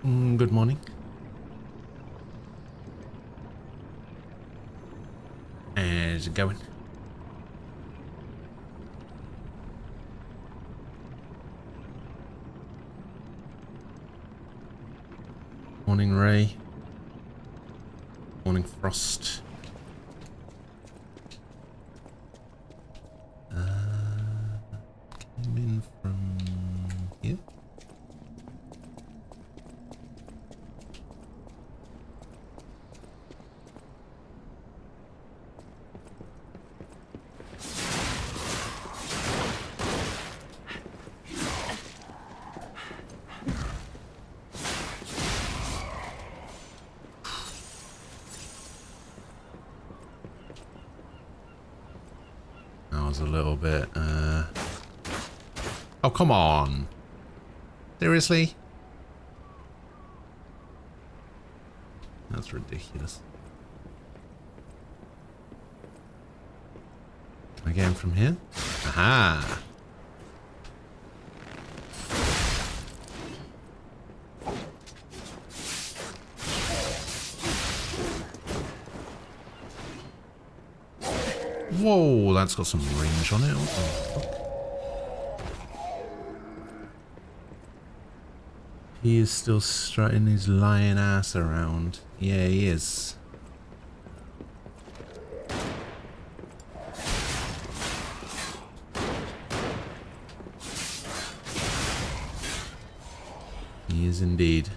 Good morning. How's it going? Morning, Ray. Morning, Frost. Came in from here. That was a little bit, Oh, come on. Seriously? That's ridiculous. Can I get him from here? Aha! Whoa, that's got some range on it. What the fuck? He is still strutting his lion ass around. Yeah, he is. He is indeed.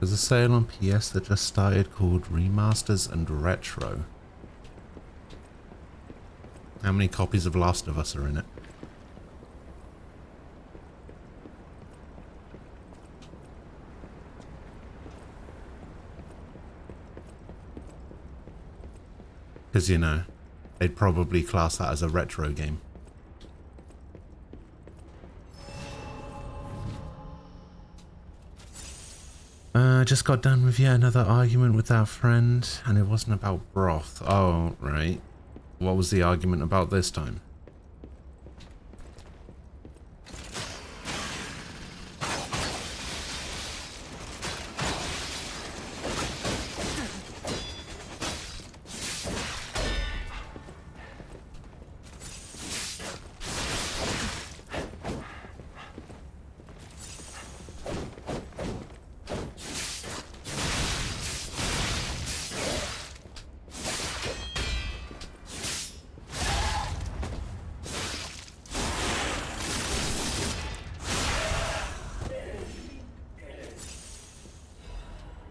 There's a sale on PS that just started called Remasters and Retro. How many copies of Last of Us are in it? Because, you know, they'd probably class that as a retro game. Just got done with yet another argument with our friend, and it wasn't about broth. Oh, right. What was the argument about this time?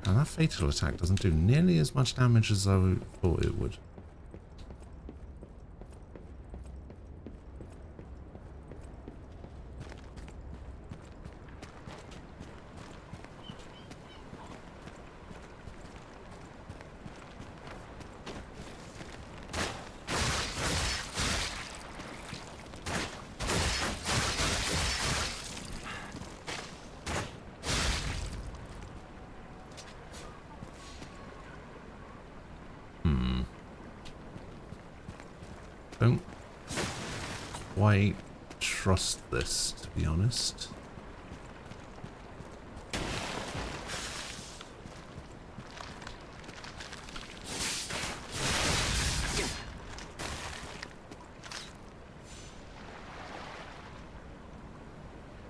Now that fatal attack doesn't do nearly as much damage as I thought it would. Don't quite trust this, to be honest.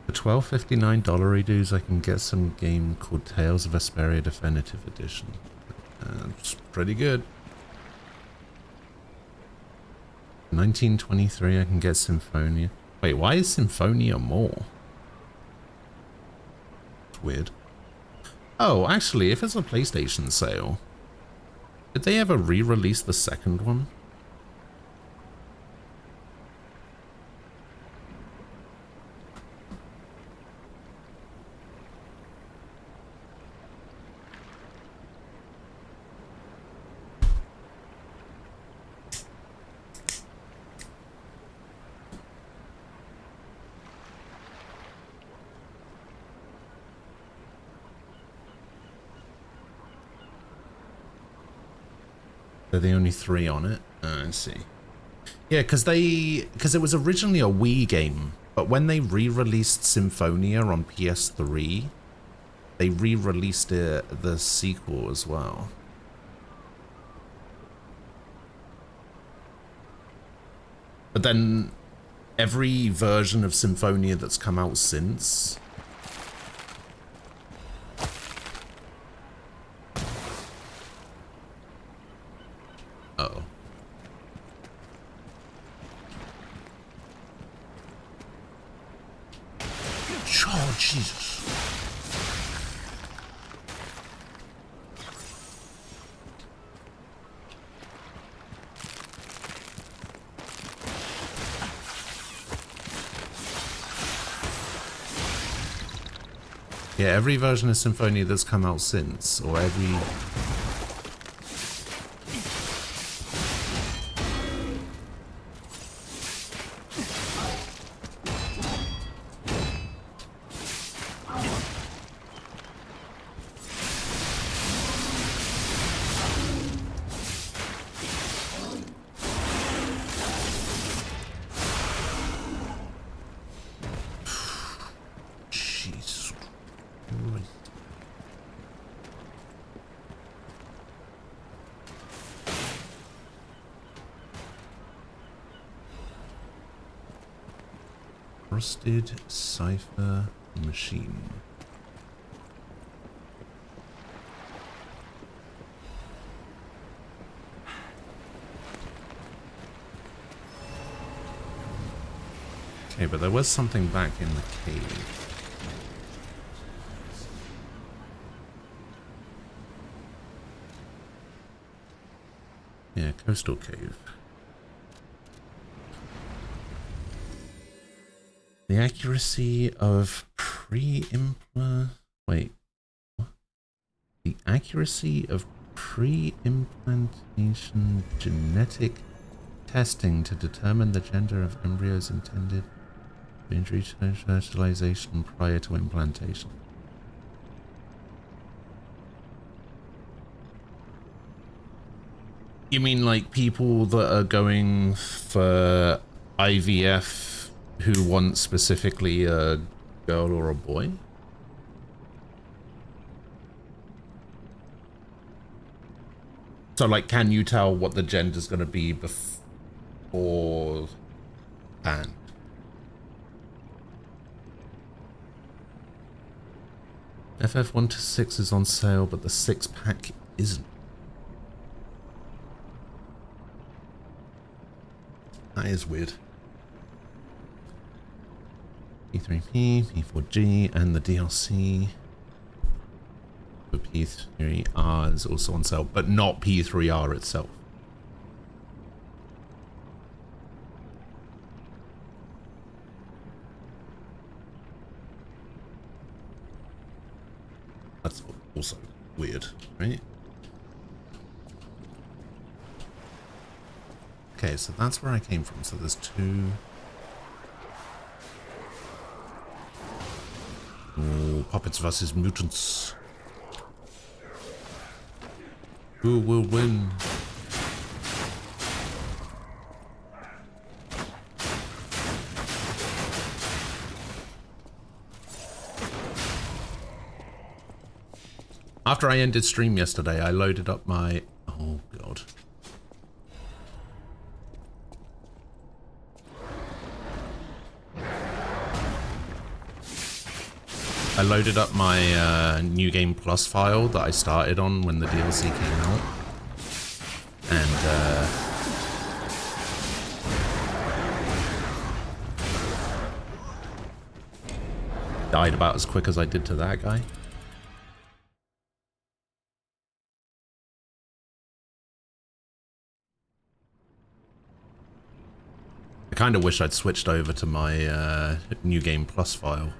For $12.59 redos, I can get some game called Tales of Vesperia Definitive Edition. It's pretty good. 1923, I can get Symphonia. Wait, why is Symphonia more? It's weird. Oh, actually, if it's a PlayStation sale, did they ever re-release the second one? They're the only three on it. I see. Yeah, because it was originally a Wii game But when they re-released Symphonia on PS3, they re-released the sequel as well. But then every version of Symphonia that's come out since oh. Oh, Jesus. Yeah, every version of Symphonia that's come out since, or every... Rusted Cipher Machine. Okay, but there was something back in the cave. Yeah, coastal cave. The accuracy of Wait. What? The accuracy of pre-implantation genetic testing to determine the gender of embryos intended for injury fertilization prior to implantation. You mean like people that are going for IVF who want specifically a girl or a boy? So like, can you tell what the gender's going to be before and? FF1 to 6 is on sale, but the 6-pack isn't. That is weird. P3P, P4G, and the DLC for P3R is also on sale, but not P3R itself. That's also weird, right? Okay, so that's where I came from. So there's two... Oh, puppets versus mutants. Who will win? After I ended stream yesterday, I loaded up my... Oh, God. I loaded up my New Game Plus file that I started on when the DLC came out. And died about as quick as I did to that guy. I kind of wish I'd switched over to my New Game Plus file.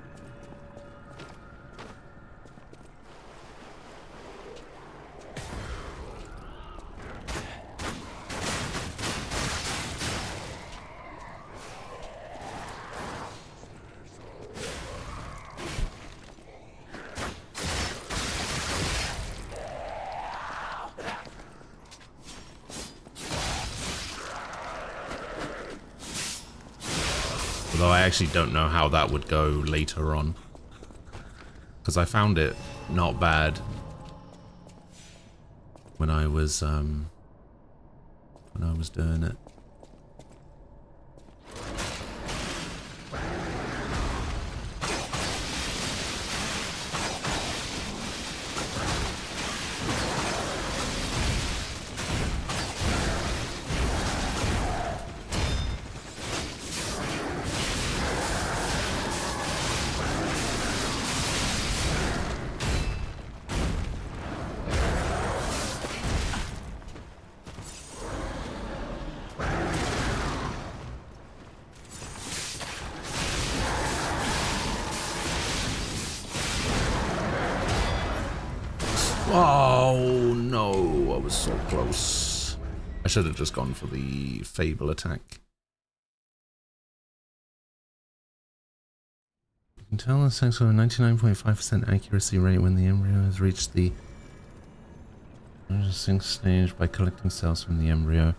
Although I actually don't know how that would go later on. Because I found it not bad when I was doing it. Oh no, I was so close. I should have just gone for the Fable attack. You can tell the sex with a 99.5% accuracy rate when the embryo has reached the processing stage by collecting cells from the embryo.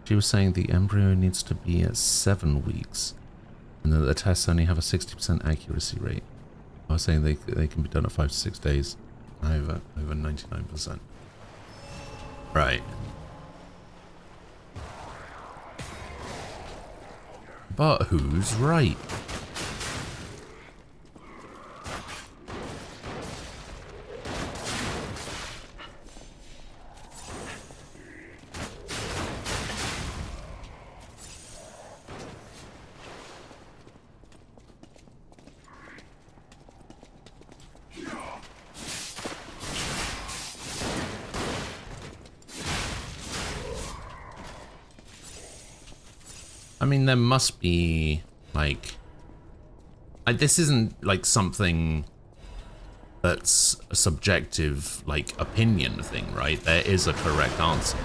She was saying the embryo needs to be at 7 weeks and that the tests only have a 60% accuracy rate. I was saying they can be done at 5 to 6 days. Over 99%. Right. But who's right? I mean, there must be, like this isn't, like, something that's a subjective, like, opinion thing, right? There is a correct answer.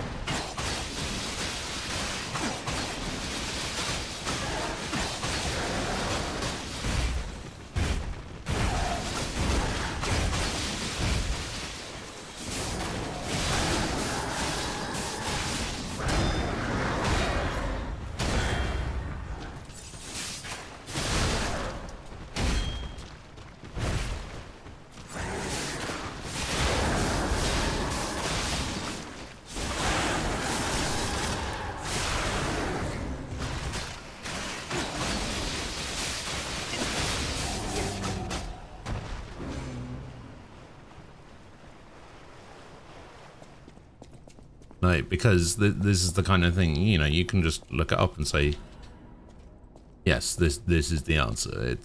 Like, because this is the kind of thing, you know, you can just look it up and say, yes, this is the answer.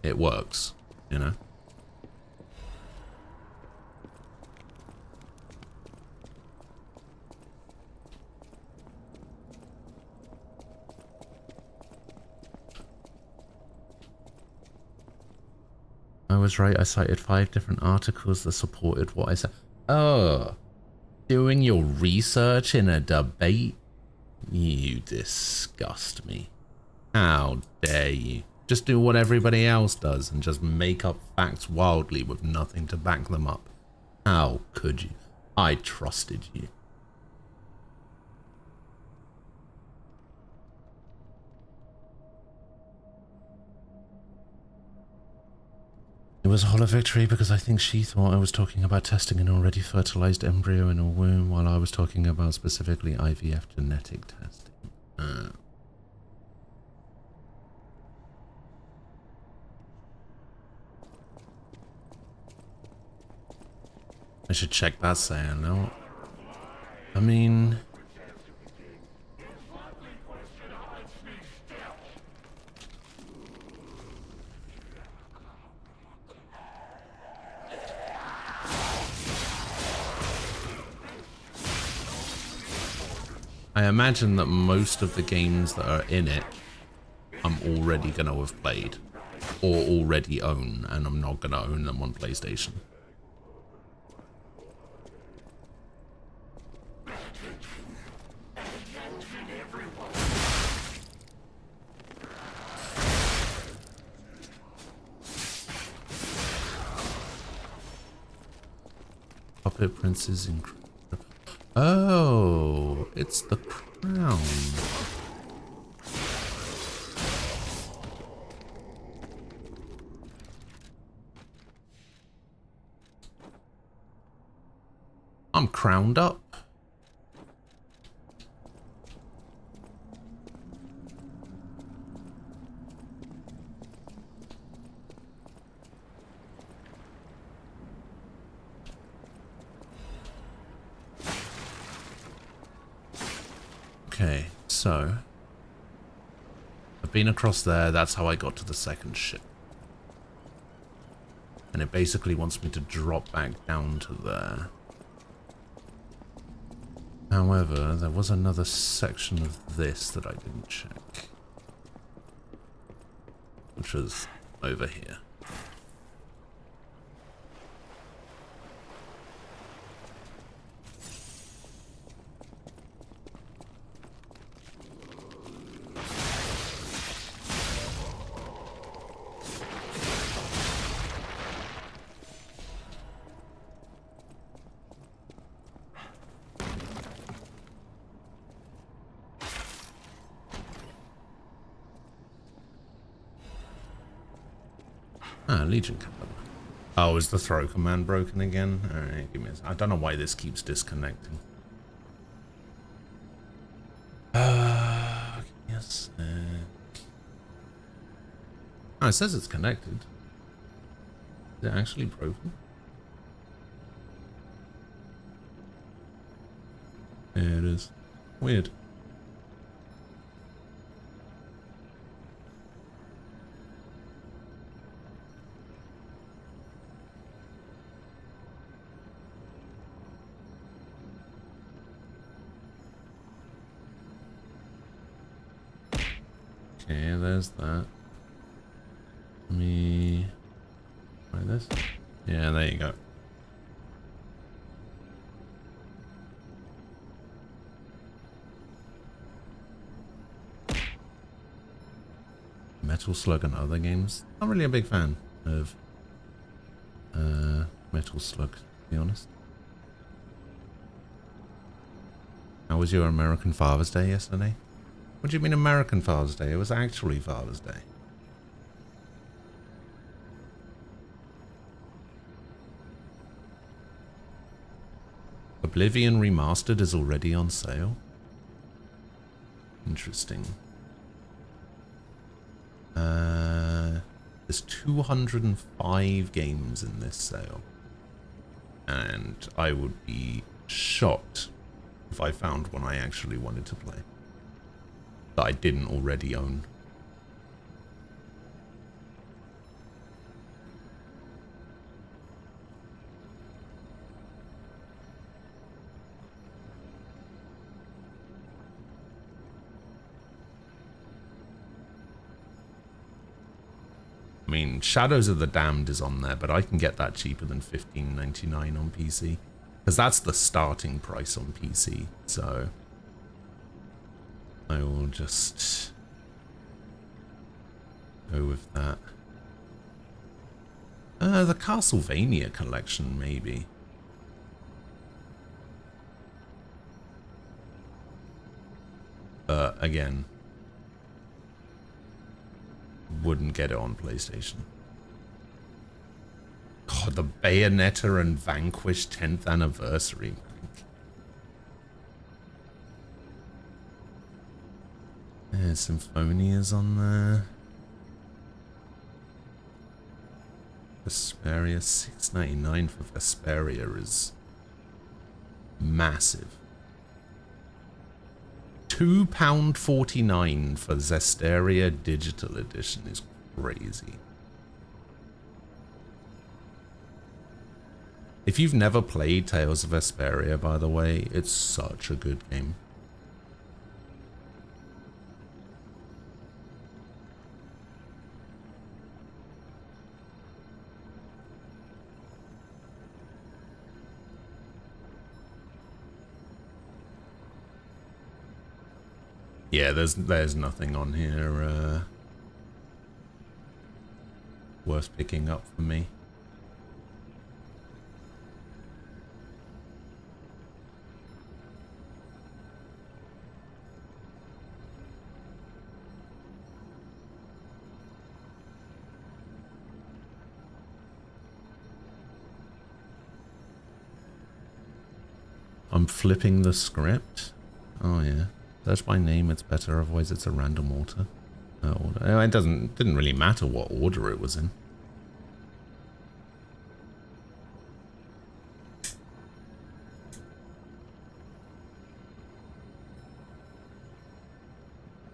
It works, you know. I was right, I cited 5 different articles that supported what I said. Oh, doing your research in a debate? You disgust me. How dare you? Just do what everybody else does and just make up facts wildly with nothing to back them up. How could you? I trusted you. It was a hollow victory because I think she thought I was talking about testing an already fertilized embryo in a womb while I was talking about specifically IVF genetic testing. I should check that saying now. I mean... I imagine that most of the games that are in it, I'm already going to have played or already own, and I'm not going to own them on PlayStation. Puppet Prince is incredible. Oh, it's the Ow. I'm crowned up. Okay, so I've been across there. That's how I got to the second ship. And it basically wants me to drop back down to there. However, there was another section of this that I didn't check, which was over here. Ah, Legion Captain. Oh, is the throw command broken again? Alright, give me a... I don't know why this keeps disconnecting. Yes. Oh, it says it's connected. Is it actually broken? Yeah, it is. Weird. Okay, there's that. Let me try this. Yeah, there you go. Metal Slug and other games. Not really a big fan of Metal Slug, to be honest. How was your American Father's Day yesterday? What do you mean American Father's Day? It was actually Father's Day. Oblivion Remastered is already on sale. Interesting. There's 205 games in this sale. And I would be shocked if I found one I actually wanted to play that I didn't already own. I mean, Shadows of the Damned is on there, but I can get that cheaper than $15.99 on PC. Because that's the starting price on PC, so I will just go with that. The Castlevania collection, maybe. Again, wouldn't get it on PlayStation. God, the Bayonetta and Vanquish 10th anniversary. Yeah, Symphonia's on there. Vesperia, $6.99 for Vesperia is massive. £2.49 for Zestiria Digital Edition is crazy. If you've never played Tales of Vesperia, by the way, it's such a good game. Yeah, there's nothing on here worth picking up for me. I'm flipping the script. Oh yeah. Search by name, it's better, otherwise it's a random order. It didn't really matter what order it was in.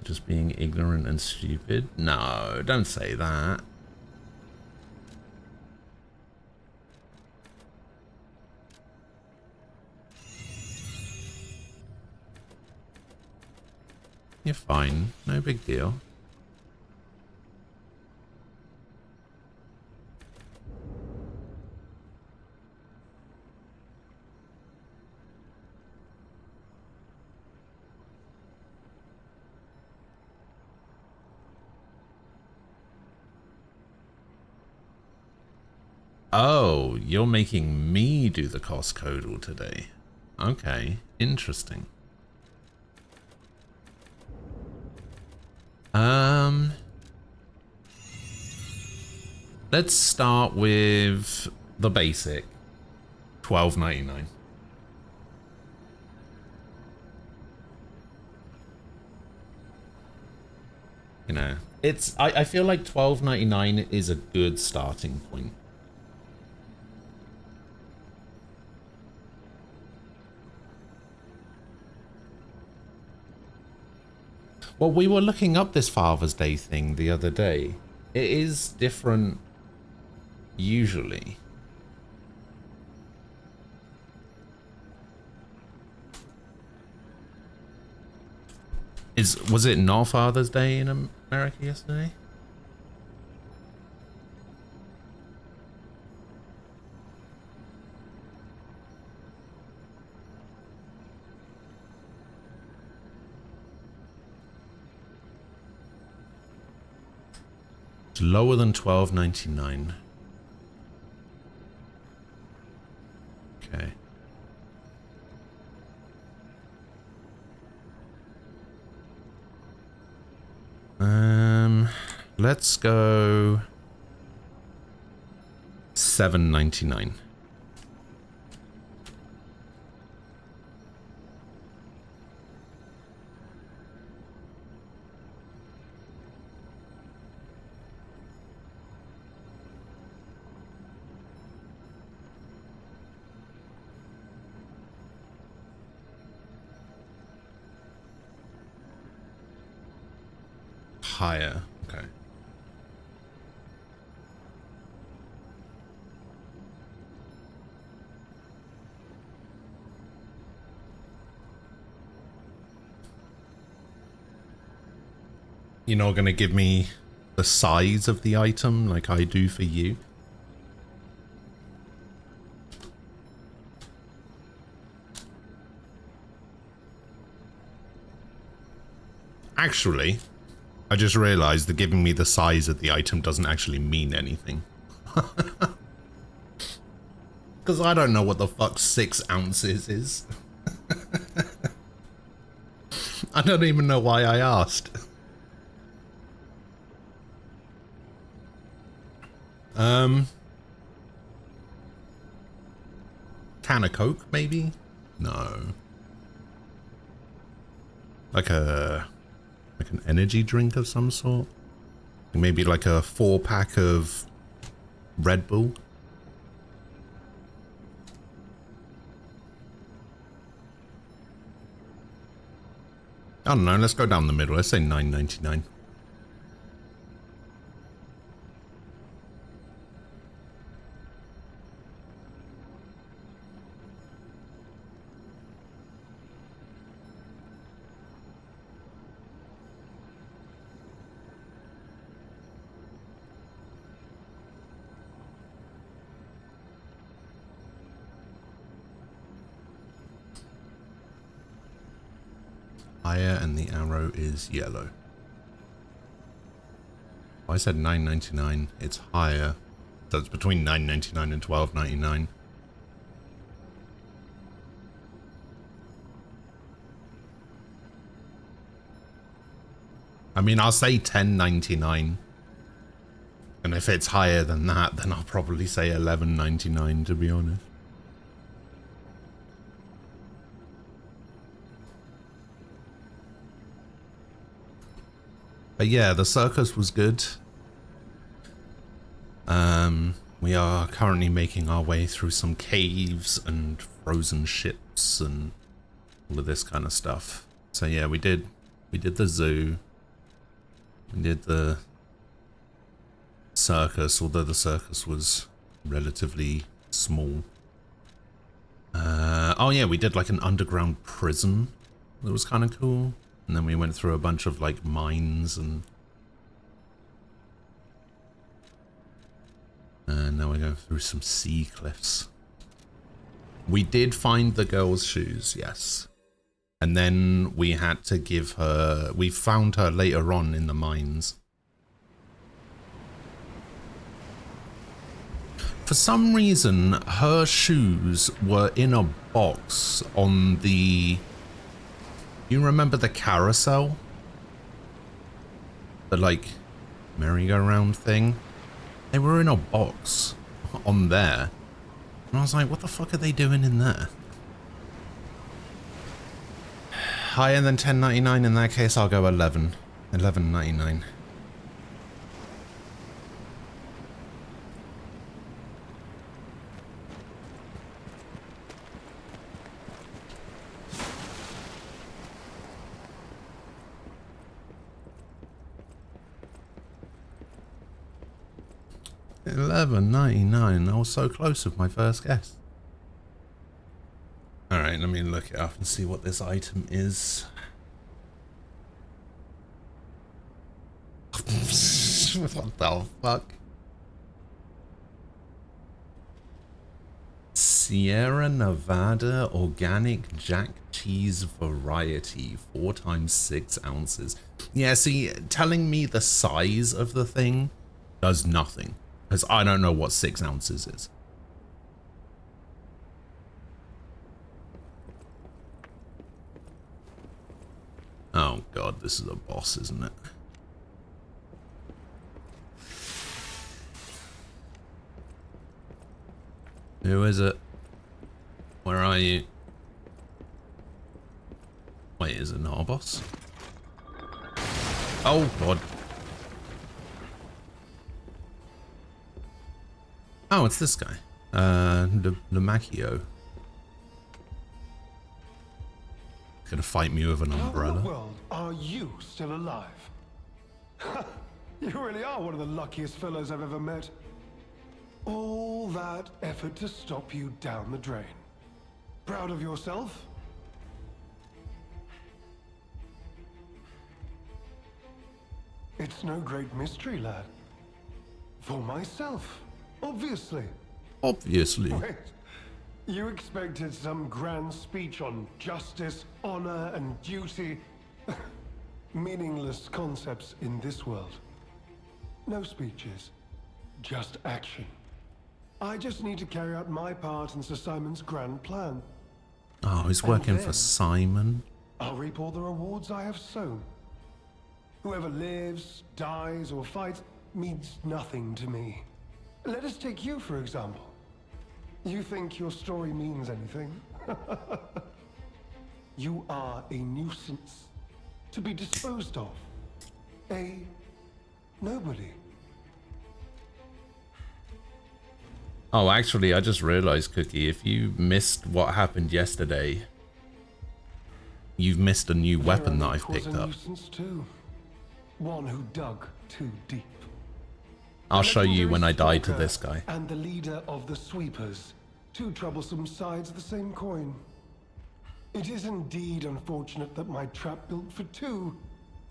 Just being ignorant and stupid? No, don't say that. You're fine. No big deal. Oh, you're making me do the cost codal today. Okay, interesting. Let's start with the basic. $12.99. You know, I feel like $12.99 is a good starting point. Well, we were looking up this Father's Day thing the other day. It is different usually. Was it not Father's Day in America yesterday? It's lower than $12.99. Okay. Let's go $7.99. Higher. Okay. You're not going to give me the size of the item like I do for you? Actually, I just realized that giving me the size of the item doesn't actually mean anything. Because I don't know what the fuck 6 ounces is. I don't even know why I asked. Can of Coke, maybe? No. Like an energy drink of some sort? Maybe like a 4-pack of Red Bull? I don't know, let's go down the middle. Let's say $9.99. Higher and the arrow is yellow. I said $9.99. It's higher. So it's between $9.99 and $12.99. I mean, I'll say $10.99. And if it's higher than that, then I'll probably say $11.99, to be honest. But yeah, the circus was good. We are currently making our way through some caves and frozen ships and all of this kind of stuff. So yeah, we did the zoo. We did the circus, although the circus was relatively small. Oh yeah, we did like an underground prison. That was kind of cool. And then we went through a bunch of like mines and now we're going through some sea cliffs. We did find the girl's shoes, yes. And then we had to give her... We found her later on in the mines. For some reason, her shoes were in a box on the... You remember the carousel? The, like, merry-go-round thing? They were in a box on there. And I was like, what the fuck are they doing in there? Higher than 10.99 in that case, I'll go 11. 11.99. $11.99. I was so close with my first guess. Alright, let me look it up and see what this item is. What the fuck? Sierra Nevada organic jack cheese variety, 4 times 6 ounces. Yeah, see, telling me the size of the thing does nothing, because I don't know what 6 ounces is. Oh god, this is a boss, isn't it? Who is it? Where are you? Wait, is it not a boss? Oh god. Oh, it's this guy. Lumacchio. Gonna fight me with an umbrella. How in the world are you still alive? You really are one of the luckiest fellows I've ever met. All that effort to stop you down the drain. Proud of yourself? It's no great mystery, lad. For myself, obviously. Obviously. Wait, you expected some grand speech on justice, honor, and duty? Meaningless concepts in this world. No speeches, just action. I just need to carry out my part in Sir Simon's grand plan. Oh, he's working for Simon. I'll reap all the rewards I have sown. Whoever lives, dies, or fights means nothing to me. Let us take you, for example. You think your story means anything? You are a nuisance, to be disposed of. A nobody. Oh, actually, I just realized, Cookie, if you missed what happened yesterday, you've missed a new weapon that I've picked up. Nuisance too. One who dug too deep. I'll show you when I die to this guy. And the leader of the sweepers. Two troublesome sides of the same coin. It is indeed unfortunate that my trap built for two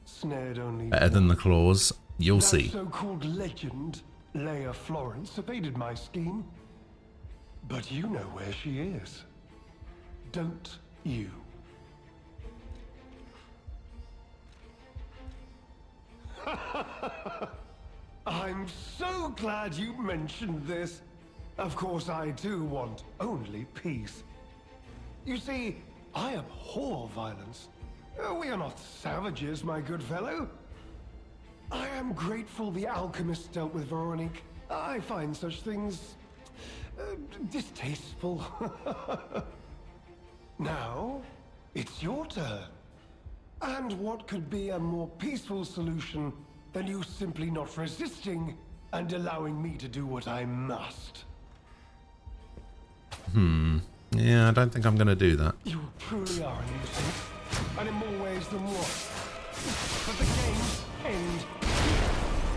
snared only Better than the claws. You'll see. That so-called legend, Leia Florence, evaded my scheme. But you know where she is. Don't you? I'm so glad you mentioned this. Of course, I too want only peace. You see, I abhor violence. We are not savages, my good fellow. I am grateful the alchemist dealt with Veronique. I find such things distasteful. Now, it's your turn. And what could be a more peaceful solution than you simply not resisting and allowing me to do what I must? Yeah, I don't think I'm gonna do that. You truly are a nuisance, and in more ways than one. But the game's end.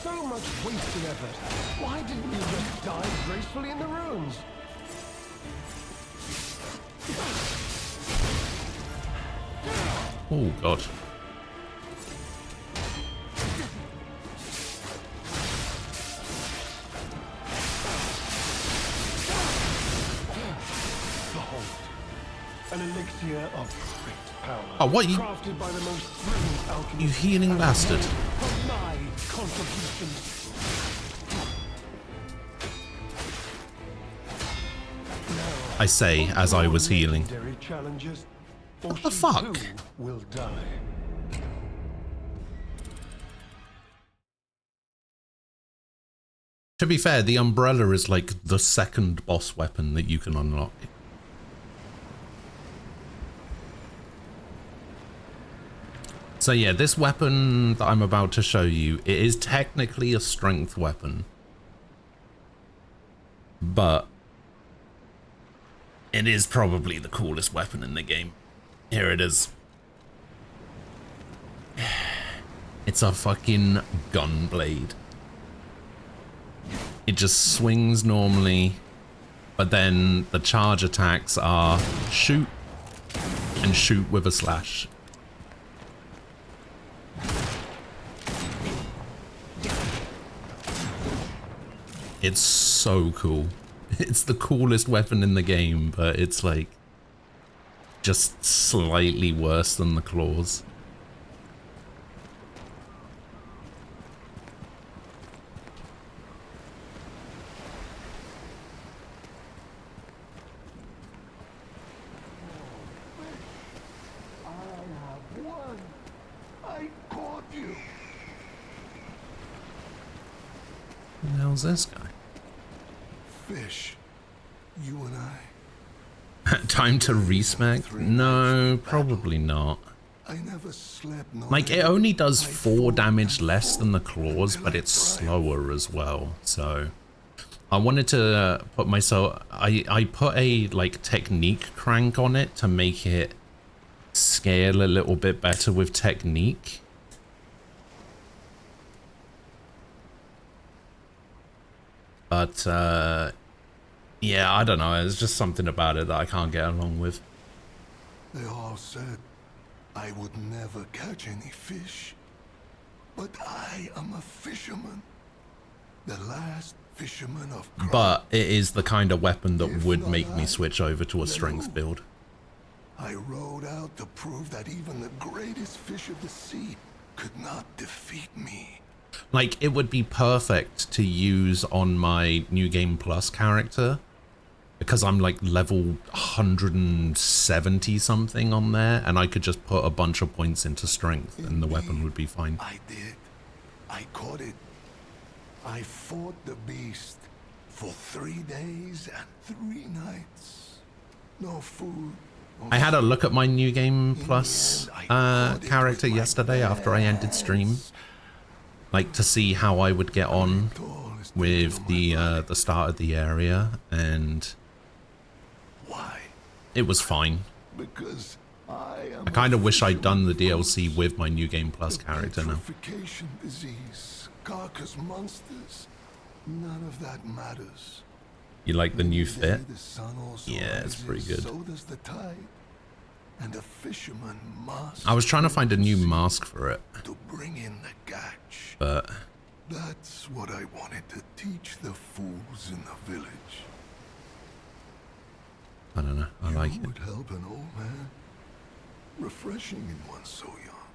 So much wasted effort. Why didn't you just die gracefully in the ruins? Oh god. Behold, an elixir of great power. Oh, what you- crafted by the most brilliant alchemists. You healing bastard. From my contributions. I say as I was healing. Legendary challenges, or What the she fuck? too will die. To be fair, the umbrella is like the second boss weapon that you can unlock. So yeah, this weapon that I'm about to show you, it is technically a strength weapon. But it is probably the coolest weapon in the game. Here it is. It's a fucking gun blade. It just swings normally, but then the charge attacks are shoot and shoot with a slash. It's so cool. It's the coolest weapon in the game, but it's like just slightly worse than the claws. I caught you. Who the hell's this guy? Fish, you and I. Time to resmack? No, probably not. I never slept. No Like, it only does 4 damage less than the claws, but it's slower as well, so... I wanted to put myself... I put a, like, technique crank on it to make it scale a little bit better with technique. But, yeah, I don't know, there's just something about it that I can't get along with. They all said I would never catch any fish. But I am a fisherman. The last fisherman of Kra. But it is the kind of weapon that If would not make me I, switch over to a then strength who? build. I rode out to prove that even the greatest fish of the sea could not defeat me. Like, it would be perfect to use on my New Game Plus character, because I'm like level 170 something on there, and I could just put a bunch of points into strength and the weapon would be fine. I did. I caught it. I fought the beast for 3 days and 3 nights. No food. no I had a look at my New Game Plus I caught it character with my yesterday after I ended stream, like to see how I would get on tallest with thing the on my body. the start of the area, and Why? it was fine. Because I am I kind of wish I'd done the DLC with my New Game Plus character now. Putrefaction disease, carcass monsters. None of that matters. You like the new The fit? day the sun also Yeah, it's pretty rises, good. So does the tide. And a fisherman must. I was trying to find a new mask for it, to bring in the catch. but That's what I wanted to teach the fools in the village. I don't know. I like You it. would help an old man. Refreshing in one so young.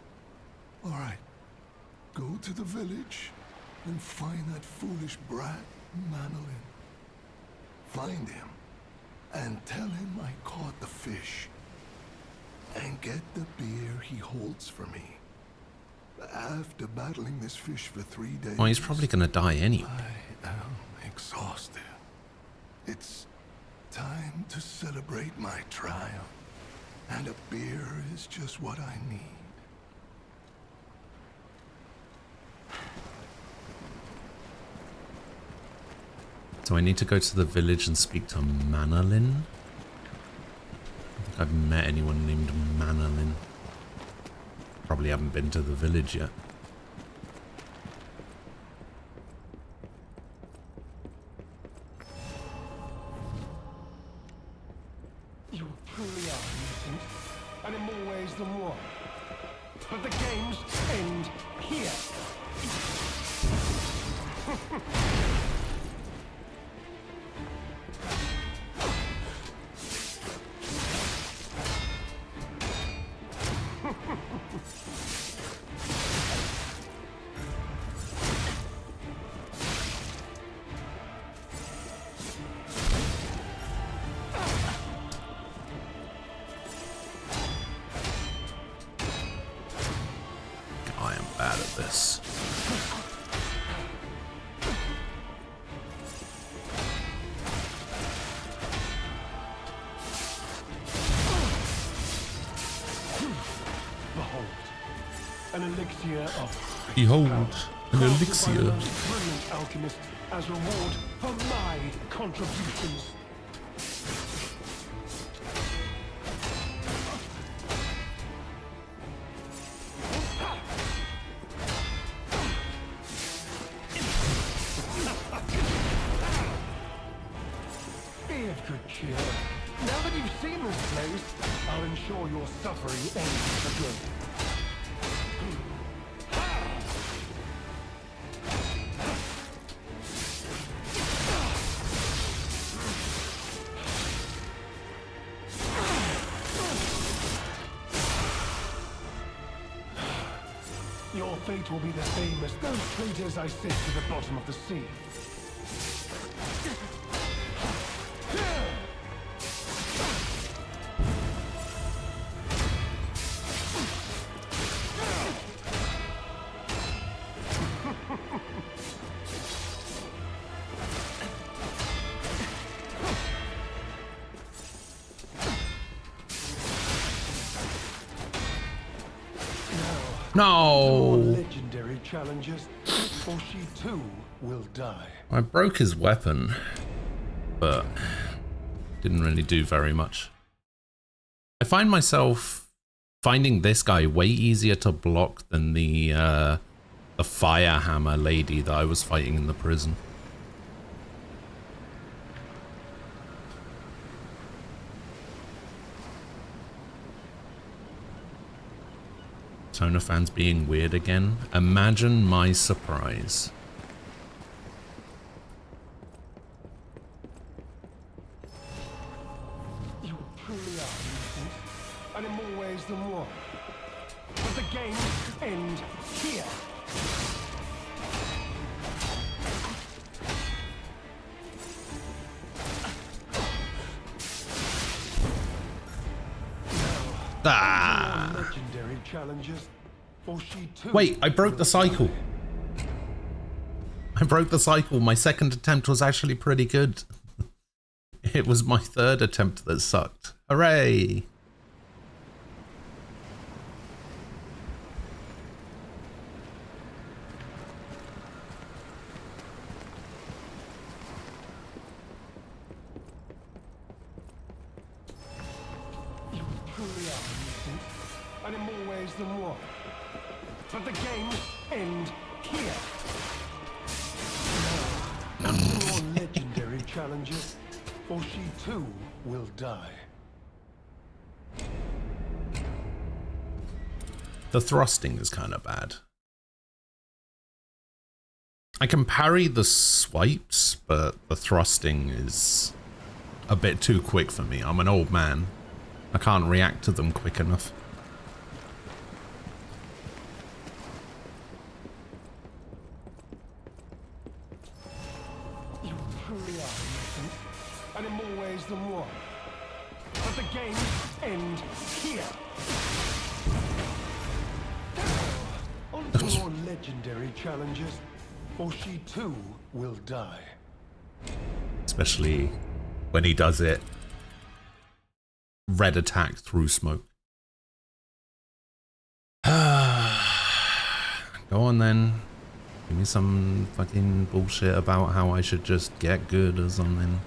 All right. Go to the village and find that foolish brat, Manolin. Find him and tell him I caught the fish. And get the beer he holds for me. After battling this fish for 3 days... Well, he's probably going to die anyway. I am exhausted. It's time to celebrate my triumph. And a beer is just what I need. So I need to go to the village and speak to Manolin. I don't think I've met anyone named Manolin. Probably haven't been to the village yet. You truly are innocent, and in more ways than one. But the games end here. I am bad at this. Behold, an elixir of... Behold, an crafted by the elixir. most brilliant alchemist as reward for my contributions. Be of good cheer. Now that you've seen this place, I'll ensure your suffering ends for good. Your fate will be the same as those traitors I sent to the bottom of the sea. No! Legendary challenges, or she too will die. I broke his weapon, but didn't really do very much. I find myself finding this guy way easier to block than the fire hammer lady that I was fighting in the prison. Tona fans being weird again. Imagine my surprise. You truly are innocent, and in more ways than one. But the games end here. Ah! Legendary challenges, for she too. Wait, I broke the cycle. I broke the cycle. My second attempt was actually pretty good. It was my third attempt that sucked. Hooray! You truly are innocent, and in more ways than one. But the games end here. More legendary challenges, or she too will die. The thrusting is kind of bad. I can parry the swipes, but the thrusting is a bit too quick for me. I'm an old man. I can't react to them quick enough. You truly are innocent, and in more ways than one. But the games end here. On to more legendary challenges, or she too will die. Especially when he does it. Red attack through smoke. Go on then. Give me some fucking bullshit about how I should just get good or something.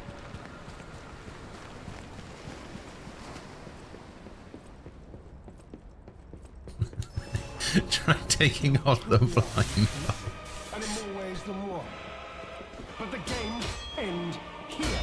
Try taking off the blind. And in more ways than one. But the games end here.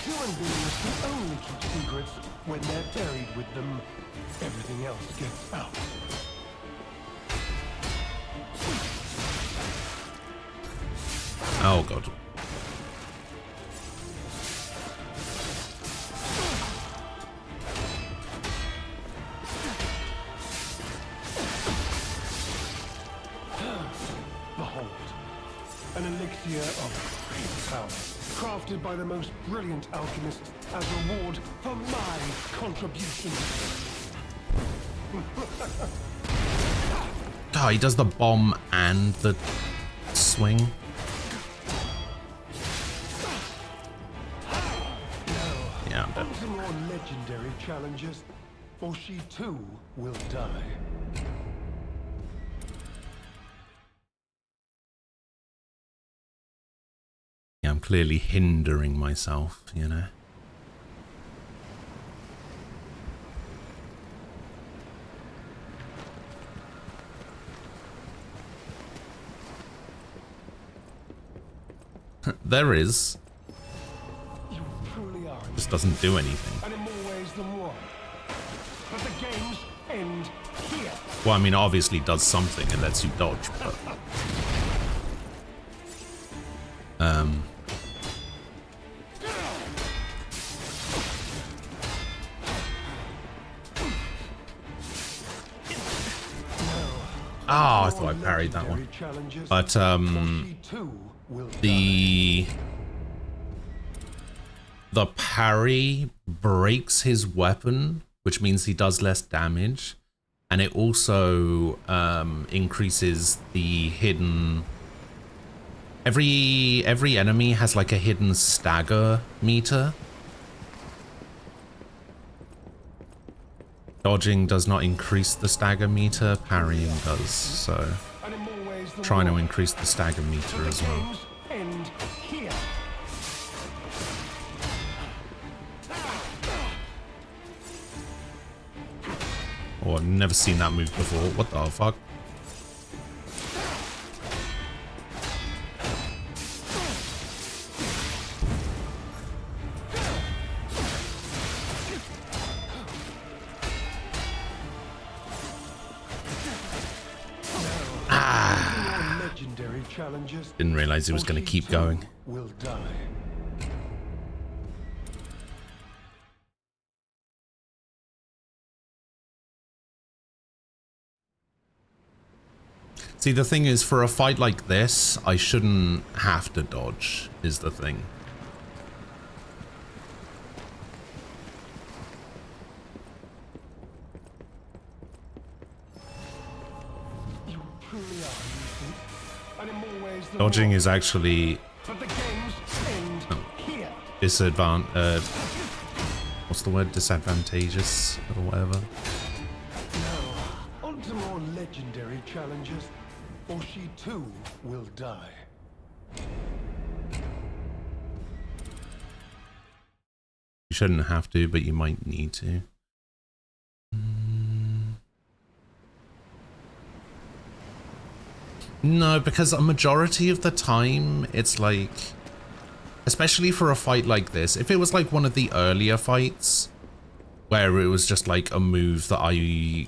Human beings can only keep secrets when they're buried with them. Everything else gets out. Oh god. Behold, an elixir of great power, crafted by the most brilliant alchemists as reward for my contribution. God, he does the bomb and the swing. Yeah, I'm dead. On to more legendary challenges, or she too will die. Yeah, I'm clearly hindering myself, you know. There is. You truly are. Just doesn't do anything. And in more ways than one. But the games end here. Well, I mean, it obviously does something. It lets you dodge, but... Oh, I thought I parried that one. But, the parry breaks his weapon, which means he does less damage. And it also increases the hidden... Every enemy has like a hidden stagger meter. Dodging does not increase the stagger meter, parrying does, so trying to increase the stagger meter as well. Oh, I've never seen that move before. What the fuck? Didn't realize he was going to keep going. Will die. See, the thing is, for a fight like this, I shouldn't have to dodge, is the thing. Dodging is actually disadvantage. What's the word? Disadvantageous or whatever. Now, on to more legendary challenges, or she too will die. You shouldn't have to, but you might need to. No, because a majority of the time, it's like, especially for a fight like this, if it was like one of the earlier fights, where it was just like a move that I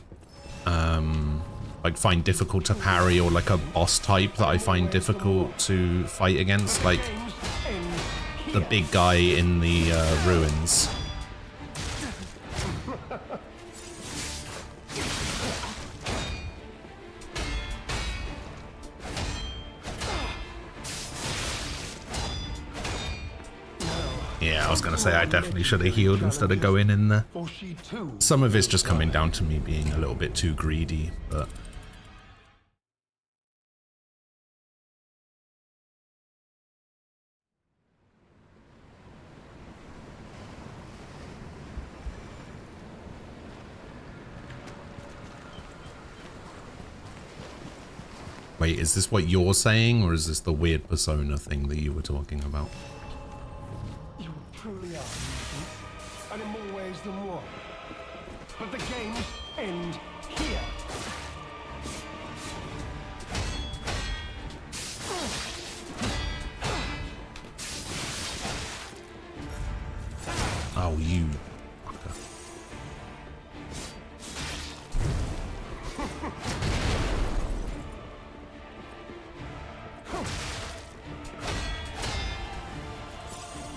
like find difficult to parry, or like a boss type that I find difficult to fight against, like the big guy in the ruins. Yeah, I was gonna say I definitely should have healed instead of going in there. Some of it's just coming down to me being a little bit too greedy, but... Wait, is this what you're saying, or is this the weird persona thing that you were talking about? You truly are, and in more ways than one. But the games end here. Oh, you...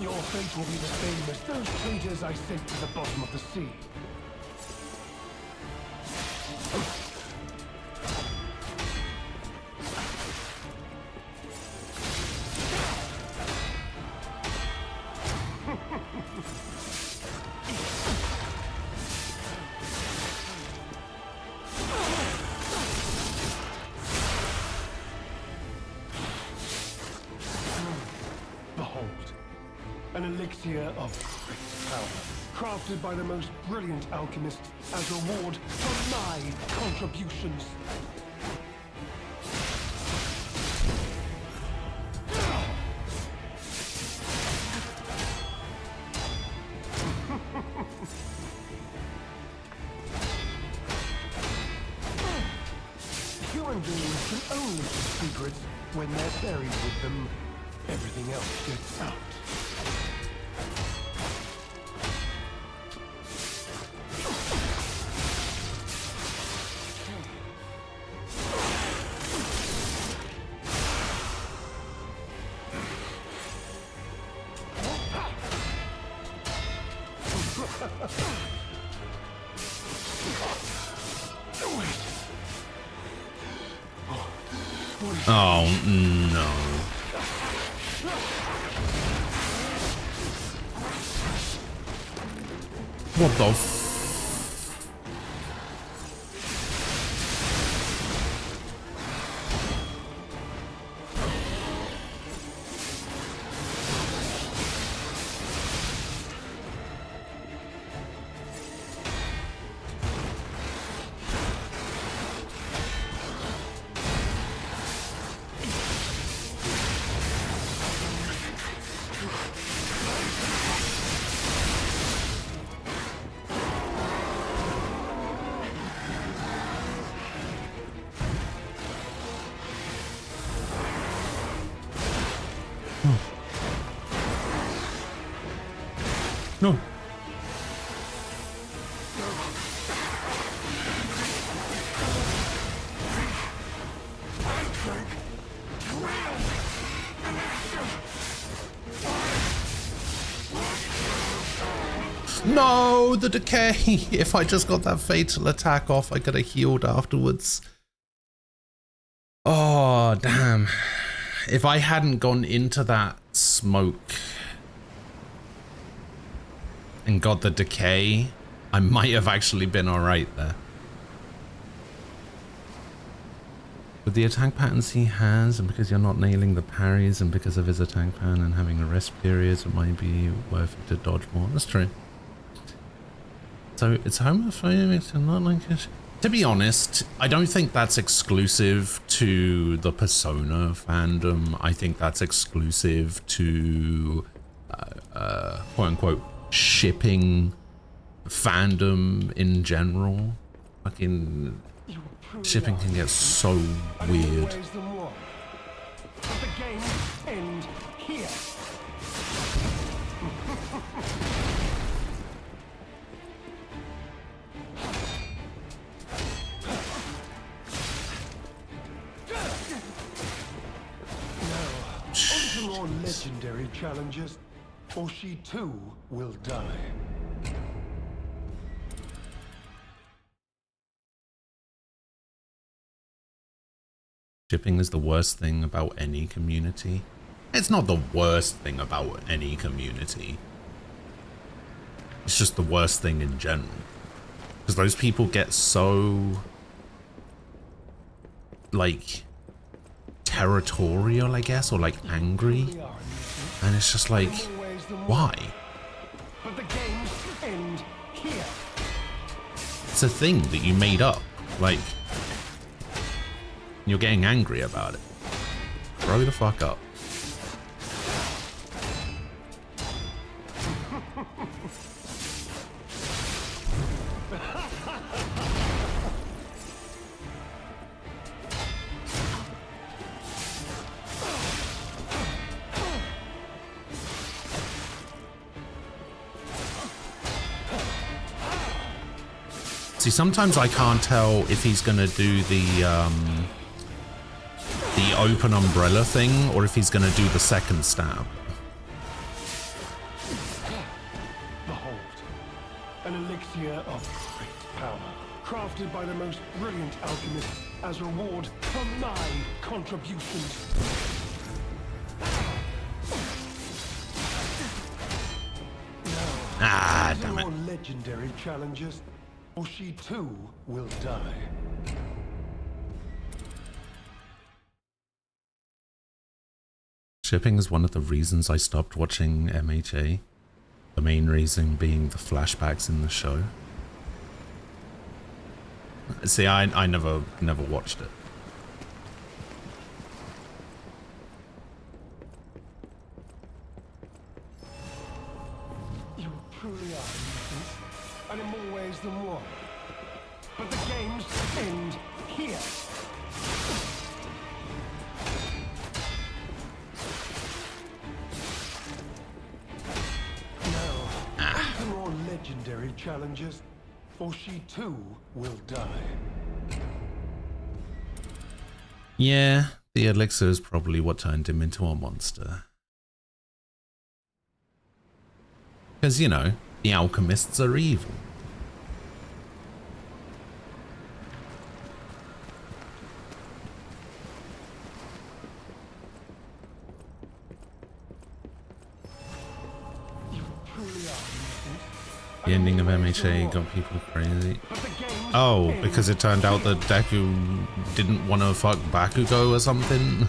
Your fate will be the same as those traitors I sent to the bottom of the sea. An elixir of great power, crafted by the most brilliant alchemists as reward for my contributions. Human beings can only keep secrets when they're buried with them. Everything else gets out. Oh, no. What the f... No. No, the decay. If I just got that fatal attack off, I could have healed afterwards. Oh, damn. If I hadn't gone into that smoke and got the decay, I might have actually been alright there. With the attack patterns he has, and because you're not nailing the parries, and because of his attack pattern and having a rest period, it might be worth it to dodge more. That's true. So it's homophobic to not like it. To be honest, I don't think that's exclusive to the Persona fandom. I think that's exclusive to quote-unquote shipping fandom in general. Fucking shipping can get so weird. The games end here. legendary challenges, or she too will die. Shipping is the worst thing about any community. It's not the worst thing about any community. It's just the worst thing in general. Because those people get so, like, territorial, I guess, or like angry. And it's just like, why? But the games end here. It's a thing that you made up. Like, you're getting angry about it. Grow the fuck up. See, sometimes I can't tell if he's gonna do the open umbrella thing or if he's gonna do the second stab. Behold, an elixir of great power, crafted by the most brilliant alchemists as reward for my contributions. Ah, damn it. Your legendary challenges, or she too will die. Shipping is one of the reasons I stopped watching MHA. The main reason being the flashbacks in the show. See, I never watched it. You truly are innocent, and in more ways than one. But the games end here. More legendary challenges, or she too will die. Yeah, the elixir is probably what turned him into a monster. Because, you know, the alchemists are evil. The ending of MHA got people crazy. Oh, because it turned out that Deku didn't want to fuck Bakugo or something?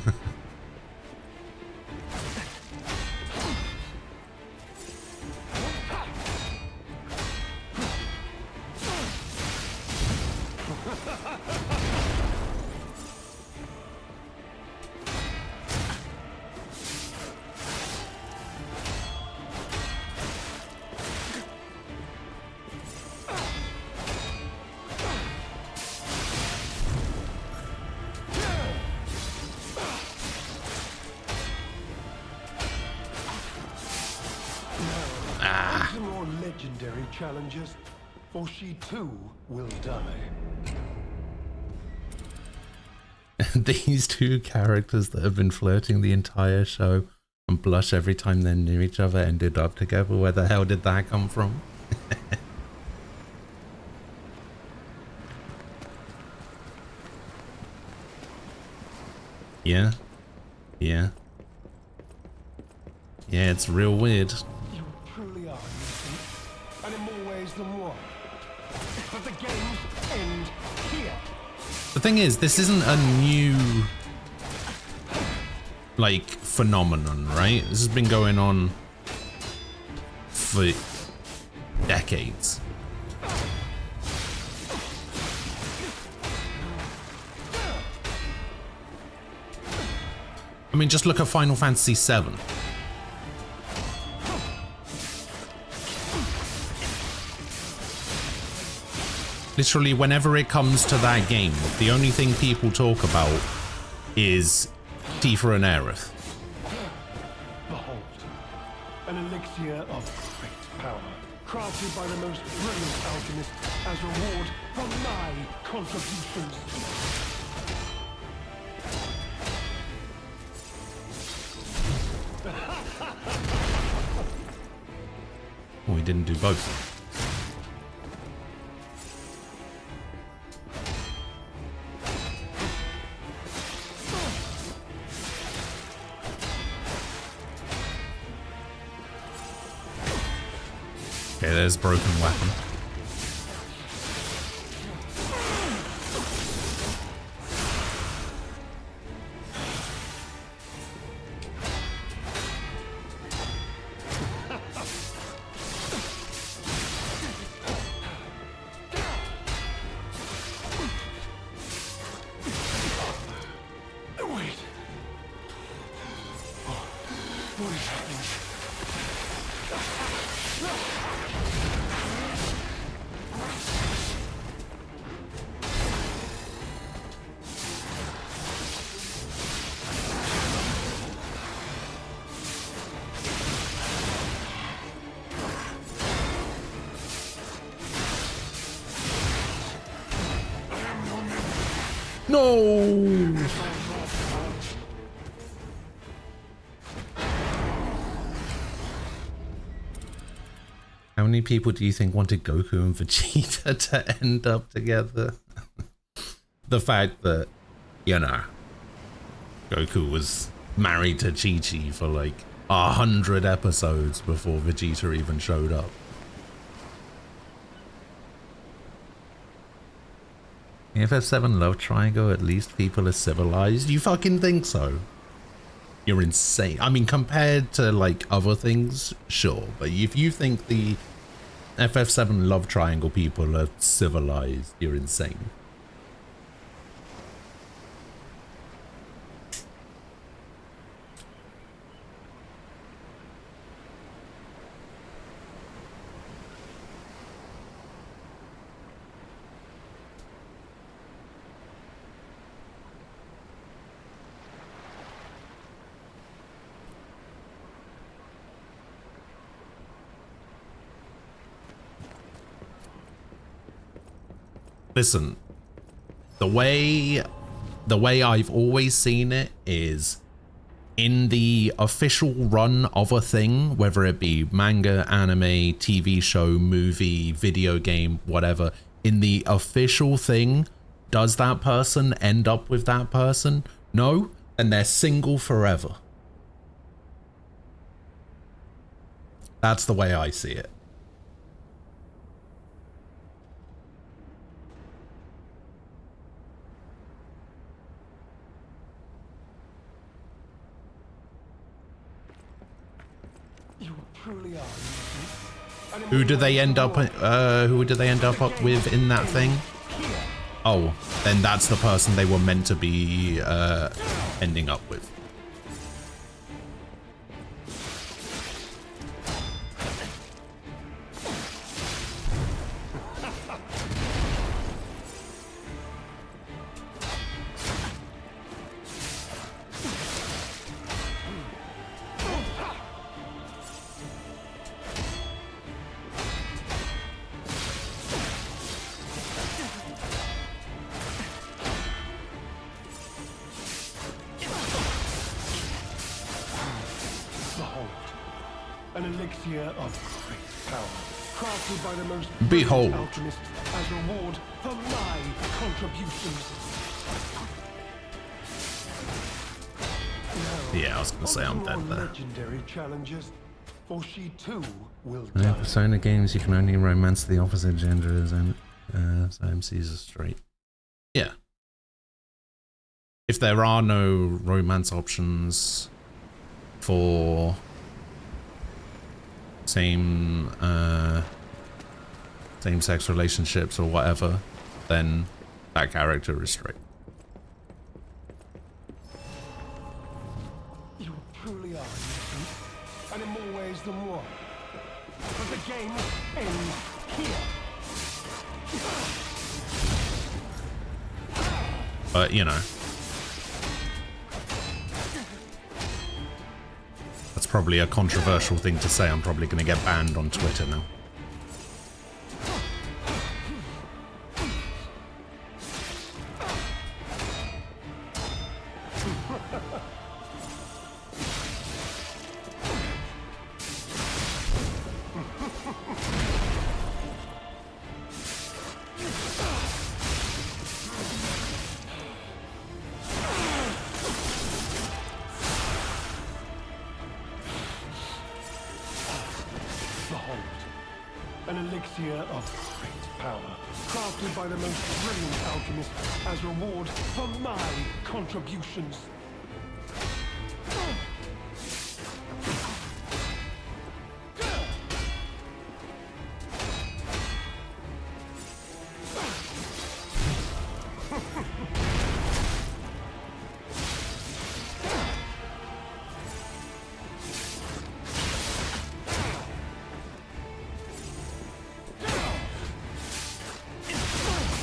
More legendary challenges, or she too will die. These two characters that have been flirting the entire show and blush every time they're near each other ended up together. Where the hell did that come from? Yeah. Yeah. Yeah, it's real weird. You truly are innocent, and in more ways than one. But the games end here. The thing is, this isn't a new, like, phenomenon, right? This has been going on for decades. I mean, just look at Final Fantasy VII. Literally, whenever it comes to that game, the only thing people talk about is Tifa and Aerith. Behold, an elixir of great power, crafted by the most brilliant alchemist as reward for my contributions. didn't do both. Okay, there's broken weapon. No! How many people do you think wanted Goku and Vegeta to end up together? The fact that, you know, Goku was married to Chi-Chi for like 100 episodes before Vegeta even showed up. FF7 love triangle, at least people are civilized. You fucking think so? You're insane. I mean, compared to like other things, sure. But if you think the FF7 love triangle people are civilized, you're insane. Listen, the way I've always seen it is in the official run of a thing, whether it be manga, anime, TV show, movie, video game, whatever, in the official thing, does that person end up with that person? No, and they're single forever. That's the way I see it. Who do they end up? Who do they end up with in that thing? Oh, then that's the person they were meant to be ending up with. Behold. As reward for my contributions. Yeah, I was gonna say I'm dead there. Legendary challenges, for she too will In die. Persona games, you can only romance the opposite genders, and so MCs are straight. Yeah. If there are no romance options for same-sex relationships or whatever, then that character is straight. You truly are, and in more ways than one. But the game ends here. But, you know. That's probably a controversial thing to say. I'm probably going to get banned on Twitter now. elixir of great power, crafted by the most brilliant alchemist as reward for my contributions.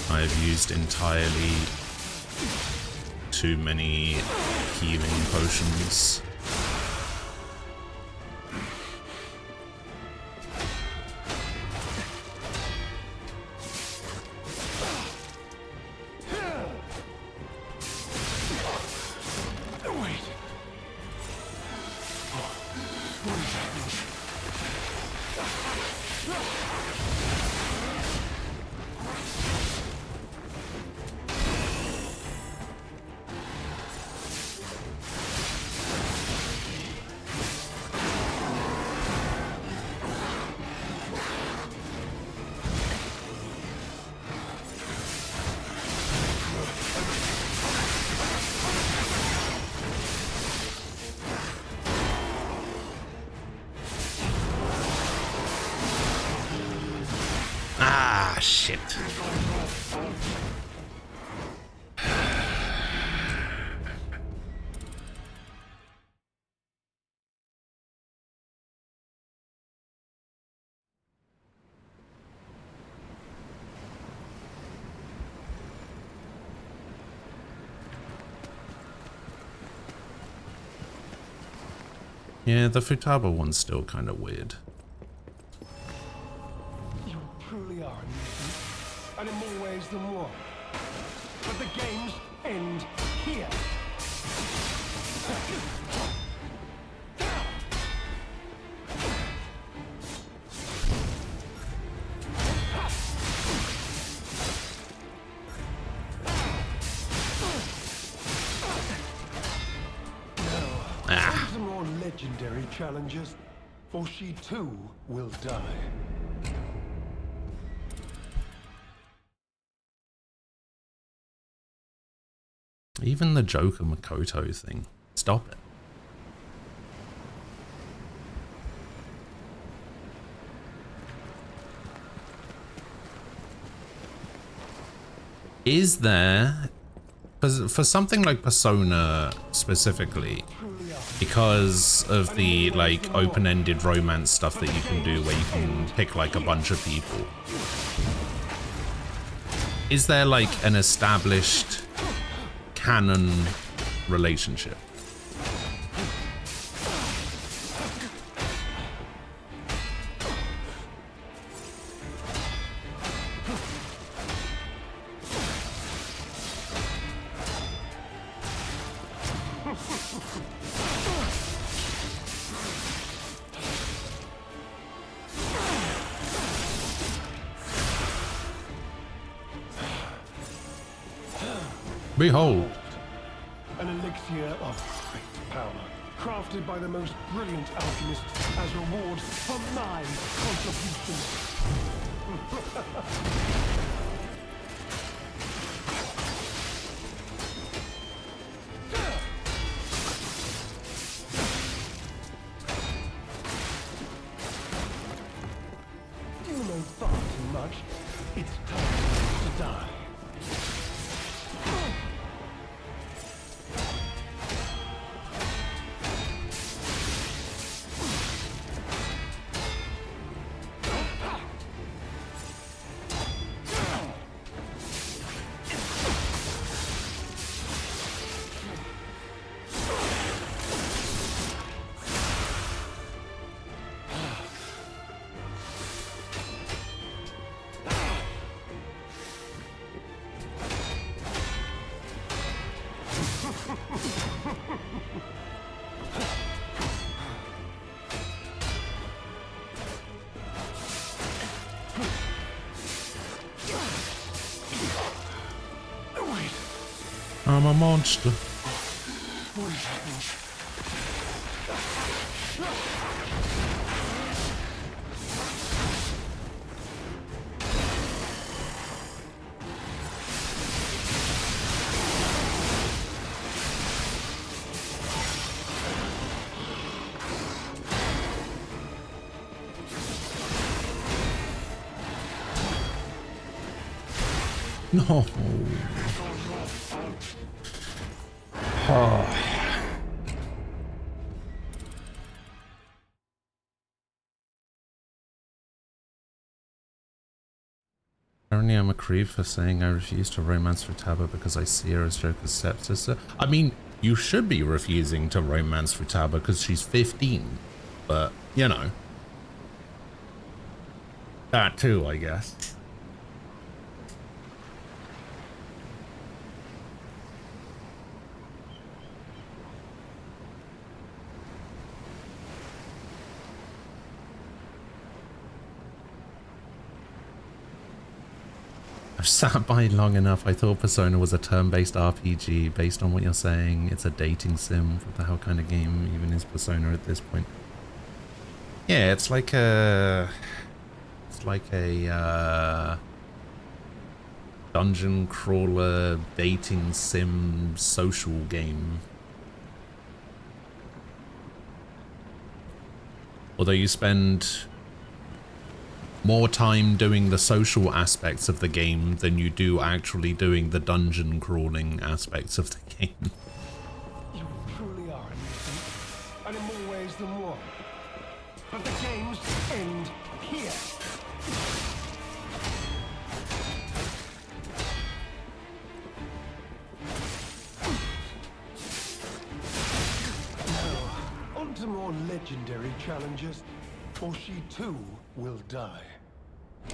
I've used entirely too many healing potions. Ah, shit. Yeah, the Futaba one's still kind of weird. You truly are amusing, and in more ways than one. But the games end here. Some more legendary challenges, for she too will die. Even the Joker Makoto thing. Stop it. Is there, for something like Persona specifically, because of the like open-ended romance stuff that you can do where you can pick like a bunch of people, is there like an established canon relationship? Behold. An elixir of great power, crafted by the most brilliant alchemists as reward for my contributions. You know far too much. It's time to die. I'm a monster. What is happening? No. Oh. Apparently I'm a creep for saying I refuse to romance Futaba because I see her as Joker's stepsister. I mean, you should be refusing to romance Futaba because she's 15. But, you know. That too, I guess. I've sat by long enough. I thought Persona was a turn-based RPG. Based on what you're saying, it's a dating sim. What the hell kind of game even is Persona at this point? Yeah, it's like a dungeon crawler dating sim social game. Although you spend more time doing the social aspects of the game than you do actually doing the dungeon crawling aspects of the game. You truly are innocent, and in more ways than one. But the games end here. Now, on to more legendary challenges, or she too will die.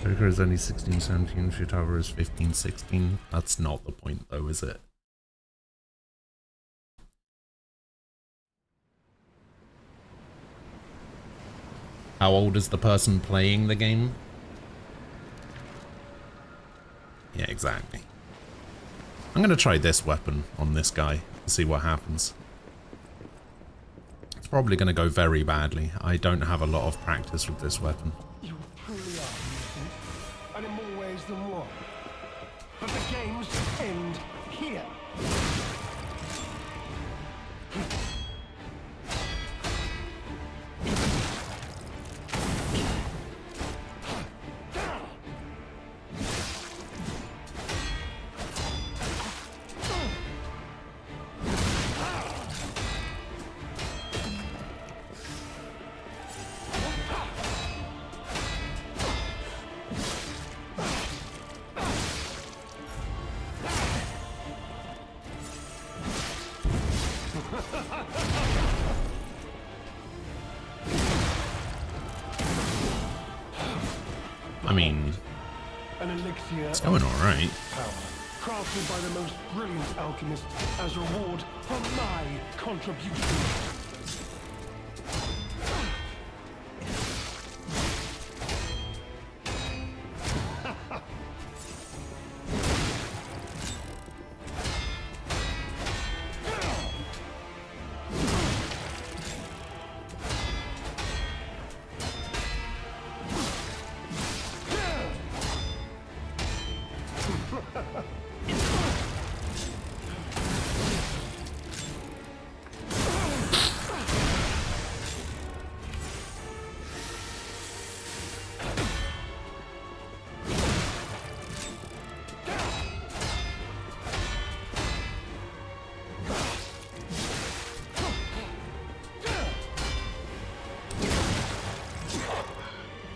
Joker is only 16, 17, Futaba is 15, 16. That's not the point though, is it? How old is the person playing the game? Yeah, exactly. I'm gonna try this weapon on this guy to see what happens. It's probably gonna go very badly. I don't have a lot of practice with this weapon. You truly are innocent, and in more ways than one. But the games end here. I mean, An elixir it's going alright. power, crafted by the most brilliant alchemist as reward for my contribution.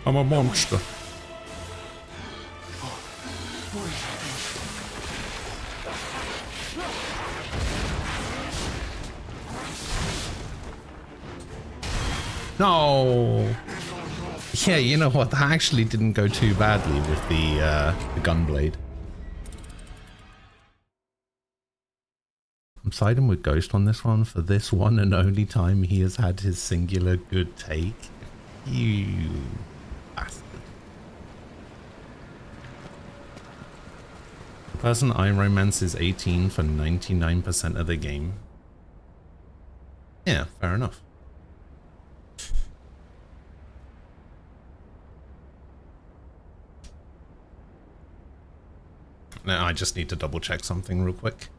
I'm a monster. No. Yeah, you know what? That actually didn't go too badly with the gunblade. I'm siding with Ghost on this one for this one and only time he has had his singular good take. You bastard. The person I romance is 18 for 99% of the game. Yeah, fair enough. Now I just need to double check something real quick.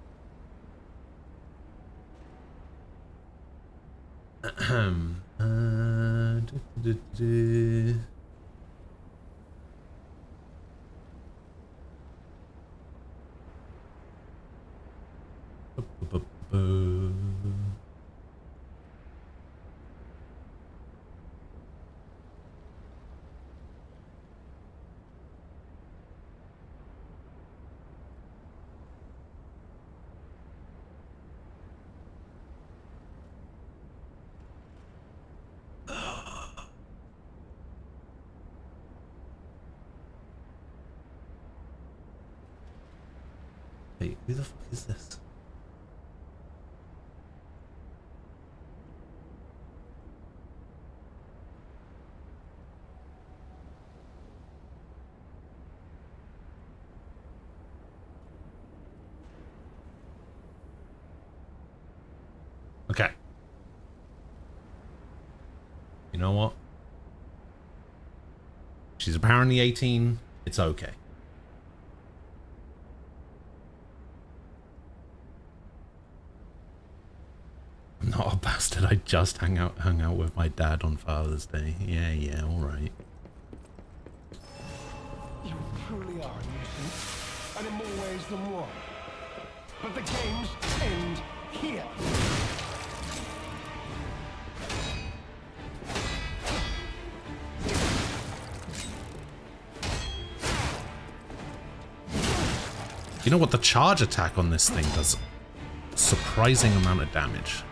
Wait, who the fuck is this? Okay. You know what? She's apparently 18. It's okay. I'm not a bastard. I just hung out with my dad on Father's Day. Yeah, all right. You truly are a nuisance, and in more ways than one. But the games end here. You know what? The charge attack on this thing does a surprising amount of damage.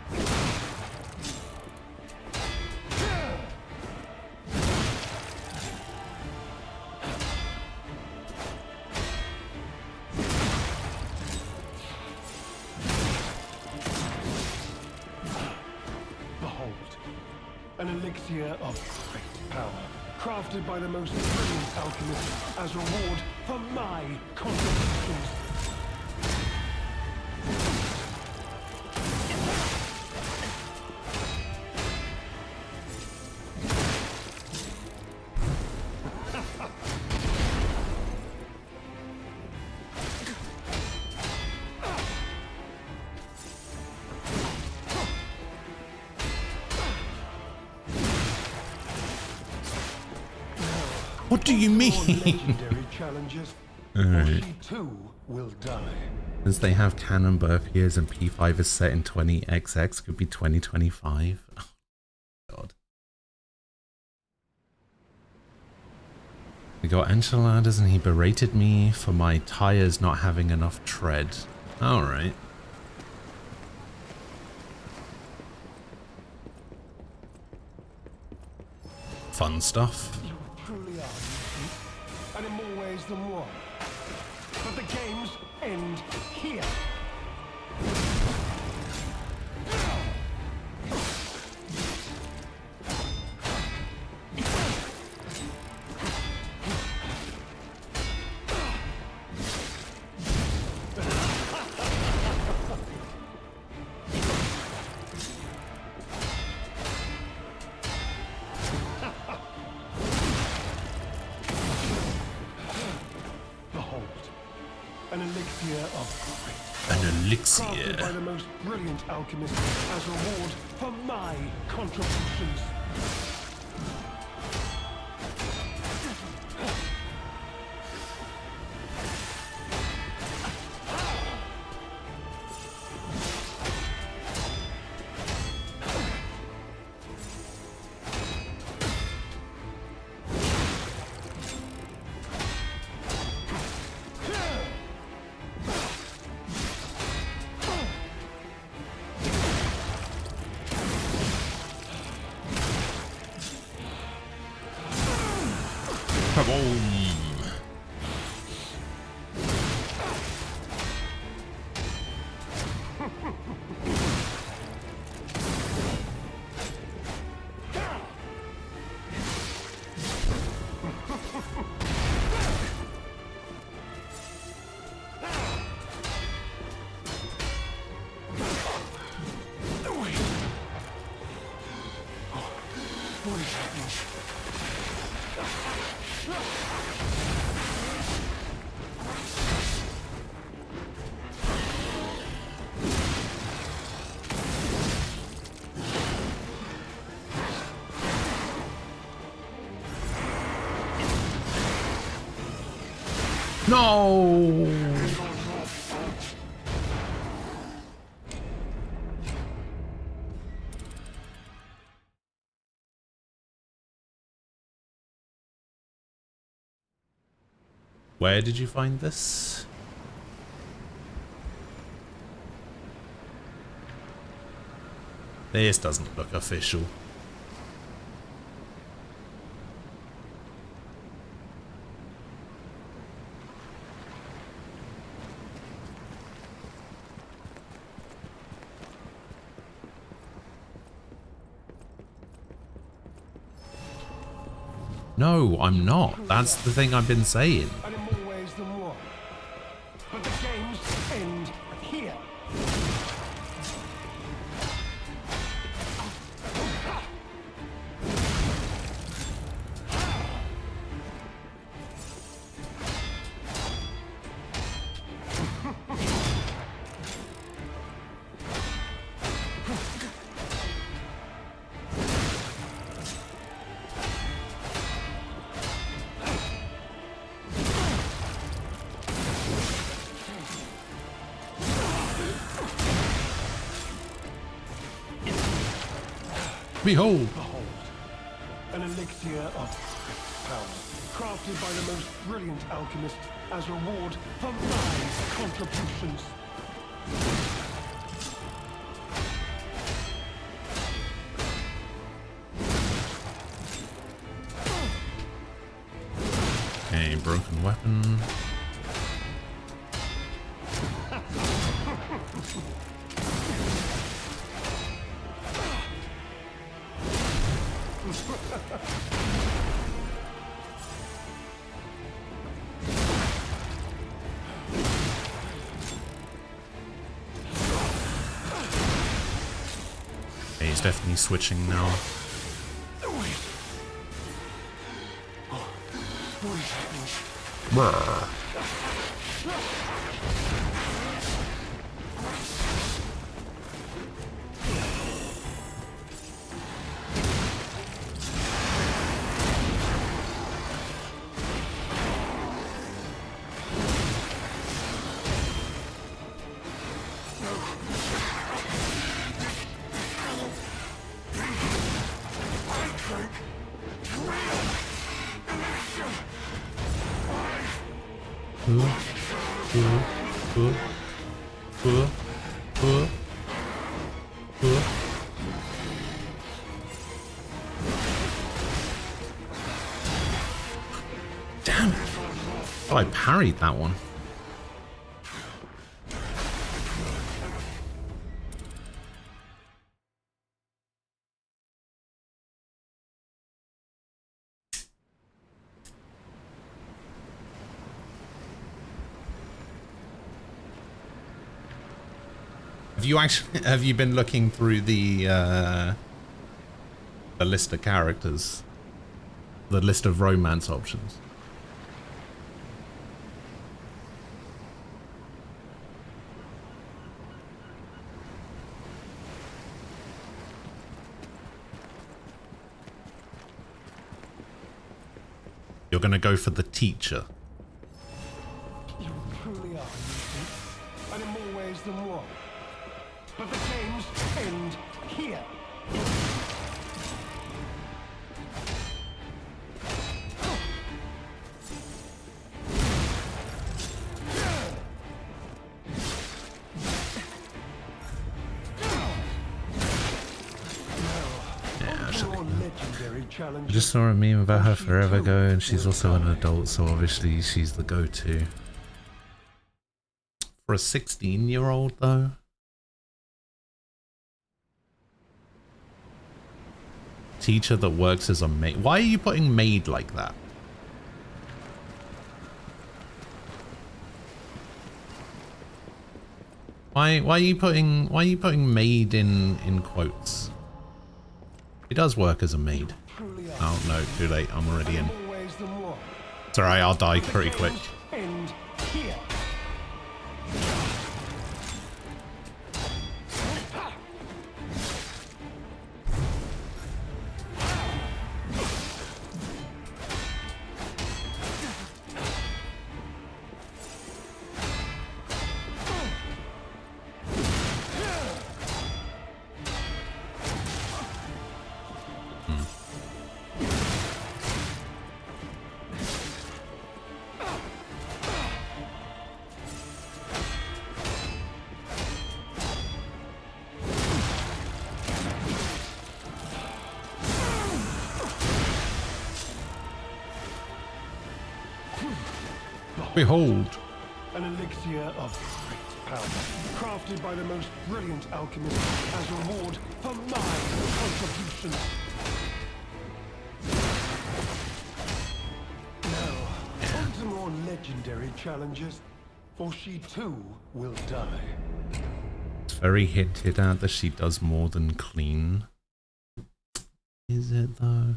Behold, an elixir of great power, crafted by the most brilliant alchemist as reward for my contributions. What do you mean? Legendary challenges, or she too will die. Since they have canon birth years and P5 is set in 20XX, could be 2025. Oh, God. We got enchiladas and he berated me for my tires not having enough tread. Alright. Fun stuff. You truly are, nuisance, and in more ways than one. But the games end here. An elixir of great. An elixir. Crafted by the most brilliant alchemist as reward for my contributions. No! Where did you find this? This doesn't look official. No, I'm not. That's the thing I've been saying. And in more ways than one. But the games end here. Behold! Behold, an elixir of power, crafted by the most brilliant alchemist as reward for my contributions. Okay, broken weapon. Okay, he's definitely switching now. Brr. Damn it! Oh, I parried that one. Have you been looking through the list of characters, the list of romance options? You're gonna go for the teacher. You truly are, you see, and in more ways than one. But the games end here. I just saw a meme about her forever ago, and she's also an adult, so obviously she's the go-to. For a 16-year-old, though? Teacher that works as a maid. Why are you putting maid like that? Why are you putting maid in quotes? He does work as a maid. Oh no, too late. I'm already in. It's alright, I'll die pretty quick. Behold. An elixir of great power, crafted by the most brilliant alchemist as reward for my contributions. legendary challenges, for she too will die. It's very hinted at that she does more than clean. Is it though?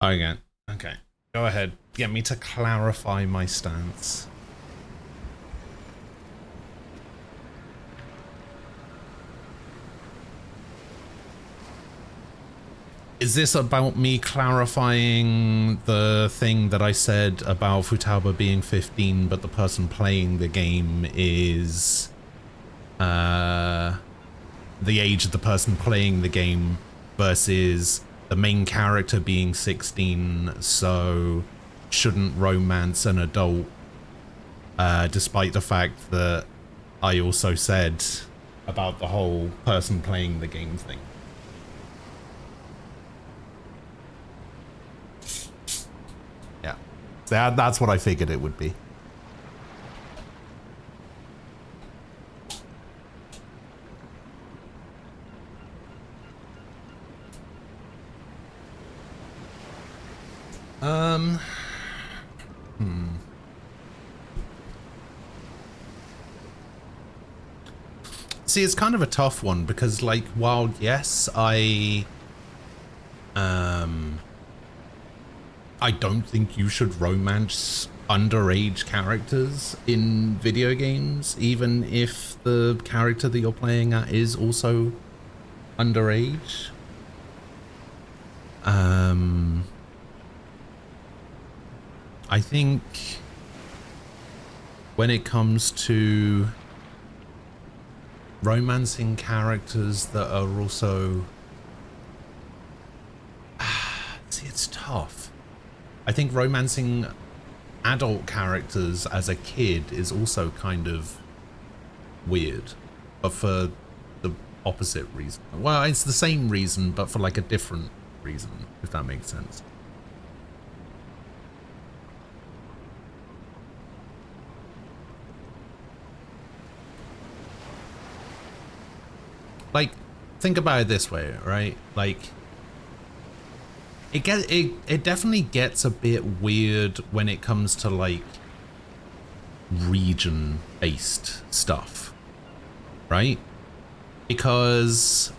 Okay, okay. Go ahead. Get me to clarify my stance. Is this about me clarifying the thing that I said about Futaba being 15, but the person playing the game is the age of the person playing the game versus the main character being 16, so shouldn't romance an adult, despite the fact that I also said about the whole person playing the game thing. Yeah, that's what I figured it would be. See, it's kind of a tough one because, like, while yes, I don't think you should romance underage characters in video games, even if the character that you're playing at is also underage. I think when it comes to romancing characters that are also... See, it's tough. I think romancing adult characters as a kid is also kind of weird, but for the opposite reason. Well, it's the same reason, but for like a different reason, if that makes sense. Like, think about it this way, right? Like, it definitely gets a bit weird when it comes to like region-based stuff, right? Because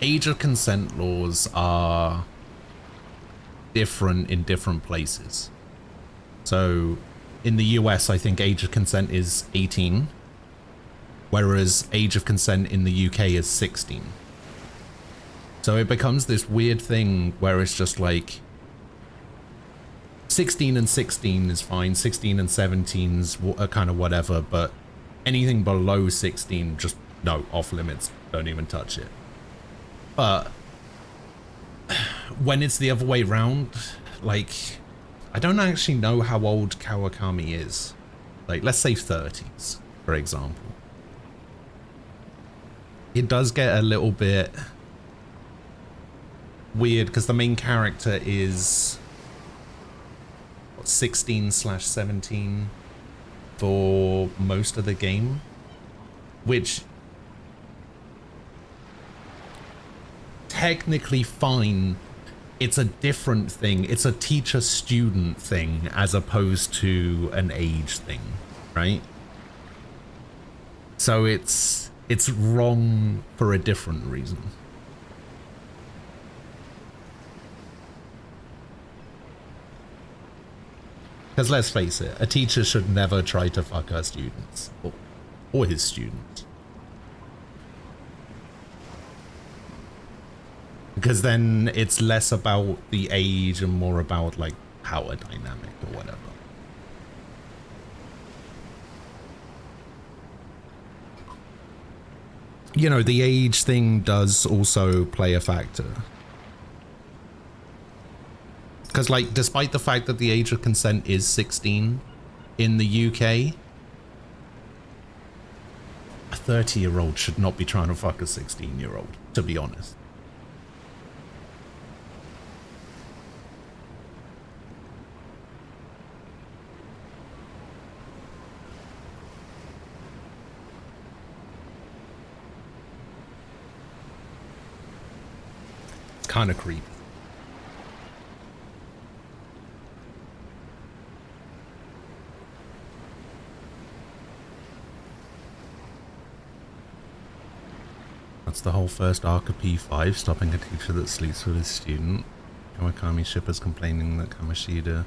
age of consent laws are different in different places. So in the US, I think age of consent is 18, whereas age of consent in the UK is 16. So it becomes this weird thing where it's just like 16 and 16 is fine, 16 and 17's kind of whatever, but anything below 16, just no, off limits, don't even touch it. But when it's the other way around, like, I don't actually know how old Kawakami is. Like, let's say 30s, for example. It does get a little bit weird because the main character is 16/17 for most of the game, which technically fine. It's a different thing. It's a teacher-student thing as opposed to an age thing, right? So it's wrong for a different reason. Because let's face it, a teacher should never try to fuck her students or his students. Because then it's less about the age and more about like power dynamic or whatever. You know, the age thing does also play a factor. Because, like, despite the fact that the age of consent is 16 in the UK, a 30-year-old should not be trying to fuck a 16-year-old, to be honest. It's kind of creepy. That's the whole first arc of P5, stopping a teacher that sleeps with his student. Kawakami shippers complaining that Kamoshida's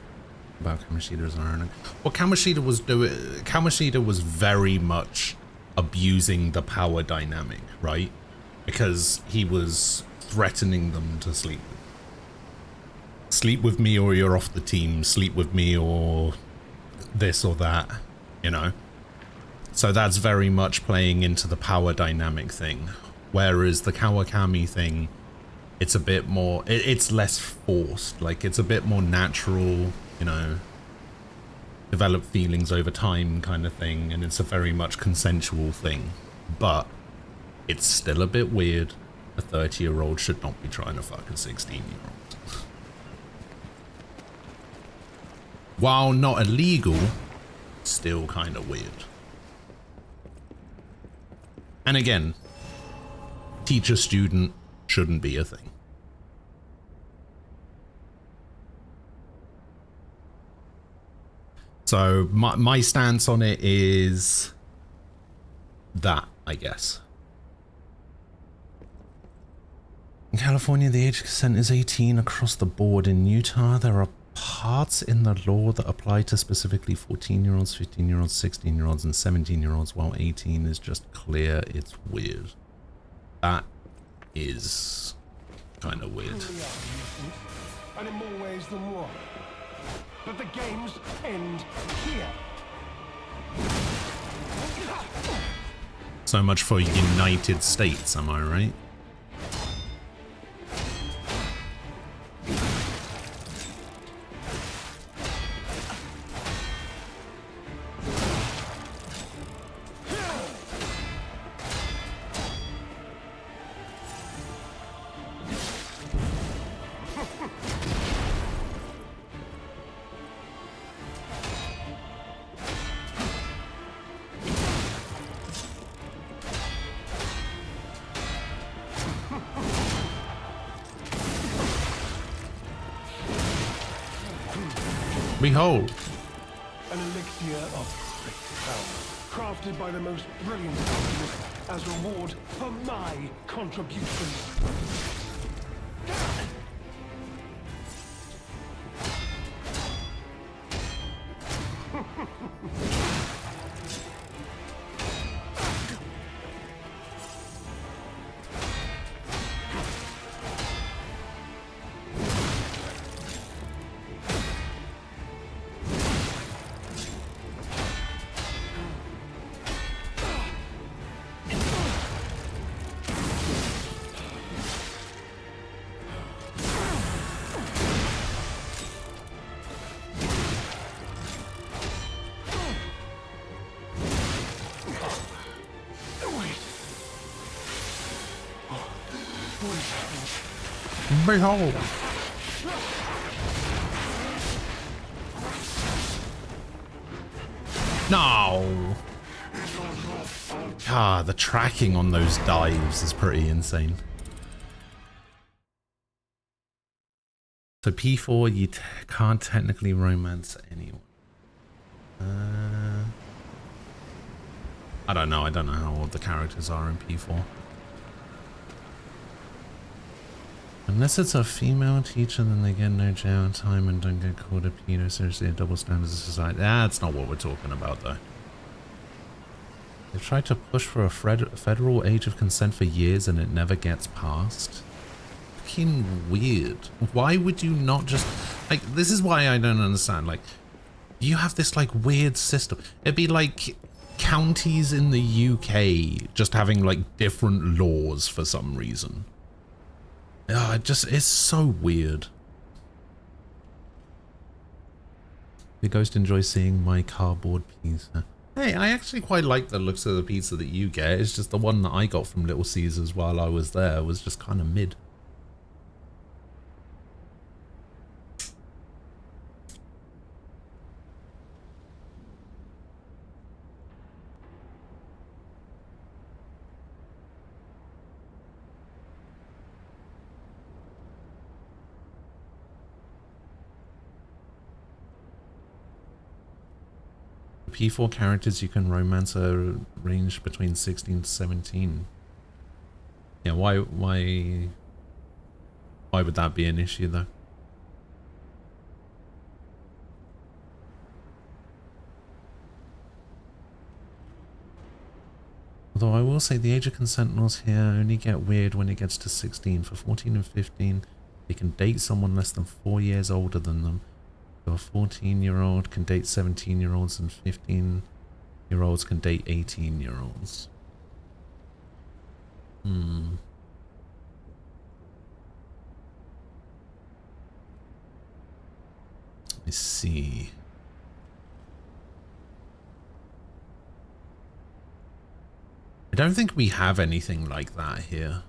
ironing. What Kamoshida was doing, Kamoshida was very much abusing the power dynamic, right? Because he was threatening them to sleep. Sleep with me or you're off the team, sleep with me or this or that, you know? So that's very much playing into the power dynamic thing. Whereas the Kawakami thing, it's a bit more, it's less forced, like it's a bit more natural, you know, develop feelings over time kind of thing, and it's a very much consensual thing. But it's still a bit weird. A 30-year-old should not be trying to fuck a 16-year-old. While not illegal, still kind of weird. And again, teacher-student shouldn't be a thing. So my stance on it is that, I guess. In California, the age of consent is 18 across the board. In Utah, there are parts in the law that apply to specifically 14-year-olds, 15-year-olds, 16-year-olds, and 17-year-olds, while 18 is just clear. It's weird. That is kind of weird. And in more ways than one. But the games end here. So much for United States, am I right? Behold, an elixir of great power, crafted by the most brilliant alchemists as reward for my contributions. behold. No. Ah, the tracking on those dives is pretty insane. So P4, you can't technically romance anyone. I don't know. I don't know how old the characters are in P4. Unless it's a female teacher, then they get no jail time and don't get called a pedo. Seriously, a double standards of society. That's not what we're talking about, though. They've tried to push for a federal age of consent for years and it never gets passed. Fucking weird. Why would you not just... Like, this is why I don't understand. Like, you have this, like, weird system. It'd be like counties in the UK just having, like, different laws for some reason. It's so weird. The ghost enjoys seeing my cardboard pizza. Hey, I actually quite like the looks of the pizza that you get. It's just the one that I got from Little Caesars while I was there was just kind of mid. P4 characters you can romance are range between 16 to 17. Yeah, why would that be an issue though? Although I will say the age of consent laws here only get weird when it gets to 16. For 14 and 15, they can date someone less than 4 years older than them. So a 14-year-old can date 17-year-olds and 15-year-olds can date 18-year-olds. Let me see. I don't think we have anything like that here.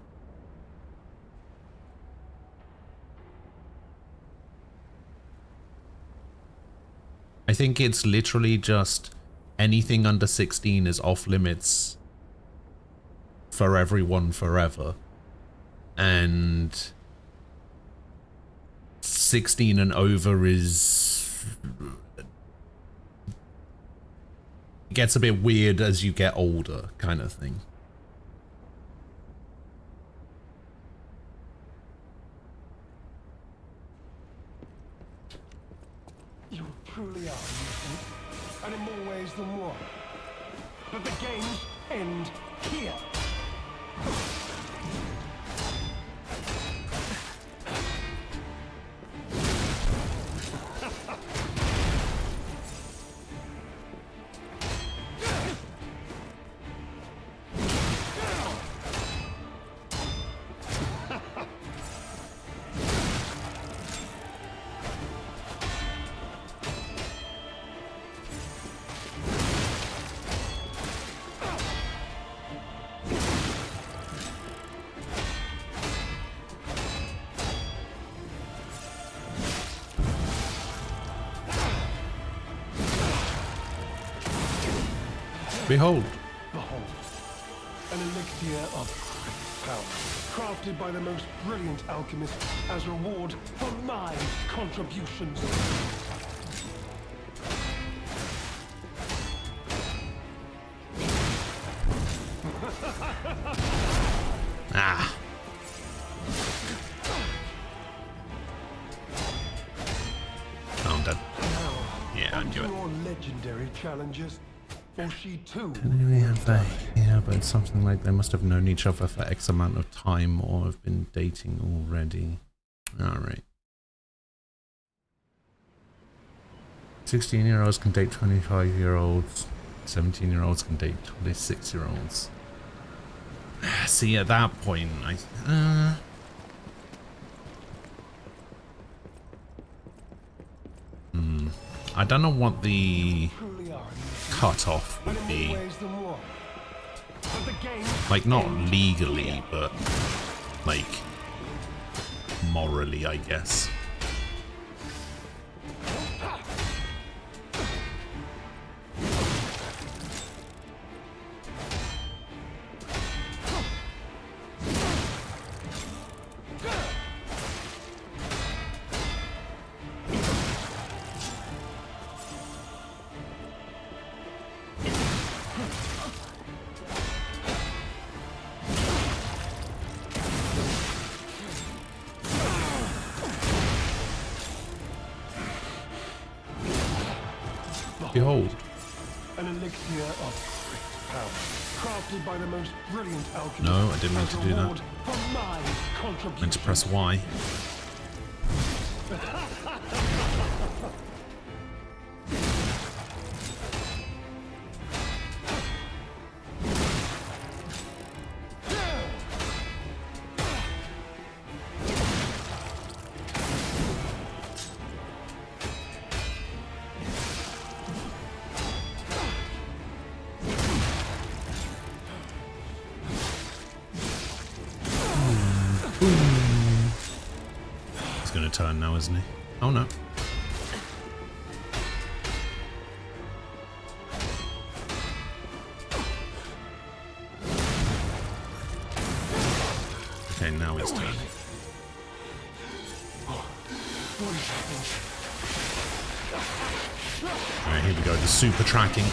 I think it's literally just anything under 16 is off limits for everyone forever. And 16 and over is... It gets a bit weird as you get older, kind of thing. You truly are, you think? And in more ways than one. But the games end here. Behold. Behold, an elixir of great power, crafted by the most brilliant alchemist as reward for my contributions. Ah. Oh, I'm dead. Yeah, I knew it. More legendary challenges. For she too. Technically, have they? Yeah, but it's something like they must have known each other for X amount of time or have been dating already. Alright. 16-year-olds can date 25-year-olds. 17-year-olds can date 26-year-olds. See, at that point, I don't know what the cutoff would be. Like, not legally, but like morally, I guess. Behold. An elixir of great power, crafted by the most brilliant alchemist. No, I didn't mean to do that. For my contribution. Meant to press Y. He's gonna turn now, isn't he? Oh no. Okay, now he's turning. Alright, here we go. The super tracking.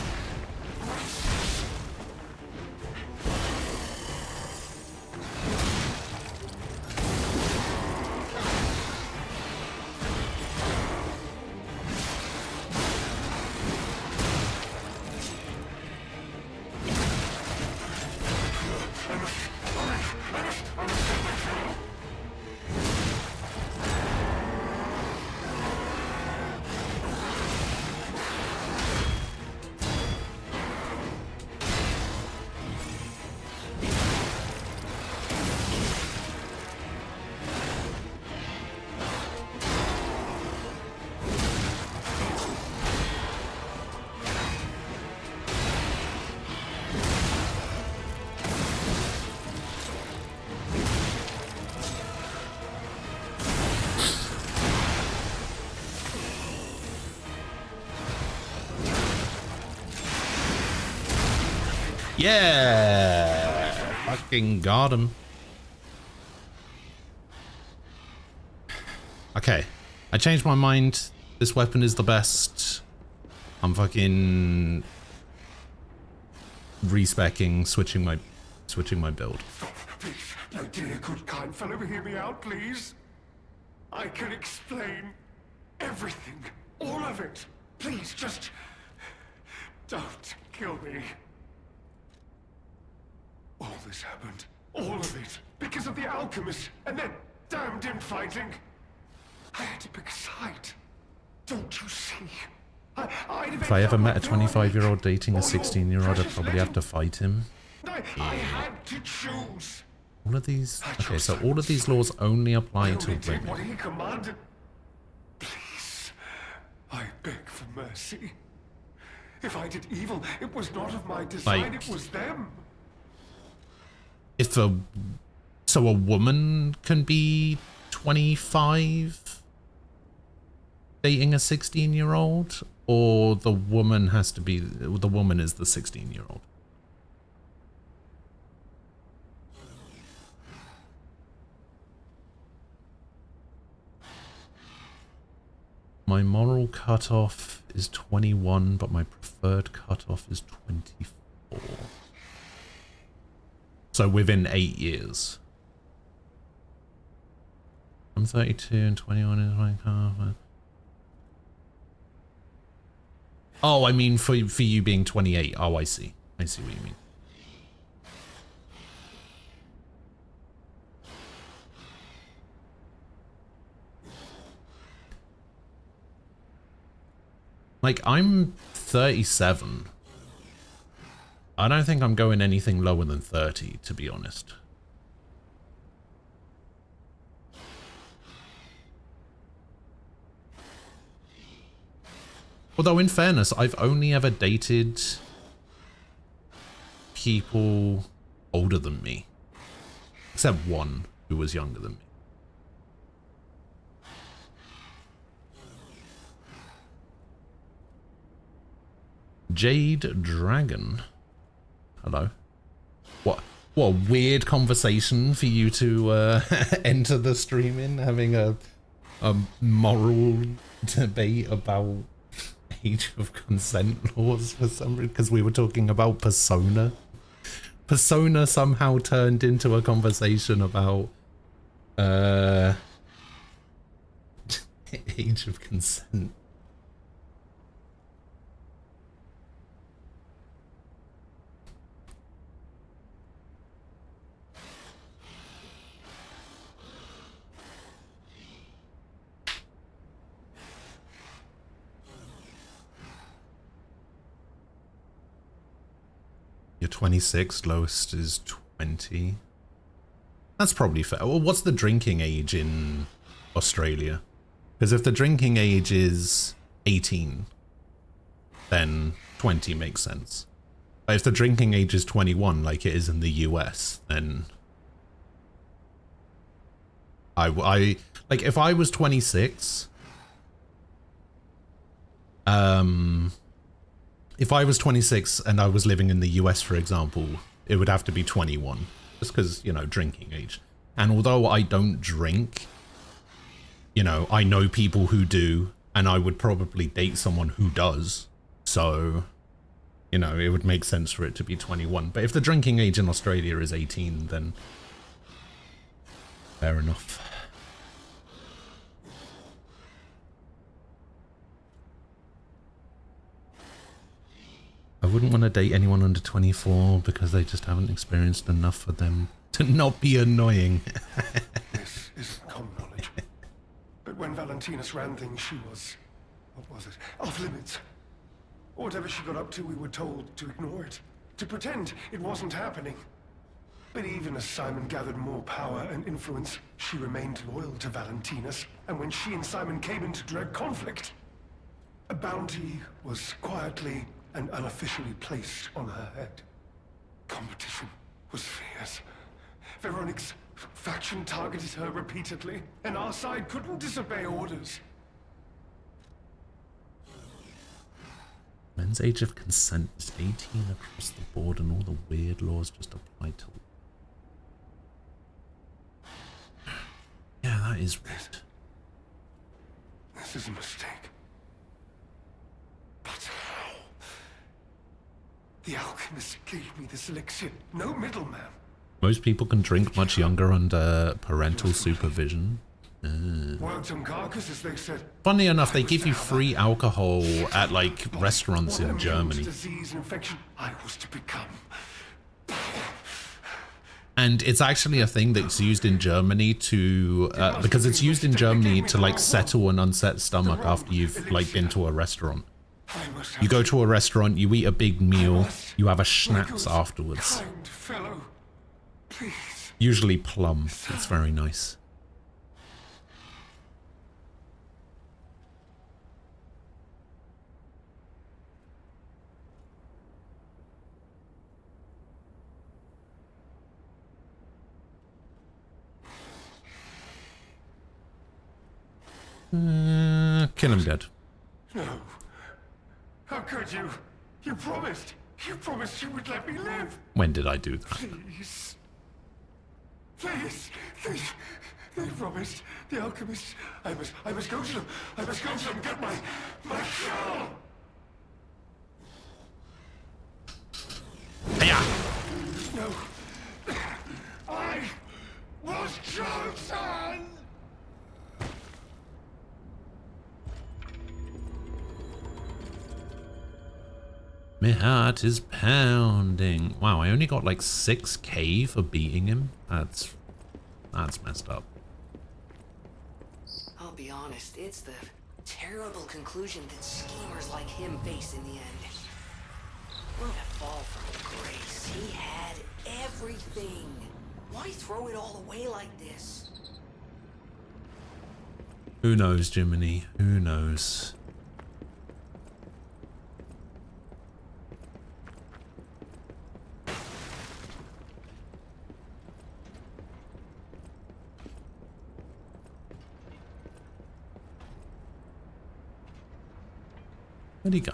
Yeah! Fucking got him. Okay. I changed my mind. This weapon is the best. I'm fucking respecking, switching my build. Please, my dear, good, kind fellow, hear me out, please. I can explain everything, all of it. Please, just don't kill me. All this happened, all of it, because of the alchemist and that damned infighting. I had to pick a side. Don't you see? If I ever met a 25-year-old dating a 16-year-old, I'd probably have to fight him. I had to choose. All of these... Okay, so all of these laws only apply to women. What he commanded. Please, I beg for mercy. If I did evil, it was not of my design, it was them. If a... So a woman can be 25 dating a 16-year-old? Or the woman has to be... The woman is the 16-year-old? My moral cutoff is 21, but my preferred cutoff is 24. So within 8 years. I'm 32 and 21 is my cutoff. Oh, I mean for you being 28. Oh, I see. I see what you mean. Like, I'm 37. I don't think I'm going anything lower than 30, to be honest. Although, in fairness, I've only ever dated people older than me. Except one who was younger than me. Jade Dragon. Hello. What a weird conversation for you to enter the stream in, having a moral debate about age of consent laws for some reason, because we were talking about Persona. Persona somehow turned into a conversation about age of consent. You're 26, lowest is 20. That's probably fair. Well, what's the drinking age in Australia? Because if the drinking age is 18, then 20 makes sense. But if the drinking age is 21, like it is in the US, then I like if I was 26, if I was 26 and I was living in the US, for example, it would have to be 21, just because, you know, drinking age. And although I don't drink, you know, I know people who do, and I would probably date someone who does. So, you know, it would make sense for it to be 21. But if the drinking age in Australia is 18, then fair enough. I wouldn't want to date anyone under 24 because they just haven't experienced enough for them to not be annoying. This isn't common knowledge. But when Valentinus ran things, she was, what was it, off limits. Whatever she got up to, we were told to ignore it, to pretend it wasn't happening. But even as Simon gathered more power and influence, she remained loyal to Valentinus, and when she and Simon came into direct conflict, a bounty was quietly and unofficially placed on her head. Competition was fierce. Veronique's faction targeted her repeatedly, and our side couldn't disobey orders. Men's age of consent is 18 across the board and all the weird laws just apply to... Yeah, that is weird. This is a mistake. But how? The alchemist gave me this elixir. No middleman. Most people can drink much younger under parental supervision. Worked on carcasses, they said. Funny enough, they give you free alcohol at like restaurants in Germany. Disease and infection I was to become. And it's actually a thing that's used in Germany to, because it's used in Germany to like settle an unset stomach after you've like been to a restaurant. You go to a restaurant, you eat a big meal, you have a schnapps afterwards. Kind fellow, please. Usually plum. It's very nice. Kill him dead. No. How could you? You promised. You promised you would let me live. When did I do that? Please. Please. They promised. The alchemist. I must go to them. I must go to them. Get my cure. Hiya! No. I was chosen. My heart is pounding. Wow, I only got like 6k for beating him. That's messed up. I'll be honest, it's the terrible conclusion that schemers like him face in the end. What a fall from grace. He had everything. Why throw it all away like this? Who knows, Jiminy? Who knows? Where'd he go?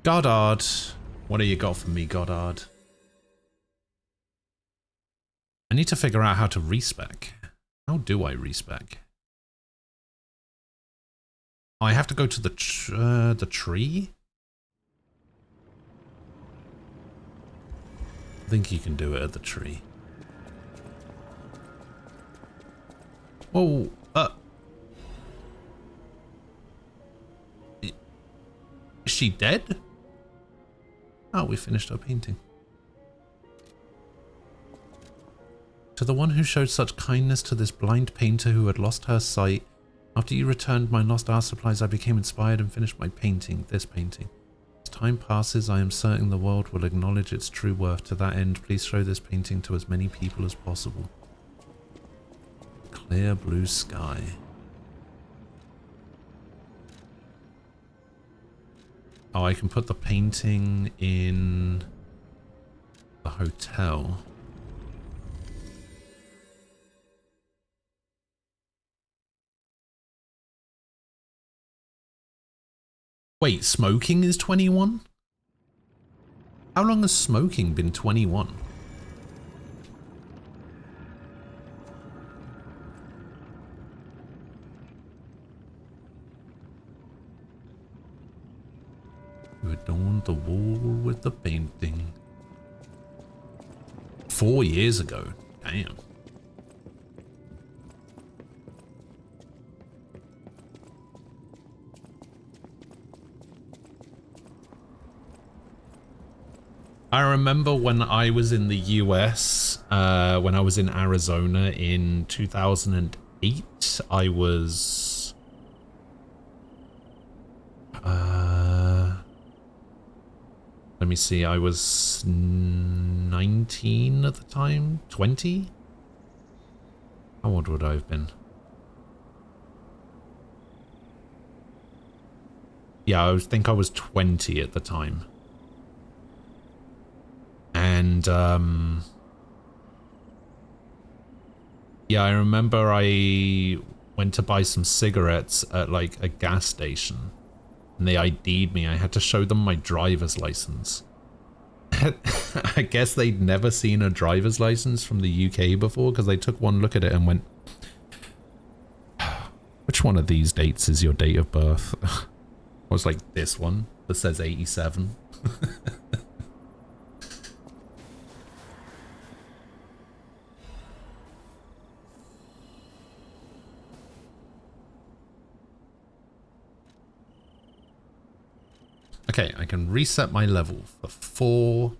Goddard. What do you got for me, Goddard? I need to figure out how to respec. How do I respec? I have to go to the tree? I think you can do it at the tree. Whoa, is she dead? Oh, we finished our painting. To the one who showed such kindness to this blind painter who had lost her sight, after you returned my lost art supplies, I became inspired and finished my painting, this painting. As time passes, I am certain the world will acknowledge its true worth. To that end, please show this painting to as many people as possible. Clear blue sky. Oh, I can put the painting in the hotel. Wait, smoking is 21? How long has smoking been 21? You adorned the wall with the painting. 4 years ago. Damn. I remember when I was in the US, when I was in Arizona in 2008, I was... let me see, I was 19 at the time? 20? How old would I have been? Yeah, I think I was 20 at the time. And, yeah, I remember I went to buy some cigarettes at, like, a gas station. And they ID'd me. I had to show them my driver's license. I guess they'd never seen a driver's license from the UK before, because they took one look at it and went, which one of these dates is your date of birth? I was like, this one that says 87. Okay, I can reset my level for 4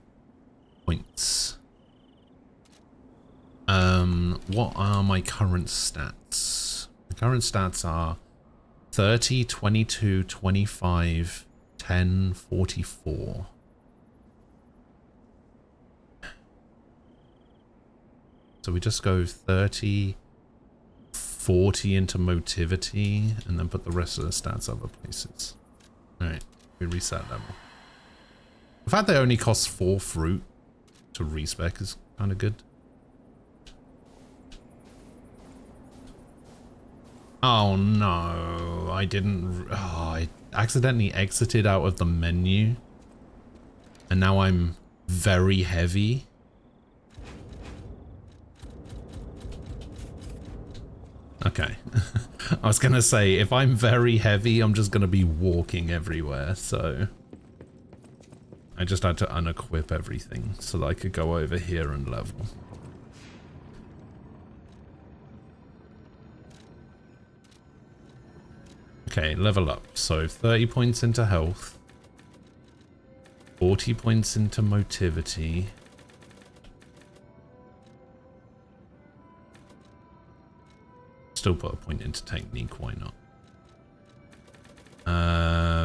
points. What are my current stats? My current stats are 30, 22, 25, 10, 44. So we just go 30, 40 into motivity, and then put the rest of the stats other places. Alright. We reset level. The fact that it only costs 4 fruit to respec is kind of good. Oh no, I didn't. Oh, I accidentally exited out of the menu. And now I'm very heavy. Okay. I was gonna say, if I'm very heavy, I'm just gonna be walking everywhere, so... I just had to unequip everything so that I could go over here and level. Okay, level up. So 30 points into health. 40 points into motivity. Still put a point into technique, why not?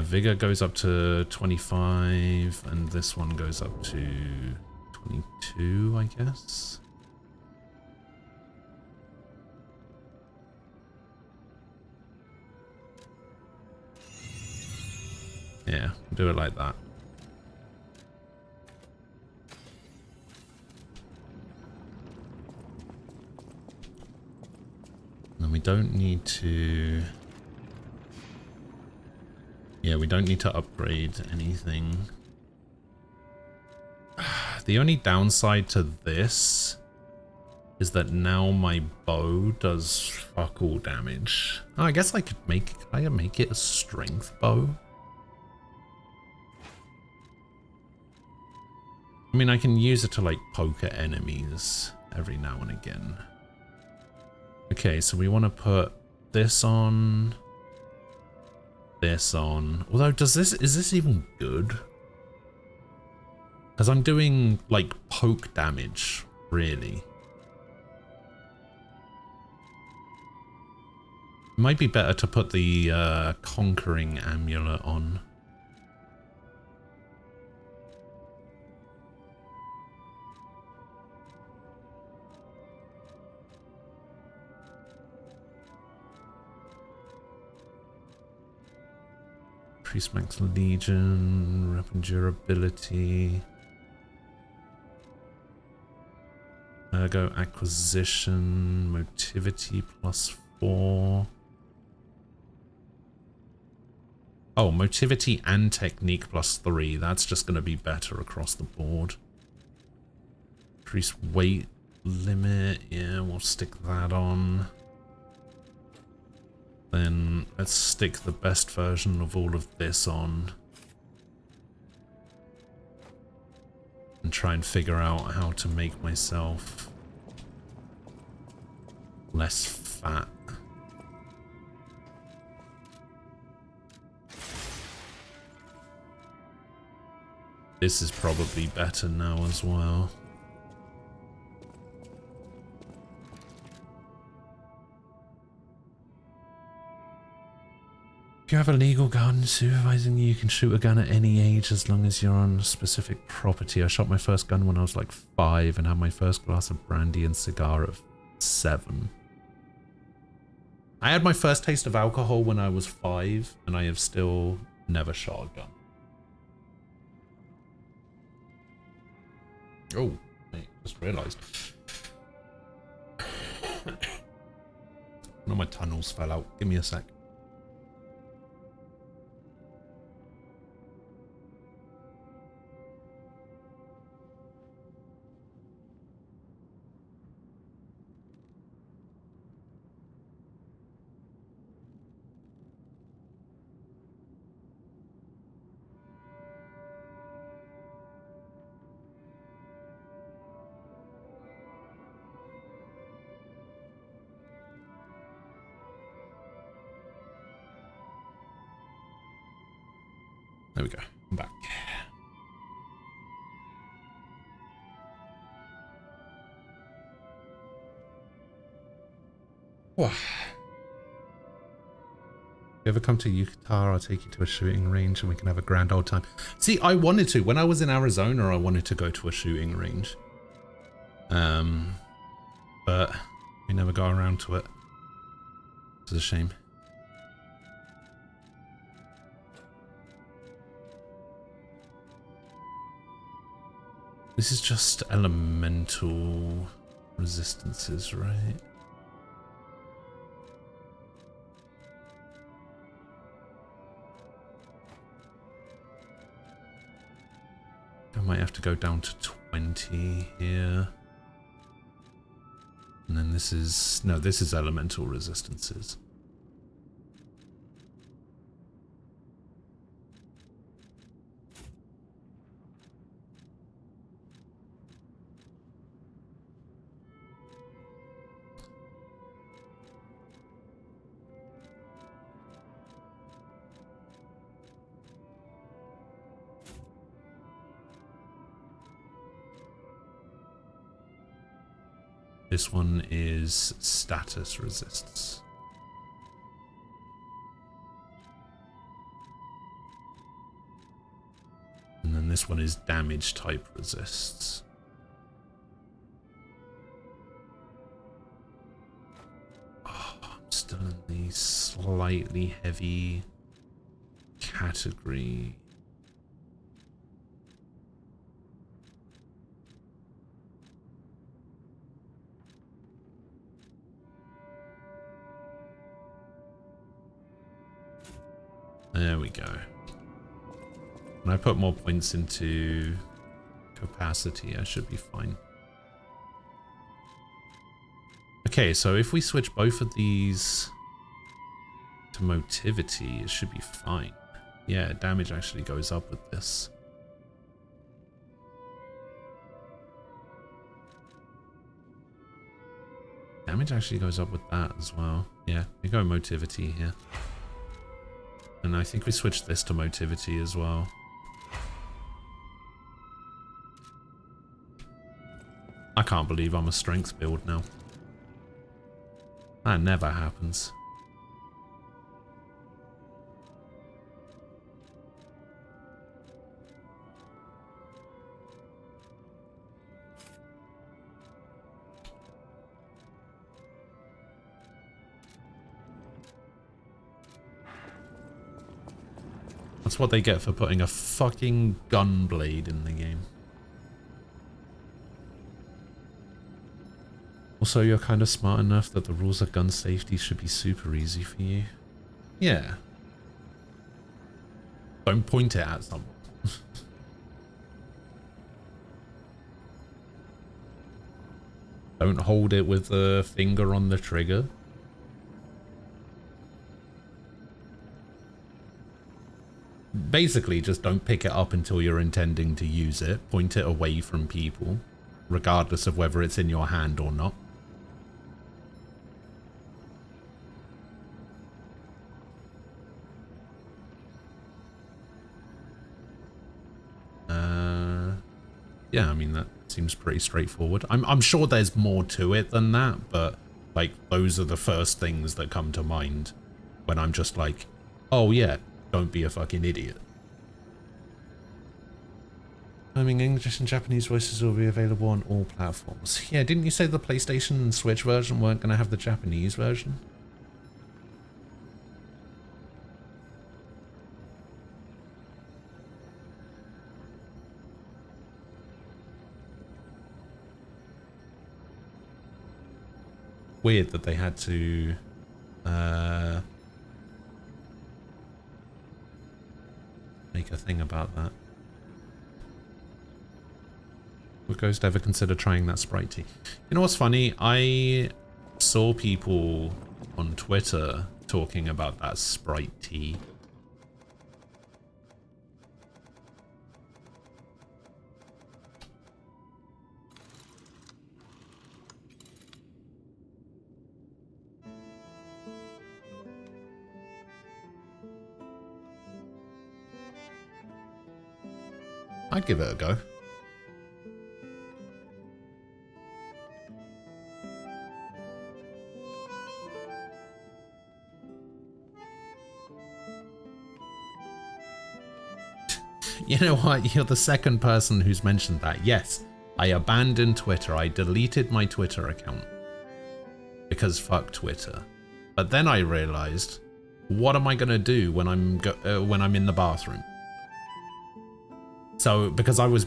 Vigor goes up to 25, and this one goes up to 22, I guess. Yeah, do it like that. And we don't need to... Yeah, we don't need to upgrade anything. The only downside to this is that now my bow does fuck all damage. Oh, I guess I could make it a strength bow? I mean, I can use it to like poke at enemies every now and again. Okay, so we want to put this on, this on. Although, is this even good? Because I'm doing like poke damage, really. It might be better to put the conquering amulet on. Increase max legion, weapon durability. Ergo acquisition, motivity +4. Oh, motivity and technique +3. That's just going to be better across the board. Increase weight limit. Yeah, we'll stick that on. Then let's stick the best version of all of this on. And try and figure out how to make myself less fat. This is probably better now as well. If you have a legal guardian supervising you, you can shoot a gun at any age as long as you're on a specific property. I shot my first gun when I was like 5 and had my first glass of brandy and cigar at 7. I had my first taste of alcohol when I was 5 and I have still never shot a gun. Oh, mate, just realised. One of my tunnels fell out. Give me a sec. There we go. I'm back. Wow. If you ever come to Yucatan, I'll take you to a shooting range and we can have a grand old time. See, I wanted to. When I was in Arizona, I wanted to go to a shooting range. But we never got around to it. It's a shame. This is just elemental resistances, right? I might have to go down to 20 here. And then this is... No, this is elemental resistances. This one is status resists. And then this one is damage type resists. Oh, I'm still in the slightly heavy category. There we go. When I put more points into capacity, I should be fine. Okay, so if we switch both of these to motivity, it should be fine. Yeah, damage actually goes up with this. Damage actually goes up with that as well. Yeah, we go motivity here. And I think we switched this to motivity as well. I can't believe I'm a strength build now. That never happens. That's what they get for putting a fucking gun blade in the game. Also, you're kind of smart enough that the rules of gun safety should be super easy for you. Yeah. Don't point it at someone. Don't hold it with the finger on the trigger. Basically, just don't pick it up until you're intending to use it. Point it away from people, regardless of whether it's in your hand or not. Yeah, I mean, that seems pretty straightforward. I'm sure there's more to it than that, but like those are the first things that come to mind when I'm just like, oh yeah, don't be a fucking idiot. I mean, English and Japanese voices will be available on all platforms. Yeah, didn't you say the PlayStation and Switch version weren't going to have the Japanese version? weird that they had to make a thing about that. Would Ghost ever consider trying that Sprite tea? You know what's funny? I saw people on Twitter talking about that Sprite tea. I'd give it a go. You know what? You're the second person who's mentioned that. Yes, I abandoned Twitter. I deleted my Twitter account because fuck Twitter. But then I realized, what am I gonna do when I'm in the bathroom? So because I was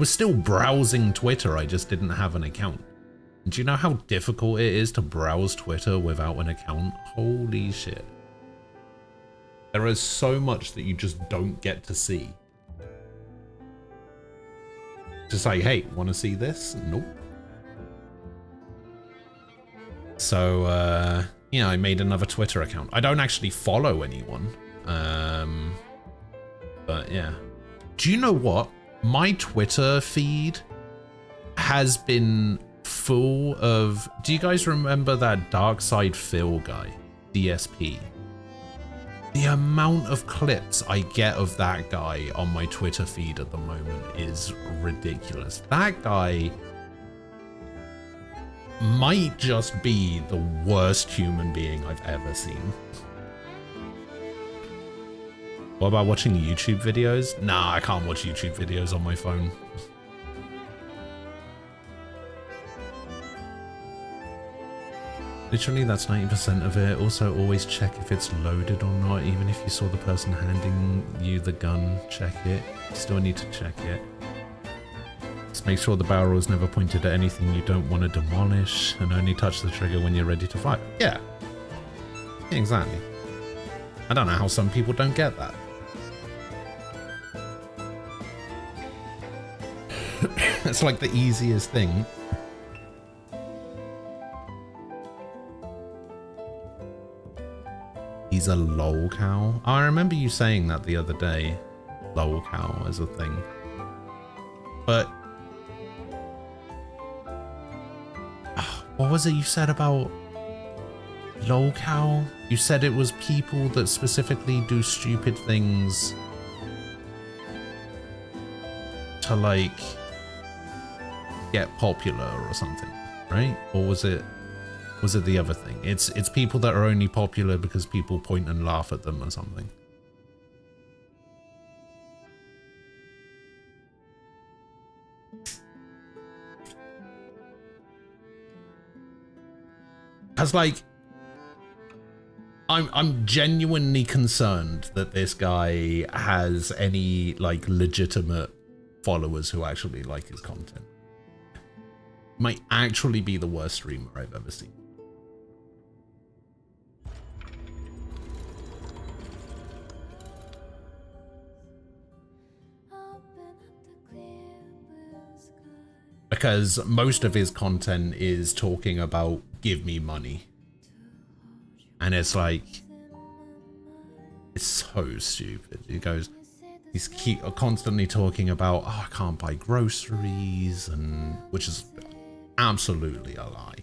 still browsing Twitter. I just didn't have an account. Do you know how difficult it is to browse Twitter without an account? Holy shit. There is so much that you just don't get to see. Just like, hey, want to see this? Nope. So, you know, I made another Twitter account. I don't actually follow anyone. But yeah. Do you know what? My Twitter feed has been full of... Do you guys remember that Darkside Phil guy? DSP. The amount of clips I get of that guy on my Twitter feed at the moment is ridiculous. That guy might just be the worst human being I've ever seen. What about watching YouTube videos? Nah, I can't watch YouTube videos on my phone. Literally, that's 90% of it. Also, always check if it's loaded or not. Even if you saw the person handing you the gun, check it. You still need to check it. Just make sure the barrel is never pointed at anything you don't want to demolish, and only touch the trigger when you're ready to fire. Yeah. Exactly. I don't know how some people don't get that. It's like the easiest thing. He's a lol cow. Oh, I remember you saying that the other day. Lol cow as a thing. But what was it you said about lol cow? You said it was people that specifically do stupid things to like get popular or something, right? Or was it the other thing? It's people that are only popular because people point and laugh at them or something. Cause like I'm genuinely concerned that this guy has any like legitimate followers who actually like his content. Might actually be the worst streamer I've ever seen. Because most of his content is talking about give me money. And it's like, it's so stupid. He goes, he's constantly talking about, oh, I can't buy groceries, and which is absolutely a lie.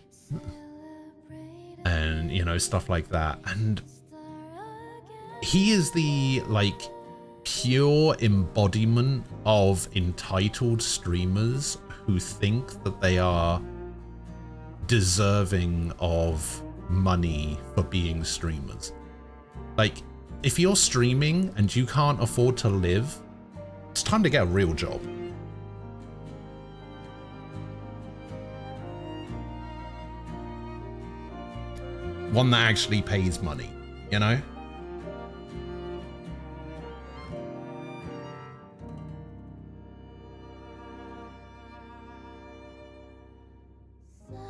And, you know, stuff like that. And he is the, like, pure embodiment of entitled streamers who think that they are deserving of money for being streamers. Like, if you're streaming and you can't afford to live, it's time to get a real job. One that actually pays money, you know?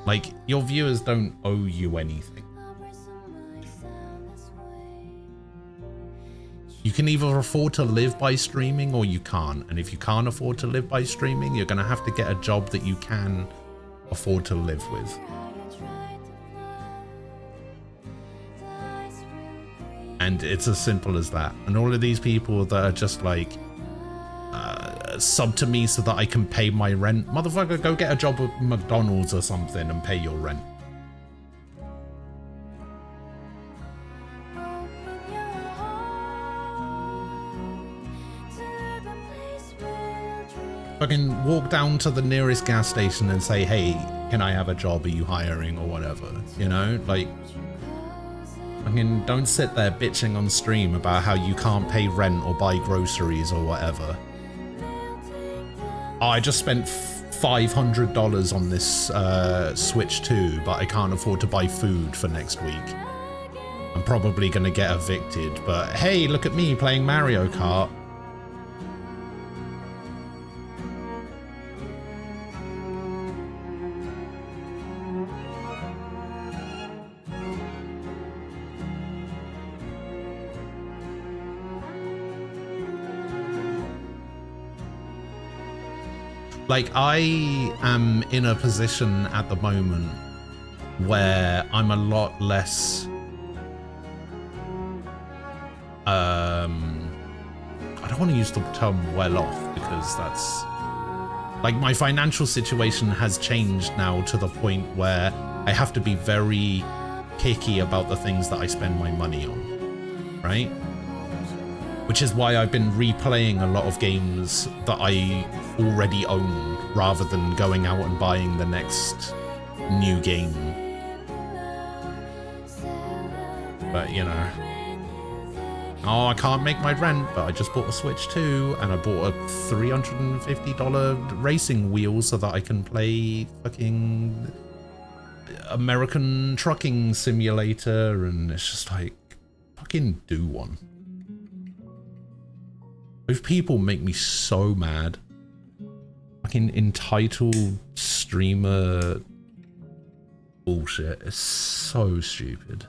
Like, your viewers don't owe you anything. You can either afford to live by streaming or you can't. And if you can't afford to live by streaming, you're going to have to get a job that you can afford to live with. And it's as simple as that. And all of these people that are just like, sub to me so that I can pay my rent. Motherfucker, go get a job at McDonald's or something and pay your rent. Fucking walk down to the nearest gas station and say, hey, can I have a job? Are you hiring or whatever? You know, like, fucking don't sit there bitching on stream about how you can't pay rent or buy groceries or whatever. Oh, I just spent $500 on this Switch 2, but I can't afford to buy food for next week. I'm probably going to get evicted, but hey, look at me playing Mario Kart. Like, I am in a position at the moment where I'm a lot less, I don't want to use the term well off because that's, like, my financial situation has changed now to the point where I have to be very picky about the things that I spend my money on, right? Which is why I've been replaying a lot of games that I already own rather than going out and buying the next new game. But, you know. Oh, I can't make my rent, but I just bought a Switch 2 and I bought a $350 racing wheel so that I can play fucking American Trucking Simulator, and it's just like, fucking do one. Those people make me so mad. Fucking entitled streamer bullshit. It's so stupid.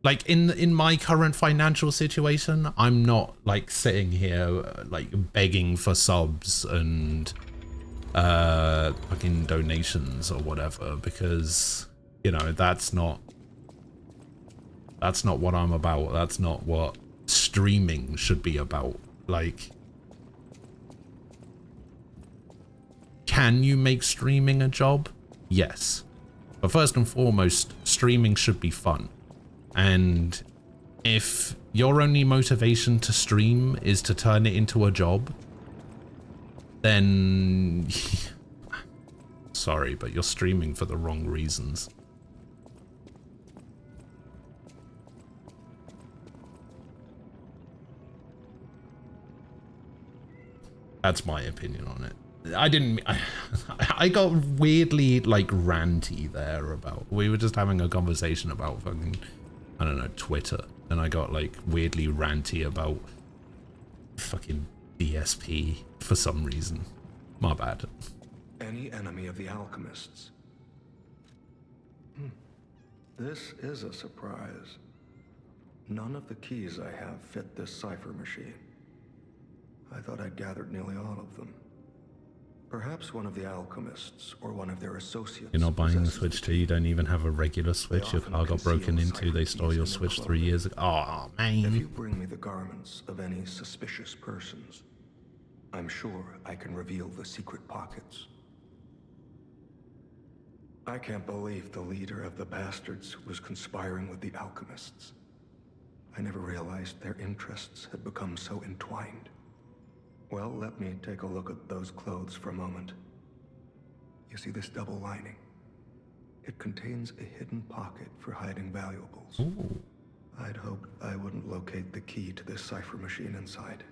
Like, in my current financial situation, I'm not like sitting here like begging for subs and fucking donations or whatever, because, you know, that's not what I'm about. That's not what streaming should be about. Like, can you make streaming a job? Yes. But first and foremost, streaming should be fun. And if your only motivation to stream is to turn it into a job, then sorry, but you're streaming for the wrong reasons. That's my opinion on it. I got weirdly like ranty there about, we were just having a conversation about fucking, I don't know, Twitter, and I got like weirdly ranty about fucking DSP for some reason. My bad. Any enemy of the alchemists? This is a surprise. None of the keys I have fit this cipher machine. I thought I'd gathered nearly all of them. Perhaps one of the alchemists or one of their associates. You're not buying the possesses Switch the 2, key. you don't even have a regular Switch, your car got broken into, they stole your Switch 3 years ago. Oh, If you man. bring me the garments of any suspicious persons, I'm sure I can reveal the secret pockets. I can't believe the leader of the bastards was conspiring with the alchemists. I never realized their interests had become so entwined. Well, let me take a look at those clothes for a moment. You see this double lining? It contains a hidden pocket for hiding valuables. Ooh. I'd hoped I wouldn't locate the key to this cipher machine inside.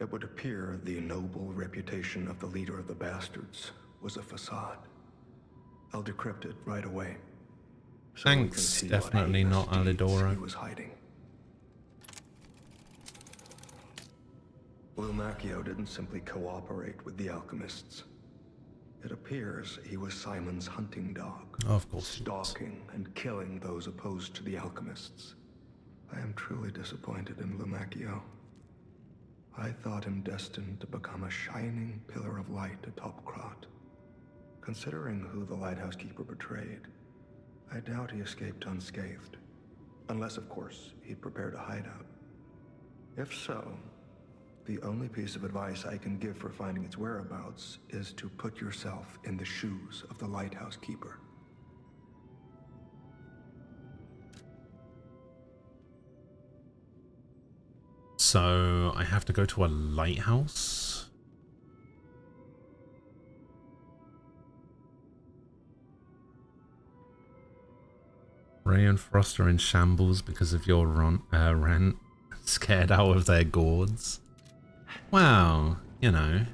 It would appear the noble reputation of the leader of the bastards was a facade. I'll decrypt it right away. so we can Thanks, see definitely what not heinous deeds Alidoro. he was hiding. Lumacchio didn't simply cooperate with the alchemists. It appears he was Simon's hunting dog, Of course he was. stalking and killing those opposed to the alchemists. I am truly disappointed in Lumacchio. I thought him destined to become a shining pillar of light atop Krat. Considering who the Lighthouse Keeper betrayed, I doubt he escaped unscathed. Unless, of course, he'd prepared a hideout. If so, the only piece of advice I can give for finding its whereabouts is to put yourself in the shoes of the Lighthouse Keeper. So I have to go to a lighthouse? Ray and Frost are in shambles because of your rant. Scared out of their gourds. Wow, you know.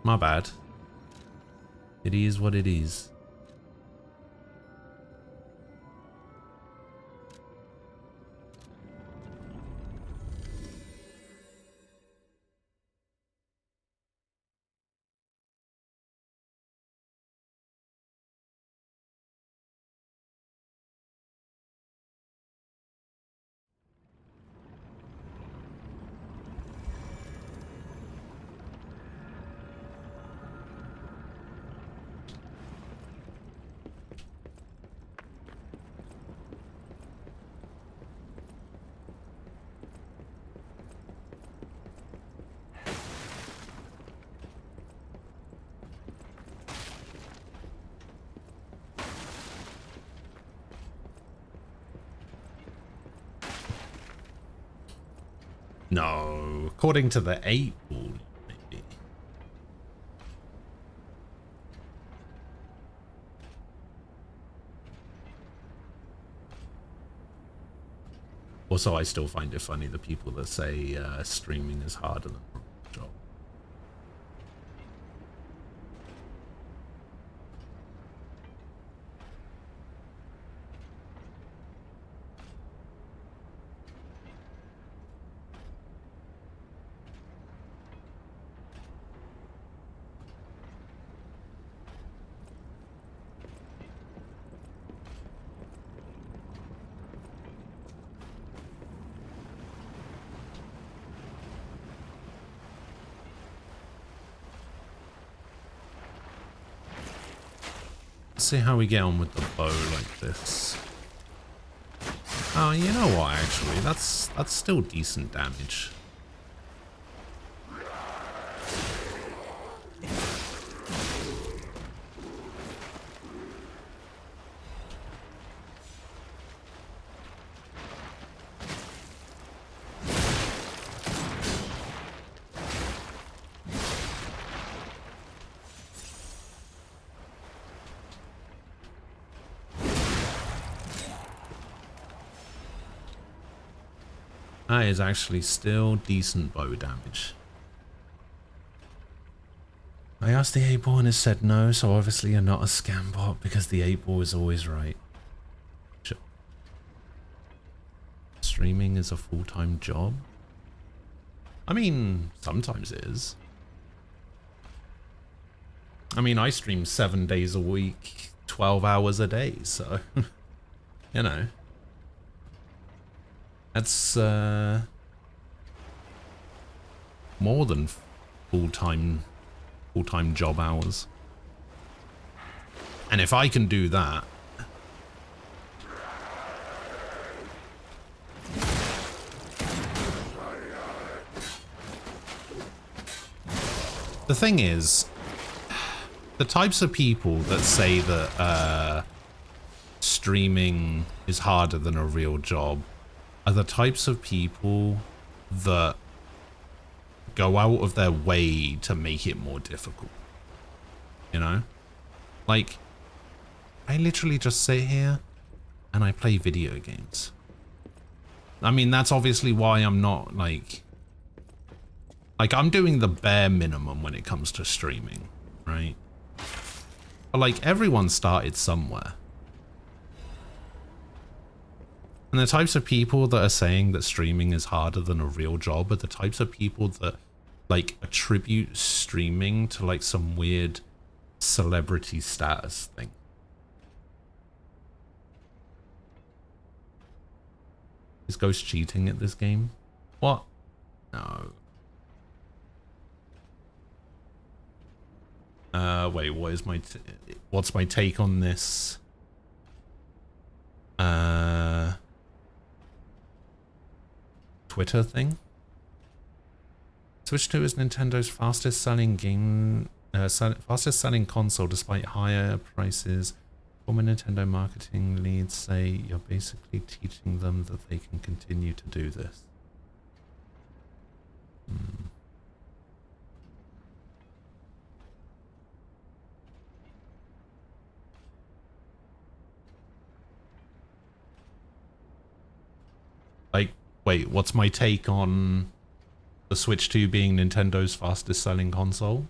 My bad. It is what it is. No, according to the 8 ball, maybe. Also, I still find it funny the people that say streaming is harder than a job. See how we get on with the bow like this. Oh, you know what, actually, that's still decent damage. That is actually still decent bow damage. I asked the 8 ball and it said no, so obviously you're not a scam bot because the 8 ball is always right. Sure. Streaming is a full-time job? I mean, sometimes it is. I mean, I stream 7 days a week, 12 hours a day, so, you know. That's more than full-time job hours. And if I can do that, the thing is, the types of people that say that streaming is harder than a real job are the types of people that go out of their way to make it more difficult. You know? Like, I literally just sit here and I play video games. I mean, that's obviously why I'm not, like, I'm doing the bare minimum when it comes to streaming, right? But like everyone started somewhere. And the types of people that are saying that streaming is harder than a real job are the types of people that like attribute streaming to like some weird celebrity status thing. Is Ghost cheating at this game? What? No. Wait, what is what's my take on this? Twitter thing? Switch 2 is Nintendo's fastest selling game, fastest selling console despite higher prices. Former Nintendo marketing leads say you're basically teaching them that they can continue to do this. Like, wait, what's my take on the Switch 2 being Nintendo's fastest selling console?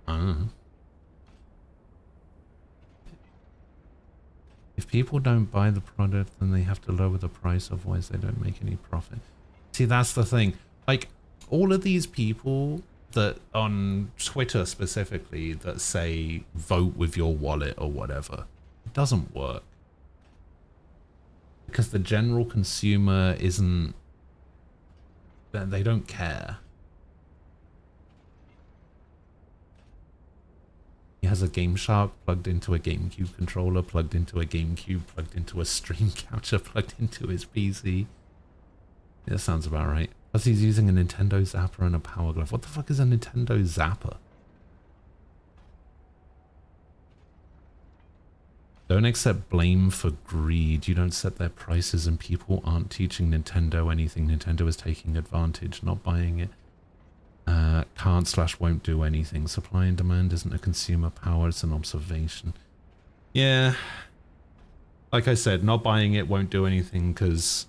I don't know. If people don't buy the product, then they have to lower the price, otherwise they don't make any profit. See, that's the thing. Like, all of these people that on Twitter specifically that say vote with your wallet or whatever, it doesn't work. Because the general consumer isn't, they don't care. He has a GameShark plugged into a GameCube controller, plugged into a GameCube, plugged into a stream capture, plugged into his PC. Yeah, that sounds about right. Plus he's using a Nintendo Zapper and a Power Glove. What the fuck is a Nintendo Zapper? Don't accept blame for greed. You don't set their prices and people aren't teaching Nintendo anything. Nintendo is taking advantage, not buying it. Can't/won't do anything. Supply and demand isn't a consumer power, it's an observation. Yeah. Like I said, not buying it won't do anything because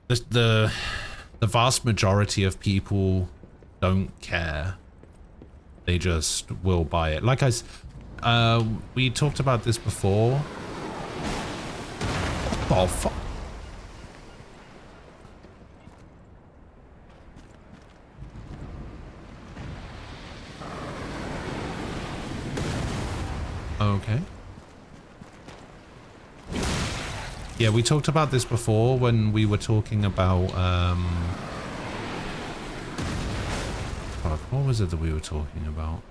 the vast majority of people don't care. They just will buy it. Like we talked about this before. Oh fuck. Okay. Yeah, we talked about this before when we were talking about fuck, what was it that we were talking about?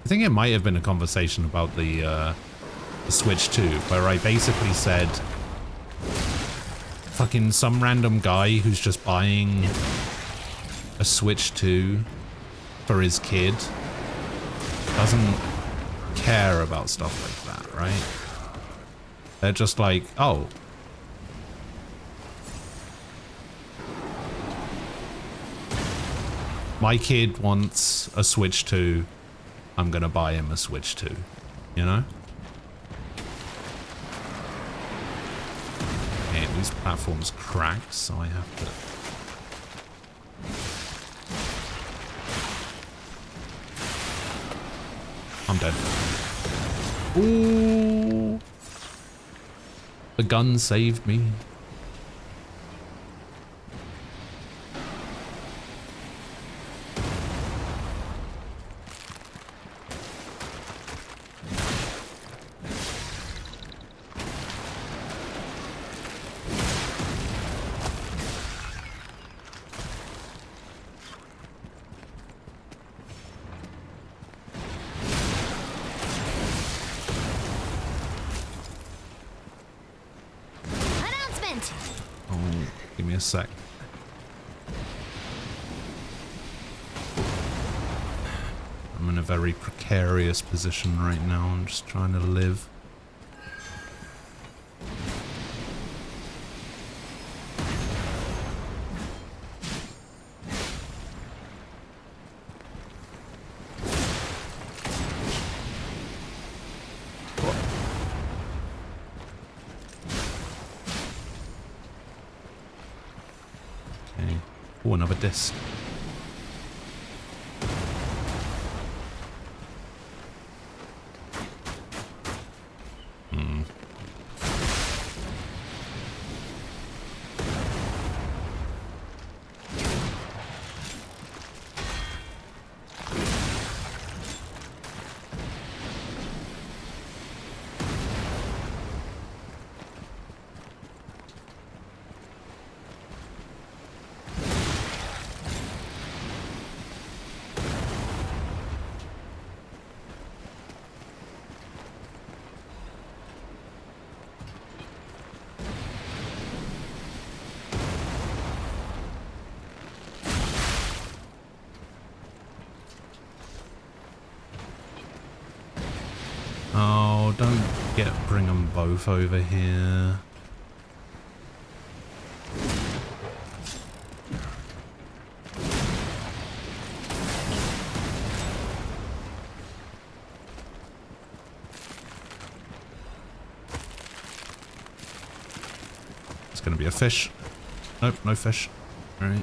I think it might have been a conversation about the Switch 2, where I basically said fucking some random guy who's just buying a Switch 2 for his kid doesn't care about stuff like that, right? They're just like, oh, my kid wants a Switch 2, I'm gonna buy him a Switch 2, you know? Okay, these platforms cracked, so I have to... I'm dead. Ooh. The gun saved me. Sec. I'm in a very precarious position right now. I'm just trying to live. Oh, another disc. Oh, don't bring them both over here. It's going to be a fish. Nope, no fish. All right.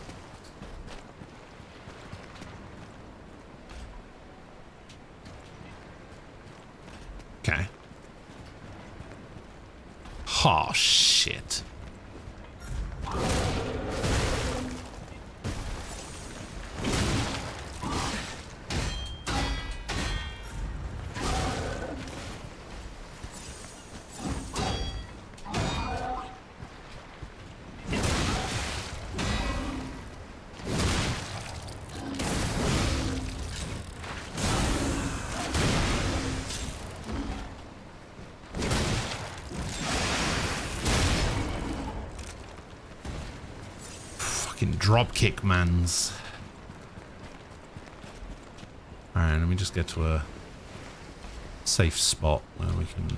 Okay. Oh, shit. Dropkick mans. Alright, let me just get to a safe spot where we can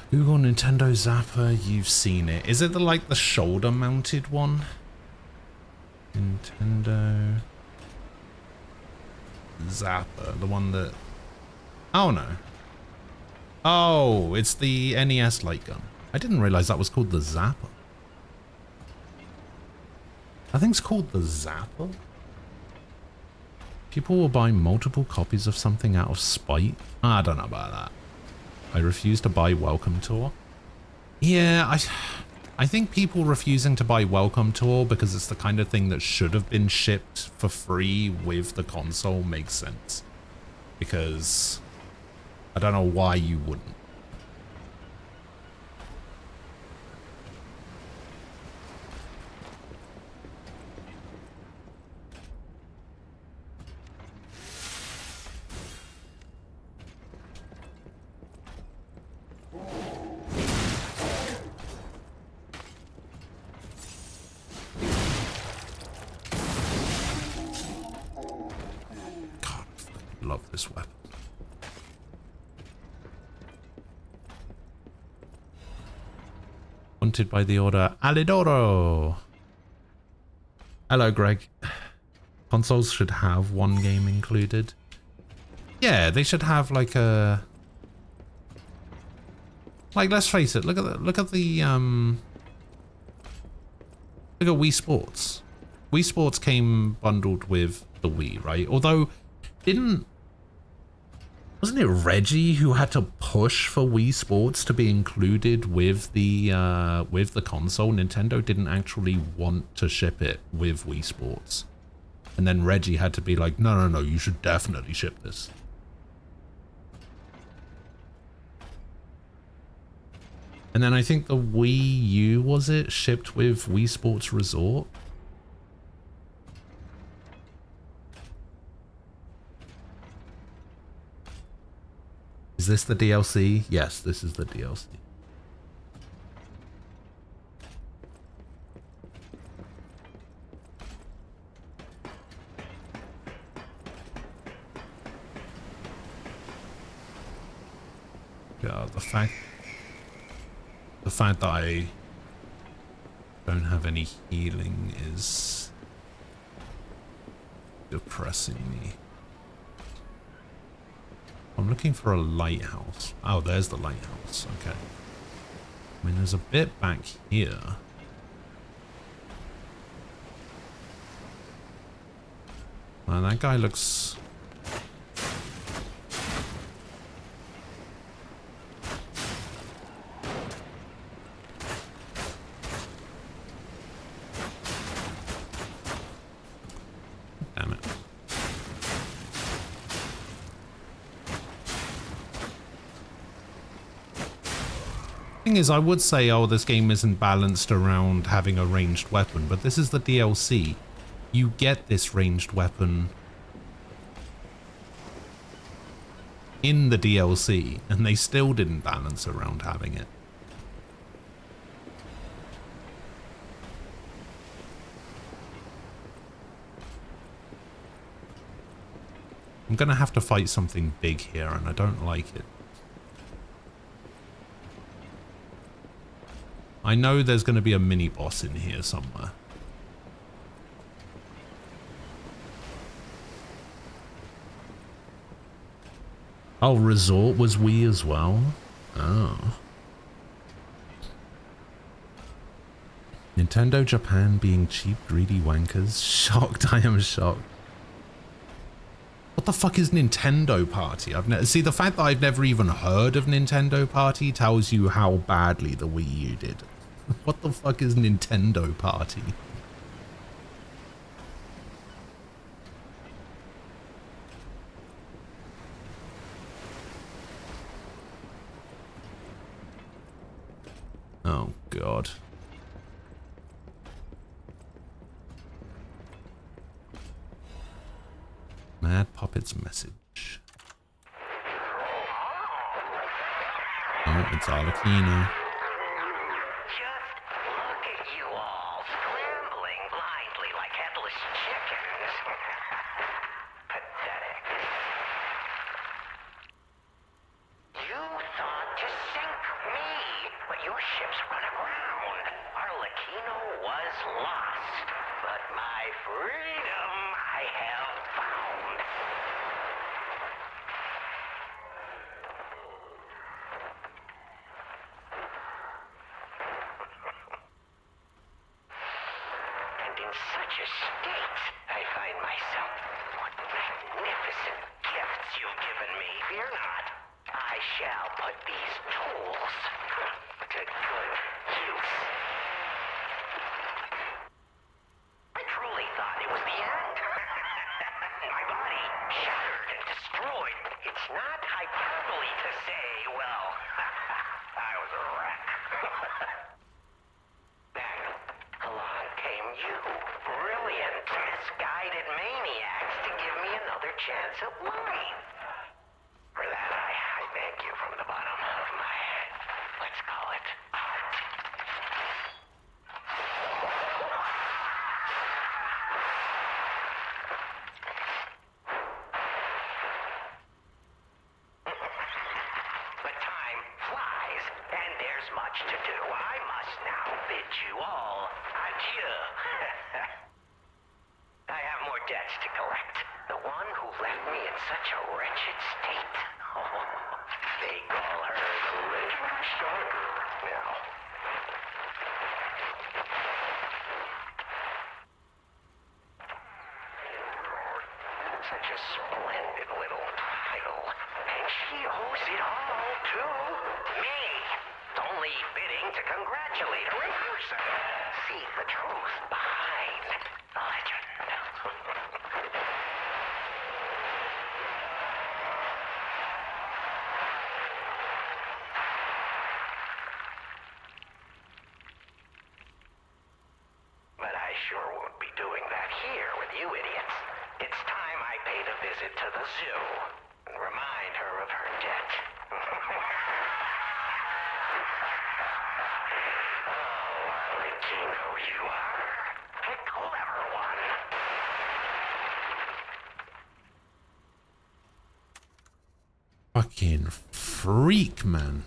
Google Nintendo Zapper. You've seen it. Is it like the shoulder mounted one? Nintendo Zapper, the one that, oh no, oh, it's the NES light gun. I didn't realize that was called the Zapper. I think it's called the Zapper. People will buy multiple copies of something out of spite. I don't know about that. I refuse to buy Welcome Tour. Yeah, I think people refusing to buy Welcome Tour because it's the kind of thing that should have been shipped for free with the console makes sense. Because I don't know why you wouldn't. This weapon. Wanted by the order Alidoro. Hello, Greg. Consoles should have one game included. Yeah, they should have like a, like, let's face it, look at the look at Wii Sports. Wii Sports came bundled with the Wii, right? Although wasn't it Reggie who had to push for Wii Sports to be included with the console? Nintendo didn't actually want to ship it with Wii Sports. And then Reggie had to be like, no, you should definitely ship this. And then I think the Wii U, was it, shipped with Wii Sports Resort? Is this the DLC? Yes, this is the DLC. Yeah, the fact that I don't have any healing is depressing me. I'm looking for a lighthouse. Oh, there's the lighthouse. Okay. I mean, there's a bit back here. Well, that guy looks... Damn it. Thing is, I would say, oh, this game isn't balanced around having a ranged weapon, but this is the DLC. You get this ranged weapon in the DLC, and they still didn't balance around having it. I'm gonna have to fight something big here, and I don't like it. I know there's going to be a mini-boss in here somewhere. Oh, Resort was Wii as well? Oh. Nintendo Japan being cheap, greedy wankers. Shocked, I am shocked. What the fuck is Nintendo Party? See, the fact that I've never even heard of Nintendo Party tells you how badly the Wii U did. What the fuck is Nintendo Party? Oh, God. Mad Puppet's message. Oh, it's Arlecchino. Fucking freak, man.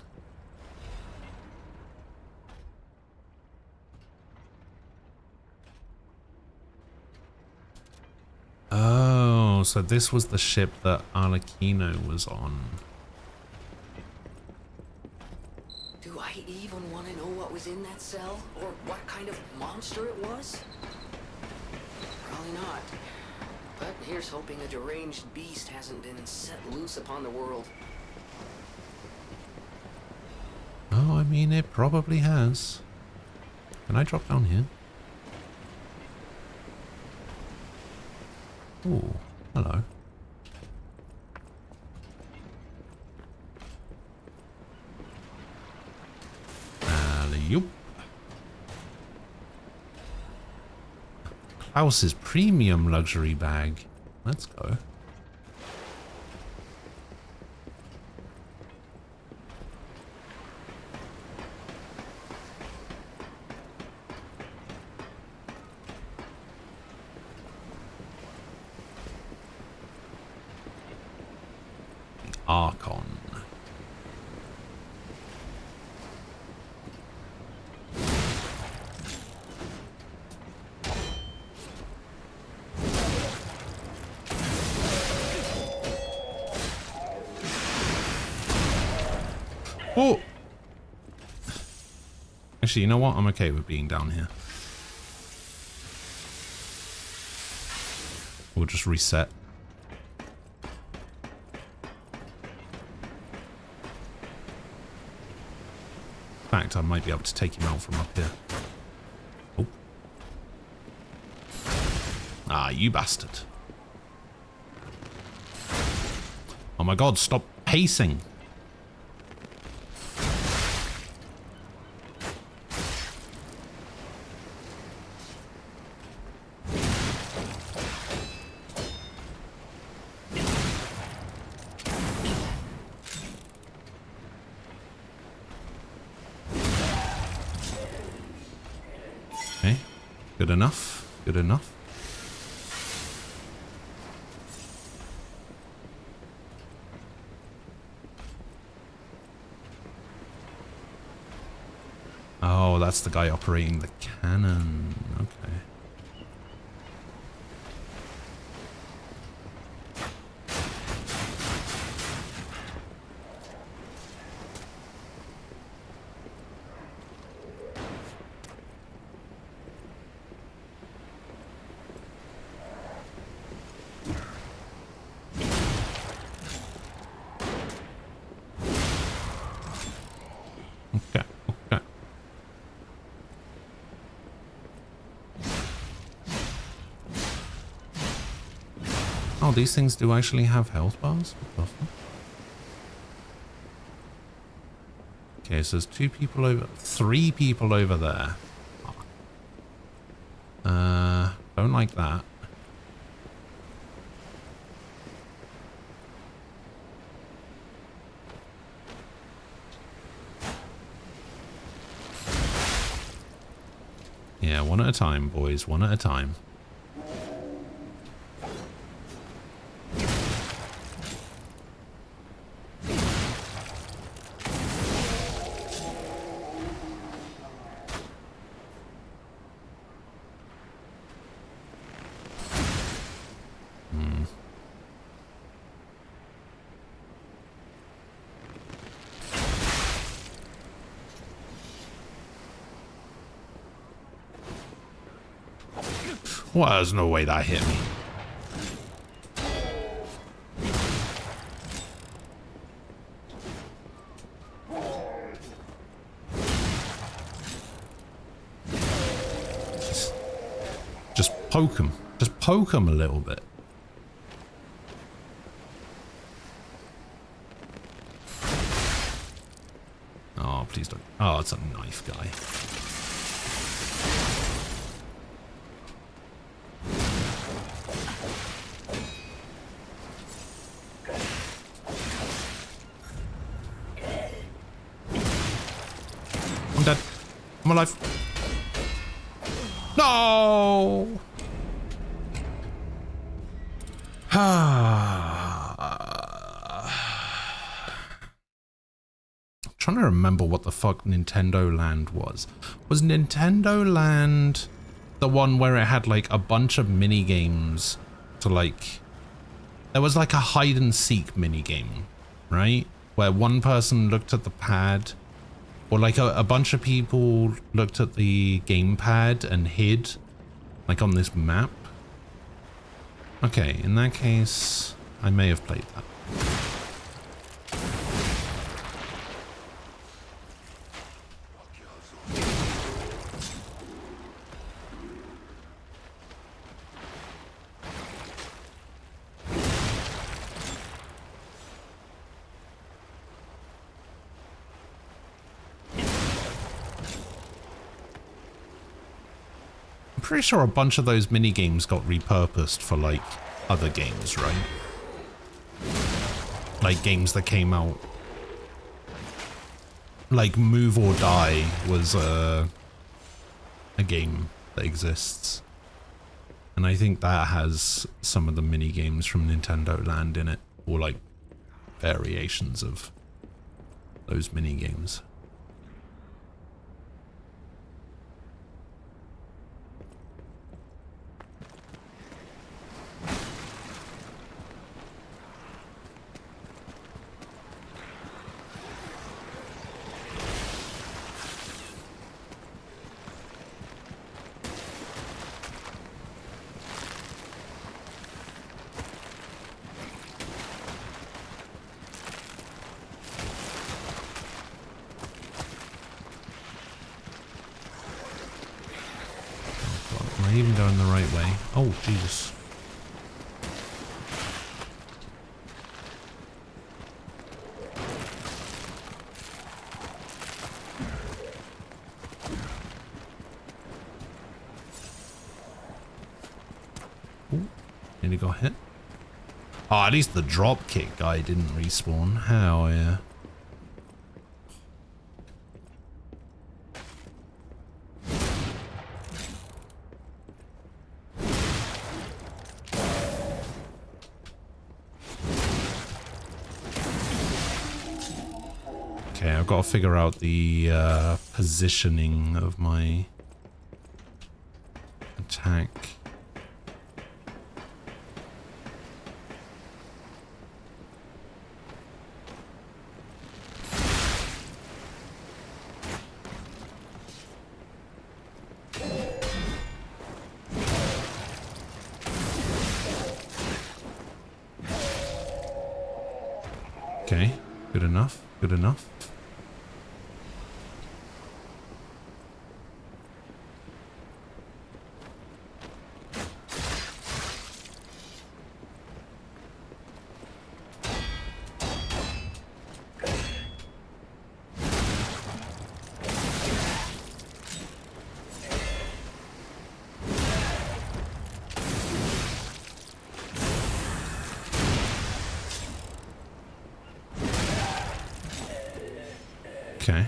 Oh, so this was the ship that Arlecchino was on. Do I even want to know what was in that cell? Or what kind of monster it was? Probably not. But here's hoping a deranged beast hasn't been set loose upon the world. Oh, I mean, it probably has. Can I drop down here? Ooh, hello. Alley-oop. Klaus's premium luxury bag. Let's go. Archon. Oh! Actually, you know what? I'm okay with being down here. We'll just reset. In fact, I might be able to take him out from up here. Oh. Ah, you bastard. Oh my god, stop pacing. Okay, good enough, good enough. Oh, that's the guy operating the cannon. Okay. Okay, okay. Oh, these things do actually have health bars? What the fuck? Okay, so there's 3 people over there. Don't like that. Yeah, one at a time, boys, one at a time. Well, there's no way that hit me. Just poke him. Just poke him a little bit. Oh, please don't. Oh, it's a knife guy. I'm dead. I'm alive. No! Trying to remember what the fuck Nintendo Land was. Was Nintendo Land the one where it had like a bunch of mini games to like... There was like a hide and seek mini game, right? Where one person looked at the pad, or like a bunch of people looked at the gamepad and hid, like on this map. Okay, in that case, I may have played that. I'm pretty sure a bunch of those mini games got repurposed for like other games, right? Like games that came out. Like Move or Die was a game that exists. And I think that has some of the mini games from Nintendo Land in it, or like variations of those mini games. Am I even going the right way? Oh, Jesus. Ooh, nearly got hit. Oh, at least the drop kick guy didn't respawn. Hell yeah. Okay, I've got to figure out the positioning of my attack. Okay, good enough, good enough. Okay.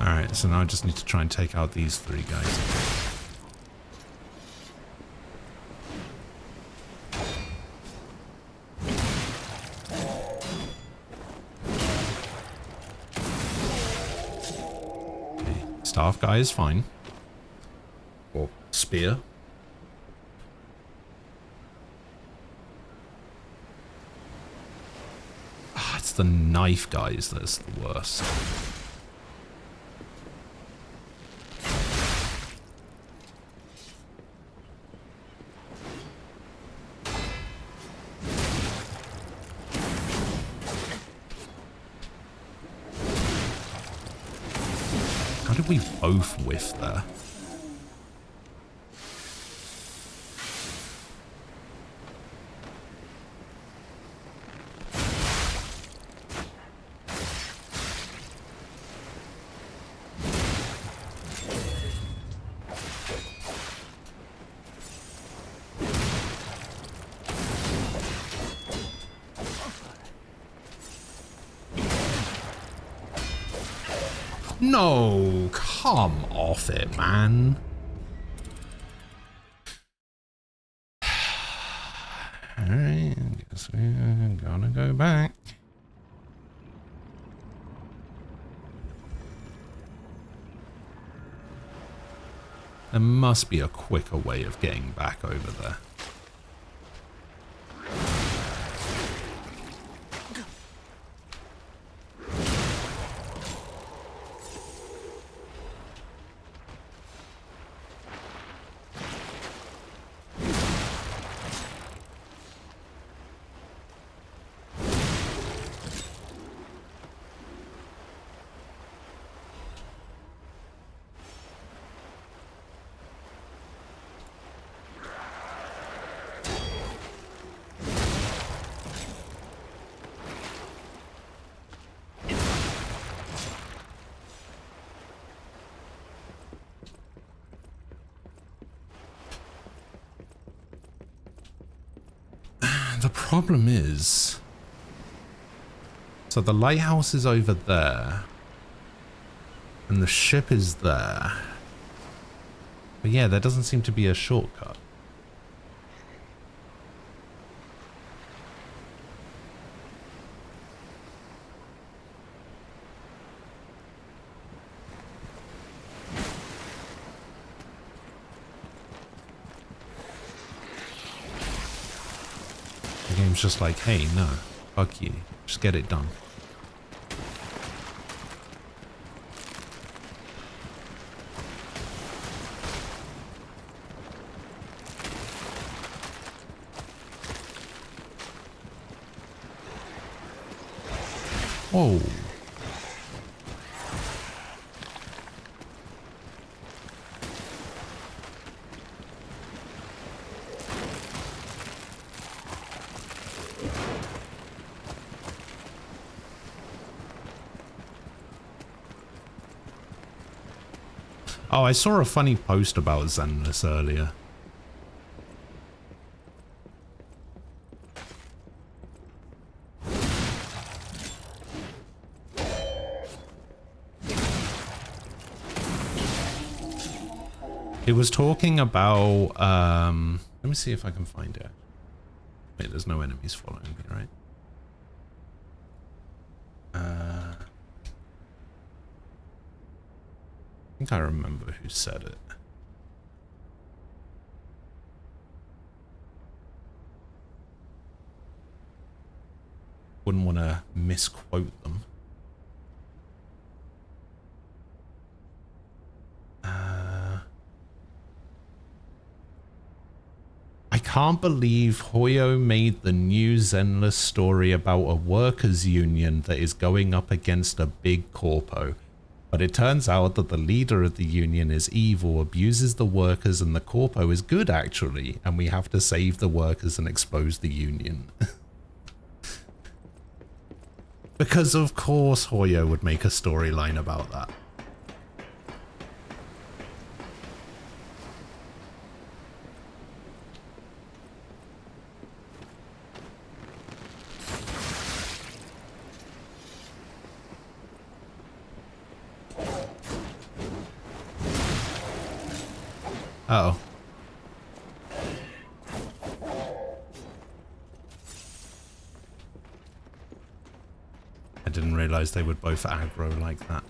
Alright, so now I just need to try and take out these three guys. Okay, staff guy is fine. Or spear. Ah, it's the knife guys that's the worst. How did we both whiff there? No, come off it, man. we're gonna go back. There must be a quicker way of getting back over there. The problem is, so the lighthouse is over there and the ship is there, but yeah, there doesn't seem to be a shortcut. Just like, hey, no, fuck you, just get it done. Whoa. Oh, I saw a funny post about Zenless earlier. It was talking about, let me see if I can find it. Wait, there's no enemies following me, right? I think I remember who said it. Wouldn't want to misquote them. I can't believe Hoyo made the new Zenless story about a workers' union that is going up against a big corpo. But it turns out that the leader of the union is evil, abuses the workers, and the corpo is good, actually. And we have to save the workers and expose the union. Because of course Hoyo would make a storyline about that. Uh-oh. I didn't realize they would both aggro like that.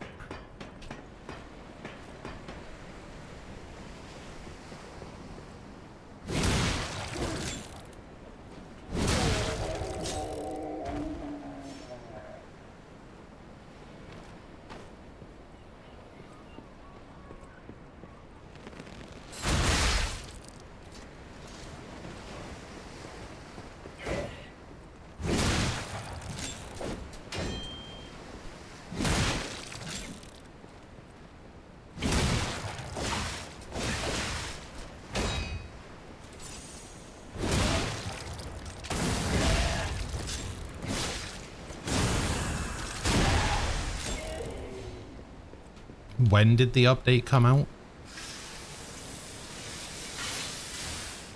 When did the update come out?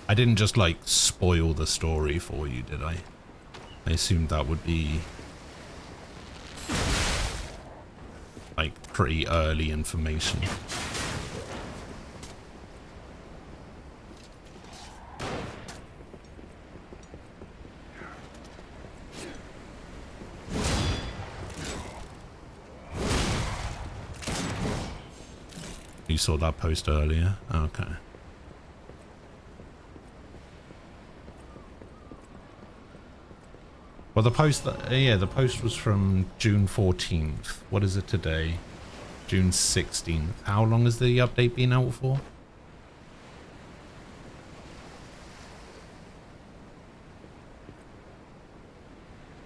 I didn't just like spoil the story for you, did I? I assumed that would be like pretty early information. You saw that post earlier? Okay. Well, the post, yeah, the post was from June 14th. What is it today? June 16th. How long has the update been out for?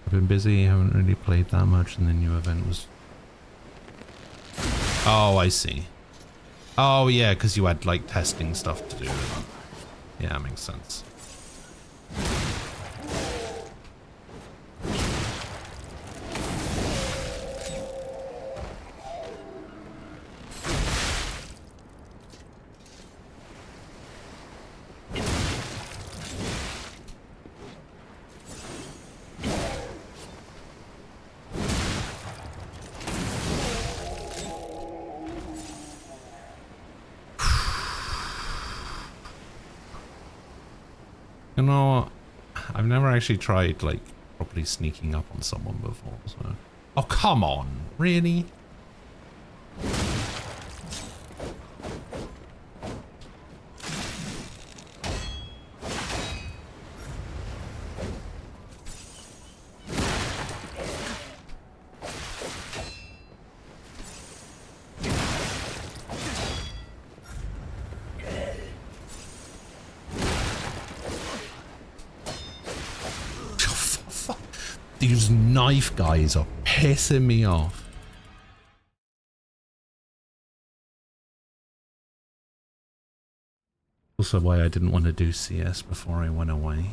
I've been busy, haven't really played that much, and the new event was... Oh, I see. Oh, yeah, because you had, like, testing stuff to do with it. Yeah, that makes sense. You know, I've never actually tried, like, properly sneaking up on someone before, so... Oh, come on! Really? These knife guys are pissing me off. Also why I didn't want to do CS before I went away.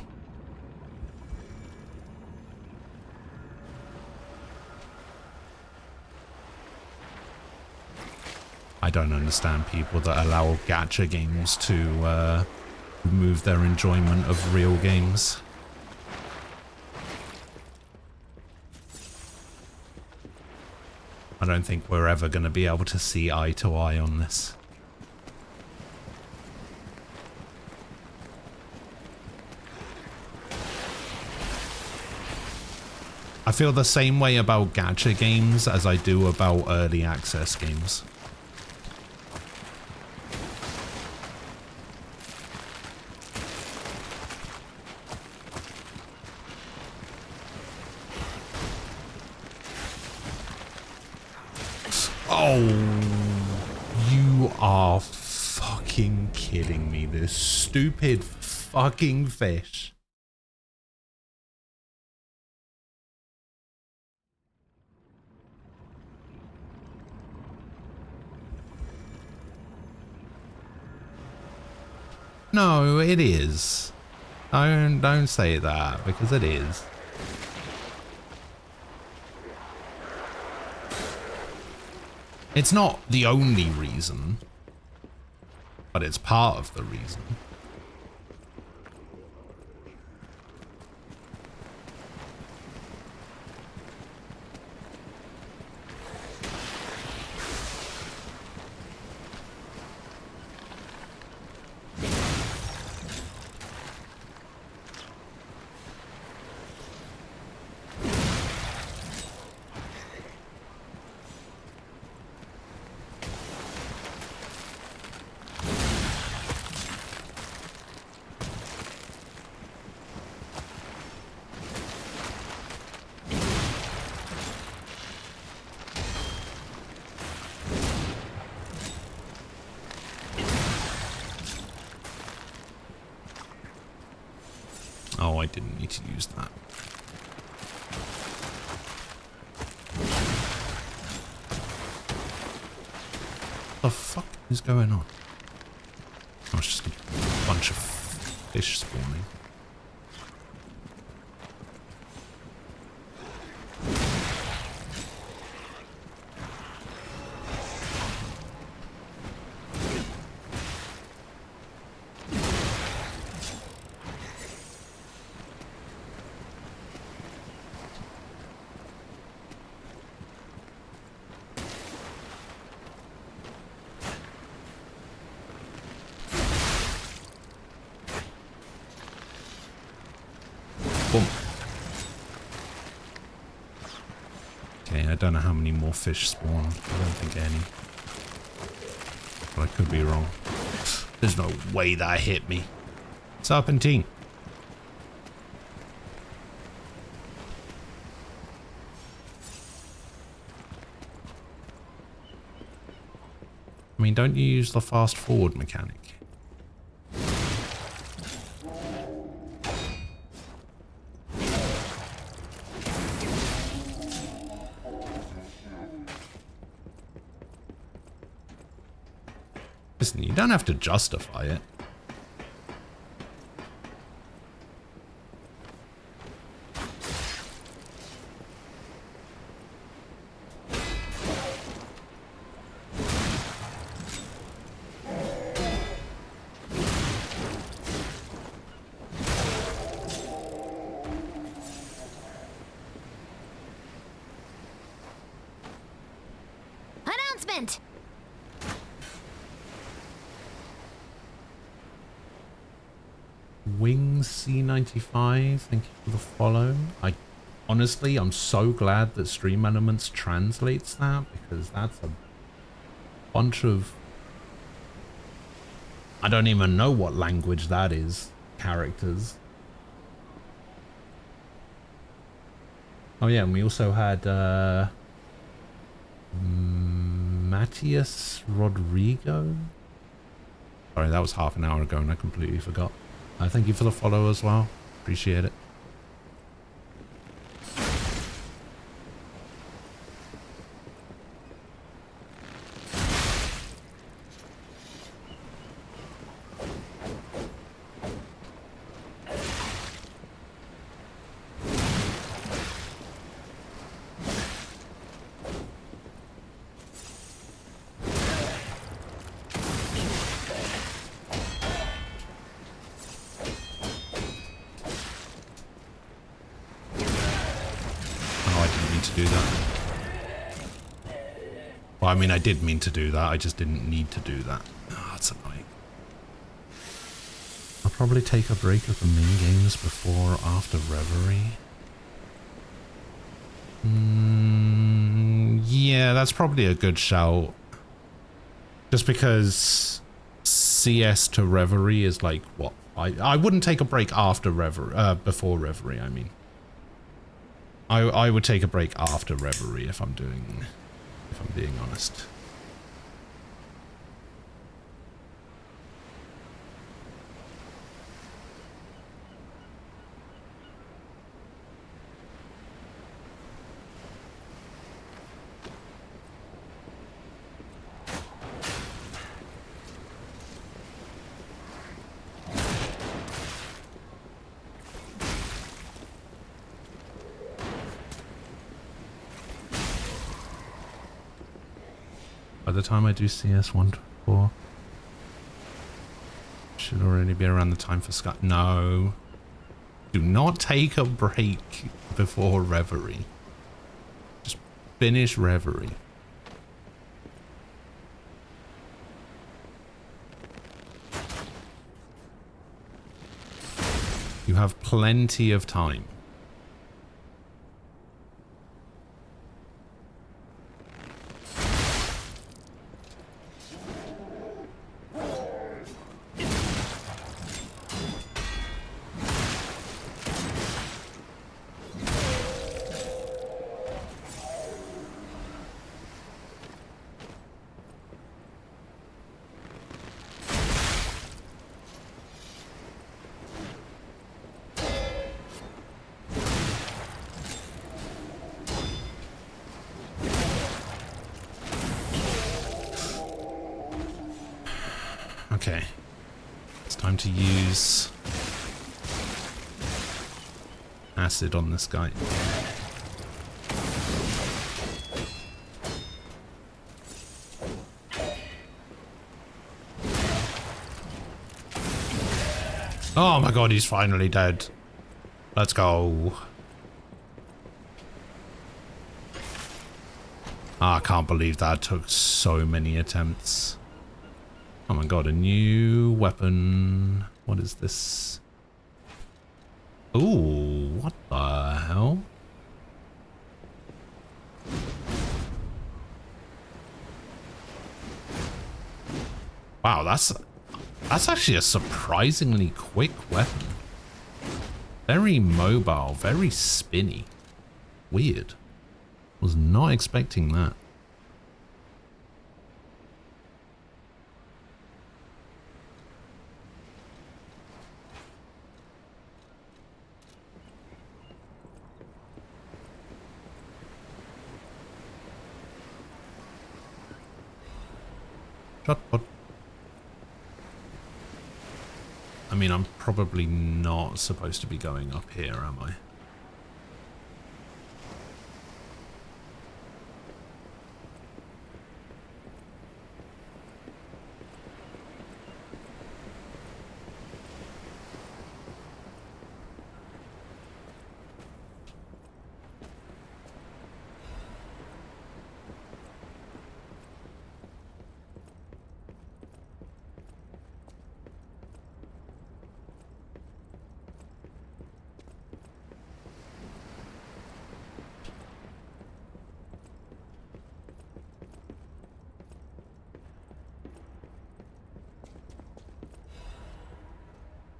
I don't understand people that allow gacha games to remove their enjoyment of real games. I don't think we're ever going to be able to see eye to eye on this. I feel the same way about gacha games as I do about early access games. Oh, you are fucking kidding me. This stupid fucking fish. No, it is. Don't say that, because it is. It's not the only reason, but it's part of the reason. Oh, I didn't need to use that. What the fuck is going on? Oh, it's just a bunch of fish spawning. Okay, I don't know how many more fish spawn. I don't think any. But I could be wrong. There's no way that hit me. Serpentine. I mean, don't you use the fast forward mechanic? Listen, you don't have to justify it. Announcement! Wings C95, thank you for the follow. Honestly, I'm so glad that Stream Elements translates that, because that's a bunch of... I don't even know what language that is. Characters. Oh yeah, and we also had Matias Rodrigo. Sorry, that was half an hour ago and I completely forgot. Thank you for the follow as well. Appreciate it. I mean, I did mean to do that. I just didn't need to do that. Oh, that's annoying. I'll probably take a break of the main games before or after Reverie. Yeah, that's probably a good shout. Just because CS to Reverie is like, what? I wouldn't take a break after Reverie, before Reverie, I mean. I would take a break after Reverie if I'm being honest. By the time I do CS 1-4, should already be around the time for Sky. No. Do not take a break before Reverie. Just finish Reverie. You have plenty of time. Okay, it's time to use acid on this guy. Oh my god, he's finally dead. Let's go. I can't believe that took so many attempts. Oh my god, a new weapon. What is this? Ooh, what the hell? Wow, that's actually a surprisingly quick weapon. Very mobile, very spinny. Weird. Was not expecting that. Shotput. I mean, I'm probably not supposed to be going up here, am I?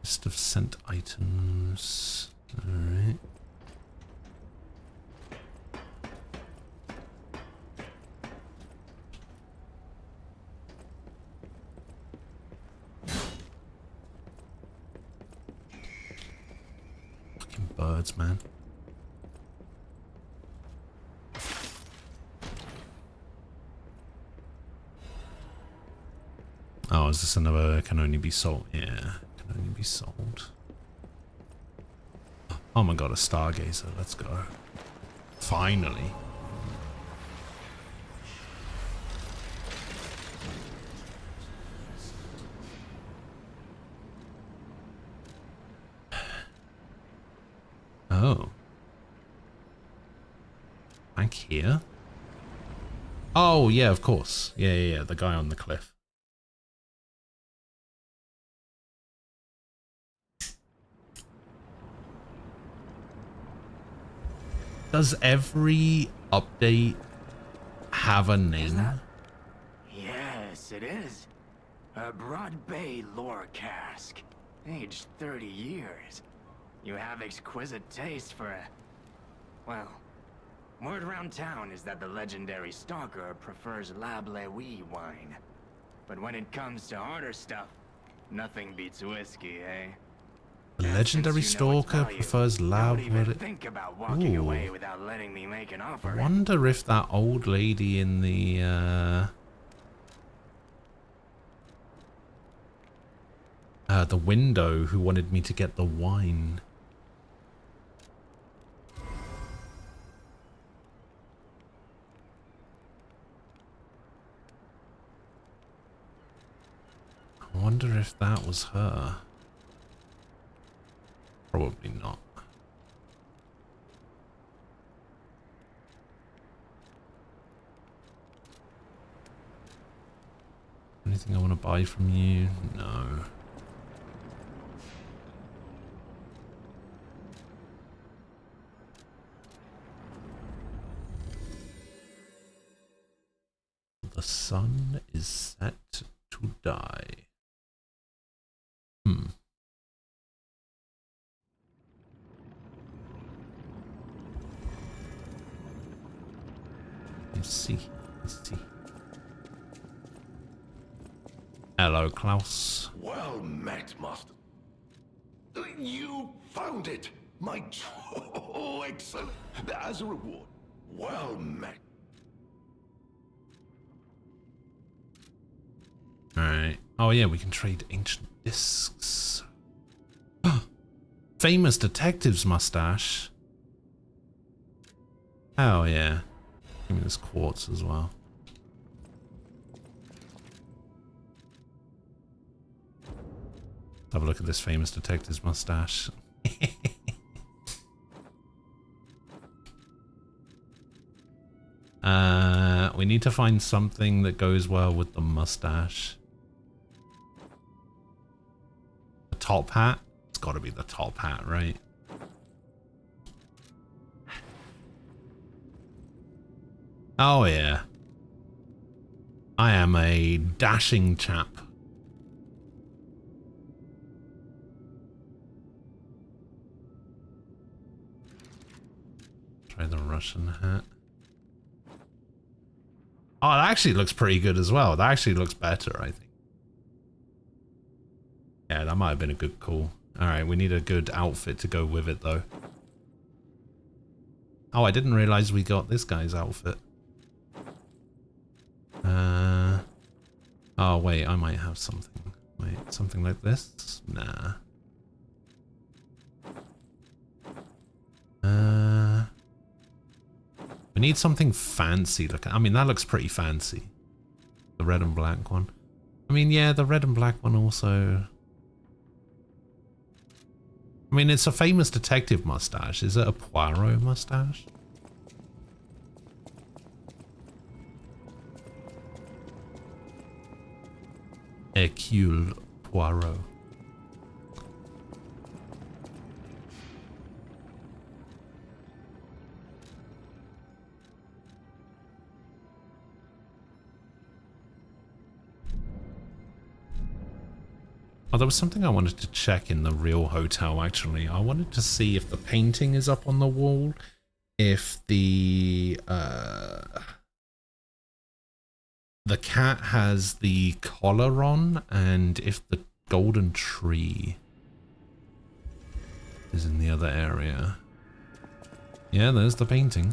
List of sent items. Alright. Fucking birds, man. Oh, is this another can only be sold? Yeah. Only be sold. Oh my god, a stargazer. Let's go. Finally. Oh. Back here? Oh, yeah, of course. Yeah. The guy on the cliff. Does every update have a name? Yes, it is. A Broad Bay lore cask. Aged 30 years. You have exquisite taste for a... Well, word around town is that the legendary Stalker prefers Lab Lewy wine. But when it comes to harder stuff, nothing beats whiskey, eh? The legendary Stalker prefers Lab Lewy. Think about walking away without letting me make an offer. I wonder if that old lady in the window who wanted me to get the wine. I wonder if that was her. Probably not. Anything I want to buy from you? No. The sun is set to die. Let's see. Hello, Klaus. Well met, Master. You found it, my oh, excellent. As a reward, well met. Alright. Oh yeah, we can trade ancient discs. Famous detective's mustache. Oh yeah. Give me this quartz as well. Let's have a look at this famous detective's mustache. We need to find something that goes well with the mustache. The top hat? It's got to be the top hat, right? Oh yeah. I am a dashing chap. Try the Russian hat. Oh, it actually looks pretty good as well. That actually looks better, I think. Yeah, that might have been a good call. Alright, we need a good outfit to go with it, though. Oh, I didn't realize we got this guy's outfit. Oh, wait, I might have something. Wait, something like this? Nah. We need something fancy looking. I mean, that looks pretty fancy. The red and black one. I mean, yeah, the red and black one also. I mean, it's a famous detective mustache. Is it a Poirot mustache? Hercule Poirot. Oh, there was something I wanted to check in the real hotel, actually. I wanted to see if the painting is up on the wall, if the cat has the collar on, and if the golden tree is in the other area. Yeah, there's the painting.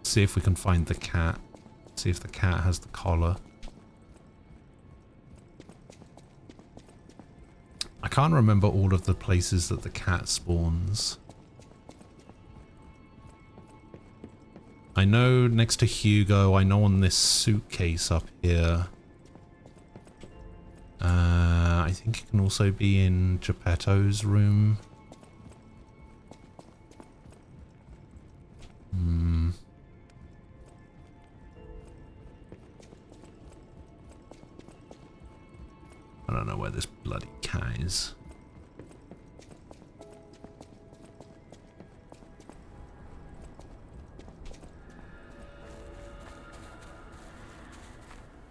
See if we can find the cat. See if the cat has the collar. I can't remember all of the places that the cat spawns. I know next to Hugo, I know on this suitcase up here. I think it can also be in Geppetto's room. I don't know where this bloody cat is.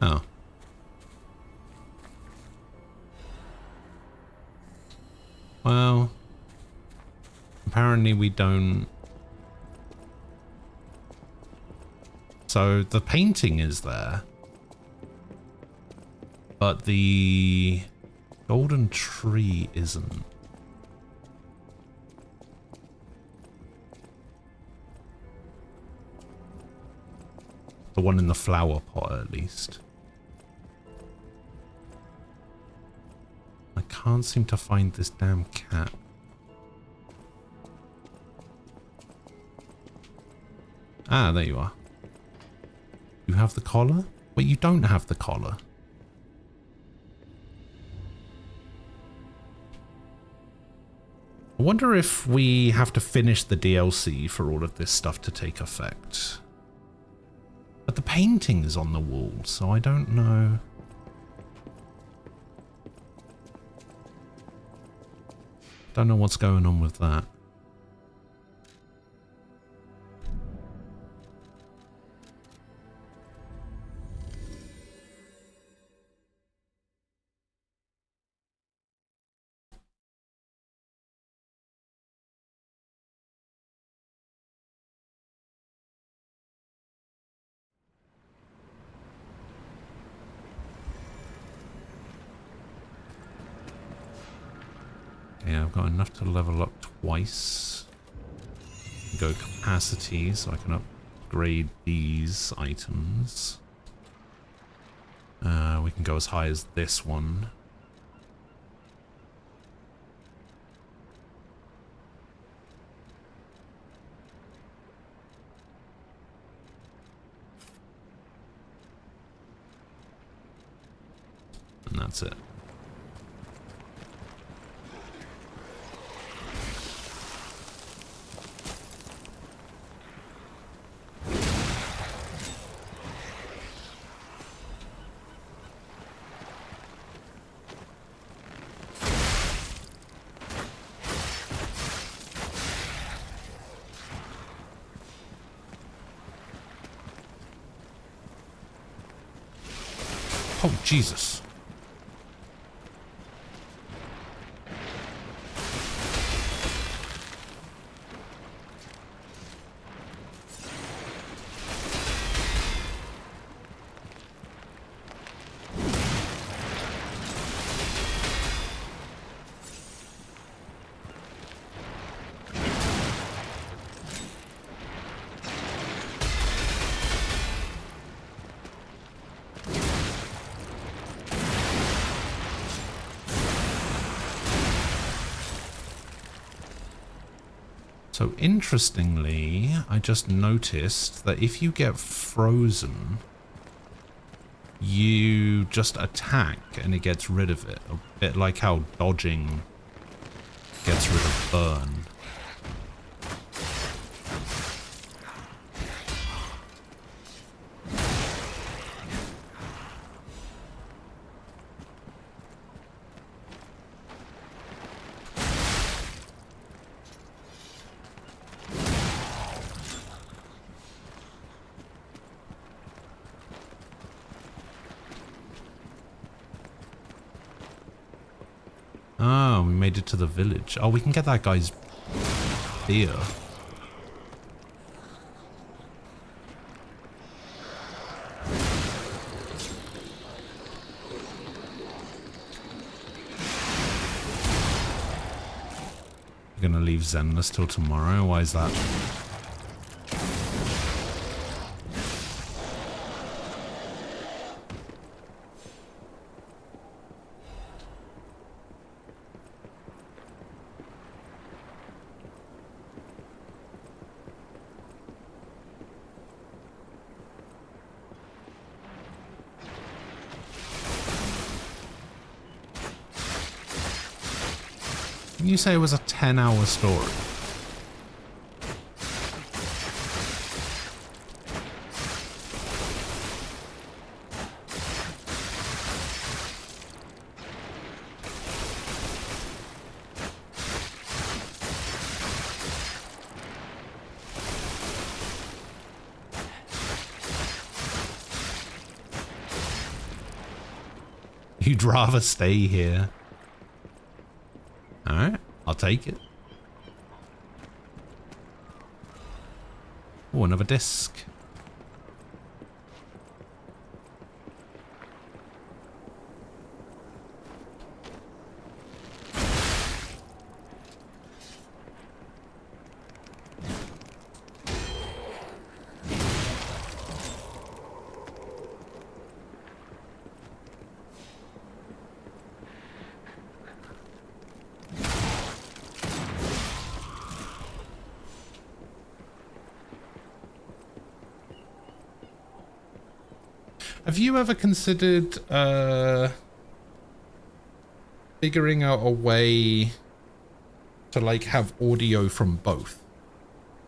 Oh. Well, apparently we don't. So the painting is there. But the golden tree isn't. The one in the flower pot, at least. I can't seem to find this damn cat. Ah, there you are. You have the collar? Wait, you don't have the collar. I wonder if we have to finish the DLC for all of this stuff to take effect. But the painting is on the wall, so I don't know. Don't know what's going on with that. Yeah, I've got enough to level up twice. Go capacity, so I can upgrade these items. We can go as high as this one. And that's it. Oh, Jesus. So interestingly, I just noticed that if you get frozen, you just attack and it gets rid of it. A bit like how dodging gets rid of burn. Oh, we made it to the village. Oh, we can get that guy's beer. You're gonna leave Zenless till tomorrow? Why is that? You say it was a 10-hour story. You'd rather stay here. Alright, I'll take it. Oh, another disc. Have you ever considered figuring out a way to like have audio from both?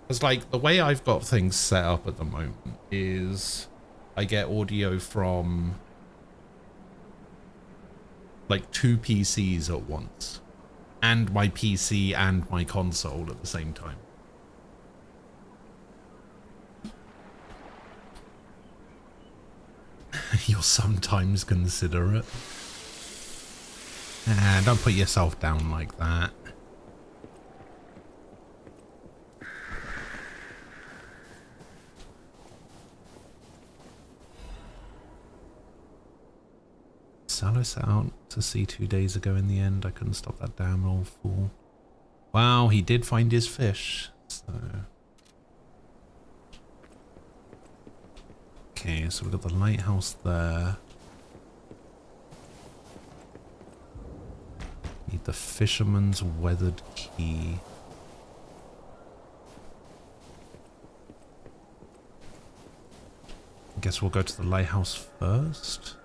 Because like the way I've got things set up at the moment is I get audio from like 2 PCs at once, and my PC and my console at the same time. You'll sometimes consider it. Don't put yourself down like that. Salo set out to sea 2 days ago in the end. I couldn't stop that damn old fool. Wow, he did find his fish, so... Okay, so we've got the lighthouse there. Need the fisherman's weathered key. I guess we'll go to the lighthouse first.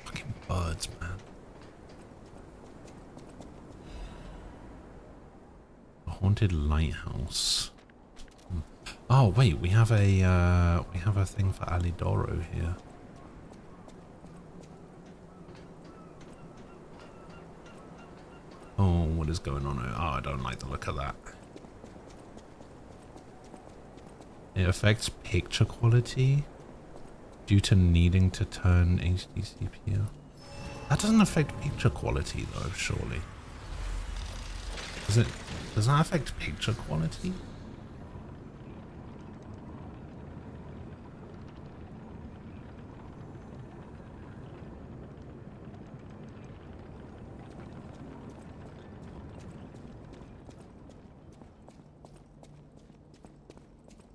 Fucking birds, man. A haunted lighthouse. Oh wait, we have a thing for Alidoro here. Oh, what is going on? Oh, I don't like the look of that. It affects picture quality due to needing to turn HD CPU. That doesn't affect picture quality though, surely. Does that affect picture quality?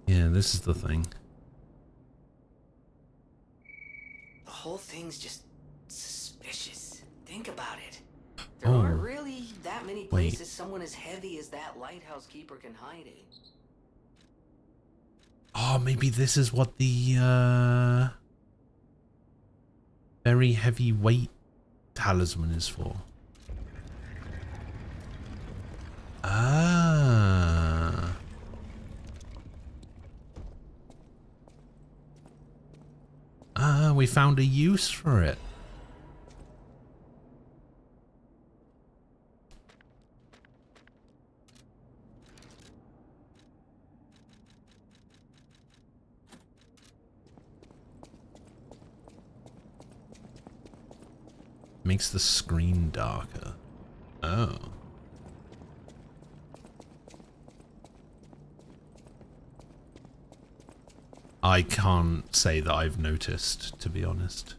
Yeah, this is the thing. The whole thing's just suspicious. Think about it. There aren't really Wait. This is someone as heavy as that lighthouse keeper can hide it. Oh, maybe this is what the very heavy weight talisman is for. Ah. Ah, we found a use for it. Makes the screen darker. Oh. I can't say that I've noticed, to be honest.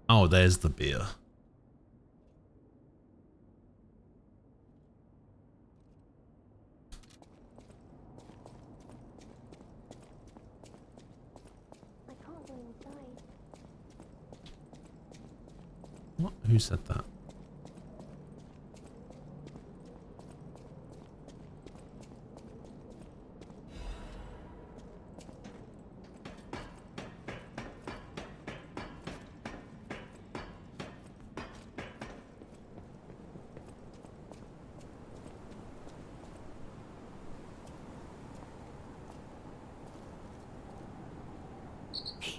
Oh, there's the beer. What? Who said that?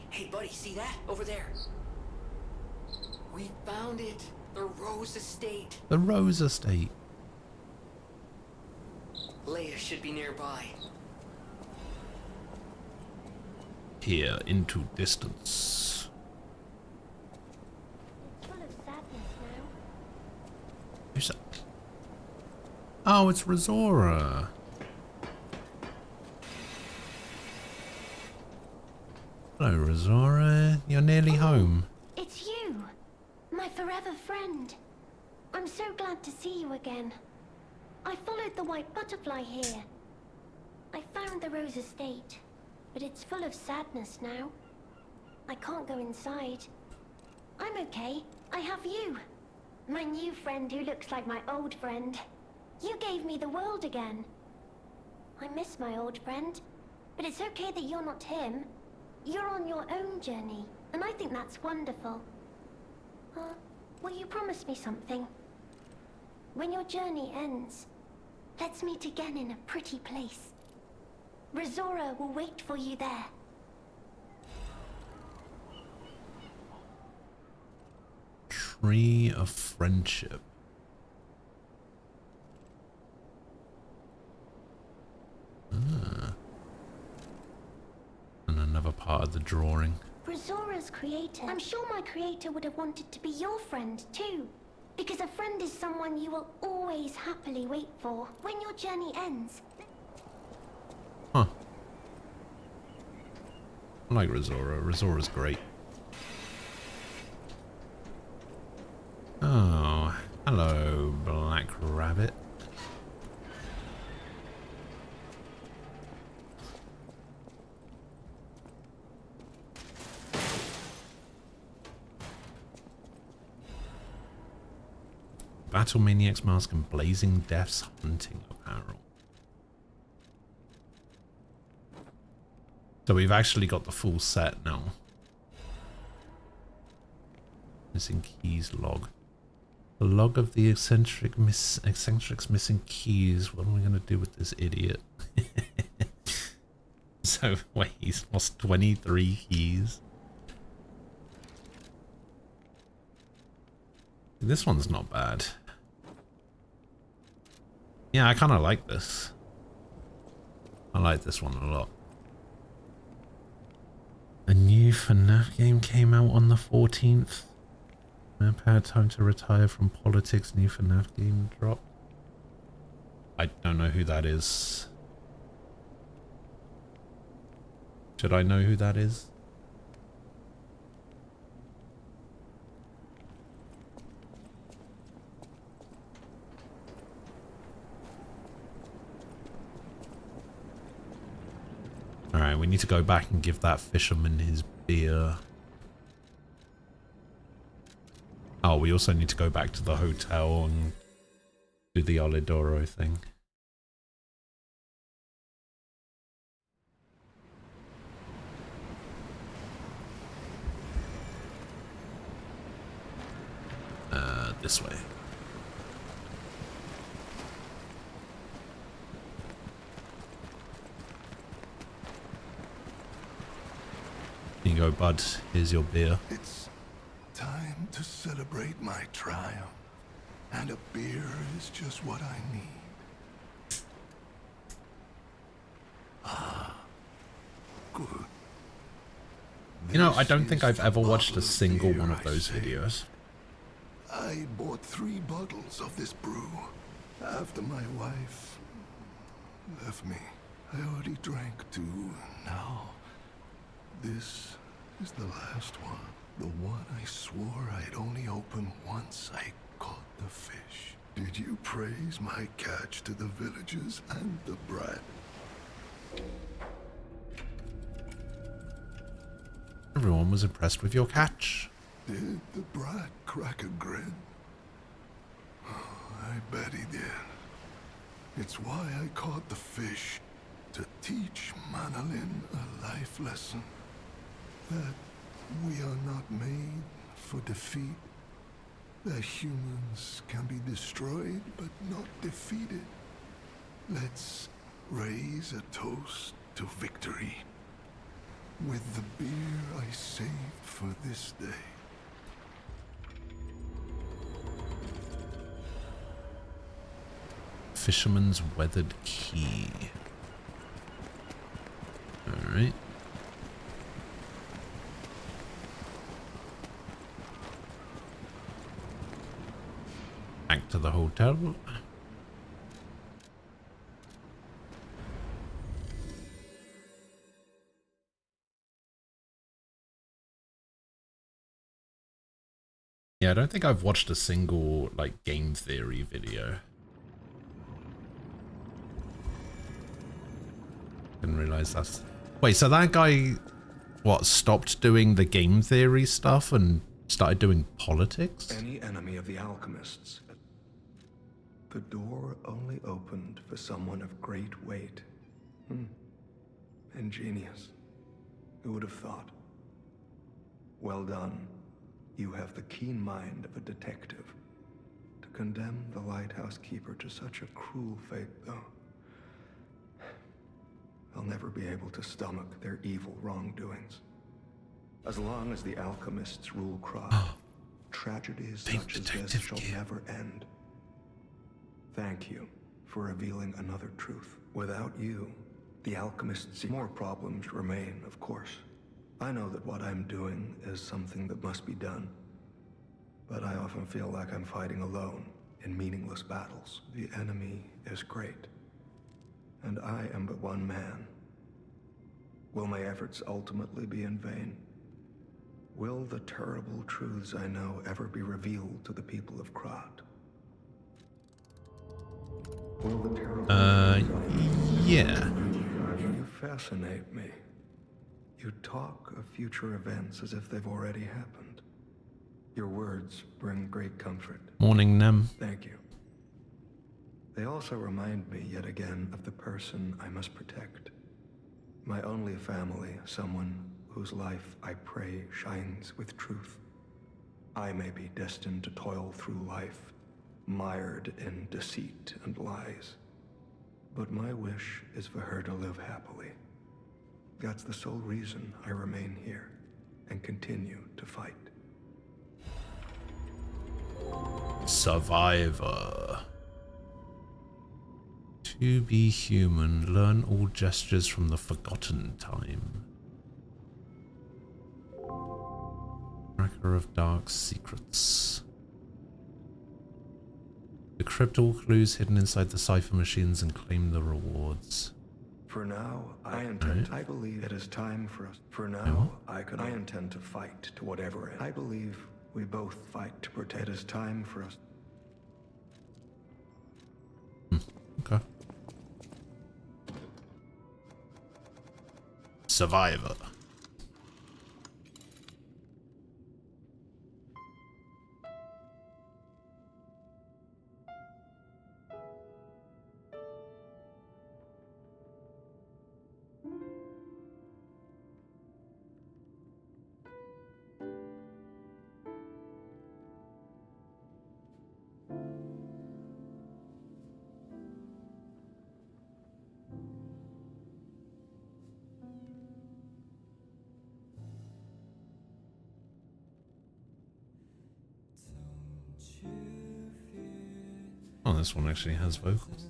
Hey, buddy, see that? Over there. We found it. The Rose Estate. The Rose Estate. Leia should be nearby. Here into distance. It's full of sadness now. Who's that? Oh, it's Razora. Hello, Razora. You're nearly home. It's you, my forever friend. I'm so glad to see you again. I followed the white butterfly here. I found the Rose Estate, but it's full of sadness now. I can't go inside. I'm okay. I have you. My new friend who looks like my old friend. You gave me the world again. I miss my old friend, but it's okay that you're not him. You're on your own journey, and I think that's wonderful. Will you promise me something? When your journey ends, let's meet again in a pretty place. Razora will wait for you there. Tree of Friendship. Ah. And another part of the drawing. Razora's creator. I'm sure my creator would have wanted to be your friend too. Because a friend is someone you will always happily wait for when your journey ends. Huh. I like Razora. Razora's great. Oh, hello, Black Rabbit. Battle Maniac's Mask and Blazing Death's Hunting Apparel. So we've actually got the full set now. Missing keys log. The log of the eccentric's missing keys. What am I going to do with this idiot? So wait, he's lost 23 keys. This one's not bad. Yeah, I kind of like this. I like this one a lot. A new FNAF game came out on the 14th. I've had time to retire from politics. New FNAF game drop. I don't know who that is. Should I know who that is? Alright, we need to go back and give that fisherman his beer. Oh, we also need to go back to the hotel and do the Olidoro thing. This way. Here you go, bud. Here's your beer. It's time to celebrate my triumph, and a beer is just what I need. Ah, good. You know, I This don't think is I've ever the watched a bottle of single beer one of I those saved. videos. I bought 3 bottles of this brew after my wife left me. I already drank 2. Now, this is the last one. The one I swore I'd only open once I caught the fish. Did you praise my catch to the villagers and the brat? Everyone was impressed with your catch. Did the brat crack a grin? I bet he did. It's why I caught the fish, to teach Manolin a life lesson. That we are not made for defeat. That humans can be destroyed but not defeated. Let's raise a toast to victory with the beer I saved for this day. Fisherman's Weathered Key. Alright. Back to the hotel. Yeah, I don't think I've watched a single, like, game theory video. Didn't realize that's... Wait, so that guy, what, stopped doing the game theory stuff and started doing politics? Any enemy of the alchemists. The door only opened for someone of great weight. Ingenious. Who would have thought? Well done. You have the keen mind of a detective. To condemn the lighthouse keeper to such a cruel fate, though. I'll never be able to stomach their evil wrongdoings. As long as the alchemists rule Krat, tragedies such as this shall never end. Thank you for revealing another truth. Without you, the alchemists see more problems remain, of course. I know that what I'm doing is something that must be done. But I often feel like I'm fighting alone in meaningless battles. The enemy is great. And I am but one man. Will my efforts ultimately be in vain? Will the terrible truths I know ever be revealed to the people of Krat? Will the terrible Yeah. You fascinate me. You talk of future events as if they've already happened. Your words bring great comfort. Morning, Nem. Thank you. They also remind me yet again of the person I must protect. My only family, someone whose life I pray shines with truth. I may be destined to toil through life, mired in deceit and lies. But my wish is for her to live happily. That's the sole reason I remain here and continue to fight. Survivor. To be human, learn all gestures from the forgotten time. Tracker of dark secrets. Decrypt all clues hidden inside the cipher machines and claim the rewards. For now, I believe it is time for us. For now, I intend to fight to whatever end. I believe we both fight to protect. It is time for us. Okay. Survivor. Oh, this one actually has vocals.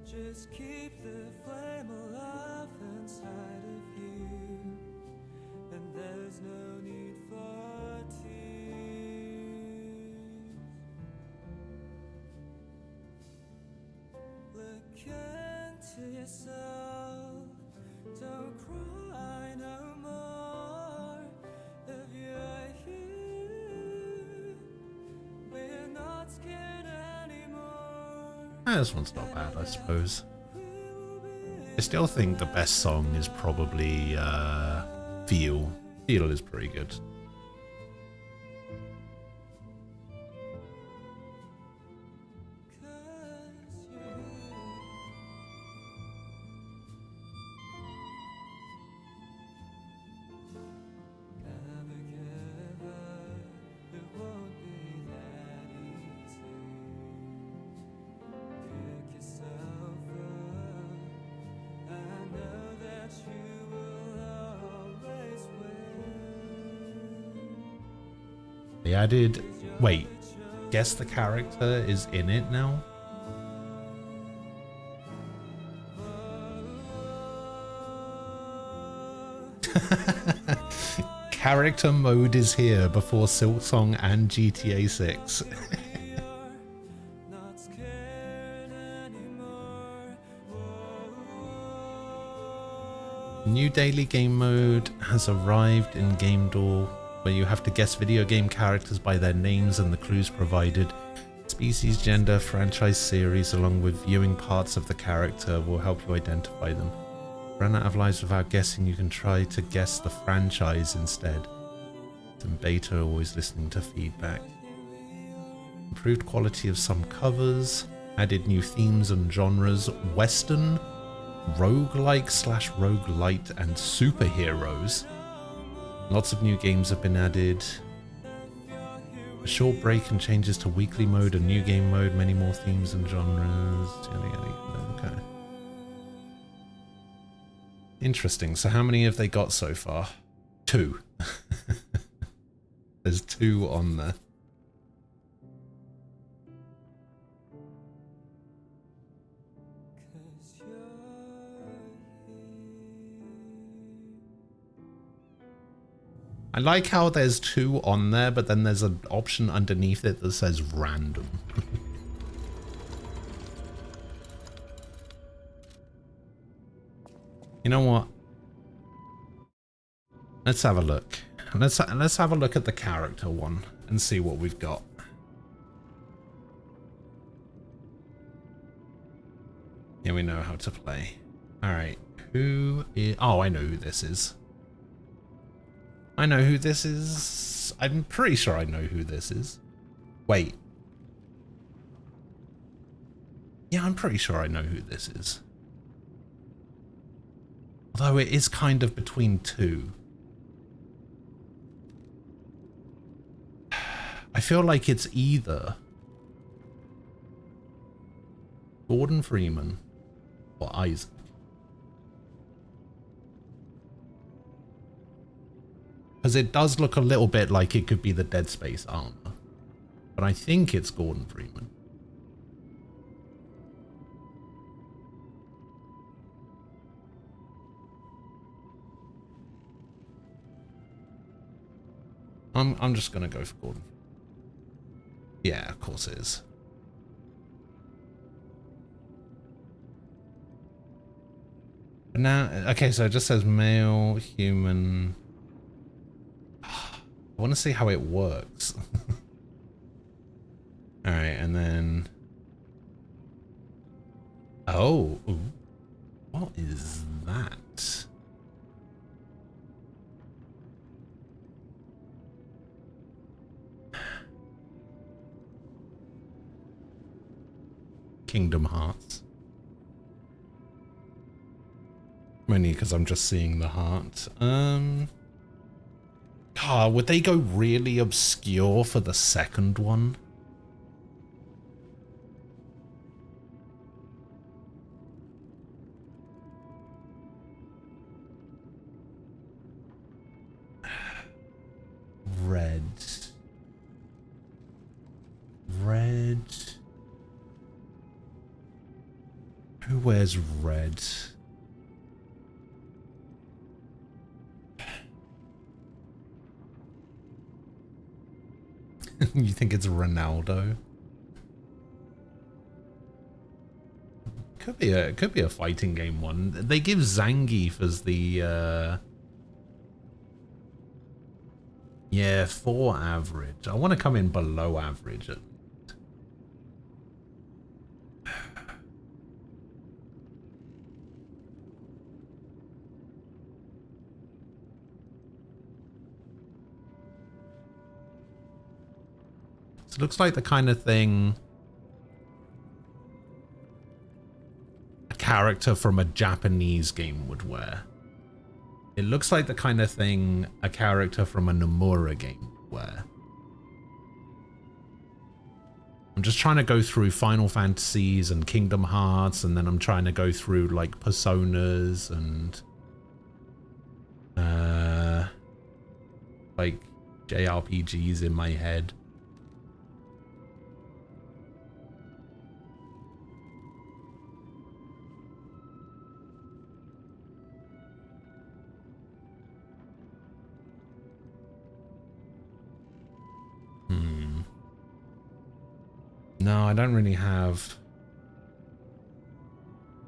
Just keep the flame alive inside of you, and there's no need for tears. Look into yourself, don't cry no more. If you're here, we're not scared anymore. This one's not bad, I suppose. I still think the best song is probably Feel. Feel is pretty good. They added... Wait. Guess the character is in it now? Character mode is here before Silksong and GTA 6. New daily game mode has arrived in Game Door, where you have to guess video game characters by their names and the clues provided. Species, gender, franchise series, along with viewing parts of the character will help you identify them. Run out of lives without guessing, you can try to guess the franchise instead. Some beta are always listening to feedback. Improved quality of some covers, added new themes and genres, Western, roguelike / roguelite, and superheroes. Lots of new games have been added. A short break and changes to weekly mode and new game mode, many more themes and genres. Okay. Interesting. So how many have they got so far? 2. There's 2 on there. I like how there's 2 on there, but then there's an option underneath it that says random. You know what? Let's have a look. Let's have a look at the character one and see what we've got. Yeah, we know how to play. All right, who is? Oh, I know who this is. I know who this is. I'm pretty sure I know who this is. Wait. Yeah, I'm pretty sure I know who this is. Although it is kind of between 2. I feel like it's either Gordon Freeman or Isaac. Because it does look a little bit like it could be the Dead Space armor. But I think it's Gordon Freeman. I'm just gonna go for Gordon. Yeah, of course it is. But now, okay, so it just says male, human. I want to see how it works. All right, and then. Oh, ooh. What is that? Kingdom Hearts. Mainly because I'm just seeing the heart. Would they go really obscure for the second one? Red. Red. Who wears red? You think it's Ronaldo? Could be a fighting game one. They give Zangief as the yeah, 4 average. I want to come in below average at least. It looks like the kind of thing a character from a Japanese game would wear. It looks like the kind of thing a character from a Nomura game would wear. I'm just trying to go through Final Fantasies and Kingdom Hearts, and then I'm trying to go through like Personas and like JRPGs in my head. No, I don't really have.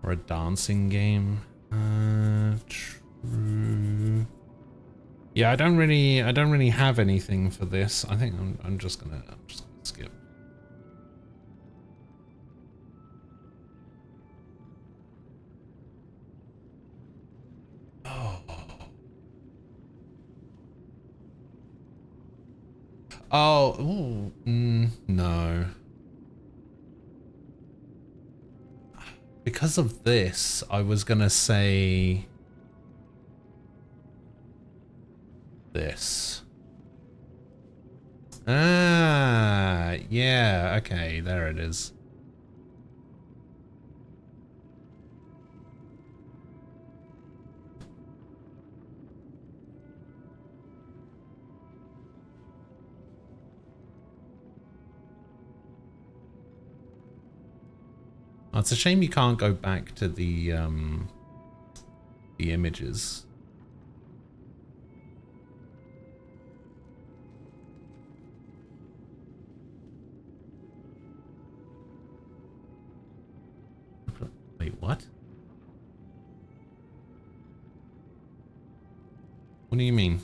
Or a dancing game. True. Yeah, I don't really have anything for this. I think I'm just gonna skip. Oh, ooh, no. Because of this, I was gonna say this. Ah, yeah, okay, there it is. Oh, it's a shame you can't go back to the images. Wait, what? What do you mean?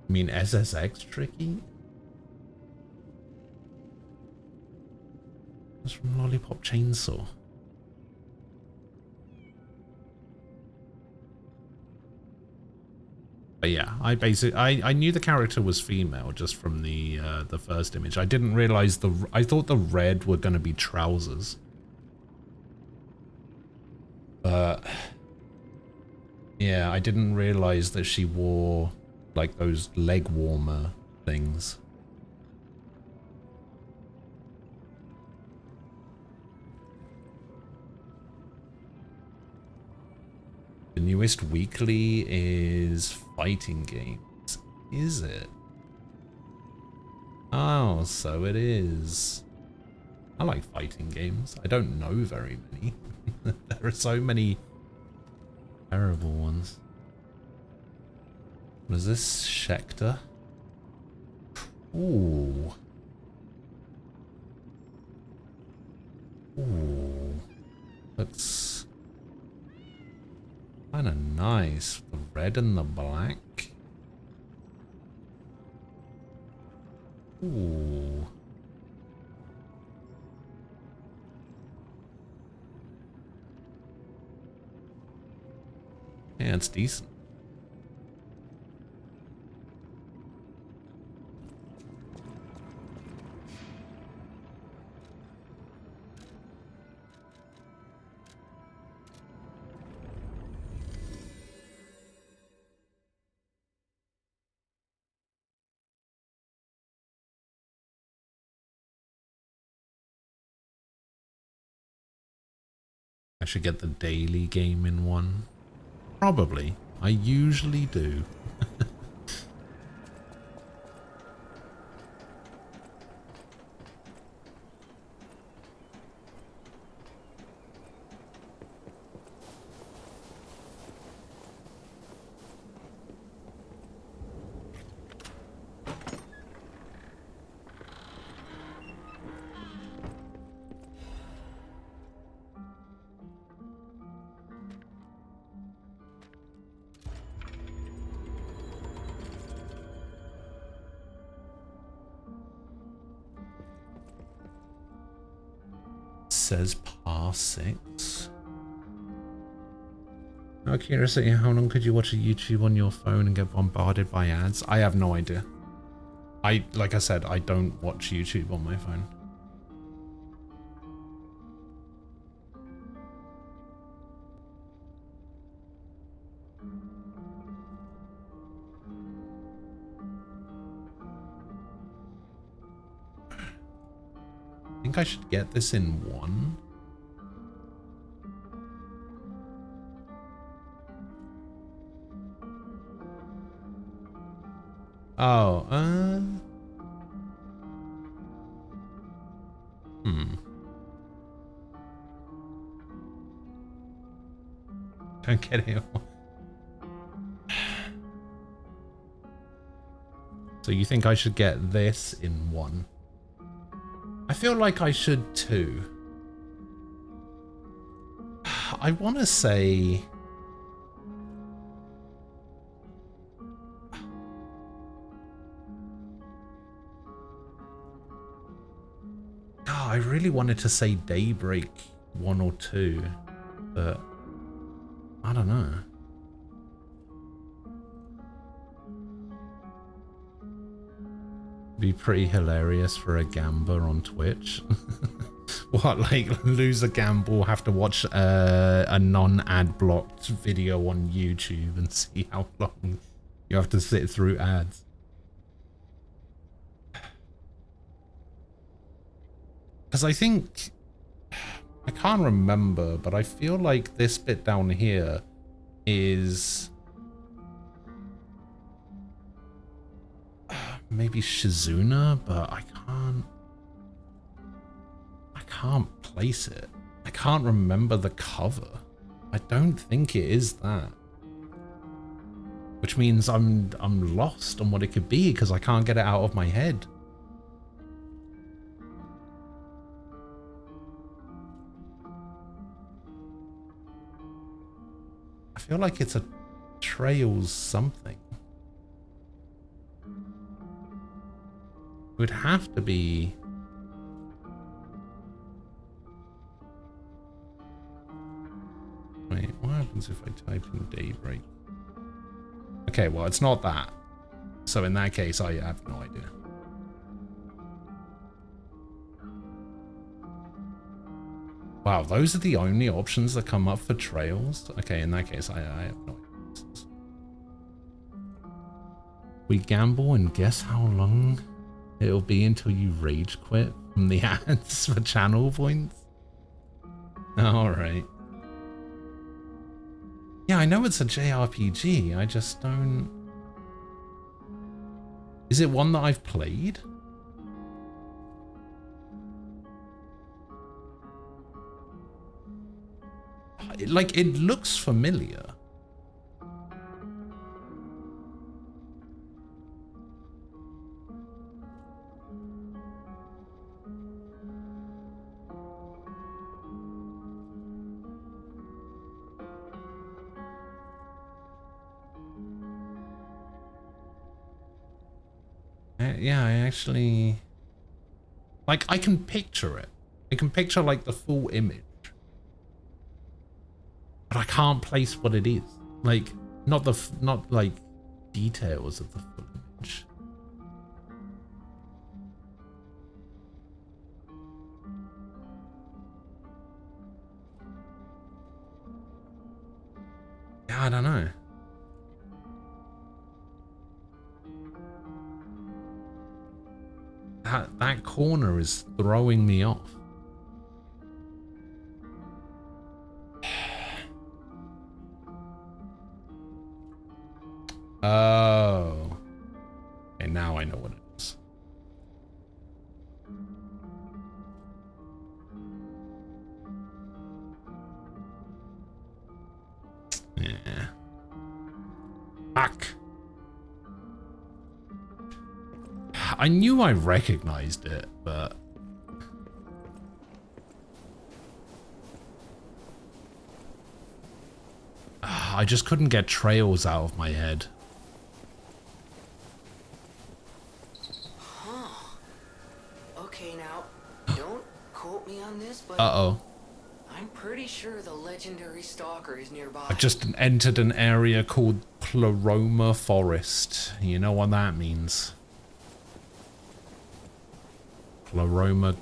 You mean SSX tricky? That's from Lollipop Chainsaw. But yeah, I knew the character was female just from the first image. I didn't realize I thought the red were gonna be trousers. But yeah, I didn't realize that she wore like those leg warmer things. The newest weekly is fighting games. Is it? Oh, so it is. I like fighting games. I don't know very many. There are so many terrible ones. What is this? Schecter? Ooh. Ooh. Looks kind of nice. The red and the black. Ooh. Yeah, it's decent. I should get the daily game in one. Probably. I usually do. Says par 6. Out of curiosity, how long could you watch a YouTube on your phone and get bombarded by ads? I have no idea. Like I said, I don't watch YouTube on my phone. I think I should get this in one. Oh, Don't get it. So you think I should get this in one? I feel like I should too. I want to say... Oh, I really wanted to say Daybreak 1 or 2, but I don't know. Be pretty hilarious for a gambler on Twitch. What, like lose a gamble, have to watch a non-ad blocked video on YouTube and see how long you have to sit through ads. Because I think, I can't remember, but I feel like this bit down here is maybe Shizuna, but I can't place it. I can't remember the cover. I don't think it is that. Which means I'm lost on what it could be because I can't get it out of my head. I feel like it's a Trails something. It would have to be... Wait, what happens if I type in Daybreak? Okay, well, it's not that. So in that case, I have no idea. Wow, those are the only options that come up for Trails? Okay, in that case, I have no idea. We gamble and guess how long it'll be until you rage quit from the ads for channel points? Alright. Yeah, I know it's a JRPG, I just don't... Is it one that I've played? Like, it looks familiar. Yeah, I actually... Like, I can picture it. I can picture, like, the full image. But I can't place what it is. Like, not like, details of the full image. Yeah, I don't know. That corner is throwing me off. Oh. Okay, now I know what it is. Yeah. Fuck. I knew I recognized it, but... I just couldn't get trails out of my head. Huh. Okay, now, don't quote me on this, but Uh-oh. I'm pretty sure the legendary stalker is nearby. I just entered an area called Pleroma Forest. You know what that means. Pleroma,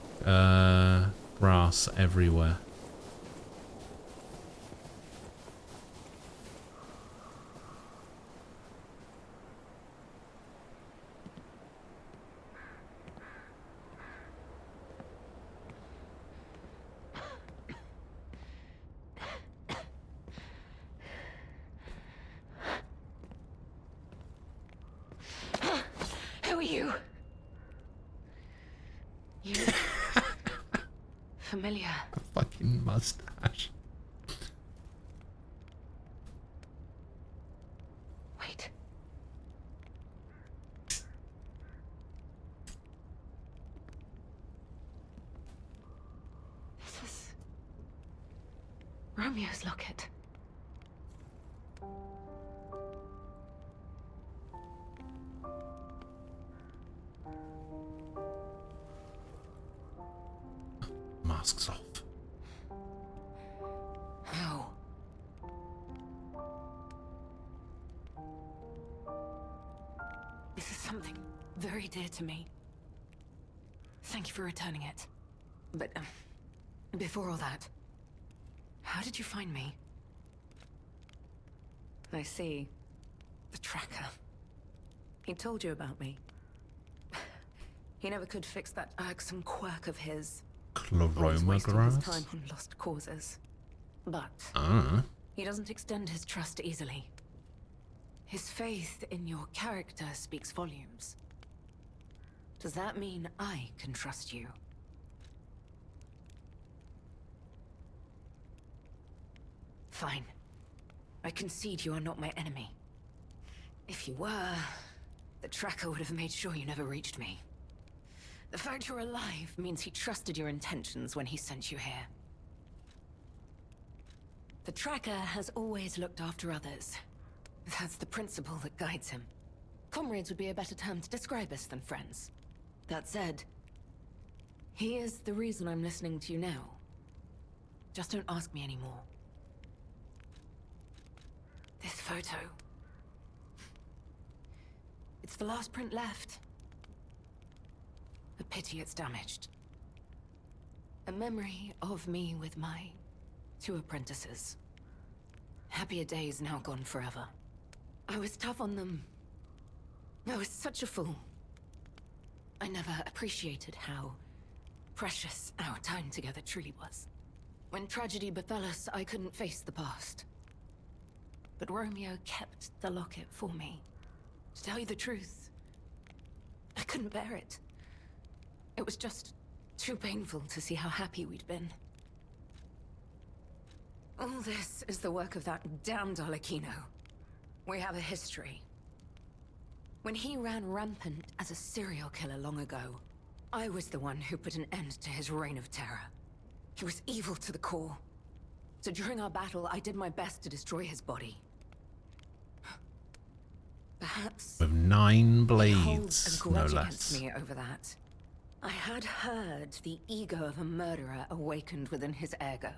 grass everywhere. Who are you? You... familiar. A fucking mustache. Wait. This is... Romeo's locket. Masks off. How? This is something very dear to me. Thank you for returning it. But, before all that, how did you find me? I see. The tracker. He told you about me. He never could fix that irksome quirk of his. Chloroma Always wasting grass? his time on lost causes. But he doesn't extend his trust easily. His faith in your character speaks volumes. Does that mean I can trust you? Fine. I concede you are not my enemy. If you were, the tracker would have made sure you never reached me. The fact you're alive means he trusted your intentions when he sent you here. The tracker has always looked after others. That's the principle that guides him. Comrades would be a better term to describe us than friends. That said, he is the reason I'm listening to you now. Just don't ask me anymore. This photo. It's the last print left. A pity it's damaged. A memory of me with my 2 apprentices. Happier days now gone forever. I was tough on them. I was such a fool. I never appreciated how precious our time together truly was. When tragedy befell us, I couldn't face the past. But Romeo kept the locket for me. To tell you the truth, I couldn't bear it. It was just too painful to see how happy we'd been. All this is the work of that damned Arlecchino. We have a history. When he ran rampant as a serial killer long ago, I was the one who put an end to his reign of terror. He was evil to the core. So during our battle, I did my best to destroy his body. Perhaps With 9 he holds blades, a no grudge less. against me over that. I had heard the ego of a murderer awakened within his ego.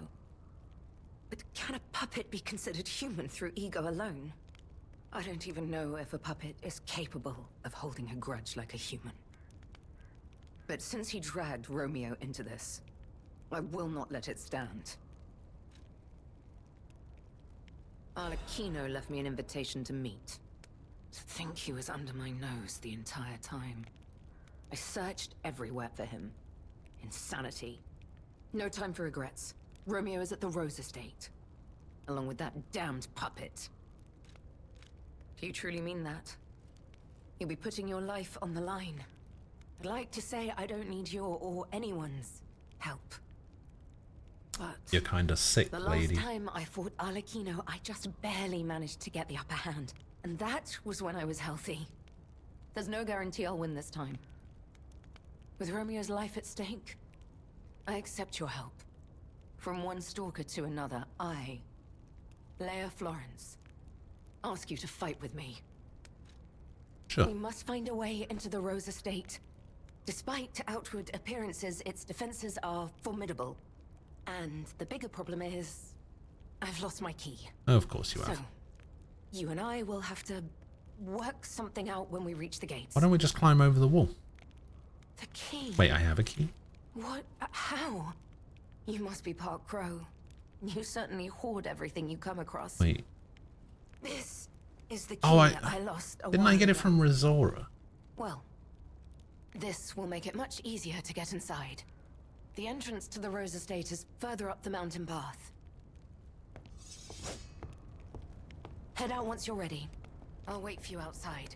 But can a puppet be considered human through ego alone? I don't even know if a puppet is capable of holding a grudge like a human. But since he dragged Romeo into this, I will not let it stand. Arlecchino left me an invitation to meet. To think he was under my nose the entire time. I searched everywhere for him. Insanity. No time for regrets. Romeo is at the Rose Estate. Along with that damned puppet. Do you truly mean that? You'll be putting your life on the line. I'd like to say I don't need your or anyone's help. But You're kind of sick, the lady. last time I fought Arlecchino, I just barely managed to get the upper hand. And that was when I was healthy. There's no guarantee I'll win this time. With Romeo's life at stake, I accept your help. From one stalker to another, I, Leia Florence, ask you to fight with me. Sure. We must find a way into the Rose Estate. Despite outward appearances, its defenses are formidable. And the bigger problem is, I've lost my key. Of course you So, have. you and I will have to work something out when we reach the gates. Why don't we just climb over the wall? The key? Wait, I have a key? What? How? You must be part Crow. You certainly hoard everything you come across. Wait. This is the key Oh, that I lost a didn't while I get it ago. from Rizora? Well, this will make it much easier to get inside. The entrance to the Rose Estate is further up the mountain path. Head out once you're ready. I'll wait for you outside.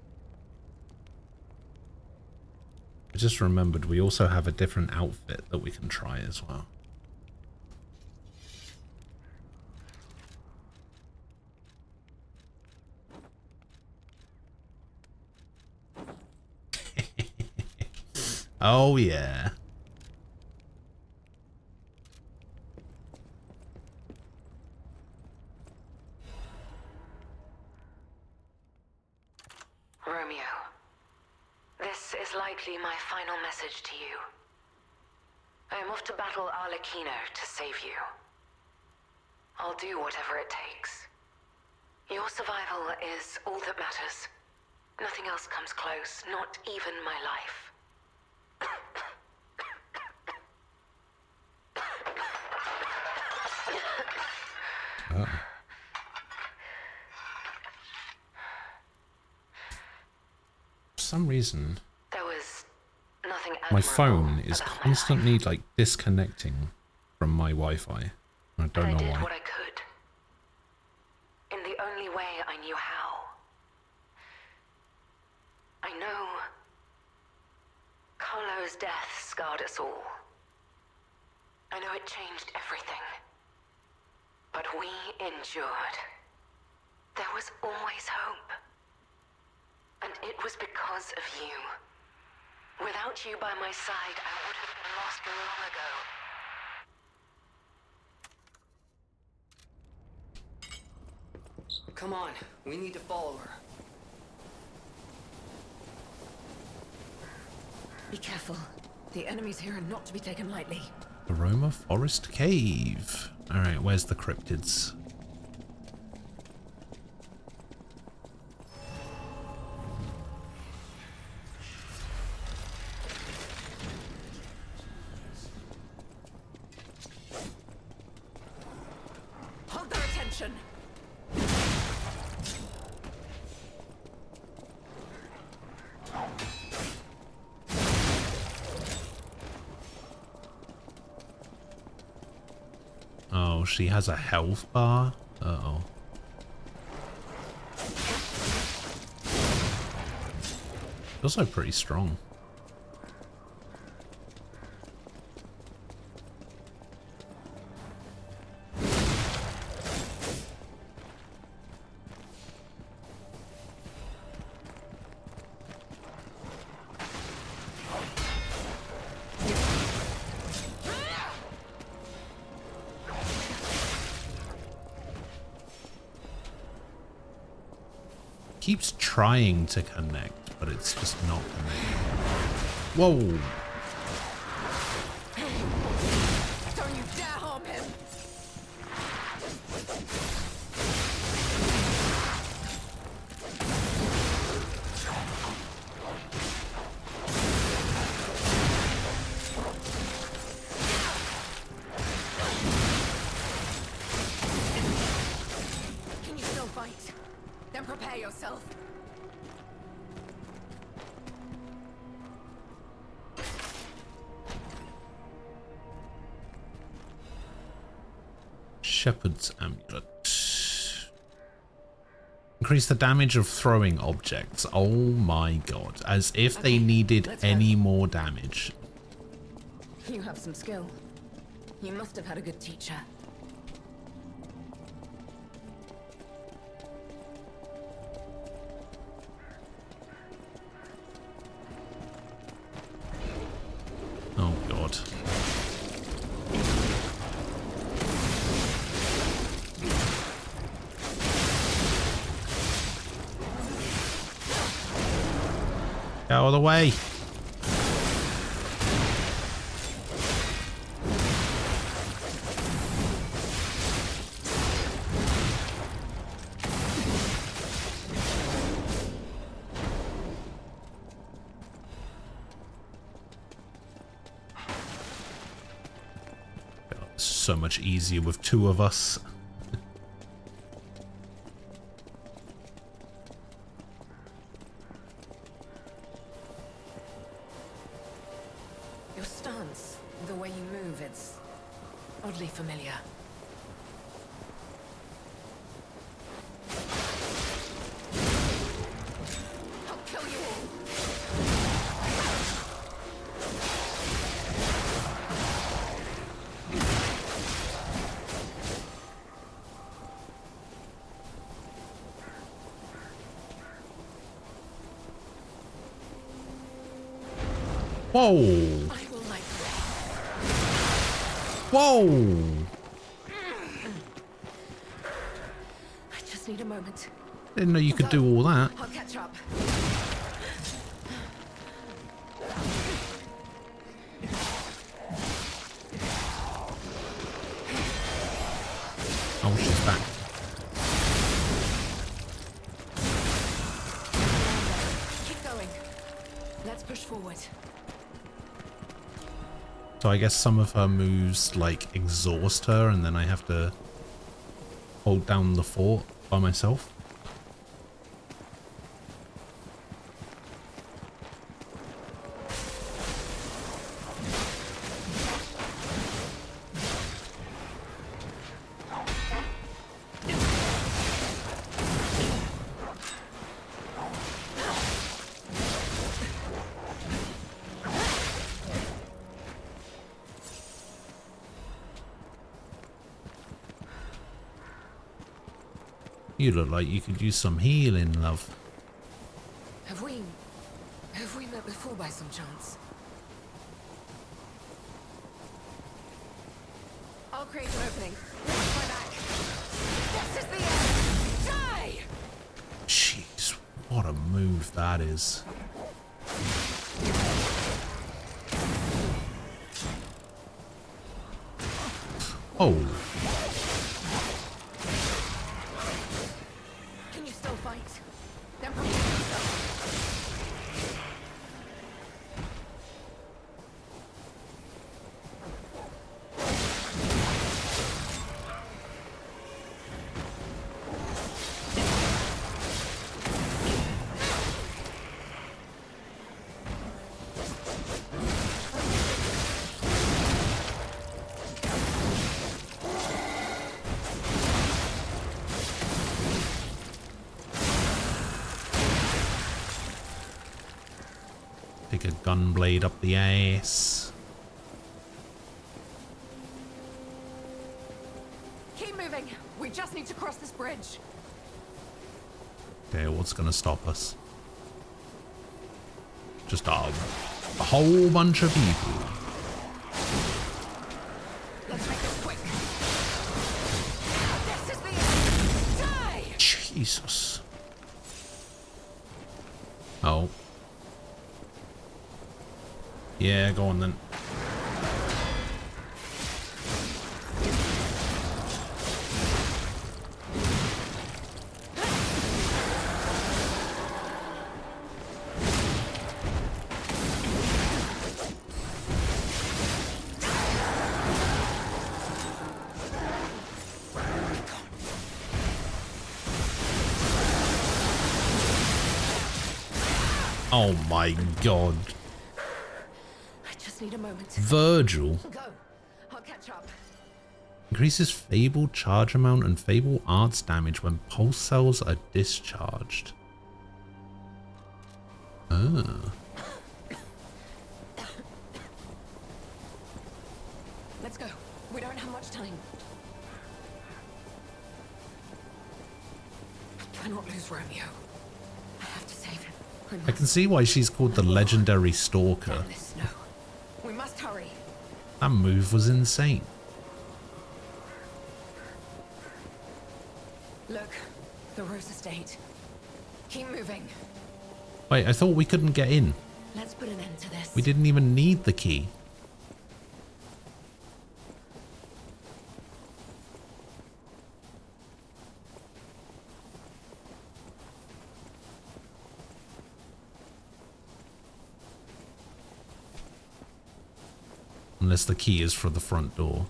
I just remembered we also have a different outfit that we can try as well. Oh yeah. Romeo, this is likely my final message to you. I am off to battle Arlecchino to save you. I'll do whatever it takes. Your survival is all that matters. Nothing else comes close, not even my life. For some reason, There was nothing my admirable phone is about my constantly life. like disconnecting from my Wi-Fi. I don't And I know did why. what I could. In the only way I knew how. I know Carlo's death scarred us all. I know it changed everything. But we endured. There was always hope. And it was because of you. Without you by my side, I would have been lost long ago. Come on, we need to follow her. Be careful. The enemies here are not to be taken lightly. Aroma Forest Cave. Alright, where's the cryptids? Hold their attention! Oh, she has a health bar? Uh-oh. Also pretty strong. Keeps trying to connect, but it's just not connecting. Whoa! Don't you dare harm him! Can you still fight? Then prepare yourself. Shepherd's Amulet. increase the damage of throwing objects. Oh my god. As if they needed any more damage. You have some skill. You must have had a good teacher. Oh god. Get out of the way. So much easier with two of us. Your stance, the way you move, it's oddly familiar. I'll kill you all. Whoa! Whoa! I just need a moment. Didn't know you could do all that. I'll catch up. Oh, she's back. Keep going. Let's push forward. So I guess some of her moves like exhaust her and then I have to hold down the fort by myself. You look like you could use some healing, love. Have we met before by some chance? I'll create an opening. Watch my back. This is the end. Die! Jeez, what a move that is. Oh. Can you still fight? Then prepare yourself. Take a gun blade up the ass. Keep moving. We just need to cross this bridge. Okay, what's gonna stop us? Just a whole bunch of people. Let's make this quick. This is the end. Die! Jesus. Oh. Yeah, go on then. Oh my god. I just need a moment. Virgil. Go. I'll catch up. Increases Fable charge amount and Fable arts damage when pulse cells are discharged. Oh. Let's go. We don't have much time. I cannot lose Romeo. I have to save him. I can see why she's called the legendary stalker. Damn this snow. We must hurry. That move was insane. Look, the Rose Estate. Keep moving. Wait, I thought we couldn't get in. Let's put an end to this. We didn't even need the key. Unless the key is for the front door.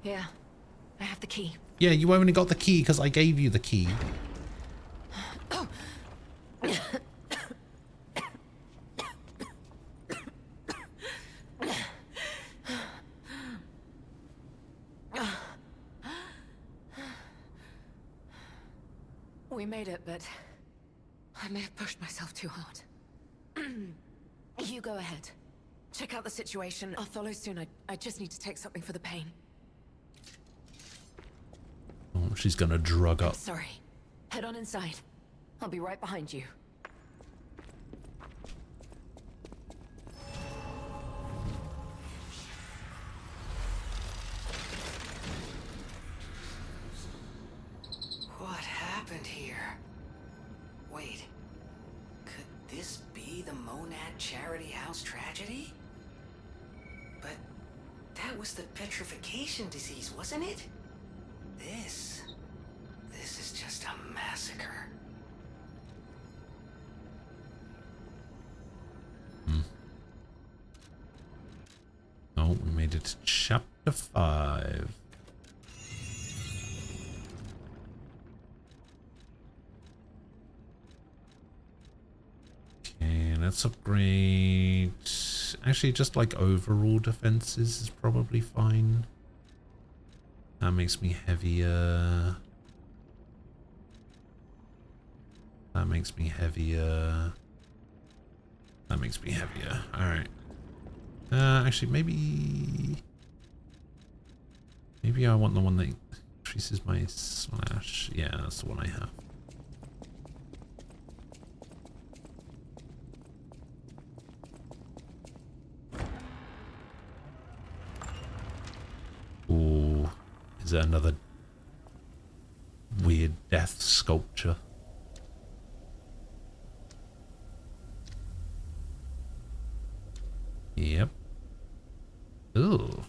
Yeah, I have the key. Yeah, you only got the key because I gave you the key. We made it, but I may have pushed myself too hard. You go ahead. Check out the situation. I'll follow soon. I just need to take something for the pain. Oh, she's gonna drug up. Sorry. Head on inside. I'll be right behind you. What happened here? Wait, could this be the Monad Charity House tragedy? But that was the petrification disease, wasn't it? This is just a massacre. Oh, we made it to chapter 5. Okay, let's upgrade. Actually, just like overall defenses is probably fine. That makes me heavier. That makes me heavier. That makes me heavier. Alright. Actually, maybe I want the one that increases my slash. Yeah, that's the one I have. Ooh, is there another weird death sculpture? Yep. Ooh.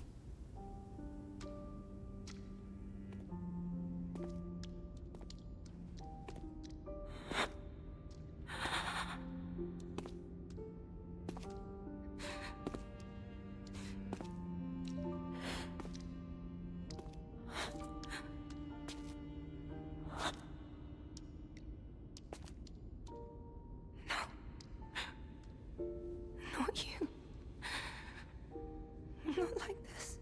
Not you. Not like this.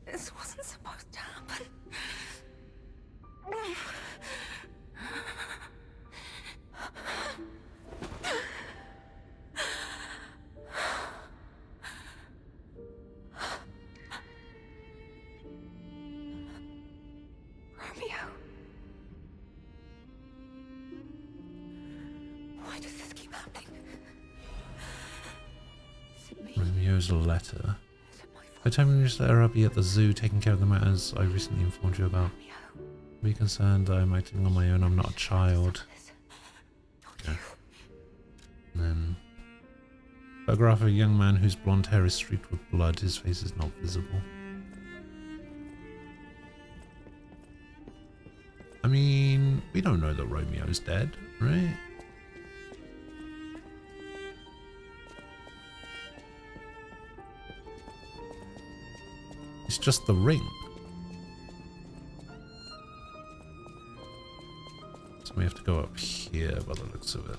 This wasn't supposed to happen. Romeo. Why does this keep happening? Romeo's letter. By the time you just let her be at the zoo taking care of the matters I recently informed you about. Be concerned I am acting on my own. I'm not a child. Okay. And then photograph of a young man whose blonde hair is streaked with blood. His face is not visible. I mean, we don't know that Romeo's dead, right? It's just the ring. We have to go up here by the looks of it.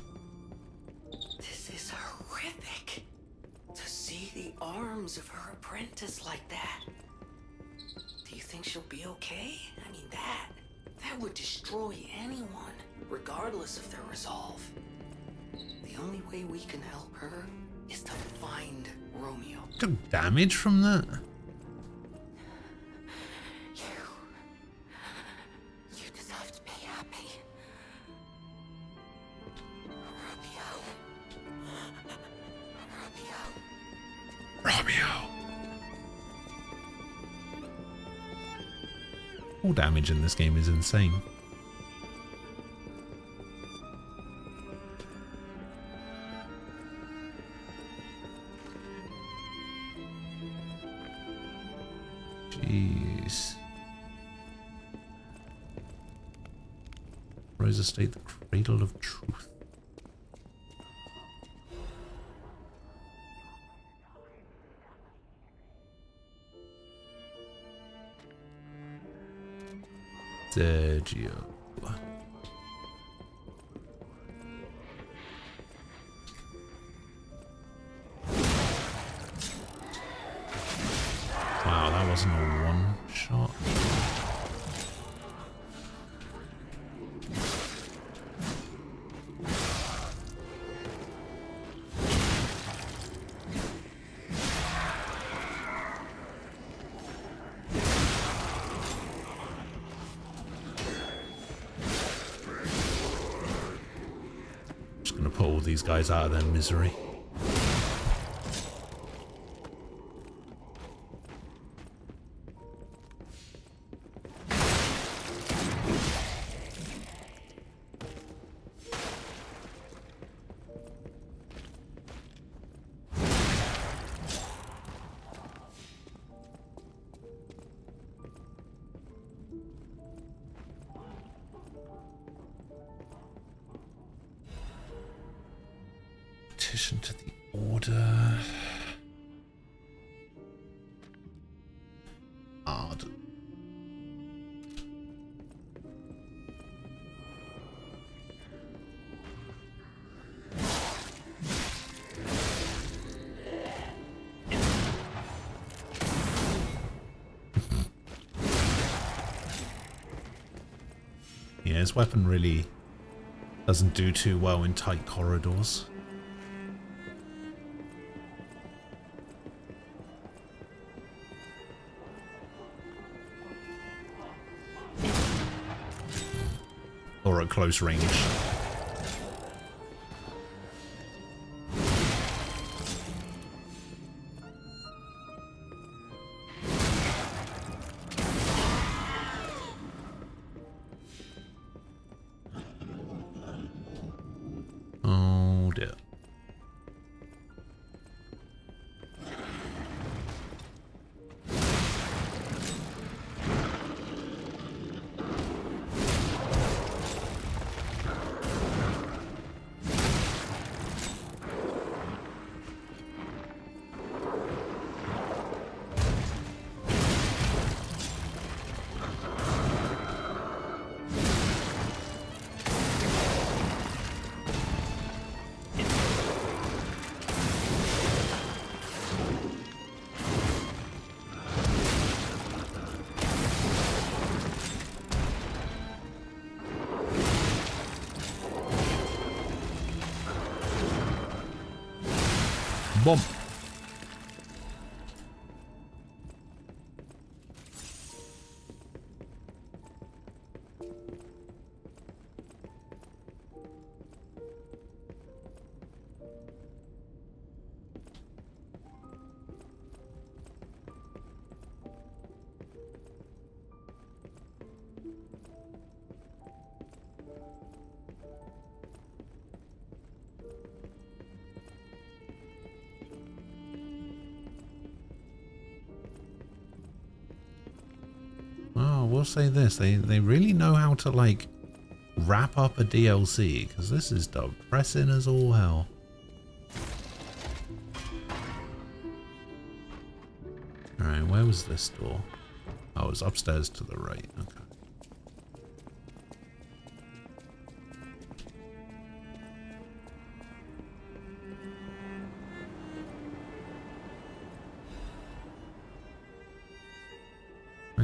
This is horrific. To see the arms of her apprentice like that. Do you think she'll be okay? I mean, that would destroy anyone, regardless of their resolve. The only way we can help her is to find Romeo. Took damage from that? You deserve to be happy. Romeo. All damage in this game is insane. Jeez. Rose Estate, the cradle of truth. Sergio. Wow, that wasn't a one shot. Just gonna put all these guys out of their misery. Petition to the order. Arden. Yeah, his weapon really doesn't do too well in tight corridors. Or at close range. Oh dear. Bomb. Oh, we'll say this. They really know how to, like, wrap up a DLC, because this is depressing as all hell. Alright, where was this door? Oh, it was upstairs to the right. Okay.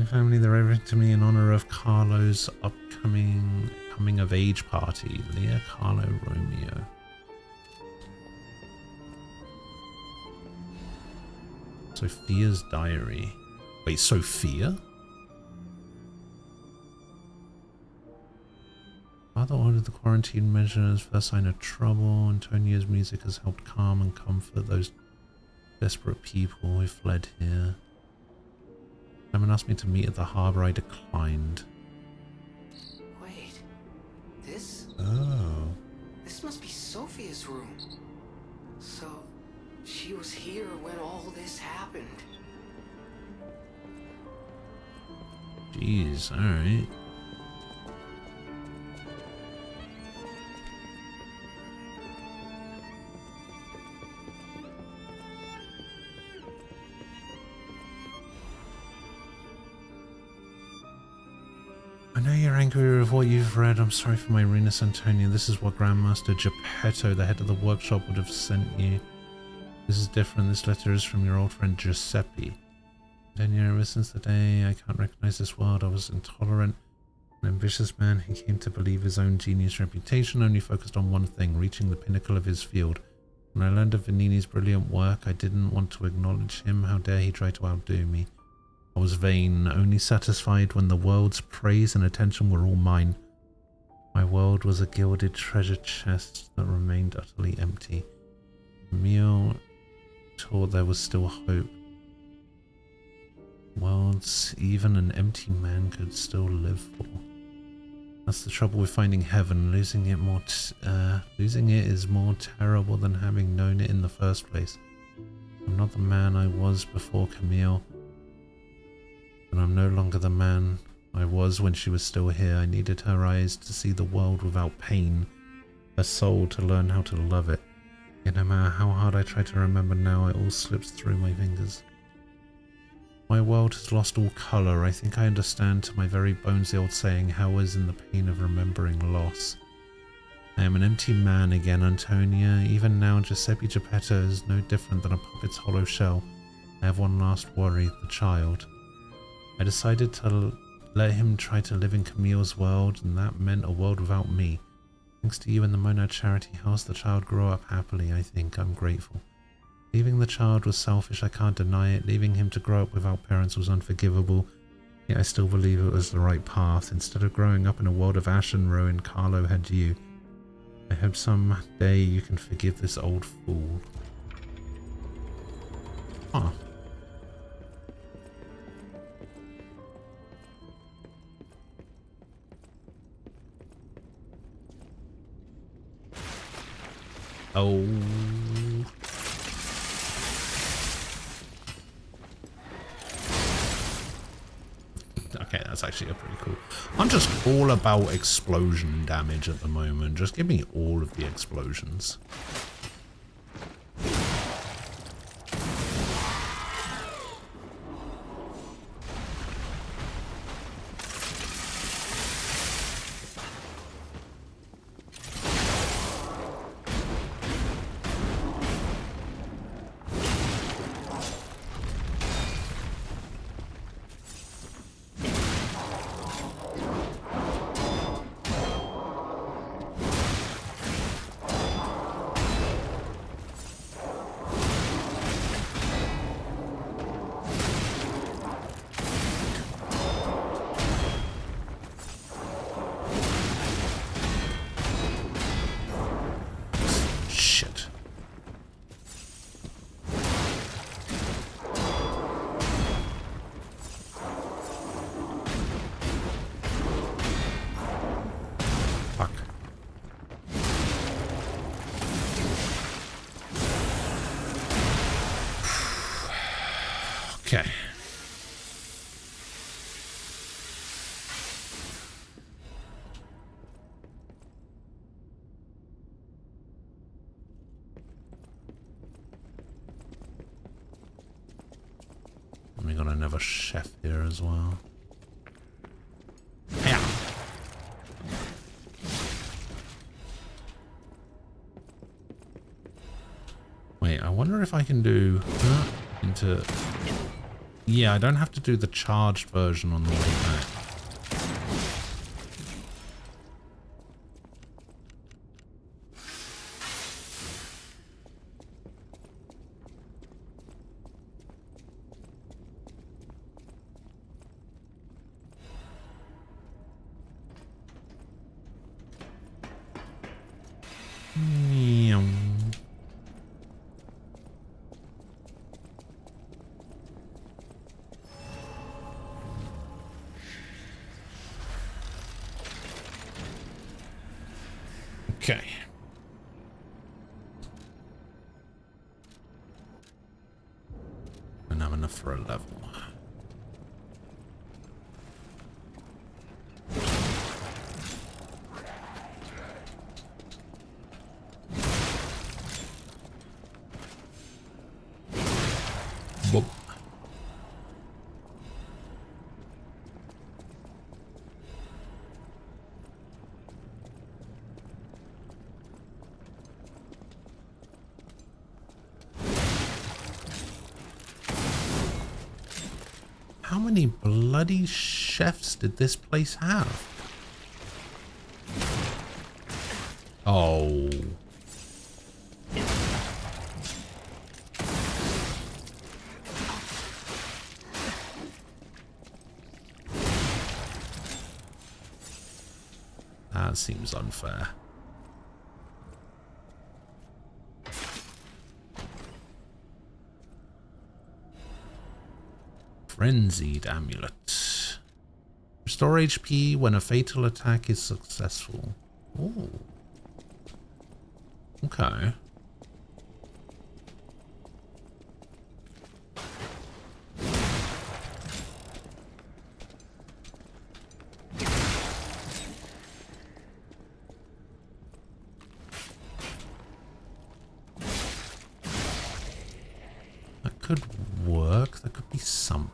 My family, they're everything to me in honor of Carlo's upcoming coming of age party. Leah, Carlo, Romeo. Sophia's diary. Wait, Sophia? Father ordered the quarantine measures. First sign of trouble. Antonio's music has helped calm and comfort those desperate people who fled here. Simon asked me to meet at the harbor. I declined. Wait, this? Oh. This must be Sophia's room. So, she was here when all this happened. Jeez, alright. I know you're angry with what you've read. I'm sorry for my rudeness, Antonio. This is what Grandmaster Geppetto, the head of the workshop, would have sent you. This is different. This letter is from your old friend Giuseppe. Antonio, ever since the day I can't recognize this world, I was intolerant, an ambitious man who came to believe his own genius reputation, only focused on one thing, reaching the pinnacle of his field. When I learned of Vanini's brilliant work, I didn't want to acknowledge him. How dare he try to outdo me? I was vain, only satisfied when the world's praise and attention were all mine. My world was a gilded treasure chest that remained utterly empty. Camille taught there was still hope. Worlds even an empty man could still live for. That's the trouble with finding heaven. Losing it is more terrible than having known it in the first place. I'm not the man I was before Camille. And I'm no longer the man I was when she was still here. I needed her eyes to see the world without pain, her soul to learn how to love it. Yet no matter how hard I try to remember now, it all slips through my fingers. My world has lost all colour. I think I understand to my very bones the old saying, hell is in the pain of remembering loss. I am an empty man again, Antonia. Even now, Giuseppe Geppetto is no different than a puppet's hollow shell. I have one last worry, the child. I decided to let him try to live in Camille's world, and that meant a world without me. Thanks to you and the Monad Charity House, the child grew up happily, I think. I'm grateful. Leaving the child was selfish, I can't deny it. Leaving him to grow up without parents was unforgivable. Yet I still believe it was the right path. Instead of growing up in a world of ash and ruin, Carlo had you. I hope someday you can forgive this old fool. Huh. Oh. Okay, that's actually pretty cool. I'm just all about explosion damage at the moment. Just give me all of the explosions. Okay. We got another chef here as well. Yeah. Wait, I wonder if I can do that into... Yeah, I don't have to do the charged version on the way back. Okay. Don't have enough for a level. Boop. How many bloody chefs did this place have? Oh. That seems unfair. Frenzied Amulet. Restore HP when a fatal attack is successful. Oh. Okay. That could work. That could be something.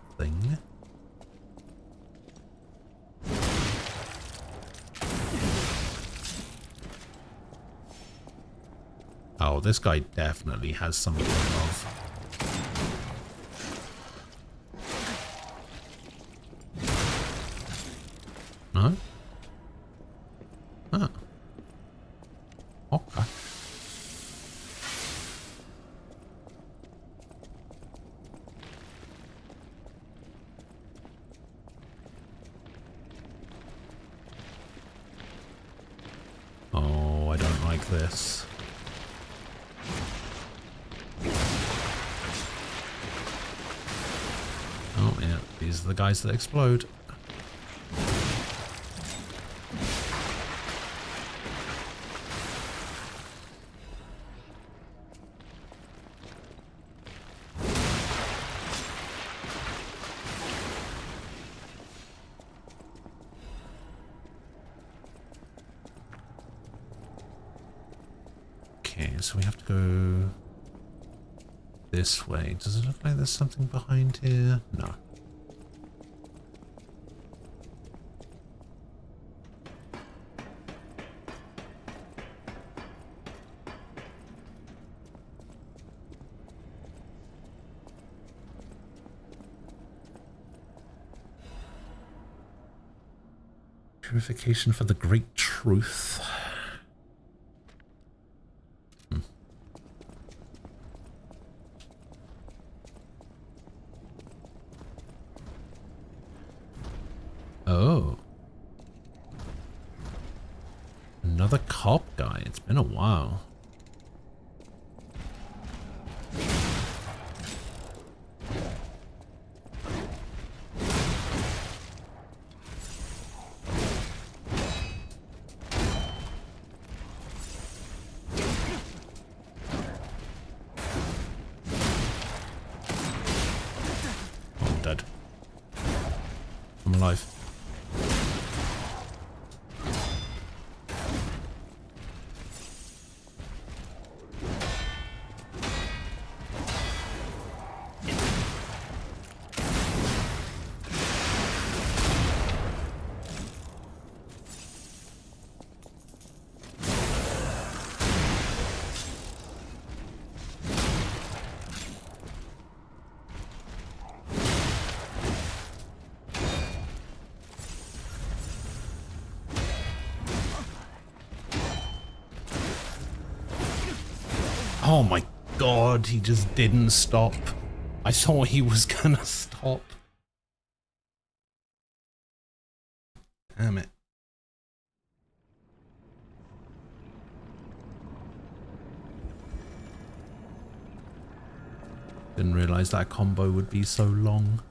Oh, this guy definitely has something of. No? Ah. Okay. Oh, I don't like this. Oh, yeah, these are the guys that explode. Okay, so we have to go this way. Does it look like there's something behind here? No. Purification for the great truth. Oh. Another cop guy. It's been a while. Oh, I'm dead. I'm alive. Oh my god, he just didn't stop. I thought he was gonna stop. Damn it. Didn't realize that combo would be so long.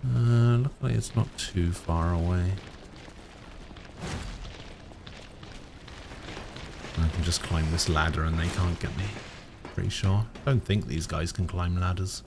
Looks like it's not too far away. I can just climb this ladder and they can't get me. Pretty sure. Don't think these guys can climb ladders.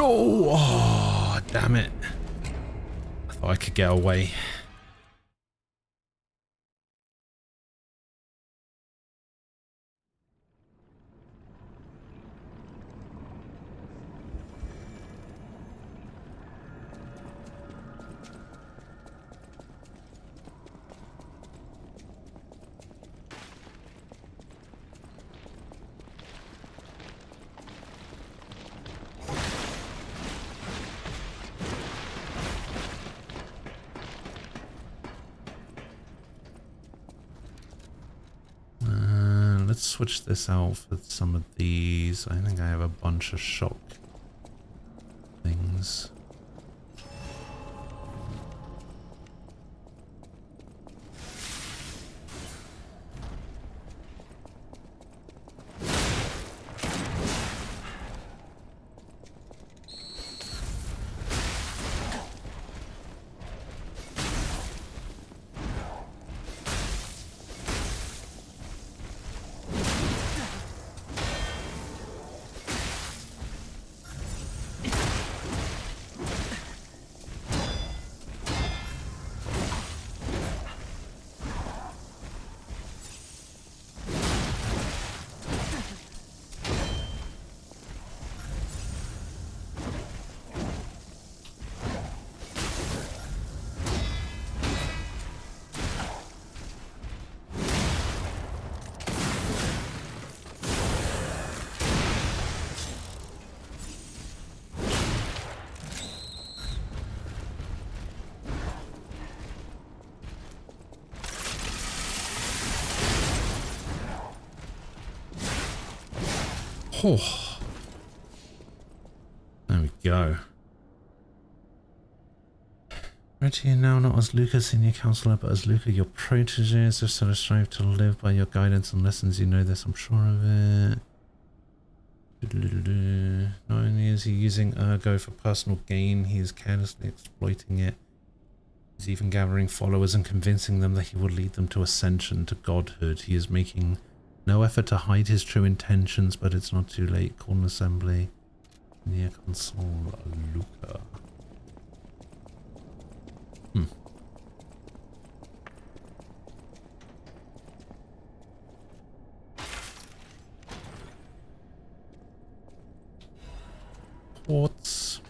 Oh, damn it. I thought I could get away. Let's switch this out for some of these. I think I have a bunch of shock things. Oh, there we go. Right here now, not as Luca, senior counselor, but as Luca, your protege. As if so, strive to live by your guidance and lessons. You know this, I'm sure of it. Not only is he using Ergo for personal gain, he is carelessly exploiting it. He's even gathering followers and convincing them that he will lead them to ascension, to godhood. He is making no effort to hide his true intentions, but it's not too late. Call an assembly. Near console Luca. Quartz.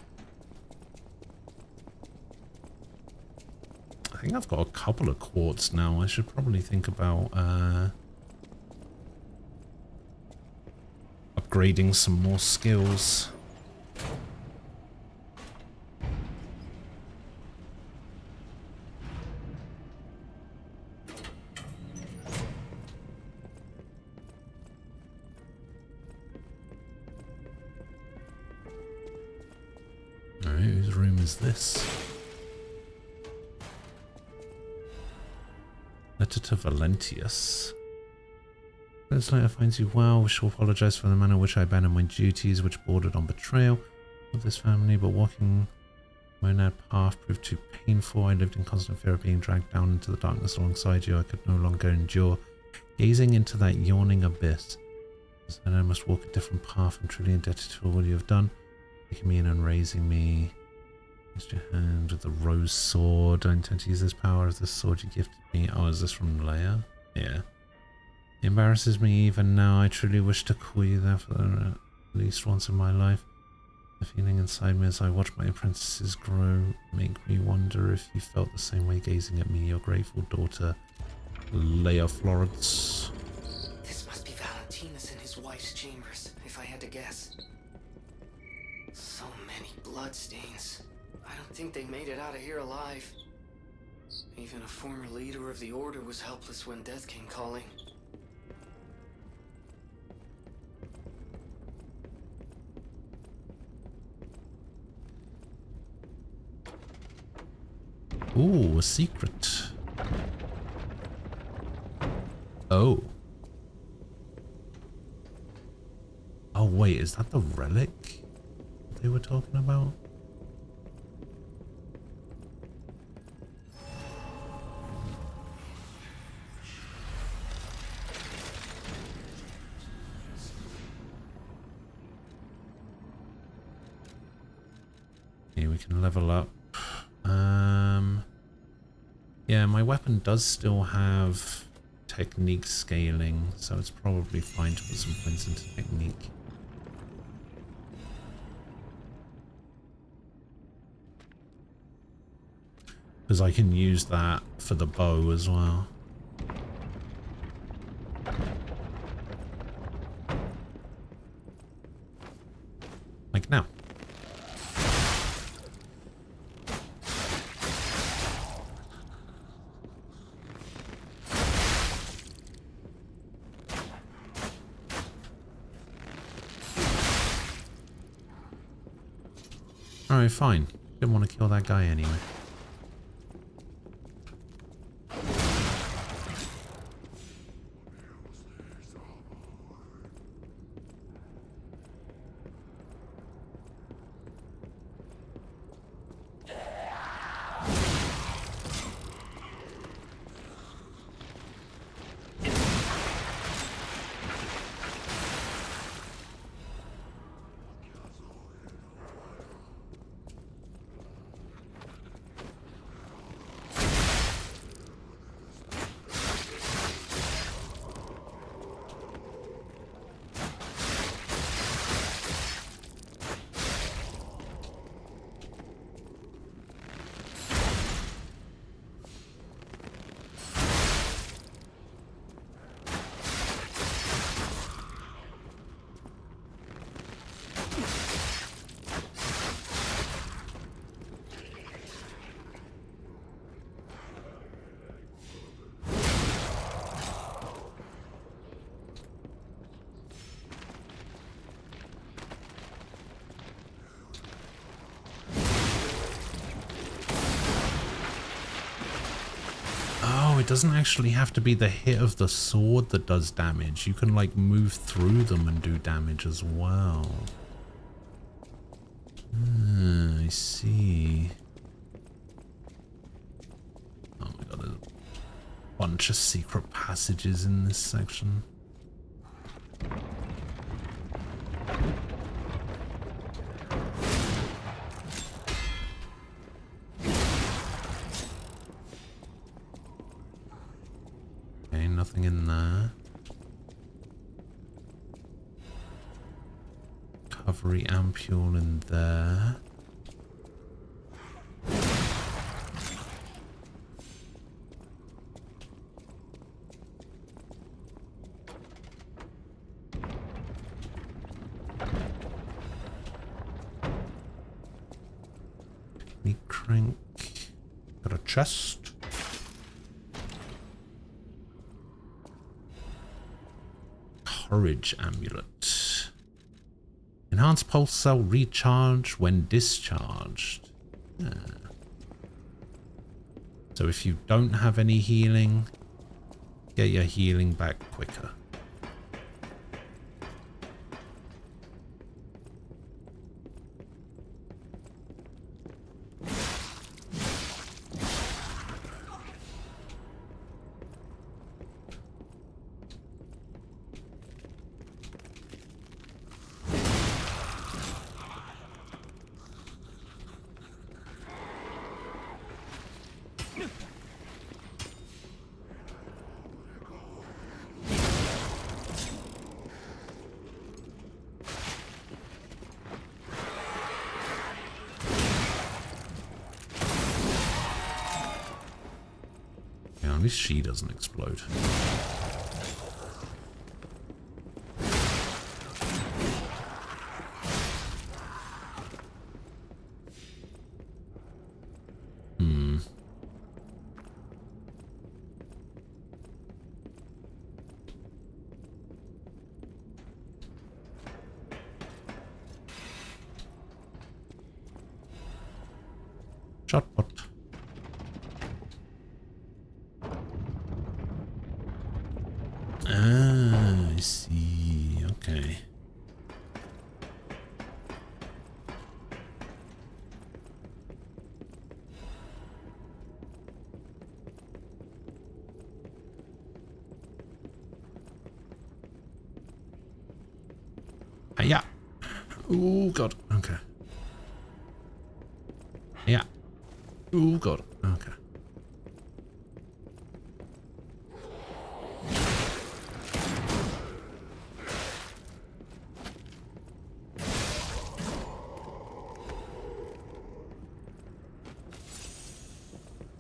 I think I've got a couple of quartz now. I should probably think about upgrading some more skills. Alright, whose room is this? letter to Valentius. This letter finds you well. Wish to apologize for the manner in which I abandoned my duties, which bordered on betrayal of this family, but walking Monad path proved too painful. I lived in constant fear of being dragged down into the darkness alongside you. I could no longer endure gazing into that yawning abyss. And I must walk a different path. I'm truly indebted to all you have done, taking me in and raising me. Used your hand with the rose sword. I intend to use this power as the sword you gifted me. Oh, is this from Leia? Yeah. It embarrasses me even now. I truly wish to call you that for at least once in my life. The feeling inside me as I watch my apprentices grow make me wonder if you felt the same way gazing at me, your grateful daughter, Leia Florence. This must be Valentinus in his wife's chambers, if I had to guess. So many bloodstains. I don't think they made it out of here alive. Even a former leader of the Order was helpless when death came calling. Ooh, a secret. Oh. Oh wait, is that the relic they were talking about? Okay, we can level up. Yeah, my weapon does still have technique scaling, so it's probably fine to put some points into technique. Because I can use that for the bow as well. Like now. Alright, fine. Didn't want to kill that guy anyway. It doesn't actually have to be the hit of the sword that does damage. You can like move through them and do damage as well. I see. Oh my god, there's a bunch of secret passages in this section. Nothing in there. Recovery ampule in there. Technique crank. Got a chest. Courage amulet. Enhanced pulse cell recharge when discharged. Yeah. So if you don't have any healing, get your healing back quicker. At least she doesn't explode. Shotput. Ah, I see. Okay. Yeah. Oh god. Okay. Yeah. Oh god. Okay.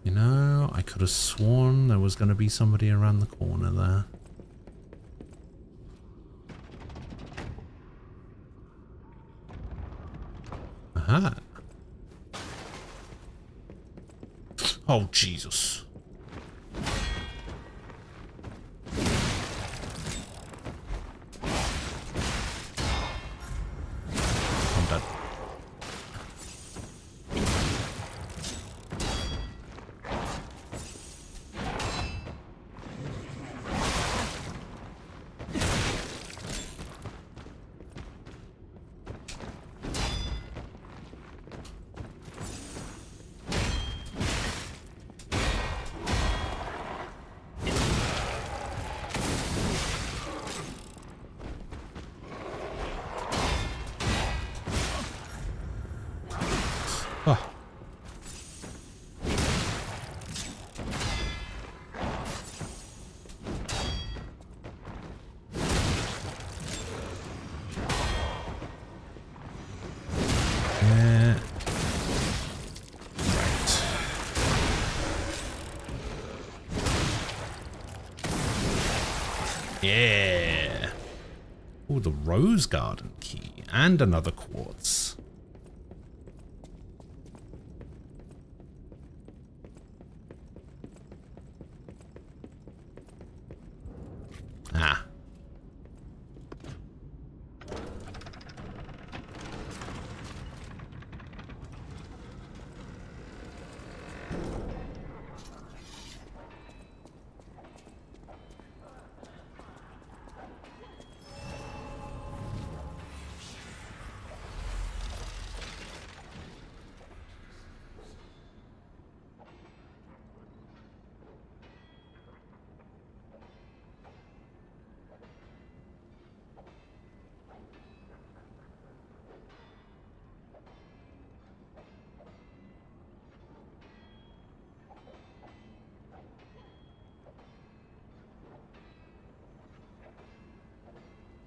You know, I could have sworn there was going to be somebody around the corner there. Aha. Oh, Jesus. I'm dead. Oh. Yeah. Oh, the Rose Garden key and another quartz. Ah.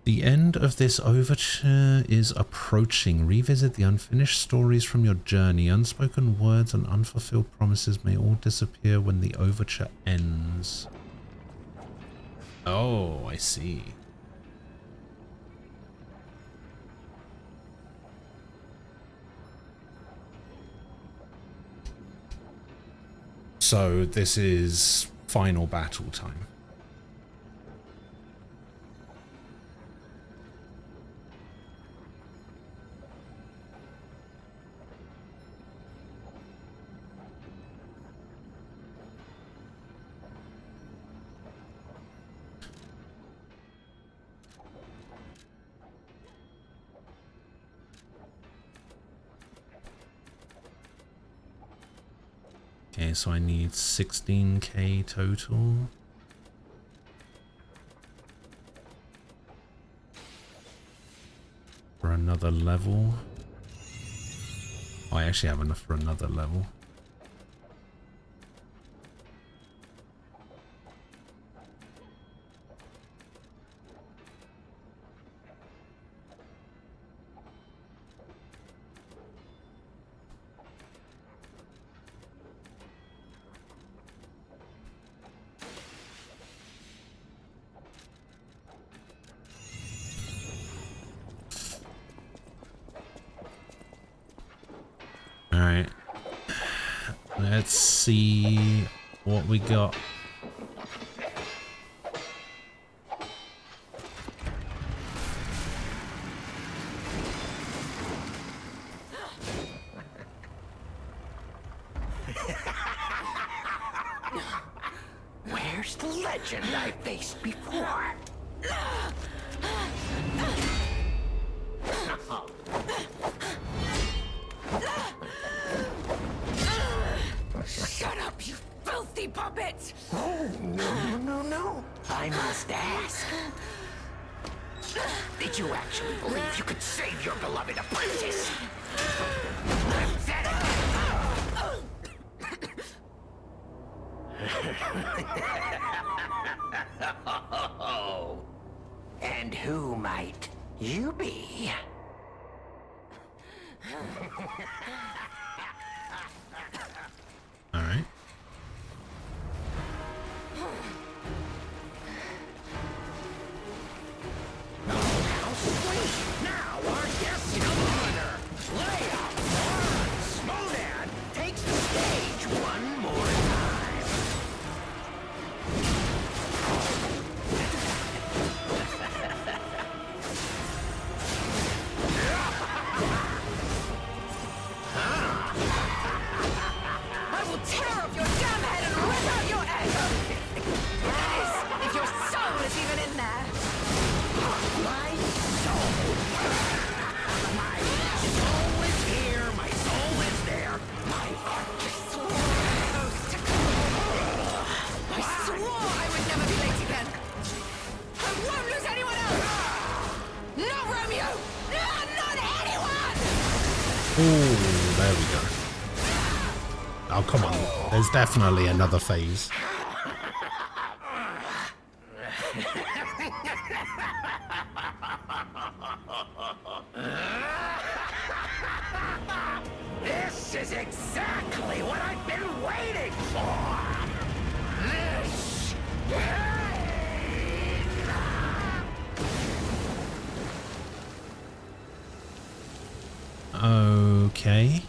The end of this overture is approaching. Revisit the unfinished stories from your journey. Unspoken words and unfulfilled promises may all disappear when the overture ends. Oh, I see. So this is final battle time. Okay, so I need 16k total. For another level. Oh, I actually have enough for another level. Alright. Let's see what we got. Where's the legend I faced before? Shut up, you filthy puppet! Oh, no. I must ask. Did you actually believe you could save your beloved apprentice? Pathetic! And who might you be? All right. How sweet! Now our guest of honor, Leia Moran takes the stage one more time. I will tear off your damn head and rip out your egg! That is, if your soul is even in there! My soul! My soul is here, my soul is there, my I swore I would never be late again! I won't lose anyone else! Not Romeo! Not anyone! Oh, there we go. Oh, come on. There's definitely another phase. This is exactly what I've been waiting for! This Okay.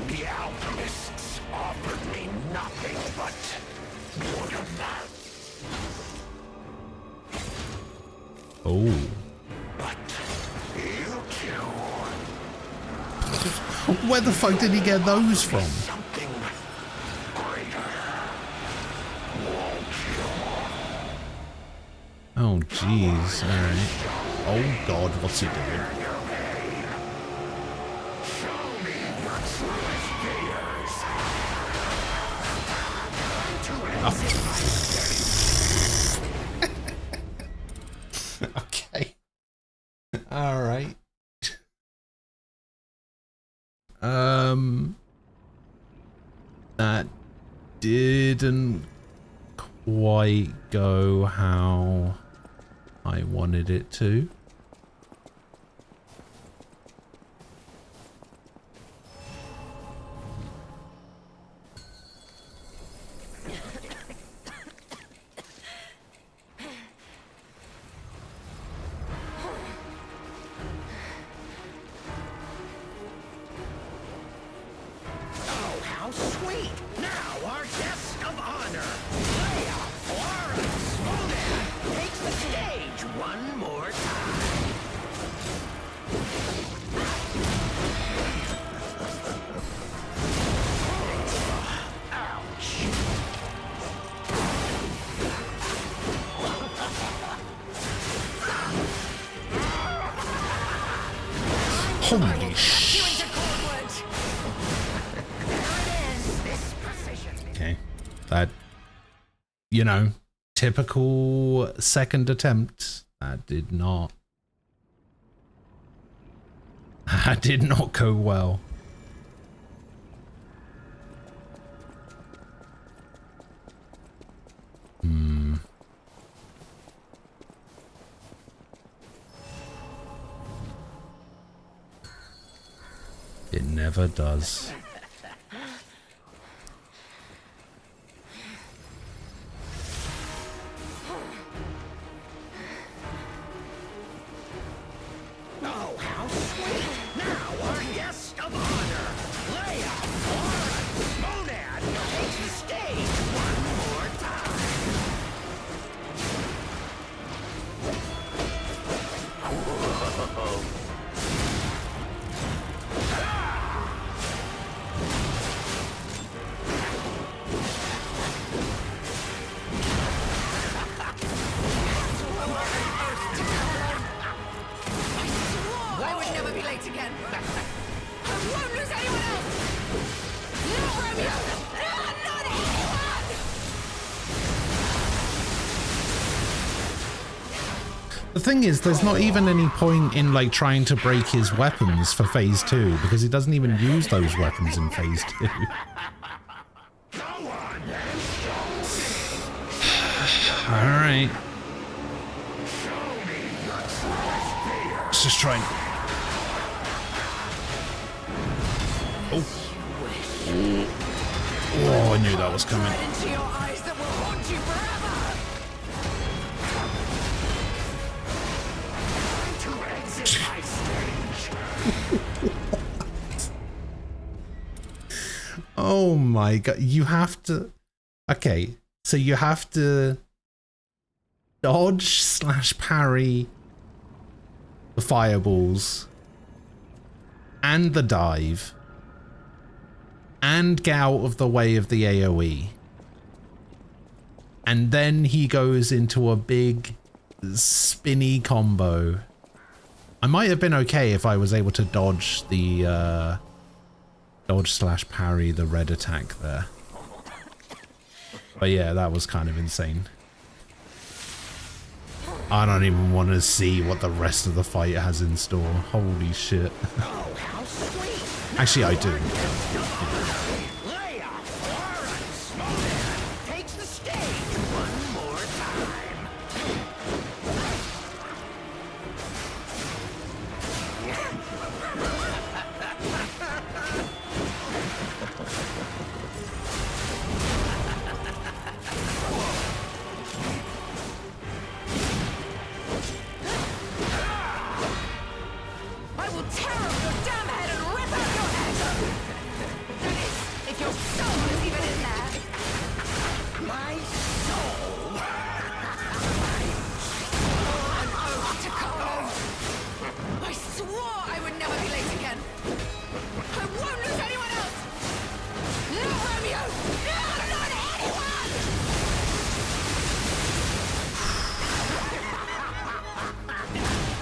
The alchemists offered me nothing but mortar. Oh. But you two... Where the fuck did he get those from? Something greater. Won't you? Oh, jeez. Alright. Oh, God. What's he doing? Show me your truest fears. Okay. Alright. That didn't quite go how I wanted it to. Oh, how sweet! Now our guest of honor, Leia Florence Monan, takes the stage one more time. Holy sh! Okay, that, you know, typical second attempt. That did not go well. It never does. Oh, how sweet! Now our guest of honor, Leia Lawrence Monad, takes the stage one more time. I would never be late again. I won't lose anyone else. Not Romeo. Not anyone. The thing is, there's not even any point in like trying to break his weapons for phase 2 because he doesn't even use those weapons in phase 2. Alright. Let's just try and... Oh. Oh, I knew that was coming. Into your eyes that will haunt you forever. To exit my stage. Oh my god, you have to... Okay, so you have to dodge / parry the fireballs and the dive and get out of the way of the AoE. And then he goes into a big spinny combo. I might have been okay if I was able to dodge the dodge / parry the red attack there. But yeah, that was kind of insane. I don't even want to see what the rest of the fight has in store. Holy shit. Oh, how sweet! Actually, I do. Leia Lawrence Monad takes the stage one more time. I will tear off your damn head and rip out your head. That is, if your soul is even in there. My soul. An oath to Carlo. I swore I would never be late again. I won't lose anyone else. Not Romeo. No, not anyone.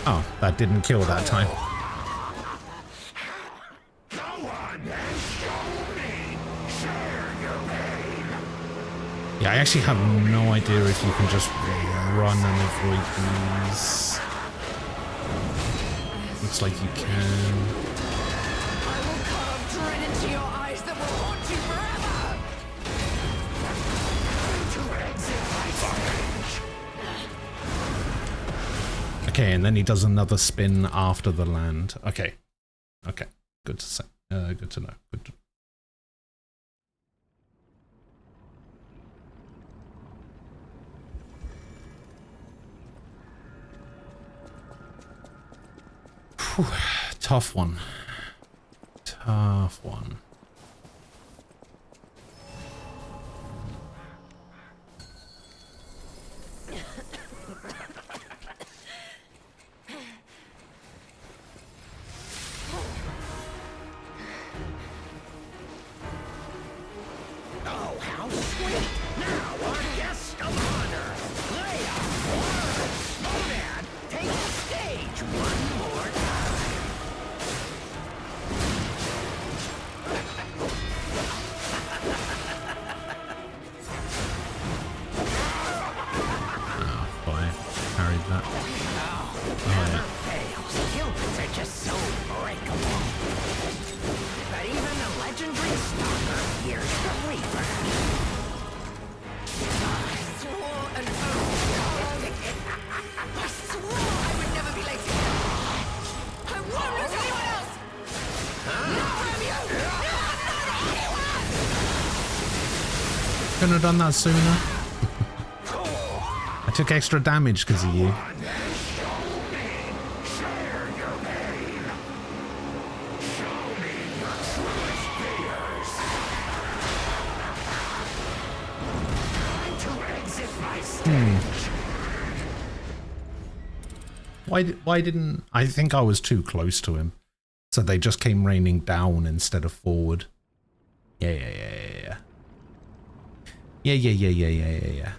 Oh, that didn't kill that time. Go on and show me. Share your pain. Yeah, I actually have no idea if you can just run and avoid these. Looks like you can. I will carve dread into your eyes that will haunt you forever. To exit my stage. Okay, and then he does another spin after the land. Okay. Okay. Good to say. Good to know. Good to... Whew. Tough one. Tough one. Oh, how sweet! Now our guest of honor, Leia Lawrence Monad, takes the stage one more time. trade that. Never fails. Humans are just so breakable. But even the legendary stalker hears the Reaper. I swore an oath. I swore I would never be late again. I won't lose anyone else. Not Romeo. Not anyone. Couldn't have done that sooner. I took extra damage because of you. Why didn't... I think I was too close to him. So they just came raining down instead of forward. Yeah. Yeah.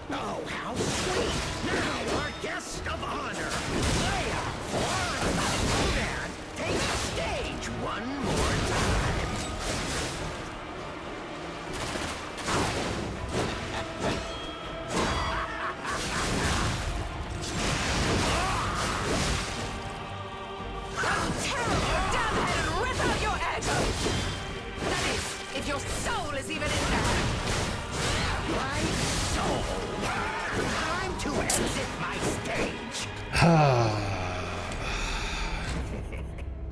Oh, how sweet! Now our guest of honor, Leia Moran, take the stage one more time. I'll tear off your damn head and rip out your ego! That is, if your soul is even in there! My soul! Time to exit my stage!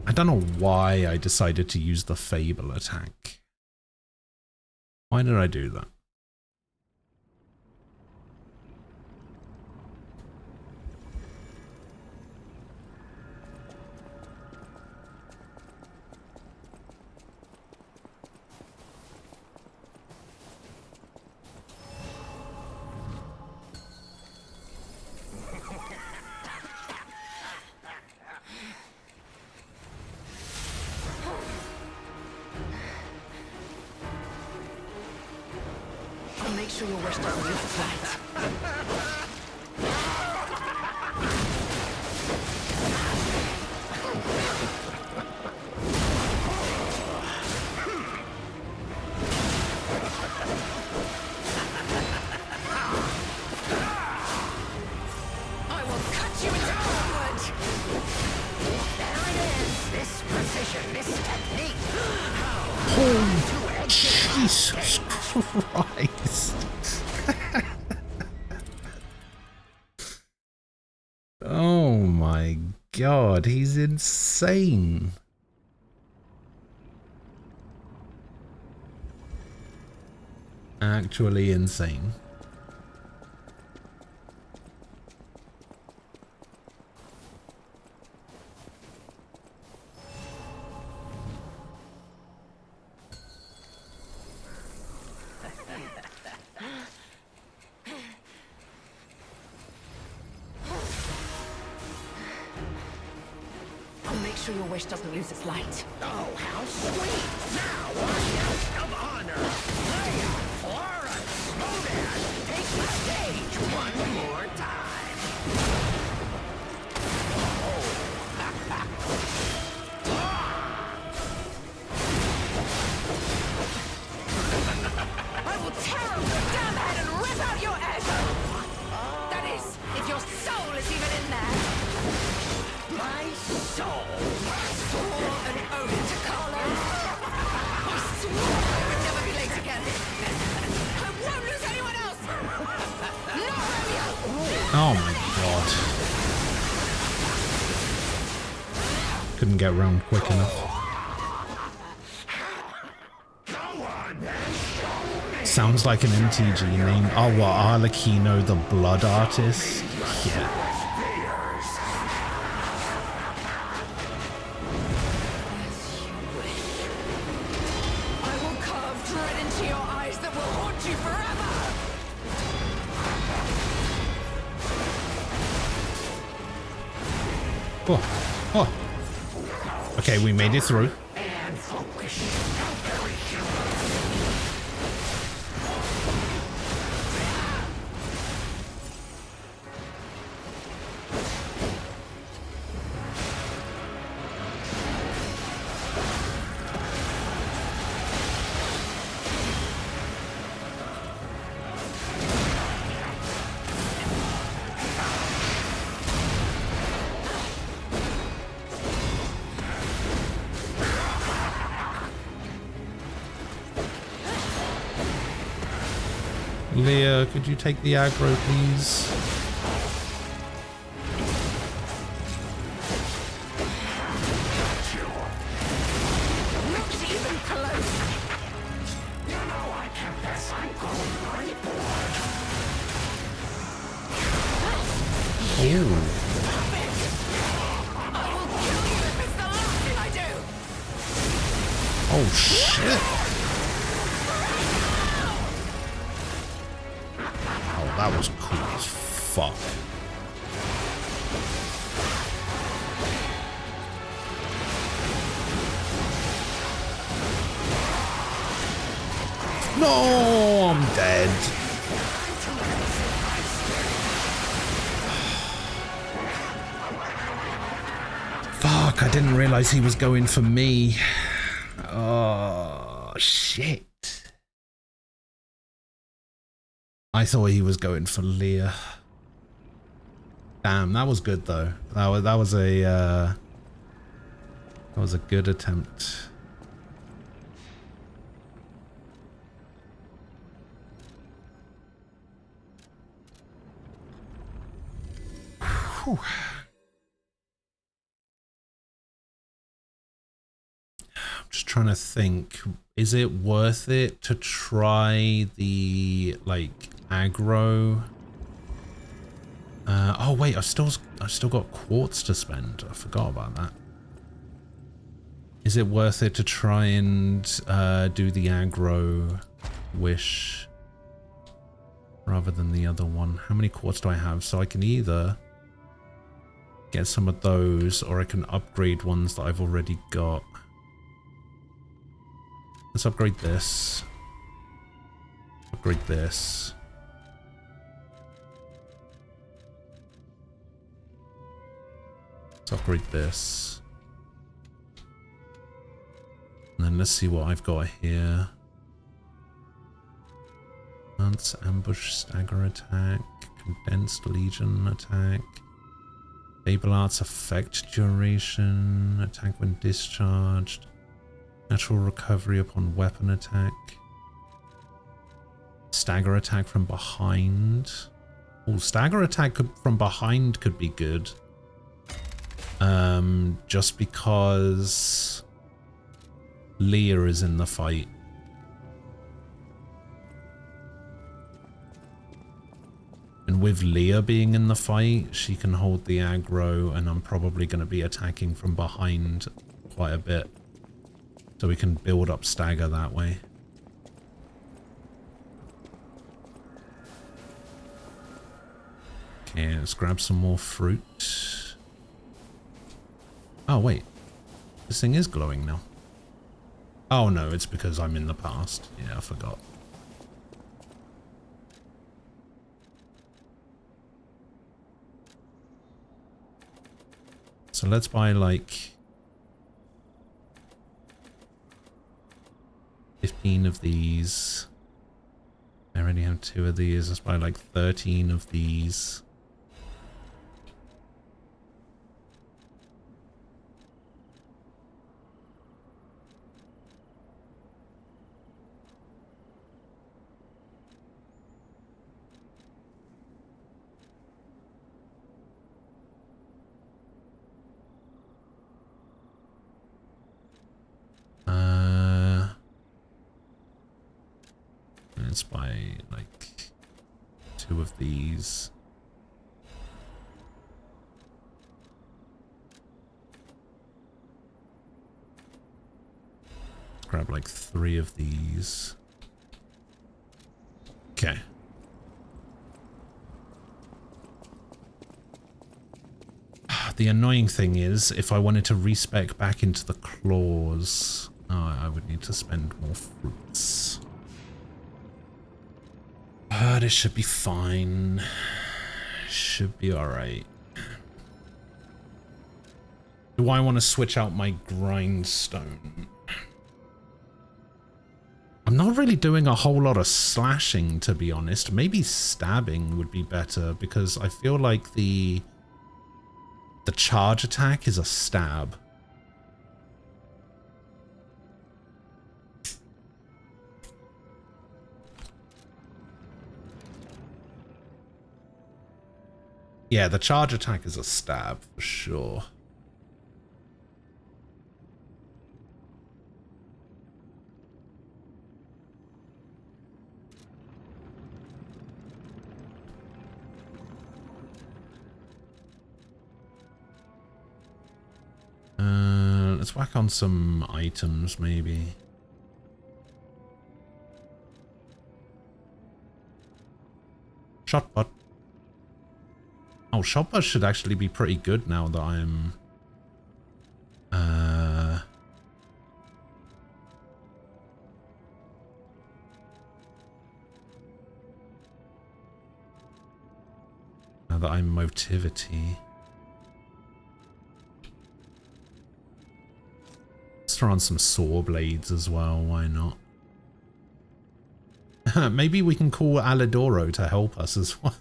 I don't know why I decided to use the Fable attack. Why did I do that? I'll make sure your wish doesn't lose its light. I will cut you into wood! There it is! This precision, this technique! Oh, Jesus Christ! Oh my God, he's insane. Actually insane. I'll make sure your wish doesn't lose its light. Oh, how sweet! Now our guest of honor, Leia Florence Moran, take the stage one more time. I will tear off your damn head and rip out your ego! That is, if your soul is even in there! My soul Swore an oath to Carlos! I swore I would never be late again! I won't lose anyone else! Not Romeo! Oh my God. Couldn't get round quick enough. Sounds like an MTG name. Oh, what? Arlecchino the Blood Artist? Yeah. I will carve dread into your eyes that will haunt you forever! Oh. Okay, we made it through. and wish. How very human. Leah, could you take the aggro, please? Not even close. You know I confess I'm going pretty bored. Ew. I will kill you if it's the last thing I do. Oh shit. Oh, that was cool as fuck. No, I'm dead. Fuck, I didn't realize he was going for me. Oh, shit. I thought he was going for Leah. Damn, that was good though. That was a good attempt. Whew. I'm just trying to think. Is it worth it to try the like aggro? Oh wait, I've still got quartz to spend. I forgot about that. Is it worth it to try and do the aggro wish rather than the other one? How many quartz do I have? So I can either get some of those or I can upgrade ones that I've already got. Let's upgrade this. Upgrade this. Let's upgrade this. And then let's see what I've got here. Lance, ambush, stagger attack, condensed legion attack. Fable arts effect duration, attack when discharged. Natural recovery upon weapon attack. Stagger attack from behind. Oh, stagger attack from behind could be good. Just because Leah is in the fight. And with Leah being in the fight, she can hold the aggro, and I'm probably going to be attacking from behind quite a bit. So we can build up stagger that way. Okay, let's grab some more fruit. Oh, wait. This thing is glowing now. Oh, no, it's because I'm in the past. Yeah, I forgot. So let's buy, like, 15 of these. I already have 2 of these. Let's buy, like, 13 of these. Let's buy like 2 of these. Let's grab like 3 of these. Okay. The annoying thing is, if I wanted to respec back into the claws, Oh, I would need to spend more fruits. This should be fine. Should be alright. Do I want to switch out my grindstone? I'm not really doing a whole lot of slashing, to be honest. Maybe stabbing would be better, because I feel like the charge attack is a stab. Yeah, the charge attack is a stab for sure. Let's whack on some items, maybe. Shotbot. Oh, Shotbot should actually be pretty good now that I'm... now that I'm motivity. Let's throw on some saw blades as well, why not? Maybe we can call Alidoro to help us as well.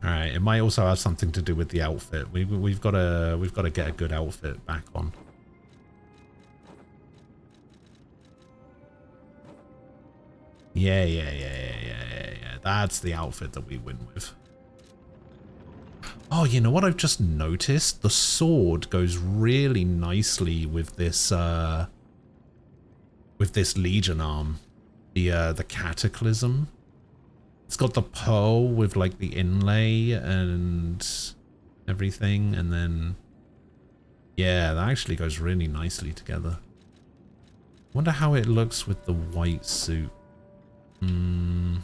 Alright, it might also have something to do with the outfit. We've got to get a good outfit back on. Yeah. That's the outfit that we win with. Oh, you know what I've just noticed? The sword goes really nicely with this Legion arm. The Cataclysm. It's got the pearl with like the inlay and everything, and then yeah, that actually goes really nicely together. Wonder how it looks with the white suit. Not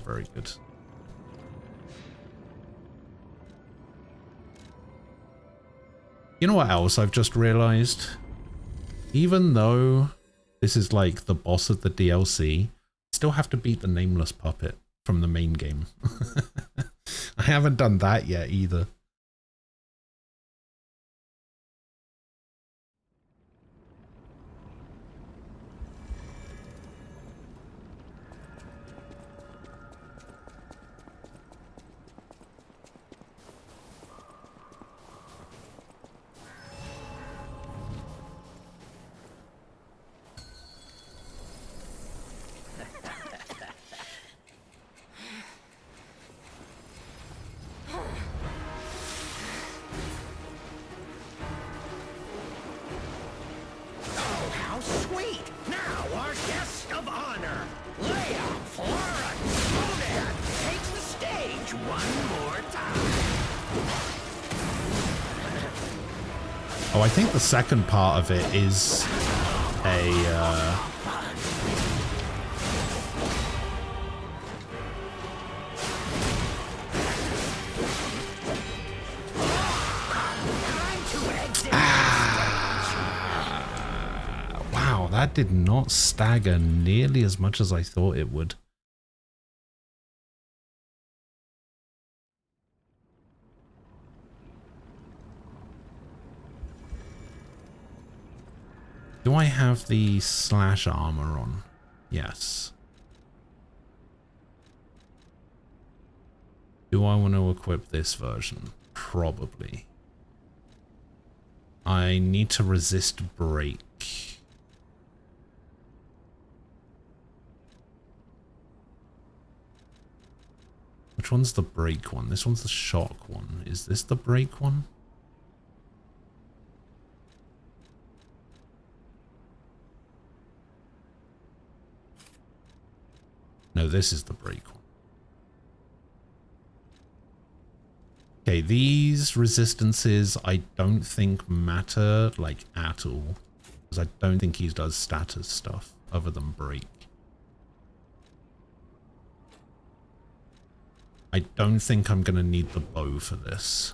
very good. You know what else I've just realized? Even though this is like the boss of the DLC, still have to beat the nameless puppet from the main game. I haven't done that yet either. Oh, I think the second part of it is a wow, that did not stagger nearly as much as I thought it would. Do I have the slash armor on? Yes. Do I want to equip this version? Probably. I need to resist break. Which one's the break one? This one's the shock one. Is this the break one? No, this is the break one. Okay, these resistances I don't think matter, like, at all. Because I don't think he does status stuff other than break. I don't think I'm going to need the bow for this.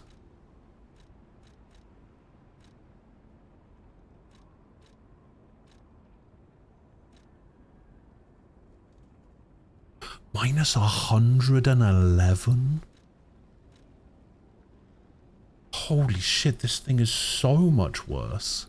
Minus 111? Holy shit, this thing is so much worse.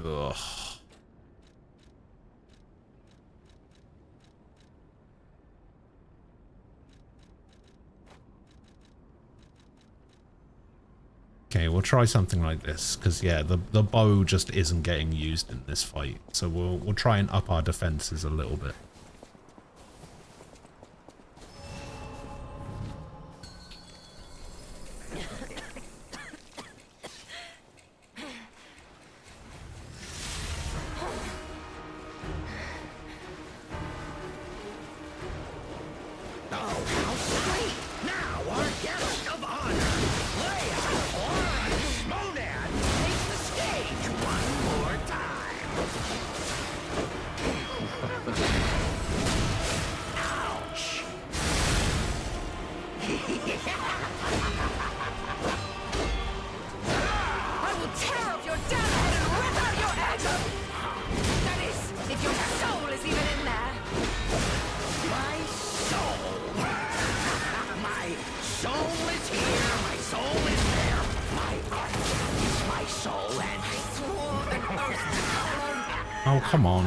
Ugh. Okay, we'll try something like this, because yeah, the bow just isn't getting used in this fight. So we'll try and up our defenses a little bit. Oh, come on.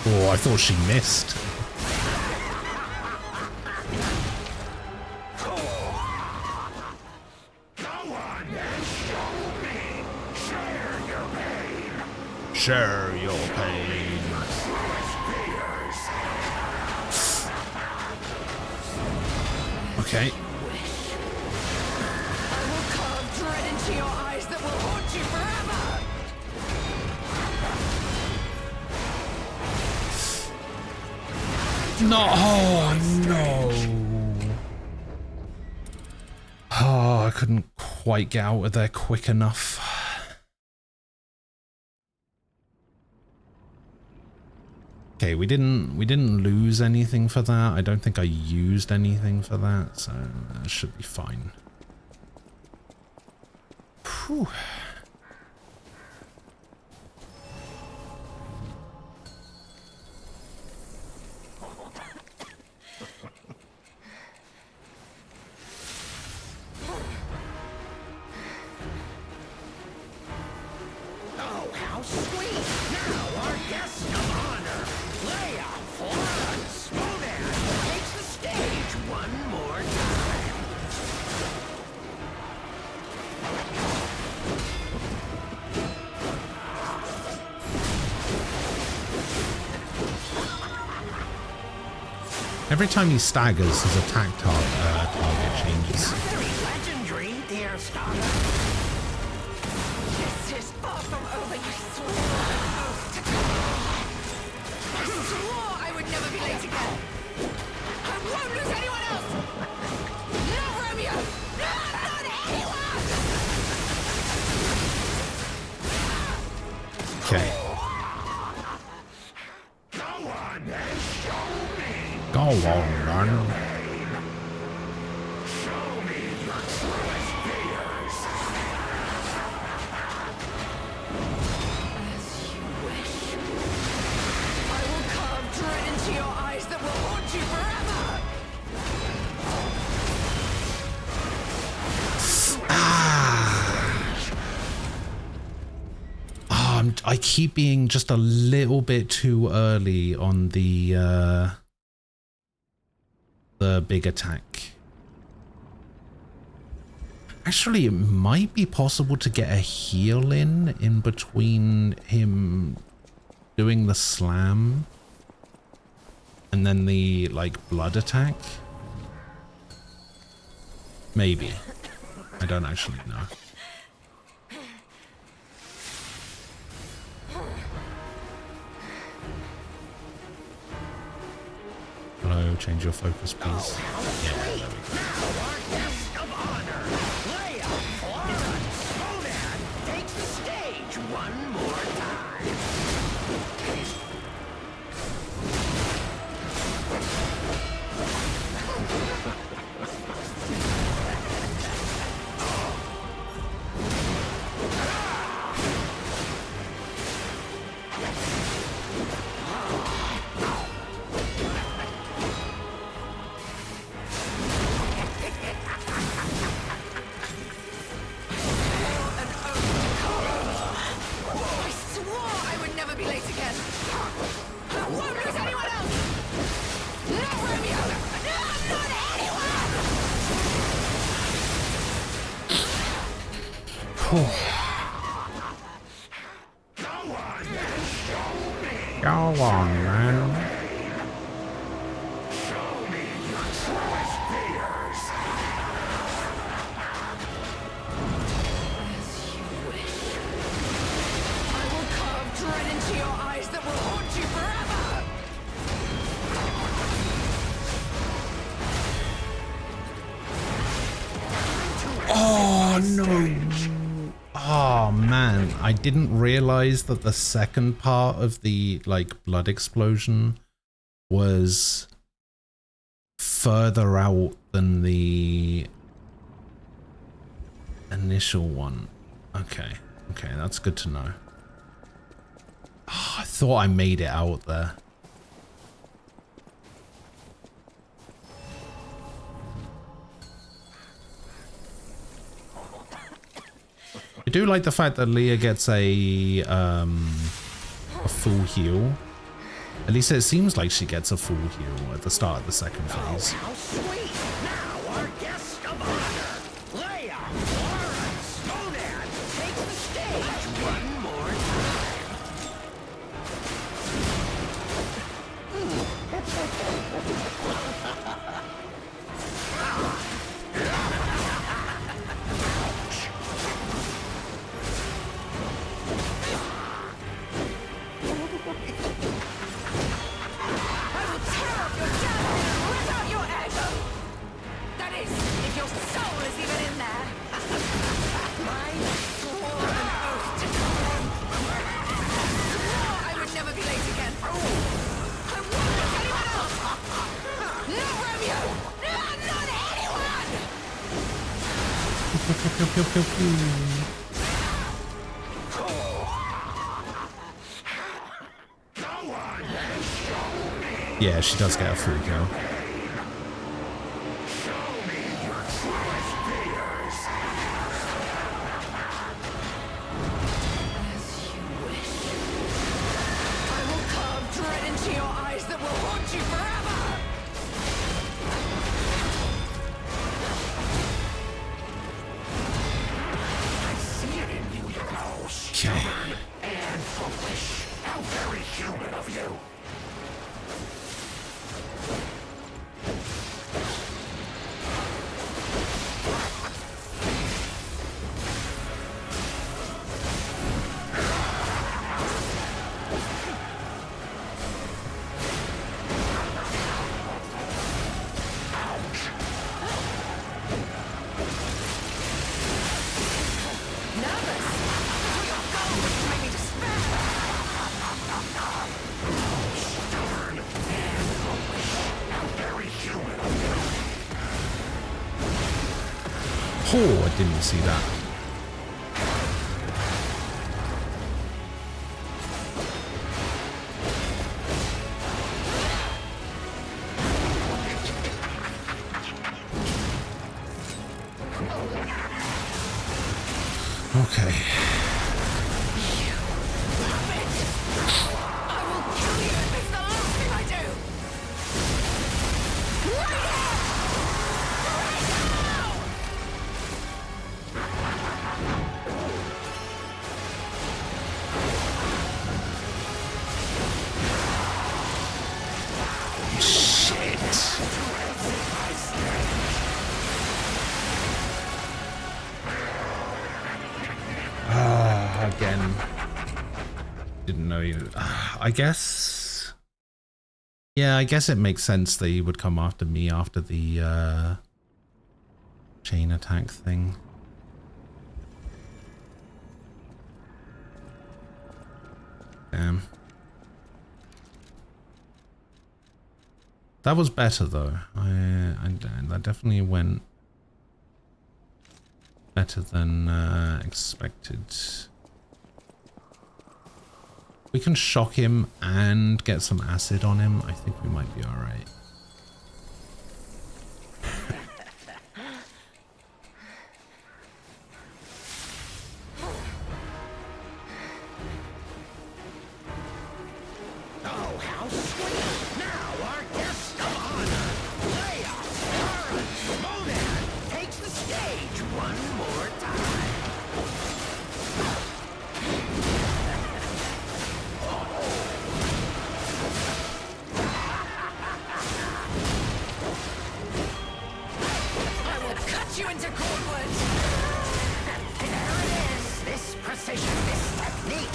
Oh, I thought she missed. Share your pain. Okay. I will carve dread into your eyes that will haunt you forever. No, oh no. Oh, I couldn't quite get out of there quick enough. Okay, we didn't lose anything for that. I don't think I used anything for that, so that should be fine. Whew. Oh, how sweet! Now our guest of honor, Leia Forrest Monan, takes the stage one more time. Every time he staggers, his attack target changes. Very legendary, dear Starter. This is far from over. You swore an oath to God. I swore I would never be late again. I won't lose anyone else. Not Romeo. Not anyone. Okay. Go on, run. I keep being just a little bit too early on the big attack. Actually, it might be possible to get a heal in between him doing the slam and then the, like, blood attack. Maybe. I don't actually know. Hello, Change your focus, please. Yeah, there we go. Now our guest of honor, Leia Florence Snowman, takes the stage one more time. Go on, man. Dread into your eyes that will haunt you forever! Oh, no. Oh, man. I didn't realize that the second part of the, like, blood explosion was further out than the initial one. Okay. Okay, that's good to know. Oh, I thought I made it out there. I do like the fact that Leia gets a full heal. At least it seems like she gets a full heal at the start of the second phase. How sweet! Now our guest of honor, Leia Florence Snowman, takes the stage one more Yeah, she does get a free kill. Oh, I didn't see that. Okay. Again. Didn't know you. I guess Yeah, I guess it makes sense that he would come after me after the chain attack thing. Damn. That was better though. That definitely went better than expected. We can shock him and get some acid on him. I think we might be alright. Oh, how sweet! Now our guest of honor, Leia Warren Monan, takes the stage one more time. I will cut you into cordwood! There it is! This precision, this technique!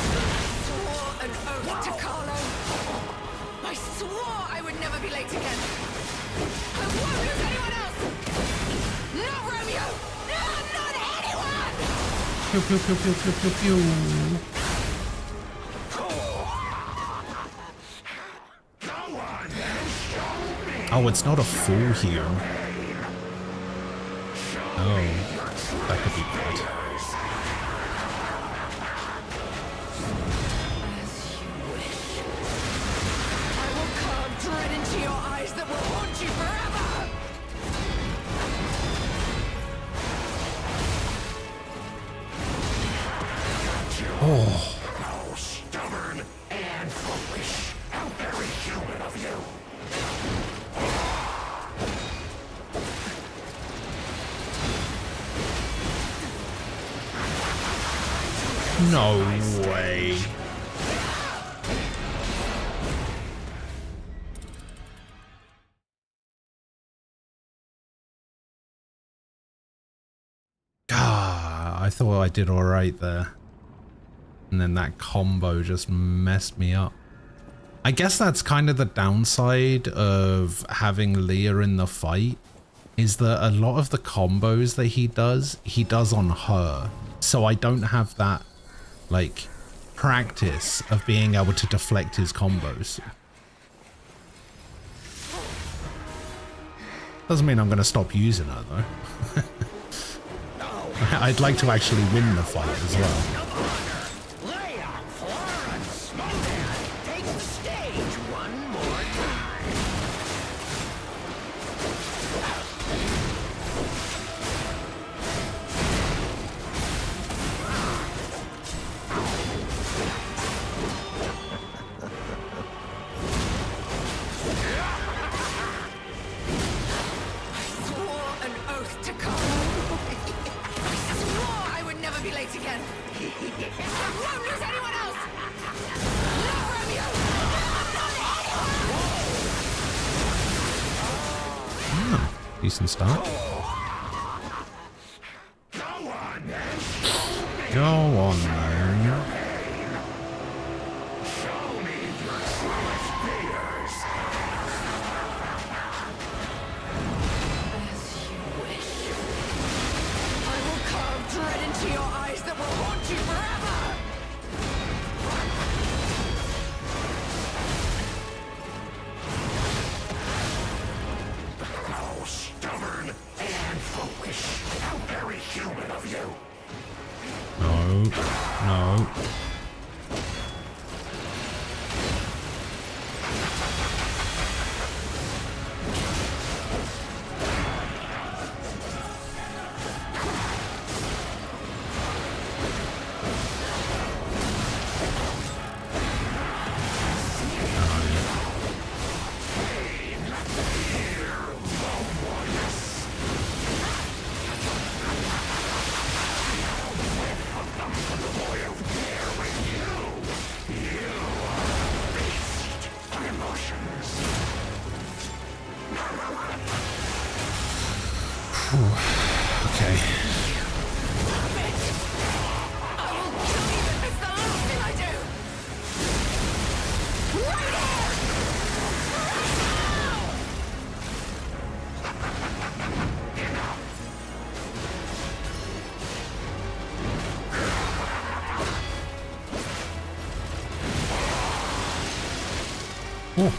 Swore an oath to Carlo. I swore I would never be late again. I won't lose anyone else! Not Romeo! No, not anyone! Pew pew pew pew pew pew pew. Oh, it's not a full heal. Oh, that could be bad. I will carve dread into your eyes that will haunt you forever! Oh. How stubborn and foolish! How very human of you! No way. Ah, I thought I did alright there. And then that combo just messed me up. I guess that's kind of the downside of having Leah in the fight, is that a lot of the combos that he does on her. So I don't have that, like, practice of being able to deflect his combos. Doesn't mean I'm going to stop using her, though. I'd like to actually win the fight as well. Leia Florence Monan takes the stage one more time. I swore an oath to Carlo. I swore I would never be late again. I won't lose anyone else! Not Romeo! Not anyone! Decent start. Go on then. I will carve dread into your eyes that will haunt you forever! How stubborn and foolish! How very human of you! No. No. Okay. It's the last thing I do! Right here! Oh.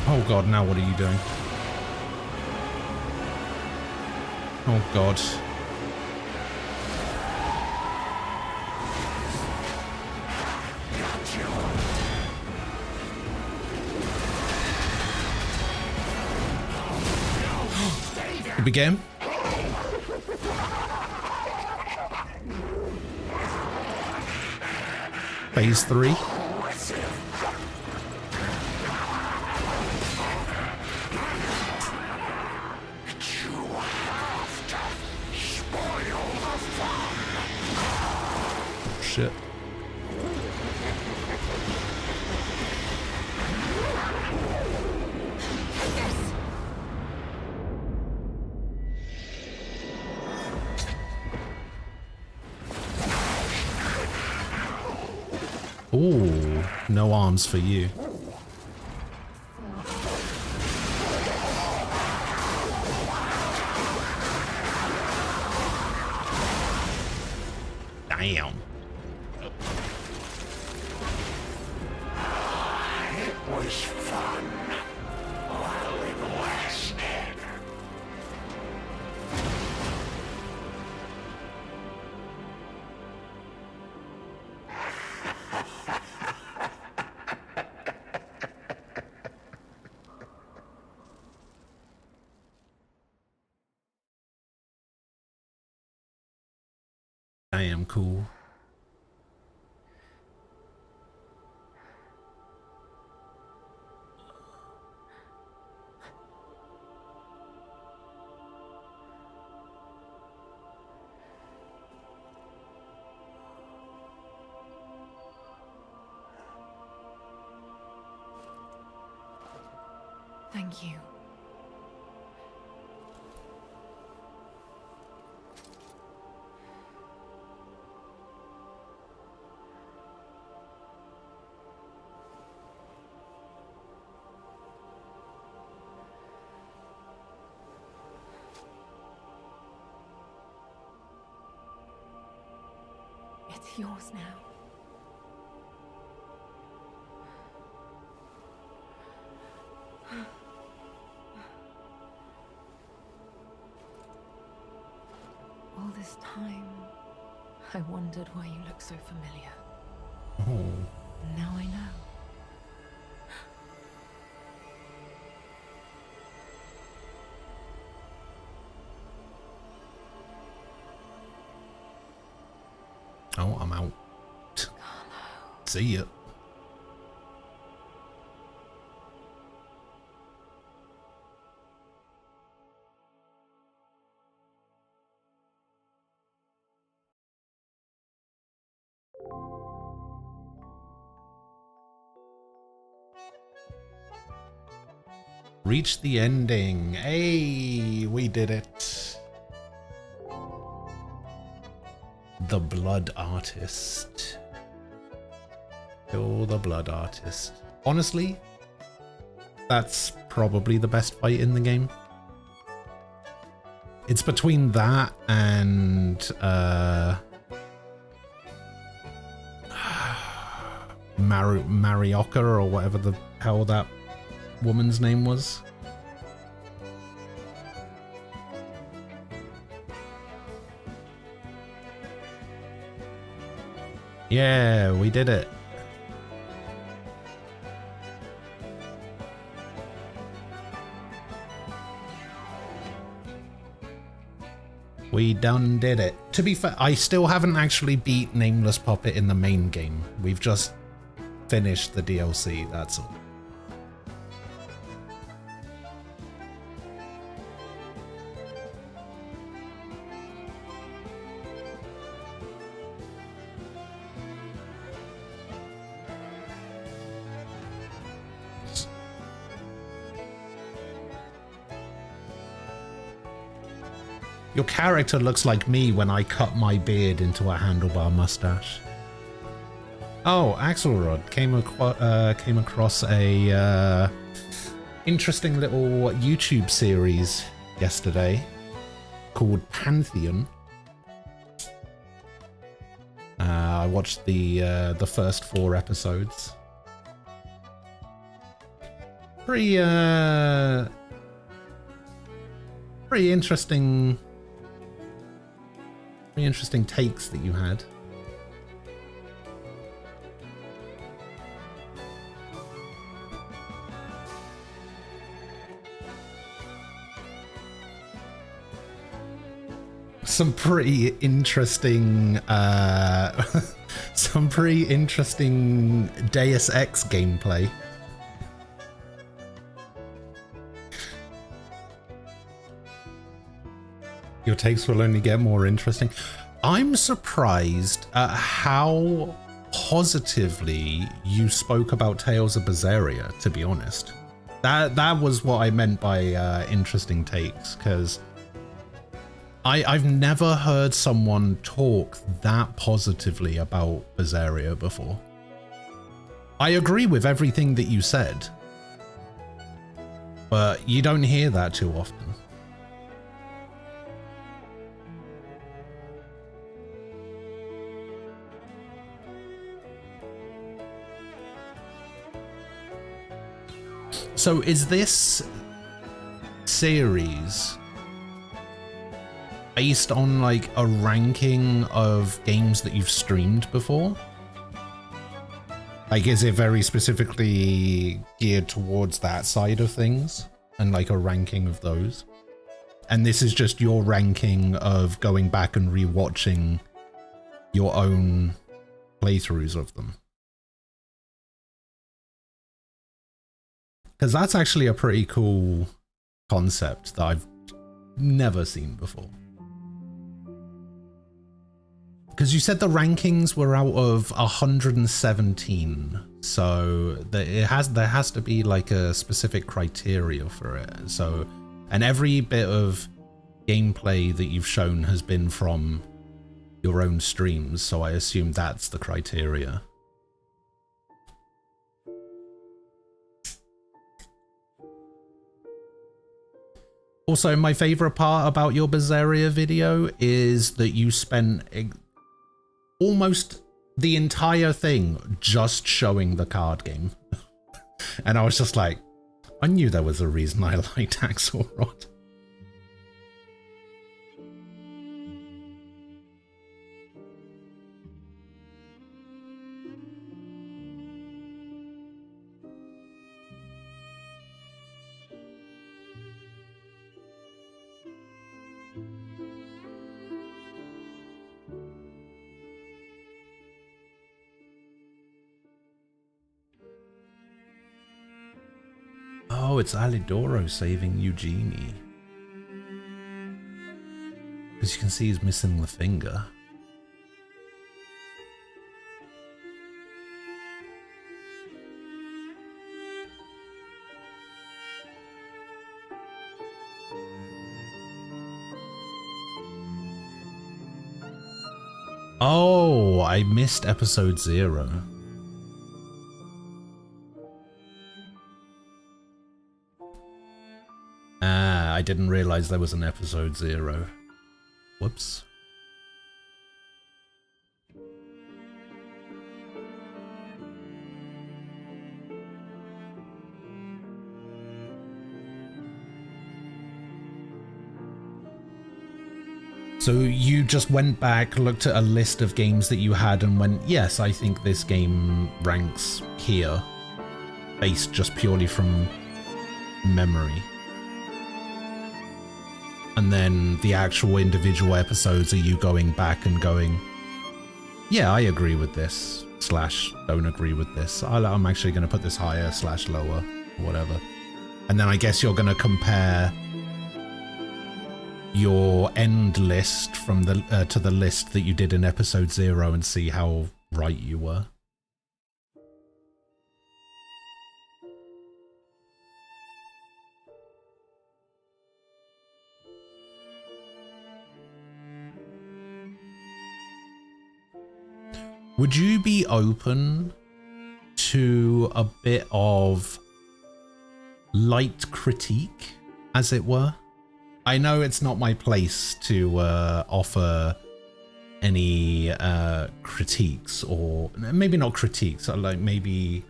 Oh god, now what are you doing? Oh god. Did we get him? Phase 3. Shit. Ooh, no arms for you. Damn. It was fun while it lasted. Damn cool. Thank you. It's yours now. All this time, I wondered why you look so familiar. Oh. Now I know. Oh, I'm out. See ya. Reach the ending. Hey, we did it. The Blood Artist. Kill the Blood Artist. Honestly, that's probably the best fight in the game. It's between that and Marioka or whatever the hell that woman's name was. Yeah, we did it. We done did it. To be fair, I still haven't actually beat Nameless Puppet in the main game. We've just finished the DLC, that's all. Your character looks like me when I cut my beard into a handlebar mustache. Oh, Axelrod came across a interesting little YouTube series yesterday called Pantheon. I watched the first 4 episodes. Pretty interesting. Pretty interesting takes that you had. Some pretty interesting Deus Ex gameplay. Your takes will only get more interesting. I'm surprised at how positively you spoke about Tales of Berseria, to be honest. That was what I meant by interesting takes, because I've never heard someone talk that positively about Berseria before. I agree with everything that you said, but you don't hear that too often. So is this series based on like a ranking of games that you've streamed before? Like, is it very specifically geared towards that side of things and like a ranking of those? And this is just your ranking of going back and rewatching your own playthroughs of them? Because that's actually a pretty cool concept that I've never seen before. Because you said the rankings were out of 117, so there has to be like a specific criteria for it. So, and every bit of gameplay that you've shown has been from your own streams, so I assume that's the criteria. Also, my favorite part about your Berseria video is that you spent almost the entire thing just showing the card game. And I was just like, I knew there was a reason I liked Axelrod. Oh, it's Alidoro saving Eugenie. As you can see, he's missing the finger. Oh, I missed episode 0. I didn't realize there was an episode 0. Whoops. So you just went back, looked at a list of games that you had and went, yes, I think this game ranks here, based just purely from memory. And then the actual individual episodes are you going back and going, yeah, I agree with this, / don't agree with this. I'm actually going to put this higher / lower, whatever. And then I guess you're going to compare your end list from the to the list that you did in episode 0 and see how right you were. would you be open to a bit of light critique, as it were? I know it's not my place to offer any critiques, or maybe not critiques, like maybe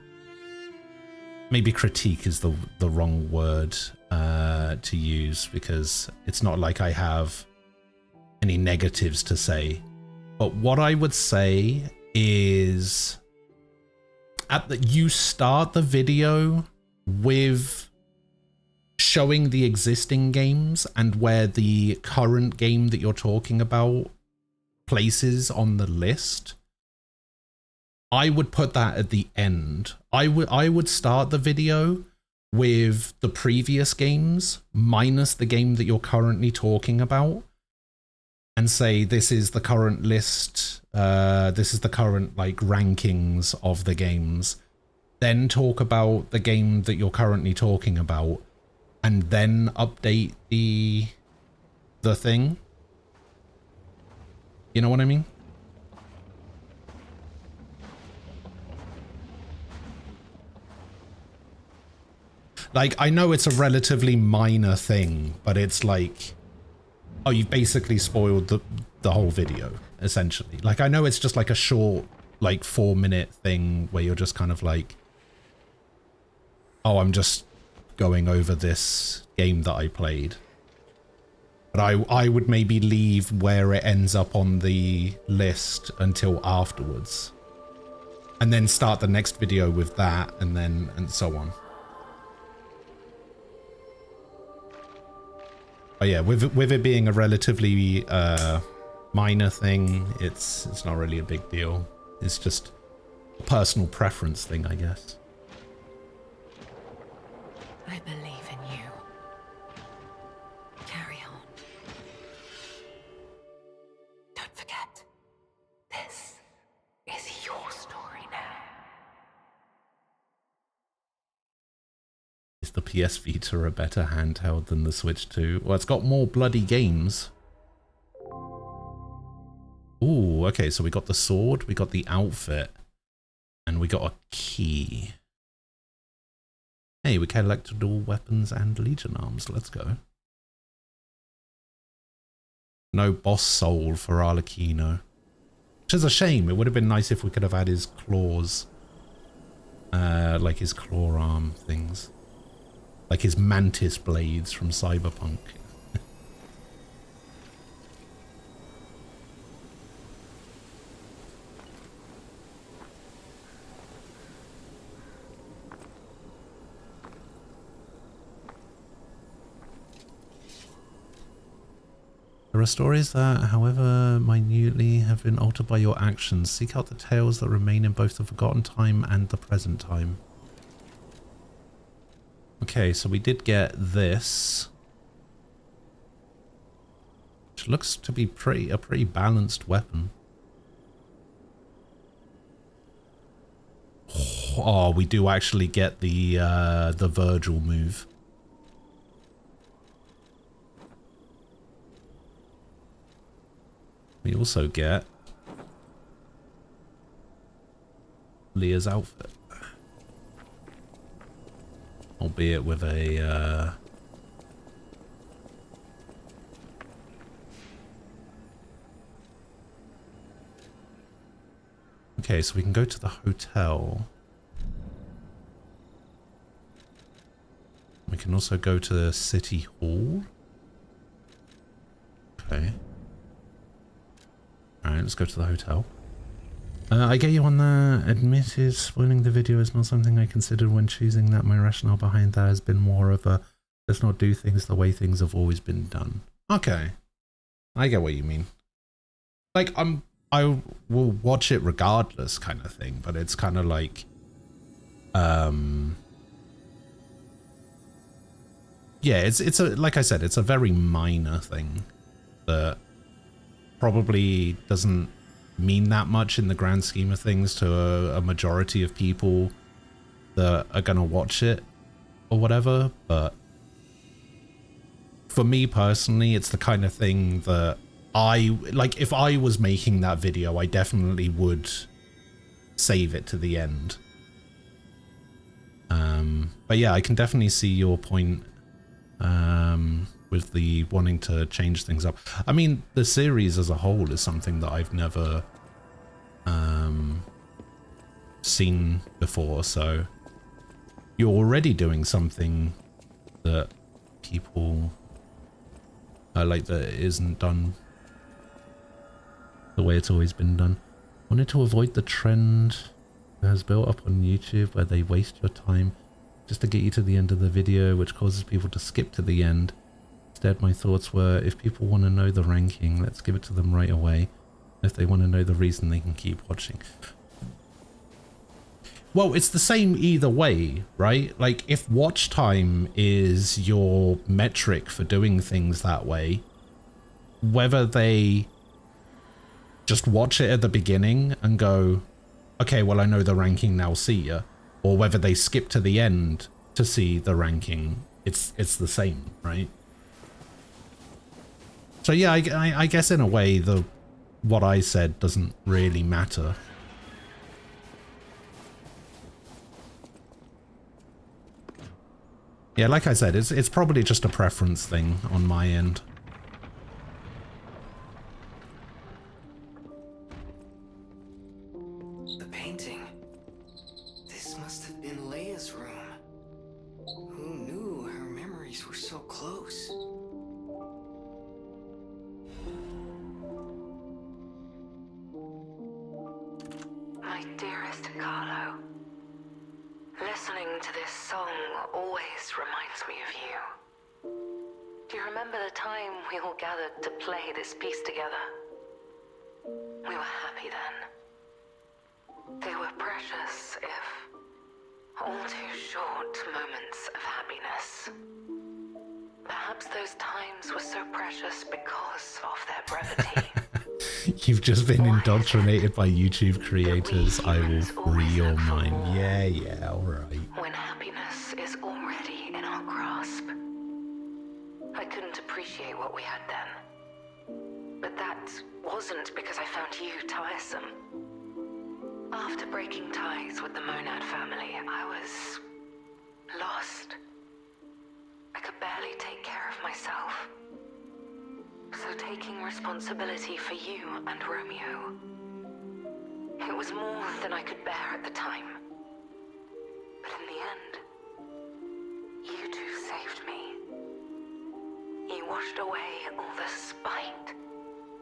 critique is the wrong word to use, because it's not like I have any negatives to say. But what I would say is you start the video with showing the existing games and where the current game that you're talking about places on the list. I would put that at the end. I would start the video with the previous games minus the game that you're currently talking about, and say this is the current list, this is the current like rankings of the games. Then talk about the game that you're currently talking about, and then update the thing. You know what I mean? Like, I know it's a relatively minor thing, but it's like, oh, you've basically spoiled the whole video, essentially. Like, I know it's just like a short, like 4-minute thing where you're just kind of like, oh, I'm just going over this game that I played. But I would maybe leave where it ends up on the list until afterwards. And then start the next video with that, and so on. But yeah, with it being a relatively minor thing, it's not really a big deal. It's just a personal preference thing, I guess. I believe in you. Carry on. Don't forget, this is your story now. Is the PS Vita a better handheld than the Switch 2? Well, it's got more bloody games. Ooh, okay, so we got the sword, we got the outfit, and we got a key. Hey, we collect dual weapons and Legion arms. Let's go. No boss soul for Arlecchino. Which is a shame. It would have been nice if we could have had his claws. Like his claw arm things. Like his mantis blades from Cyberpunk. There are stories that, however minutely, have been altered by your actions. Seek out the tales that remain in both the forgotten time and the present time. Okay, so we did get this, which looks to be a pretty balanced weapon. Oh, we do actually get the Virgil move. We also get Leah's outfit, albeit with a okay, so we can go to the hotel. We can also go to the city hall. Okay. Alright, let's go to the hotel. I get you on that. Admitted spoiling the video is not something I considered when choosing that. My rationale behind that has been more of a let's not do things the way things have always been done. Okay. I get what you mean. Like, I will watch it regardless kind of thing, but it's kind of like yeah, it's a, like I said, it's a very minor thing that probably doesn't mean that much in the grand scheme of things to a majority of people that are gonna watch it or whatever, but for me personally, it's the kind of thing that I like. If I was making that video, I definitely would save it to the end. But yeah, I can definitely see your point with the wanting to change things up. I mean, the series as a whole is something that I've never seen before, so you're already doing something that people like that isn't done the way it's always been done. Wanted to avoid the trend that has built up on YouTube where they waste your time just to get you to the end of the video, which causes people to skip to the end. Instead, my thoughts were, if people want to know the ranking, let's give it to them right away. If they want to know the reason, they can keep watching. Well, it's the same either way, right? Like, if watch time is your metric for doing things that way, whether they just watch it at the beginning and go, okay, well, I know the ranking now, see ya, or whether they skip to the end to see the ranking, it's the same, right? So yeah, I guess in a way, what I said doesn't really matter. Yeah, like I said, it's probably just a preference thing on my end. The painting. This must have been Leia's room. Who knew her memories were so close? My dearest Carlo, listening to this song always reminds me of you. Do you remember the time we all gathered to play this piece together? We were happy then. They were precious, if all too short moments of happiness. Perhaps those times were so precious because of their brevity. You've just been indoctrinated by YouTube creators. I will free your mind. Yeah, alright. When happiness is already in our grasp. I couldn't appreciate what we had then. But that wasn't because I found you tiresome. After breaking ties with the Monad family, I was lost. I could barely take care of myself. So taking responsibility for you and Romeo, it was more than I could bear at the time. But in the end, you two saved me. You washed away all the spite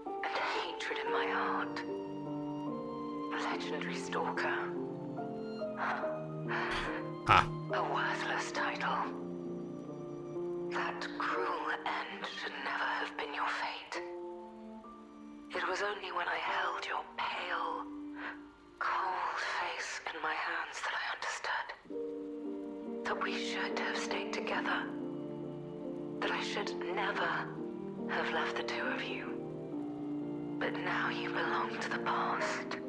and hatred in my heart. Legendary Stalker. A worthless title. That cruel end should never have been your fate. It was only when I held your pale, cold face in my hands that I understood. That we should have stayed together. That I should never have left the two of you. But now you belong to the past.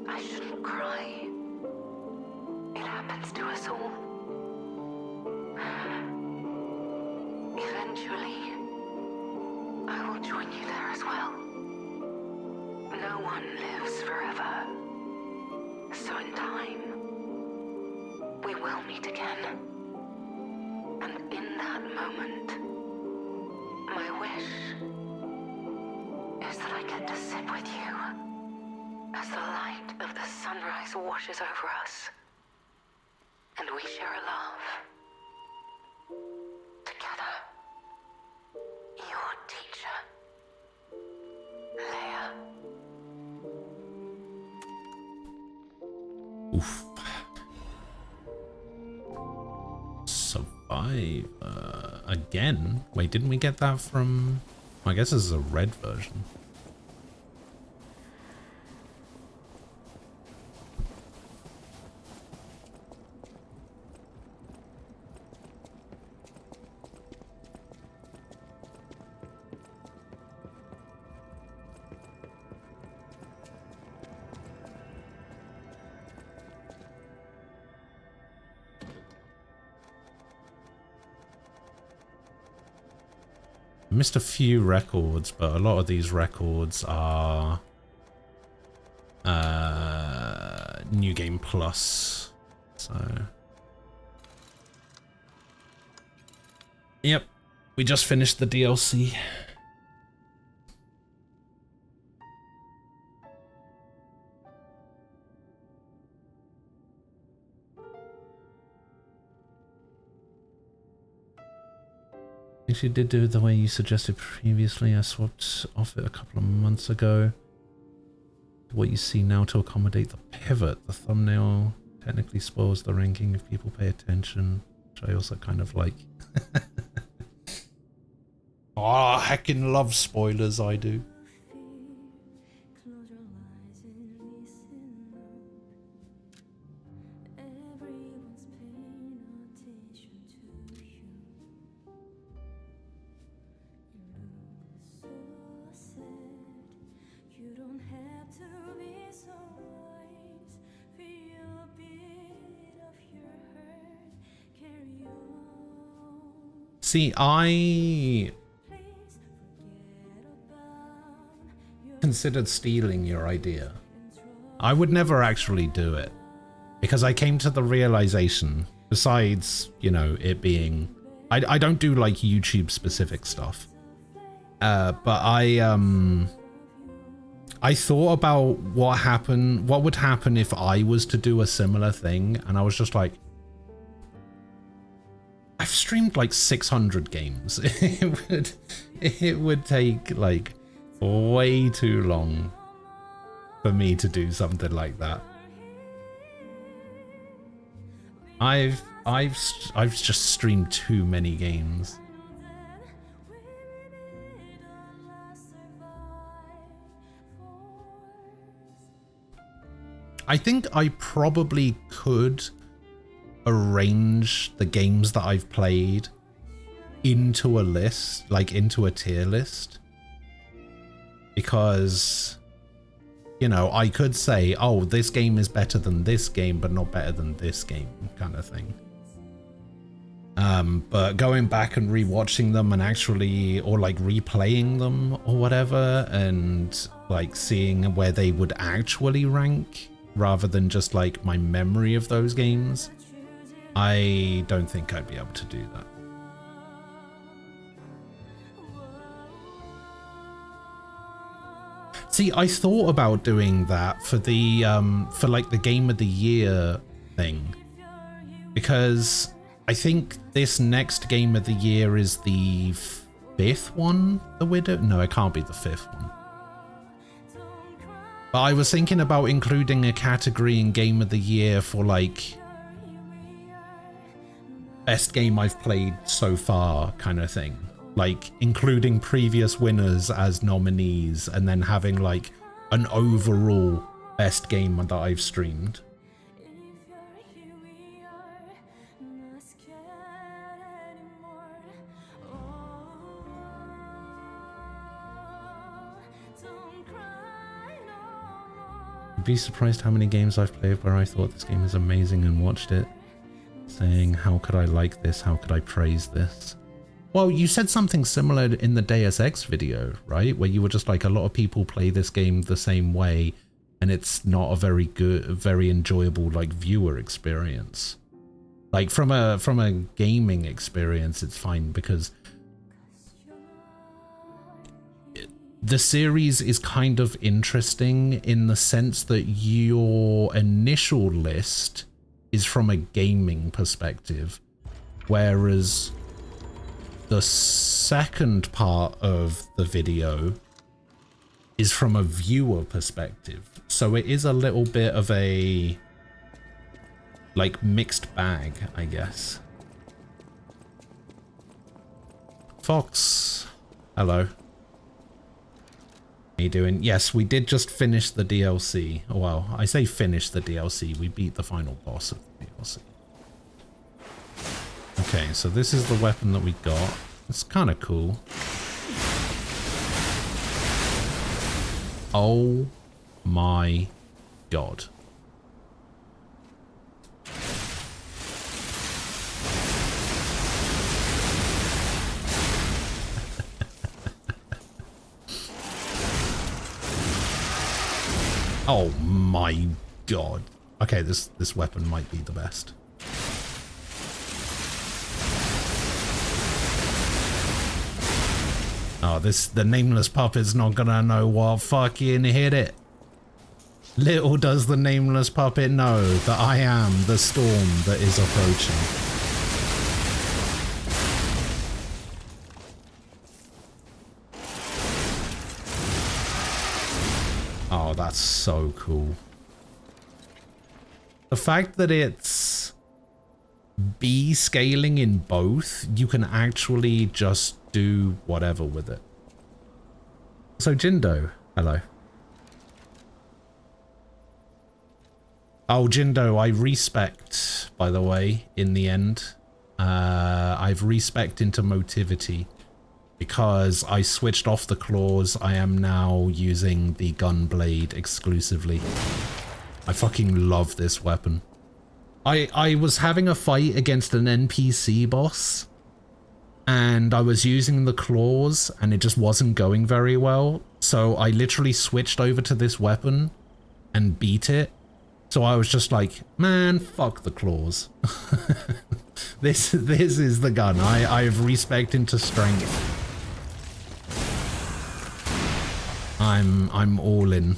I shouldn't cry. It happens to us all. Eventually, I will join you there as well. No one lives forever. So in time, we will meet again. And in that moment, my wish is that I get to sit with you as the light of the sunrise washes over us, and we share a love together. Your teacher, Leia. Oof. Survivor again? Wait, didn't we get that from? I guess this is a red version. Missed a few records, but a lot of these records are New Game Plus. So, yep, we just finished the DLC. Actually did do it the way you suggested previously. I swapped off it a couple of months ago. What you see now to accommodate the pivot. The thumbnail technically spoils the ranking if people pay attention, which I also kind of like. Oh, I heckin' love spoilers, I do. See, I considered stealing your idea. I would never actually do it because I came to the realization, besides, you know, it being, I don't do like YouTube specific stuff. But I thought about what would happen if I was to do a similar thing, and I was just like, I've streamed like 600 games. It would take like way too long for me to do something like that. I've just streamed too many games. I think I probably could arrange the games that I've played into a list, like into a tier list, because, you know, I could say, oh, this game is better than this game but not better than this game, kind of thing. But going back and rewatching them and actually, or like replaying them or whatever, and like seeing where they would actually rank rather than just like my memory of those games, I don't think I'd be able to do that. See, I thought about doing that for the for like the Game of the Year thing, because I think this next Game of the Year is the 5th one, The Widow? No, it can't be the 5th one. But I was thinking about including a category in Game of the Year for like best game I've played so far kind of thing. Like including previous winners as nominees and then having like an overall best game that I've streamed. You'd be surprised how many games I've played where I thought this game is amazing and watched it, saying, how could I like this? How could I praise this? Well, you said something similar in the Deus Ex video, right? Where you were just like, a lot of people play this game the same way and it's not a very good, very enjoyable like viewer experience. Like from a gaming experience, it's fine because the series is kind of interesting in the sense that your initial list is from a gaming perspective, whereas the second part of the video is from a viewer perspective. So it is a little bit of a like mixed bag, I guess. Fox, hello. How you doing? Yes, we did just finish the DLC. Well, I say finish the DLC. We beat the final boss of the DLC. Okay, so this is the weapon that we got. It's kind of cool. Oh my god. Oh my god. Okay, this weapon might be the best. Oh, the nameless puppet's not gonna know what fucking hit it. Little does the nameless puppet know that I am the storm that is approaching. Oh, that's so cool. The fact that it's B scaling in both, you can actually just do whatever with it. So Jindo, hello. Oh, Jindo, I respect, by the way, in the end. I've respect into motivity because I switched off the claws. I am now using the gun blade exclusively. I fucking love this weapon. I was having a fight against an NPC boss and I was using the claws and it just wasn't going very well. So I literally switched over to this weapon and beat it. So I was just like, man, fuck the claws. This is the gun. I have respect into strength. I'm all in.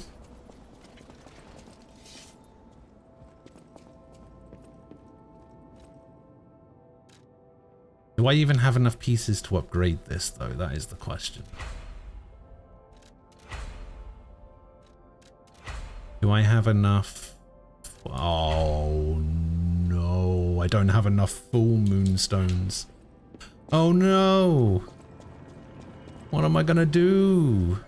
Do I even have enough pieces to upgrade this though? That is the question. Do I have enough? Oh no, I don't have enough full moonstones. Oh no! What am I gonna do?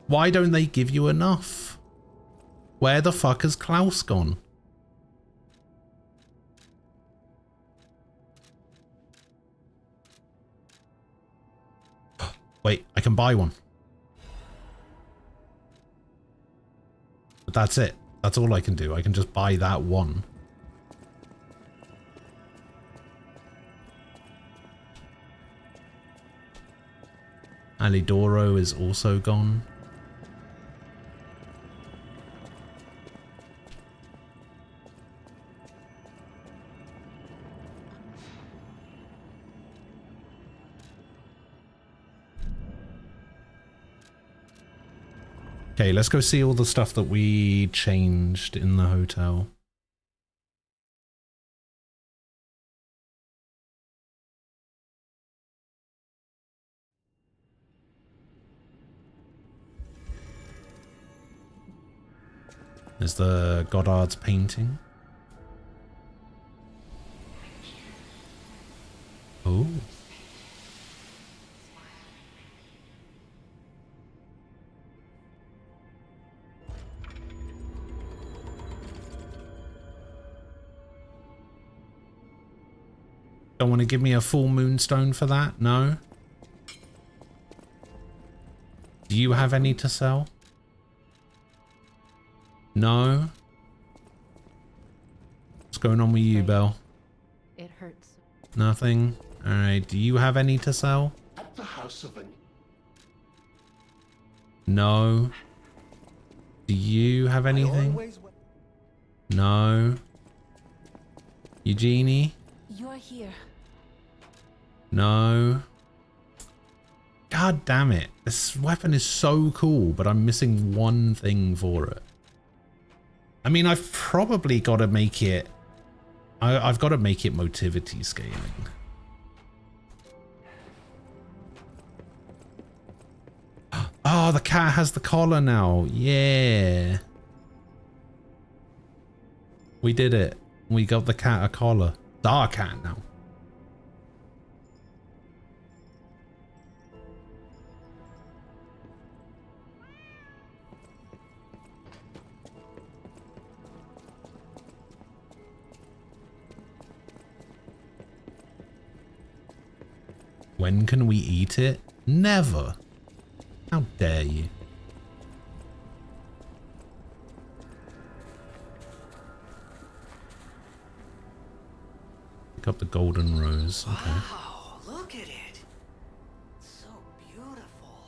Why don't they give you enough? Where the fuck has Klaus gone? Wait, I can buy one. But that's it. That's all I can do. I can just buy that one. Alidoro is also gone. Okay, let's go see all the stuff that we changed in the hotel. There's the Godard's painting. Oh. Don't want to give me a full moonstone for that? No? Do you have any to sell? No? What's going on with you, Belle? It hurts. Nothing? Alright, do you have any to sell? At the house of an... No. Do you have anything? No. Eugenie? You're here. No. God damn it. This weapon is so cool, but I'm missing one thing for it. I mean, I've probably got to make it... I've got to make it motivity scaling. Oh, the cat has the collar now. Yeah. We did it. We got the cat a collar. It's our cat now. When can we eat it? Never. How dare you? Pick up the golden rose. Okay. Wow, look at it. So beautiful.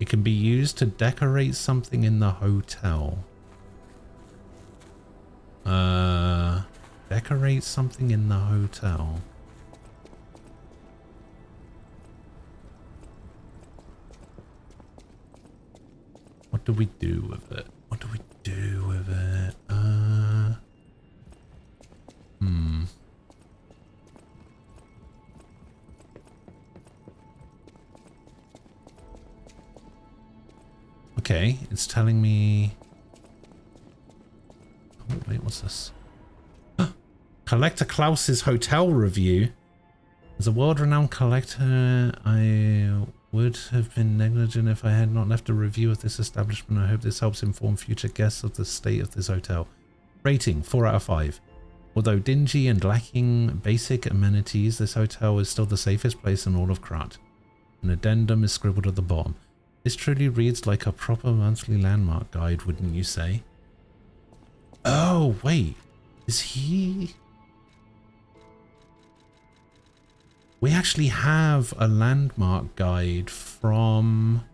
It can be used to decorate something in the hotel. Decorate something in the hotel. What do we do with it? What do we do with it? Okay, it's telling me... Oh, wait, what's this? Collector Klaus's hotel review. As a world-renowned collector, I would have been negligent if I had not left a review of this establishment. I hope this helps inform future guests of the state of this hotel. Rating, 4 out of 5. Although dingy and lacking basic amenities, this hotel is still the safest place in all of Krat. An addendum is scribbled at the bottom. This truly reads like a proper monthly landmark guide, wouldn't you say? Oh, wait. Is he... We actually have a landmark guide from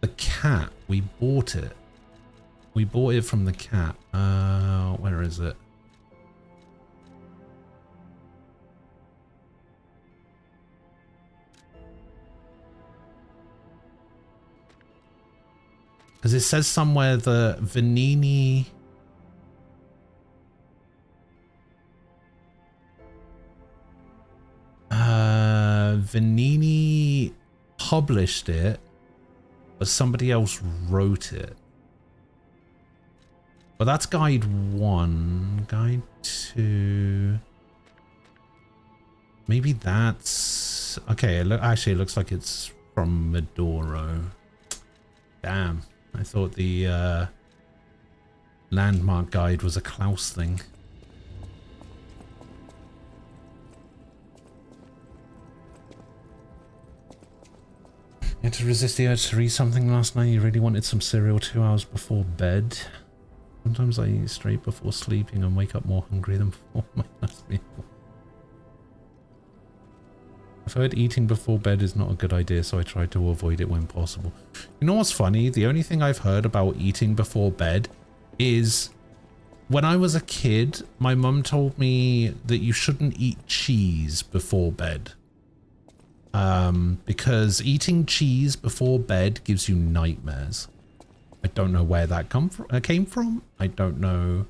the cat. We bought it. We bought it from the cat. Where is it? Because it says somewhere the Venini... Venini published it, but somebody else wrote it. But that's guide 1. Guide 2... Maybe that's... Okay, actually it looks like it's from Medoro. Damn. I thought the landmark guide was a Klaus thing. You had to resist the urge to read something last night. You really wanted some cereal 2 hours before bed. Sometimes I eat straight before sleeping and wake up more hungry than before my last meal. I've heard eating before bed is not a good idea, so I try to avoid it when possible. You know what's funny? The only thing I've heard about eating before bed is when I was a kid, my mum told me that you shouldn't eat cheese before bed. Because eating cheese before bed gives you nightmares. I don't know where that came from. I don't know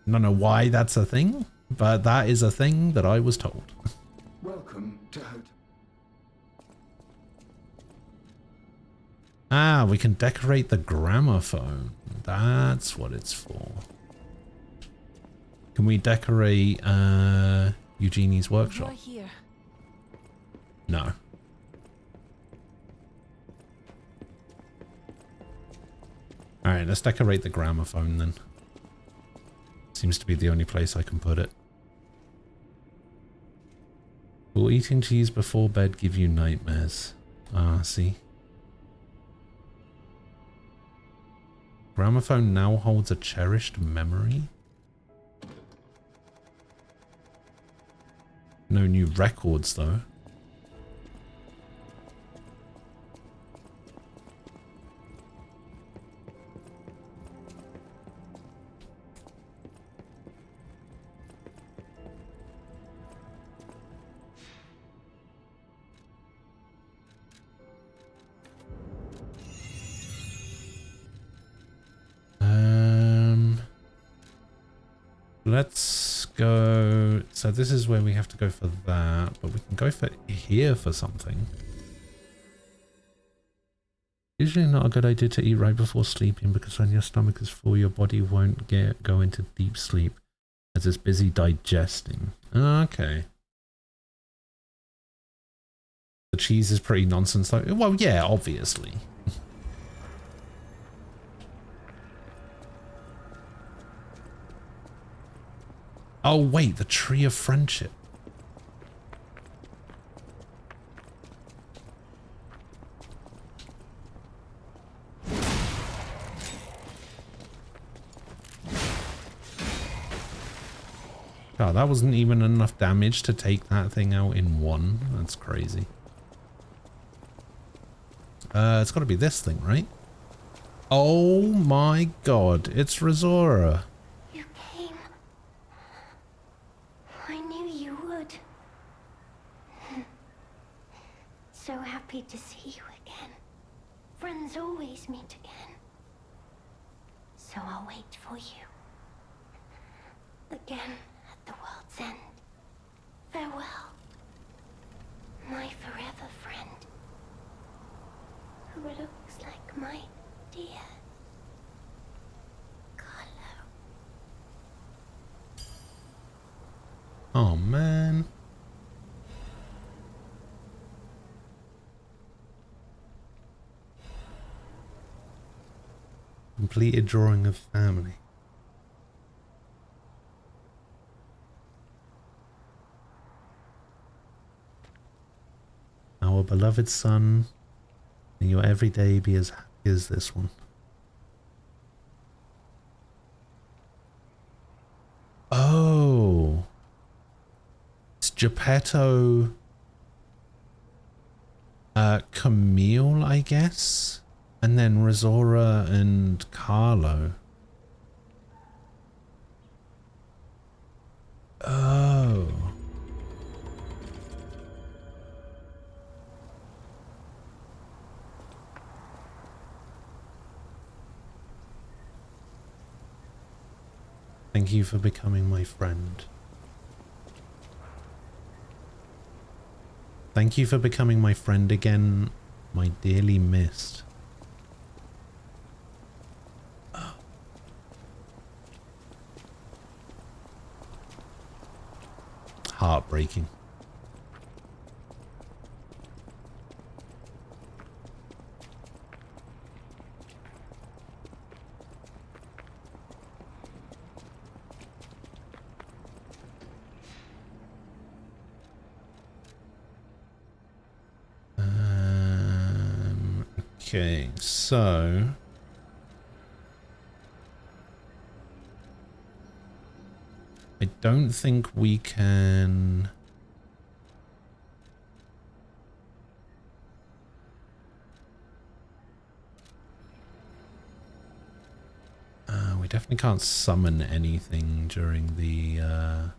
why that's a thing, but that is a thing that I was told. Welcome to Hotel. Ah, we can decorate the gramophone. That's what it's for. Can we decorate Eugenie's workshop? Here. No. Alright, let's decorate the gramophone then. Seems to be the only place I can put it. Will eating cheese before bed give you nightmares? Ah, see. Gramophone now holds a cherished memory. No new records though. Let's go. So this is where we have to go for that, but we can go for here for something. Usually not a good idea to eat right before sleeping because when your stomach is full, your body won't go into deep sleep as it's busy digesting. Okay. The cheese is pretty nonsense though. Well, yeah, obviously. Oh wait, the Tree of Friendship. God, that wasn't even enough damage to take that thing out in one. That's crazy. It's got to be this thing, right? Oh my god, it's Razora. You came. I knew you would. So happy to see you again. Friends always meet again. So I'll wait for you. Again at the world's end. Farewell. My forever friend. Who looks like my dear Carlo. Oh man. Completed drawing of family. Our beloved son, may your every day be as happy as this one. Oh. It's Geppetto. Camille, I guess? And then Razora and Carlo. Oh. Thank you for becoming my friend. Thank you for becoming my friend again, my dearly missed. Heartbreaking. Okay, so I don't think we can. We definitely can't summon anything during the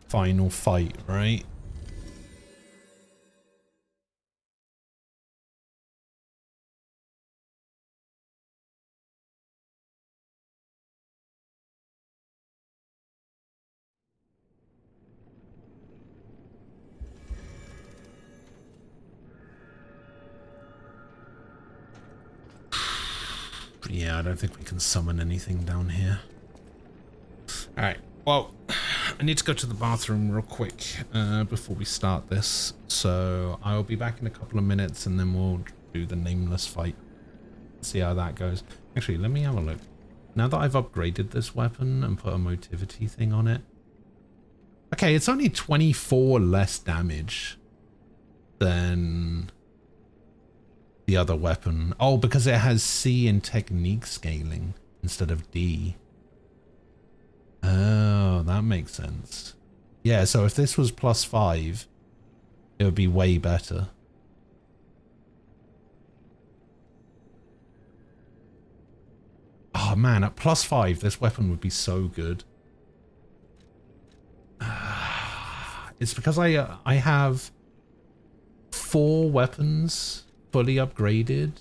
final fight, right? Yeah, I don't think we can summon anything down here. Alright, well, I need to go to the bathroom real quick before we start this. So I'll be back in a couple of minutes and then we'll do the nameless fight. See how that goes. Actually, let me have a look. Now that I've upgraded this weapon and put a motivity thing on it. Okay, it's only 24 less damage than the other weapon. Oh, because it has C in technique scaling instead of D. Oh, that makes sense. Yeah, so if this was +5, it would be way better. Oh man, at +5, this weapon would be so good. It's because I have 4 weapons fully upgraded.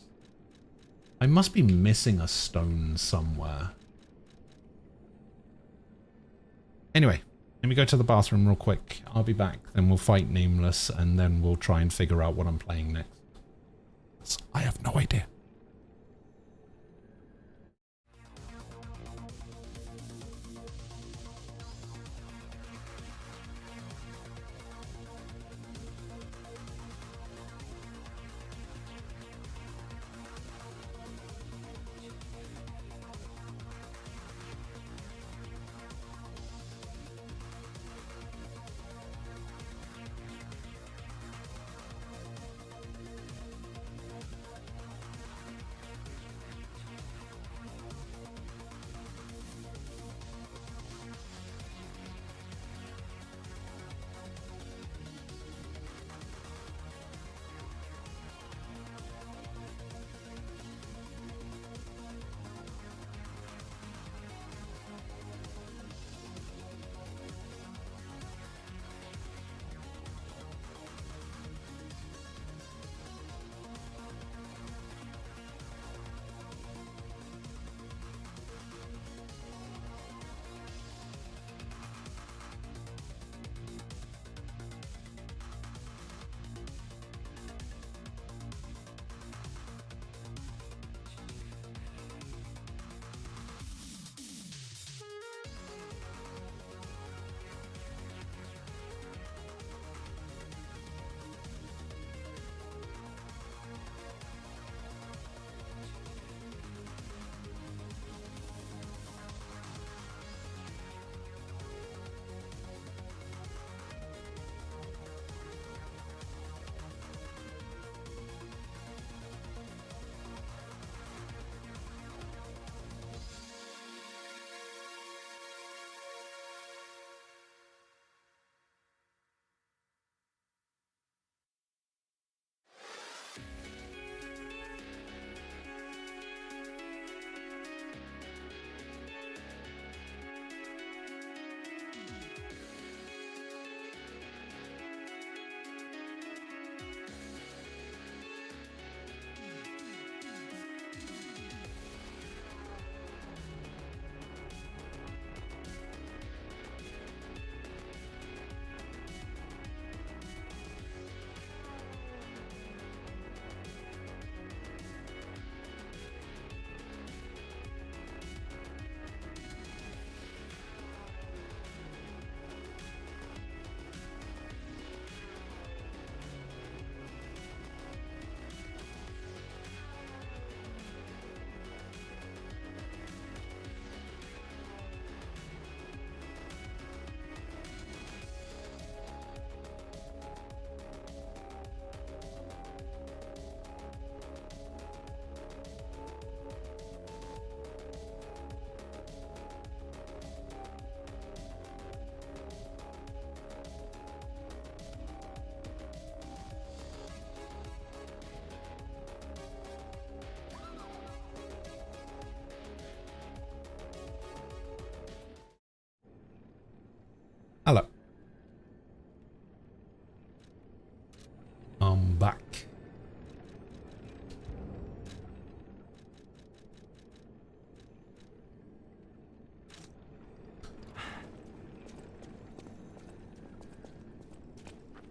I must be missing a stone somewhere. Anyway, let me go to the bathroom real quick. I'll be back, then we'll fight Nameless, and then we'll try and figure out what I'm playing next. I have no idea.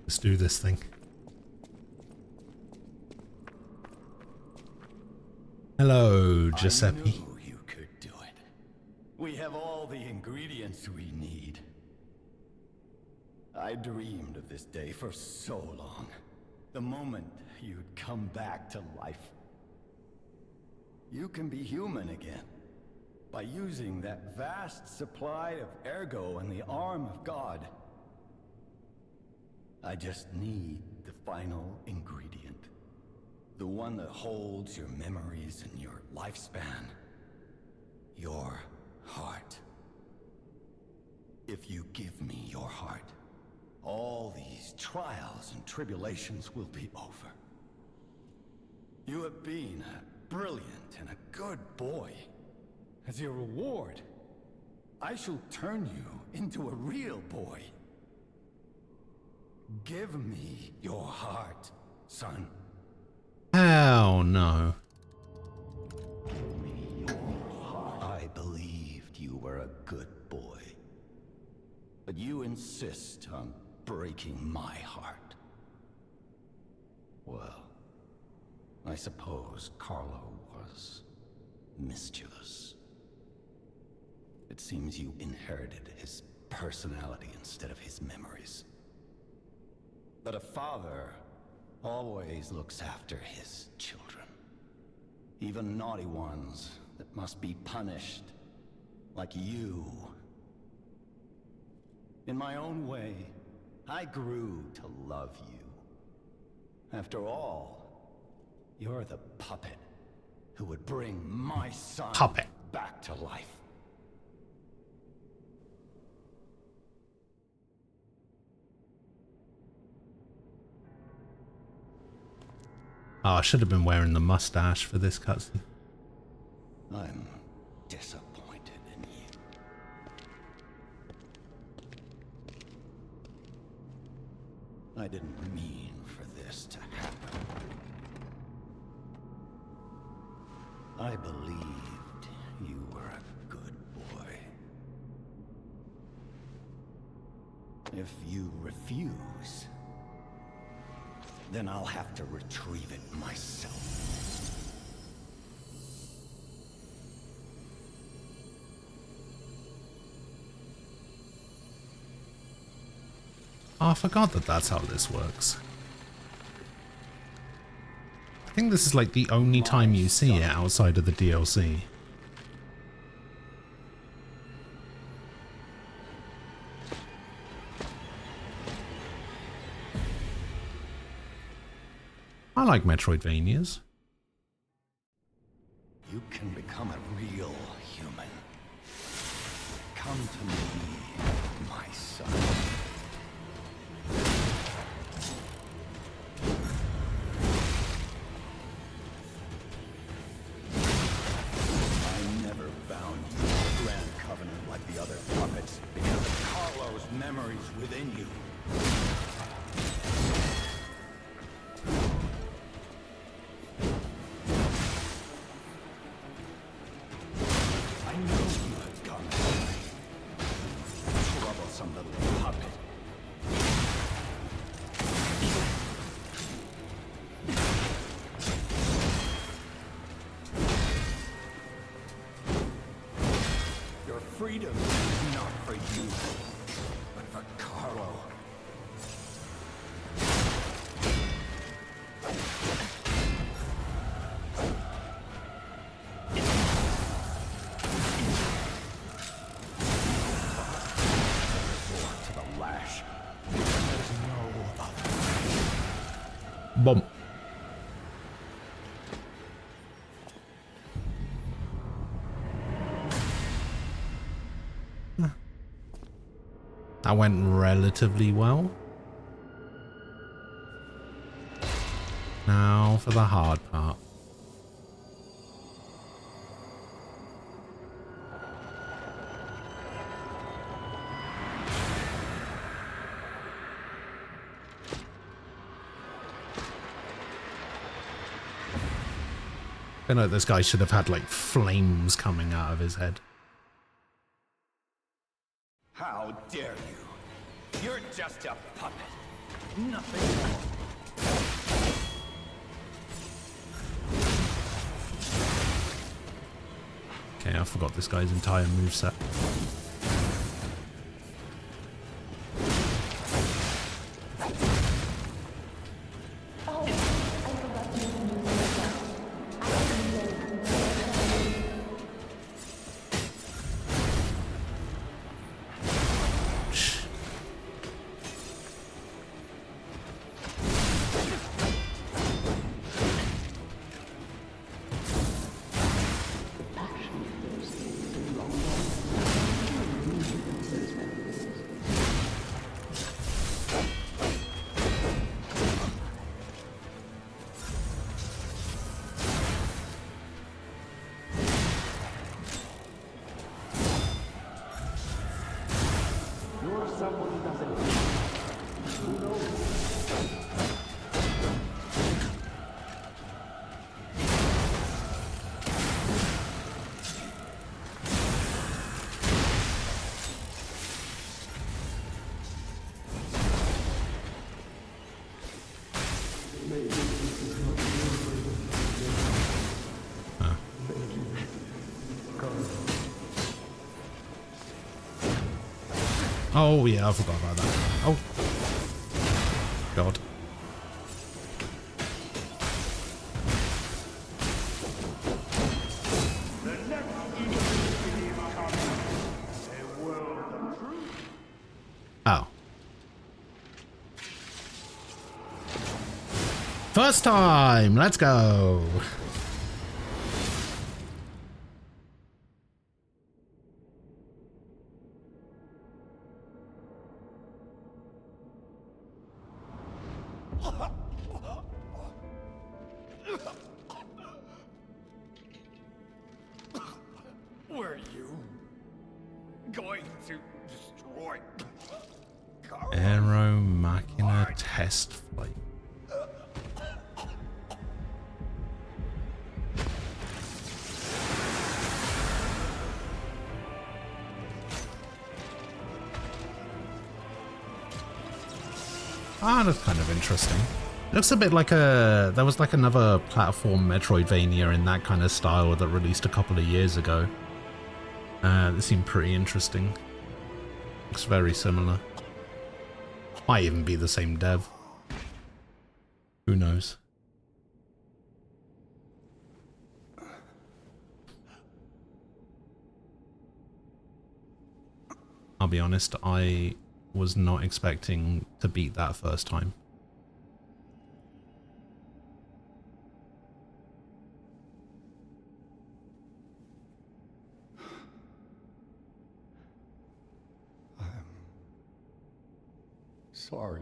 Let's do this thing. Hello, Giuseppe. I knew you could do it. We have all the ingredients we need. I dreamed of this day for so long. The moment you'd come back to life. You can be human again. By using that vast supply of ergo in the arm of God. I just need the final ingredient. The one that holds your memories and your lifespan. Your heart. If you give me your heart, all these trials and tribulations will be over. You have been a brilliant and a good boy. As your reward, I shall turn you into a real boy. Give me your heart, son. Hell no. I believed you were a good boy. But you insist on breaking my heart. Well, I suppose Carlo was mischievous. It seems you inherited his personality instead of his memories. But a father always looks after his children. Even naughty ones that must be punished, like you. In my own way, I grew to love you. After all, you're the puppet who would bring my son back to life. Oh, I should have been wearing the mustache for this cutscene. I'm disappointed in you. I didn't mean for this to happen. I believed you were a good boy. If you refuse, then I'll have to retrieve it myself. Oh, I forgot that that's how this works. I think this is like the only time you see it outside of the DLC. I like Metroidvanias. You can become a real human. Come to me, my son. I never bound you to a grand covenant like the other puppets because of Carlo's memories within you. Freedom is not for you, but for Carlo. To the lash. There's no other. Bump. That went relatively well. Now for the hard part. I feel like this guy should have had like flames coming out of his head. How dare you? You're just a puppet. nothing more. Okay, I forgot this guy's entire moveset. Oh yeah, I forgot about that. Oh. God. Oh. First time! Let's go! Were you going to destroy Aero Machina test flight. Ah, that's kind of interesting. Looks a bit like there was like another platform Metroidvania in that kind of style that released a couple of years ago. This seemed pretty interesting. Looks very similar. Might even be the same dev. Who knows? I'll be honest, I was not expecting to beat that first time. Sorry.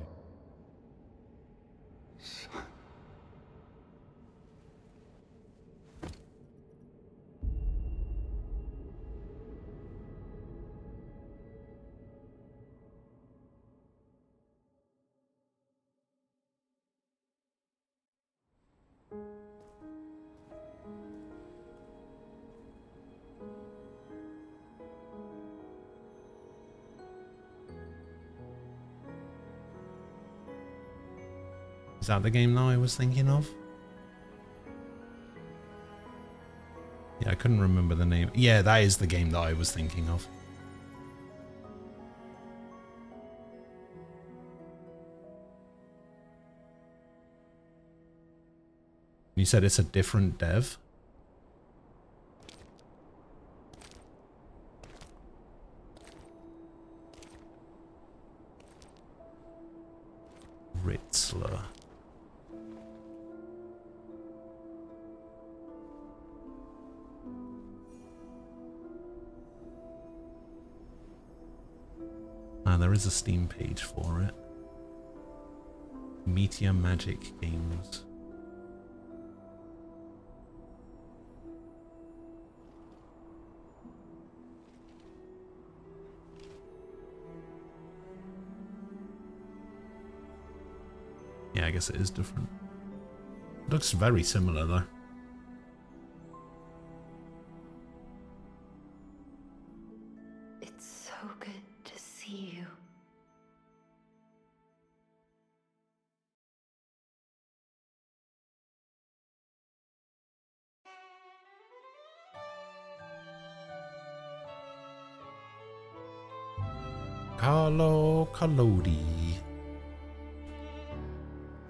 Is that the game that I was thinking of? Yeah, I couldn't remember the name. Yeah, that is the game that I was thinking of. You said it's a different dev? Ritzler. Ah, there is a Steam page for it. Meteor Magic Games. Yeah, I guess it is different. Looks very similar though. It's so good to see you. Carlo Collodi.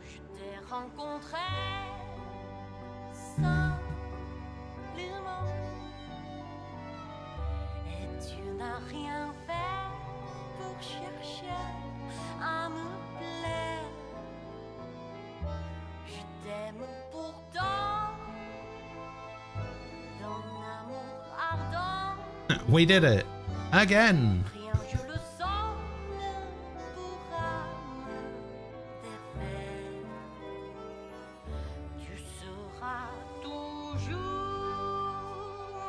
Je t'ai rencontré simplement et tu n'as rien fait pour chercher à me plaire. Je t'aime pourtant d'un amour ardent. We did it again. Rien, je le sens, ne pourra me défaire. Tu seras toujours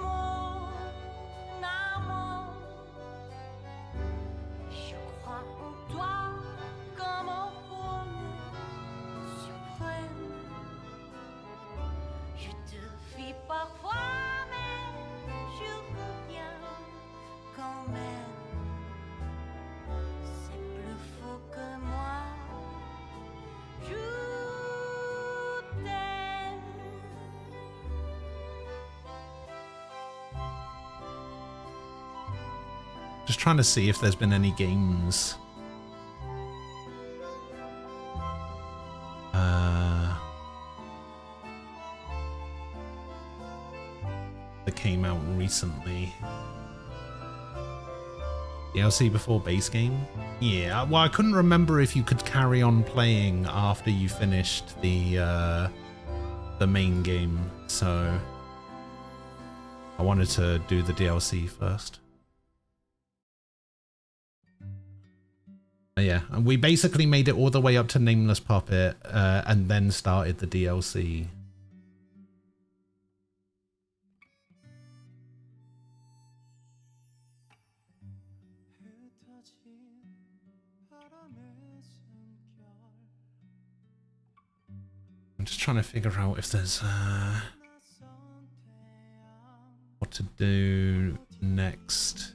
mon amant. Je crois en toi comme en bonheur suprême. Je te fuis parfois, mais je reviens quand même. C'est plus faux que moi. Je t'aime. Just trying to see if there's been any games. That came out recently. DLC before base game? Yeah, well, I couldn't remember if you could carry on playing after you finished the main game, so I wanted to do the DLC first. Yeah, and we basically made it all the way up to Nameless Puppet, and then started the DLC. I'm just trying to figure out if there's what to do next.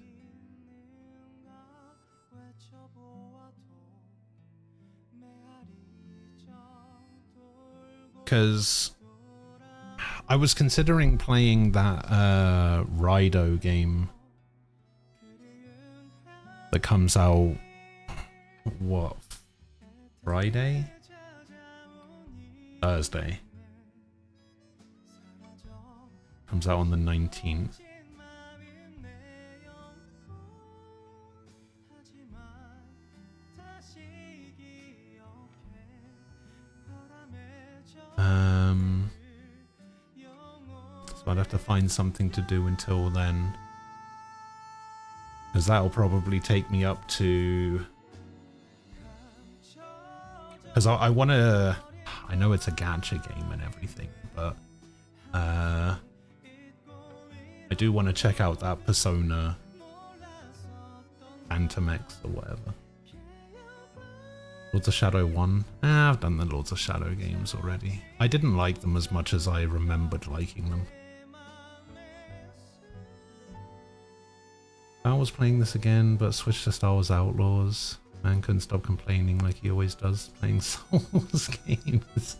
Because I was considering playing that Rido game that comes out, what, Friday? Thursday. Comes out on the 19th. So I'd have to find something to do until then, because that'll probably take me up to, because I want to, I know it's a gacha game and everything, but I do want to check out that Persona Phantom X or whatever. Lords of Shadow 1? I've done the Lords of Shadow games already. I didn't like them as much as I remembered liking them. I was playing this again, but switched to Star Wars Outlaws. Man couldn't stop complaining like he always does playing Souls games.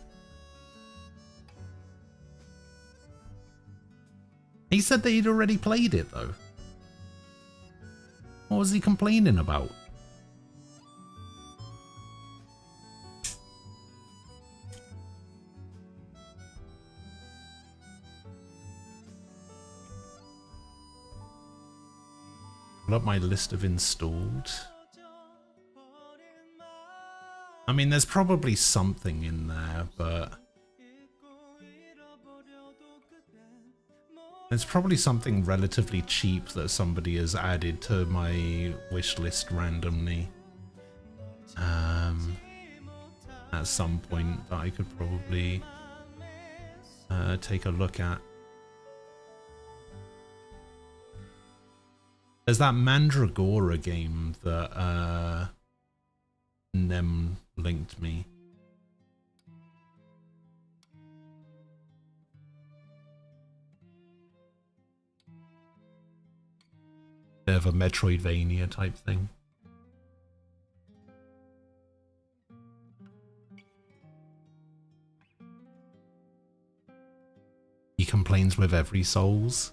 He said that he'd already played it though. What was he complaining about? Up my list of installed. I mean, there's probably something in there, but there's probably something relatively cheap that somebody has added to my wish list randomly at some point that I could probably take a look at. There's that Mandragora game that Nem linked me. Bit of a Metroidvania type thing. He complains with every Souls.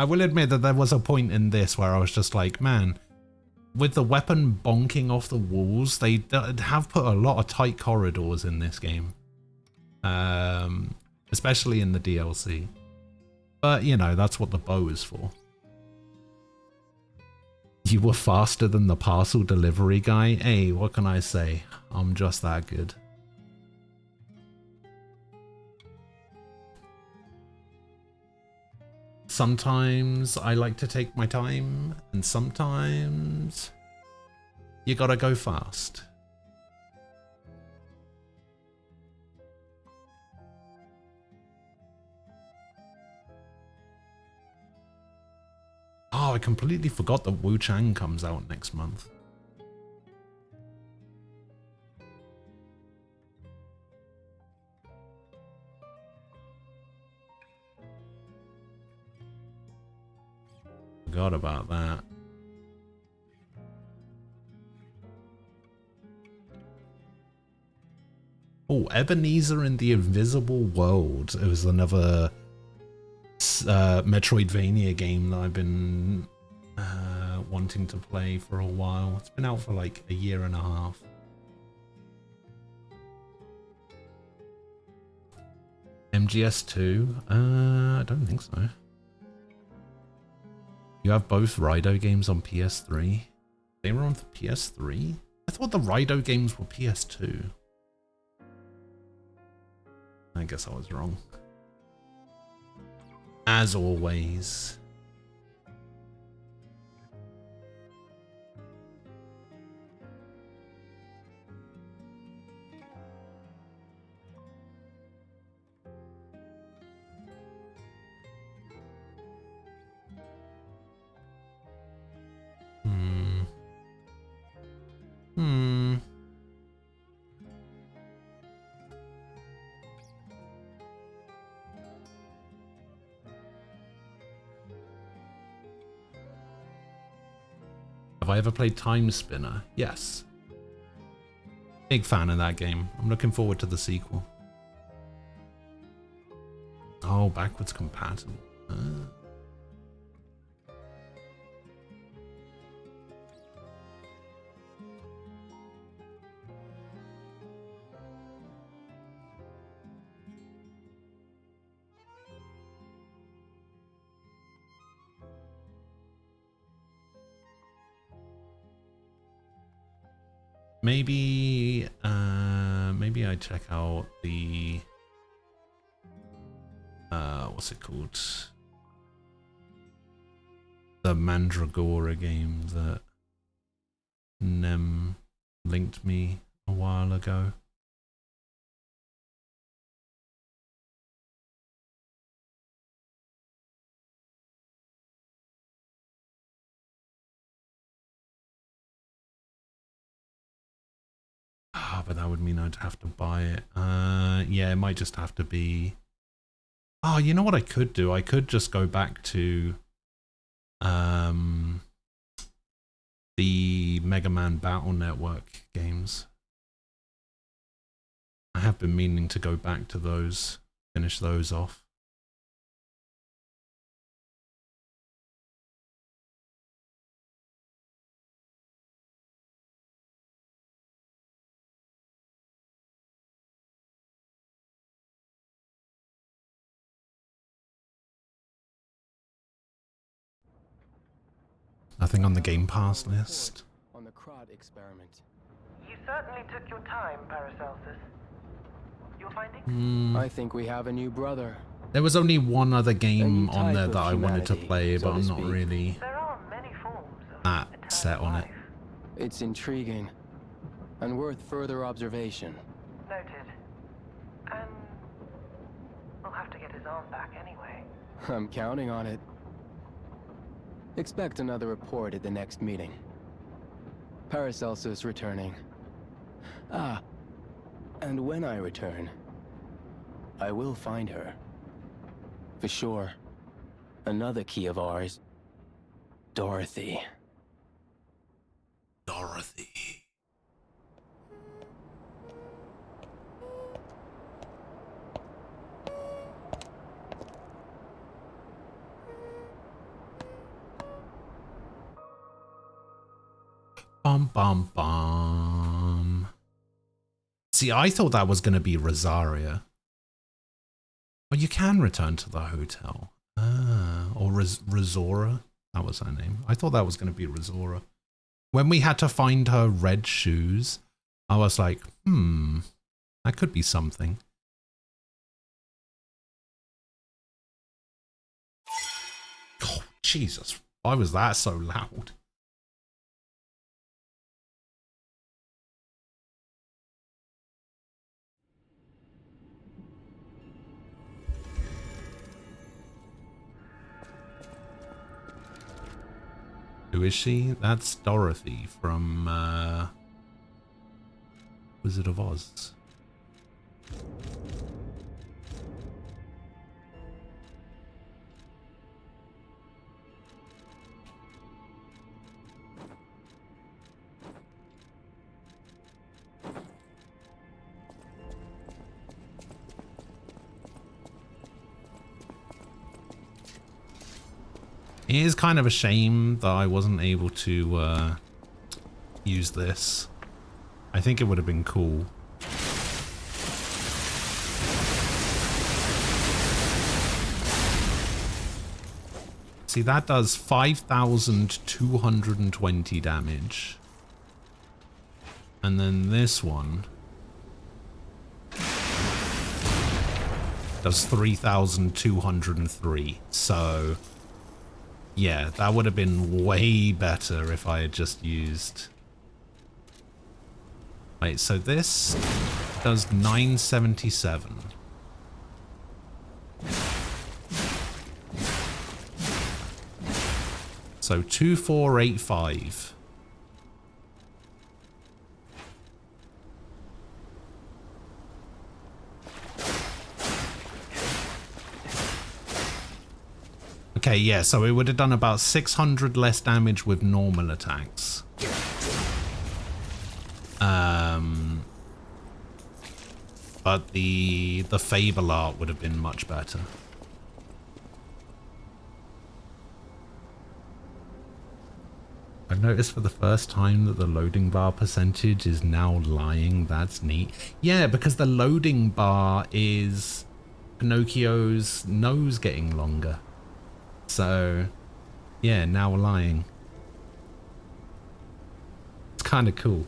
I will admit that there was a point in this where I was just like, man, with the weapon bonking off the walls, they have put a lot of tight corridors in this game. Especially in the DLC. But, you know, that's what the bow is for. You were faster than the parcel delivery guy? Hey, what can I say? I'm just that good. Sometimes I like to take my time, and sometimes you gotta go fast. Oh, I completely forgot that Wu Chang comes out next month. Forgot about that. Oh, Ebenezer in the Invisible World. It was another Metroidvania game that I've been wanting to play for a while. It's been out for like a year and a half. MGS2? I don't think so. You have both Rido games on PS3? They were on the PS3? I thought the Rido games were PS2. I guess I was wrong. As always. Have I ever played Time Spinner? Yes. Big fan of that game. I'm looking forward to the sequel. Oh, backwards compatible. Maybe, maybe I check out the, what's it called? The Mandragora game that Nem linked me a while ago. Ah, but that would mean I'd have to buy it. Yeah, it might just have to be... Oh, you know what I could do? I could just go back to the Mega Man Battle Network games. I have been meaning to go back to those, finish those off. Nothing on the Game Pass list. On the Crod experiment. You certainly took your time, Paracelsus. Your findings? I think we have a new brother. There was only one other game on there that I wanted to play, but I'm not really that set on it. It's intriguing and worth further observation. Noted. And we'll have to get his arm back anyway. I'm counting on it. Expect another report at the next meeting. Paracelsus returning. Ah, and when I return, I will find her. For sure. Another key of ours. Dorothy. Dorothy. Bum bum bum. See, I thought that was going to be Rosaria. Well, you can return to the hotel. Ah, or Rosora. That was her name. I thought that was going to be Rosora. When we had to find her red shoes, I was like, that could be something. Oh, Jesus. Why was that so loud? Who is she? That's Dorothy from Wizard of Oz. It is kind of a shame that I wasn't able to use this. I think it would have been cool. See, that does 5,220 damage. And then this one does 3,203. So yeah, that would have been way better if I had just used... Wait, so this does 977. So 2485. Okay, yeah, so it would have done about 600 less damage with normal attacks. But the Fable art would have been much better. I've noticed for the first time that the loading bar percentage is now lying. That's neat. Yeah, because the loading bar is Pinocchio's nose getting longer. So, yeah, now lying. It's kind of cool.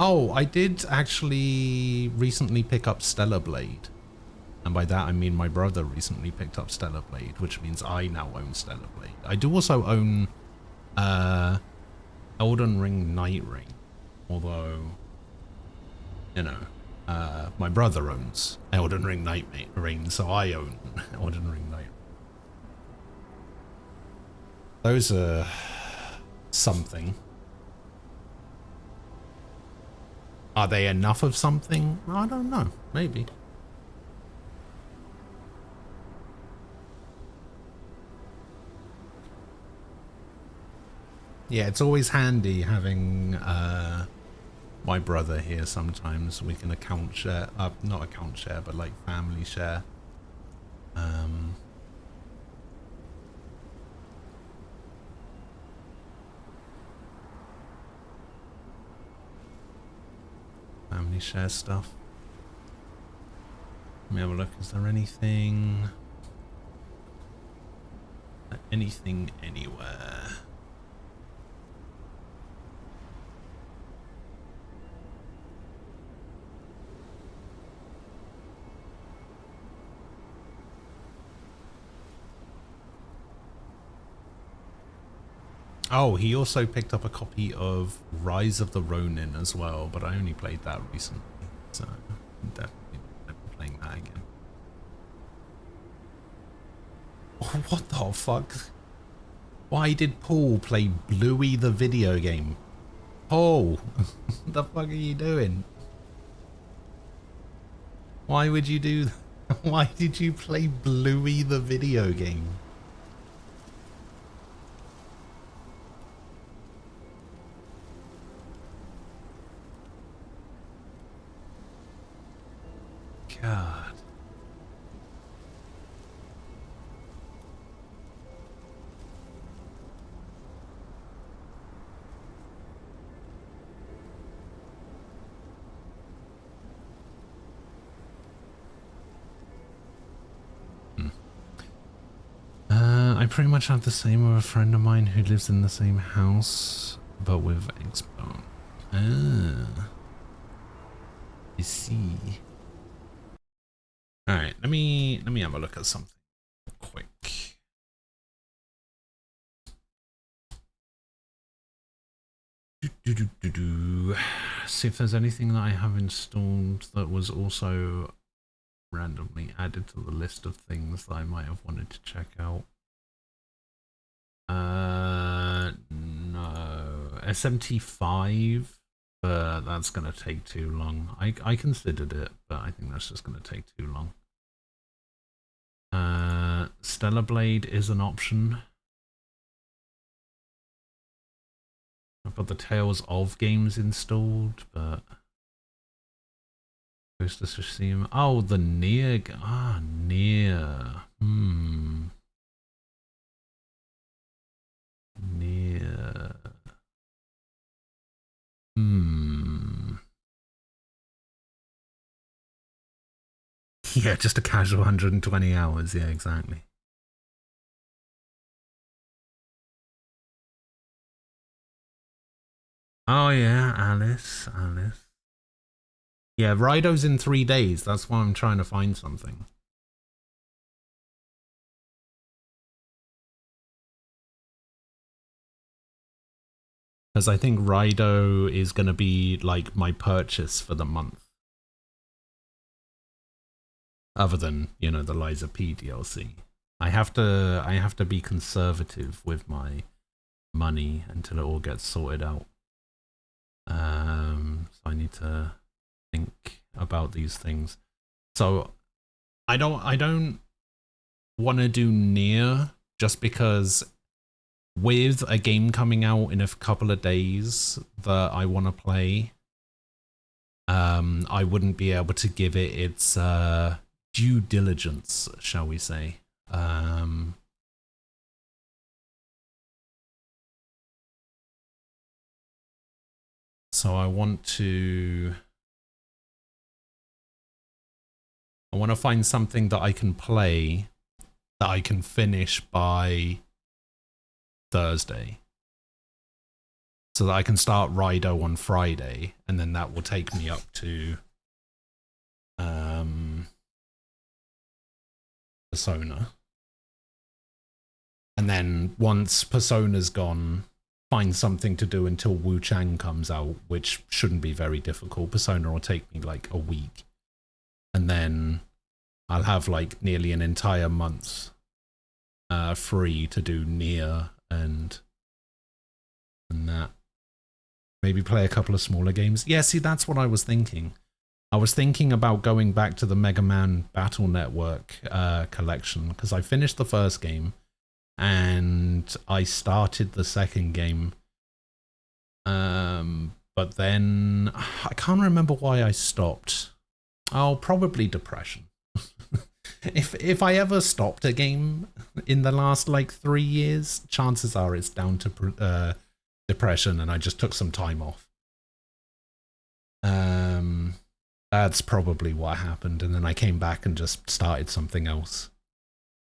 Oh, I did actually recently pick up Stellar Blade. And by that I mean my brother recently picked up Stellar Blade, which means I now own Stellar Blade. I do also own Elden Ring Night Ring. Although, you know, my brother owns Elden Ring Night Ring, so I own Elden Ring Night Ring. Those are something. Are they enough of something? I don't know. Maybe. Yeah, it's always handy having my brother here sometimes. We can account share, not account share, but like family share. Family share stuff. Let me have a look. Is there anything? Anything anywhere? Oh, he also picked up a copy of Rise of the Ronin as well, but I only played that recently, so I'm definitely never playing that again. Oh, what the fuck? Why did Paul play Bluey the video game? Paul, what the fuck are you doing? Why would you do that? Why did you play Bluey the video game? God. I pretty much have the same with a friend of mine who lives in the same house, but with Xbone. Ah. I see. Alright, let me have a look at something quick. See if there's anything that I have installed that was also randomly added to the list of things that I might have wanted to check out. No. SMT5, but that's going to take too long. I considered it, but I think that's just going to take too long. Stellar Blade is an option. I've got the Tales of games installed, but Ghost of Tsushima. Oh, the Nier. Ah, Nier. Nier. Yeah, just a casual 120 hours. Yeah, exactly. Oh yeah, Alice. Yeah, Rido's in 3 days. That's why I'm trying to find something. Because I think Rido is going to be like my purchase for the month. Other than, you know, the Liza P DLC. I have to be conservative with my money until it all gets sorted out. So I need to think about these things. So I don't want to do Nier just because with a game coming out in a couple of days that I want to play, I wouldn't be able to give it its due diligence, shall we say. So I want to find something that I can play that I can finish by Thursday, so that I can start Rido on Friday, and then that will take me up to Persona. And then once Persona's gone, find something to do until Wu Chang comes out, which shouldn't be very difficult. Persona will take me like a week, and then I'll have like nearly an entire month free to do Nier and that. Maybe play a couple of smaller games. Yeah, see, that's what I was thinking. I was thinking about going back to the Mega Man Battle Network collection, because I finished the first game and I started the second game. But then I can't remember why I stopped. Oh, probably depression. If I ever stopped a game in the last like 3 years, chances are it's down to depression, and I just took some time off. That's probably what happened, and then I came back and just started something else.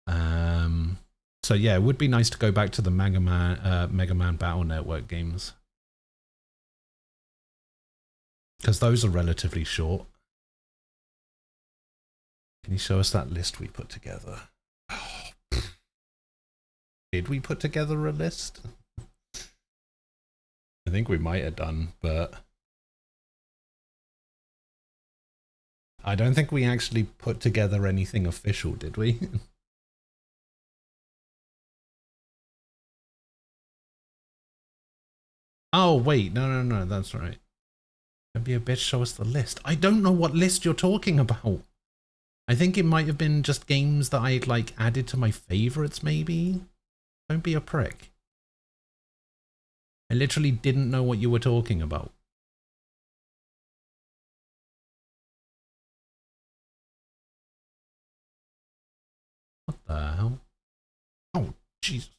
So yeah, it would be nice to go back to the Mega Man Battle Network games, because those are relatively short. Can you show us that list we put together? Oh, did we put together a list? I think we might have done, but I don't think we actually put together anything official, did we? Oh, wait, no, that's right. Don't be a bitch, show us the list. I don't know what list you're talking about. I think it might have been just games that I like added to my favorites, maybe? Don't be a prick. I literally didn't know what you were talking about. What the hell? Oh, Jesus.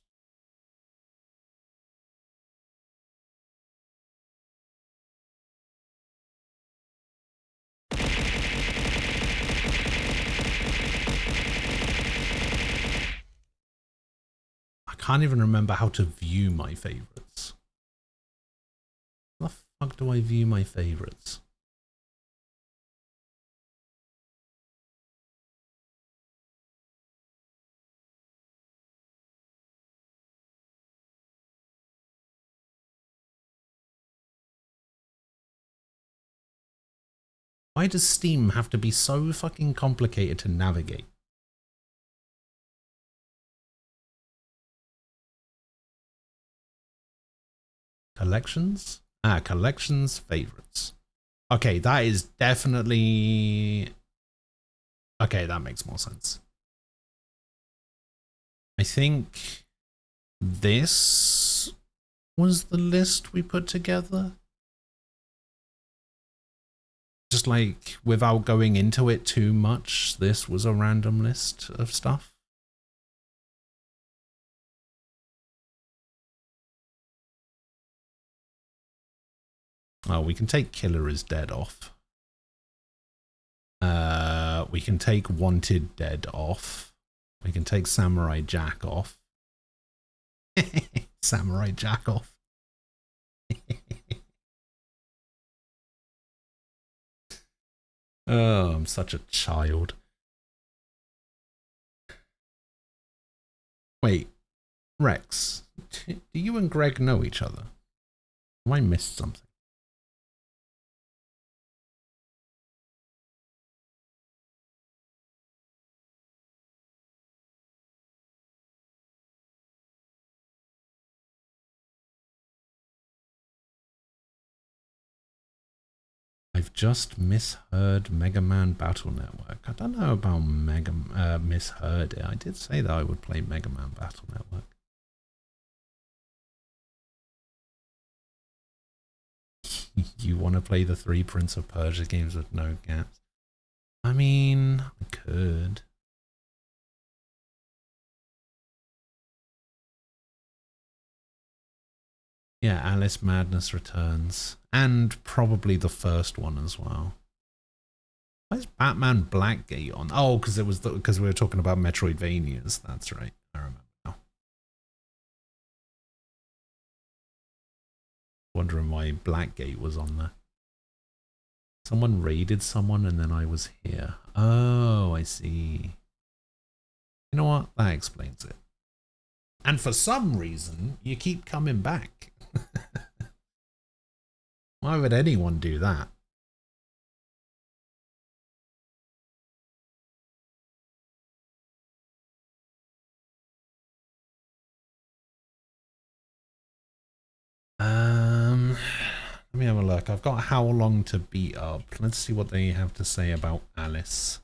can't even remember how to view my favorites. How the fuck do I view my favorites? Why does Steam have to be so fucking complicated to navigate? Collections? Ah, collections, favorites. Okay, that is definitely... Okay, that makes more sense. I think this was the list we put together. Just like, without going into it too much, this was a random list of stuff. Oh, we can take Killer is Dead off. We can take Wanted Dead off. We can take Samurai Jack off. Samurai Jack off. Oh, I'm such a child. Wait, Rex, do you and Greg know each other? Have I missed something? I've just misheard Mega Man Battle Network. I don't know about misheard it. I did say that I would play Mega Man Battle Network. You want to play the 3 Prince of Persia games with no gaps? I mean, I could. Yeah, Alice Madness Returns. And probably the first one as well. Why is Batman Blackgate on? Oh, because it was because we were talking about Metroidvanias. That's right. I remember now. Wondering why Blackgate was on there. Someone raided someone and then I was here. Oh, I see. You know what? That explains it. And for some reason, you keep coming back. Why would anyone do that? Let me have a look. I've got How Long to Beat up. Let's see what they have to say about Alice.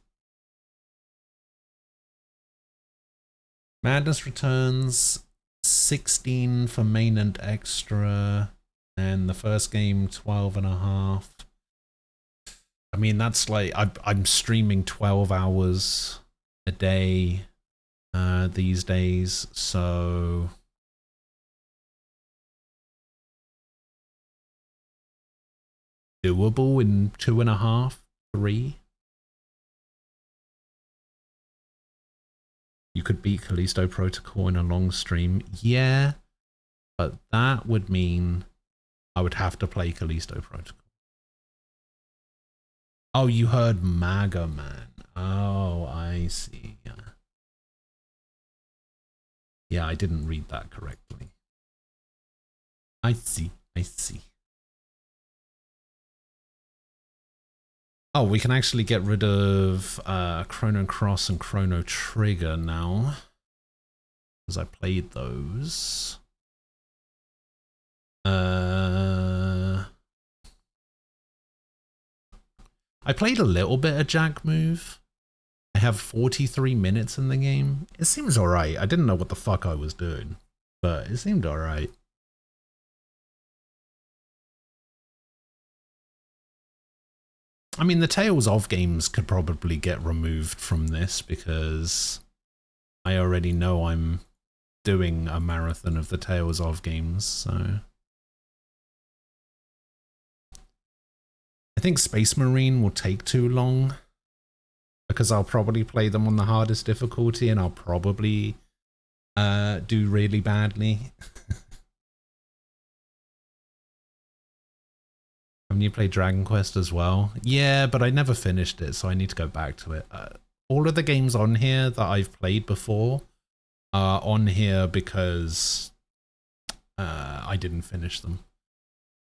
Madness Returns, 16 for main and extra, and the first game 12.5. I mean, that's like I'm streaming 12 hours a day these days, so doable in 2.5, 3. You could beat Callisto Protocol in a long stream. Yeah, but that would mean I would have to play Callisto Protocol. Oh, you heard Mega Man. Oh, I see. Yeah, I didn't read that correctly. I see. I see. Oh, we can actually get rid of Chrono Cross and Chrono Trigger now, because I played those. I played a little bit of Jack Move. I have 43 minutes in the game. It seems alright. I didn't know what the fuck I was doing, but it seemed alright. I mean, the Tales of games could probably get removed from this because I already know I'm doing a marathon of the Tales of games, so I think Space Marine will take too long because I'll probably play them on the hardest difficulty and I'll probably do really badly. Haven't you played Dragon Quest as well? Yeah, but I never finished it, so I need to go back to it. All of the games on here that I've played before are on here because I didn't finish them.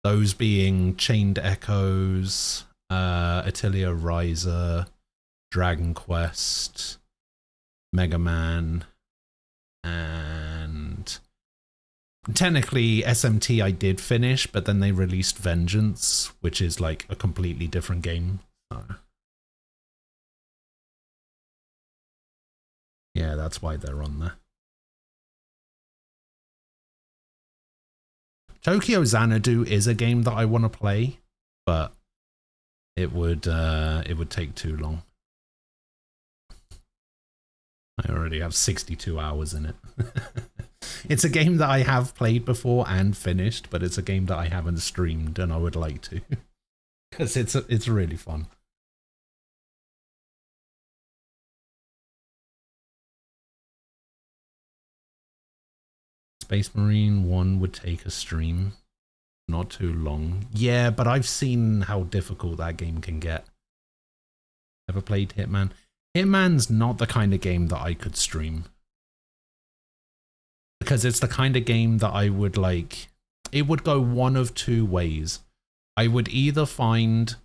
Those being Chained Echoes, Atelier Ryza, Dragon Quest, Mega Man, and technically SMT I did finish, but then they released Vengeance, which is like a completely different game. So yeah, that's why they're on there. Tokyo Xanadu is a game that I want to play, but it would take too long. I already have 62 hours in it. It's a game that I have played before and finished, but it's a game that I haven't streamed and I would like to. Because it's really fun. Space Marine 1 would take a stream. Not too long. Yeah, but I've seen how difficult that game can get. Ever played Hitman? Hitman's not the kind of game that I could stream. Because it's the kind of game that I would like... It would go one of two ways. I would either find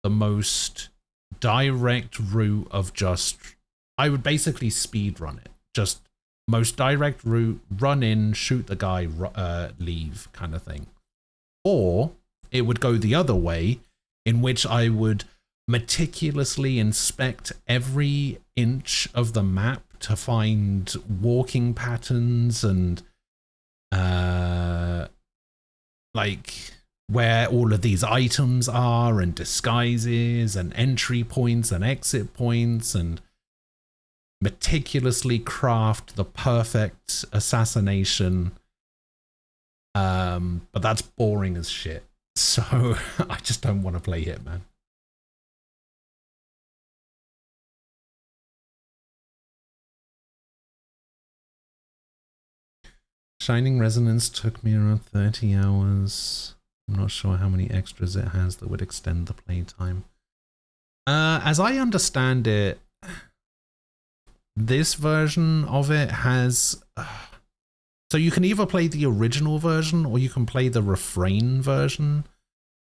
the most direct route of just... I would basically speedrun it. Just most direct route, run in, shoot the guy, leave kind of thing. Or it would go the other way, in which I would meticulously inspect every inch of the map to find walking patterns and like where all of these items are and disguises and entry points and exit points and meticulously craft the perfect assassination. But that's boring as shit. So I just don't want to play Hitman. Shining Resonance took me around 30 hours. I'm not sure how many extras it has that would extend the playtime. As I understand it, this version of it has... So you can either play the original version or you can play the Refrain version.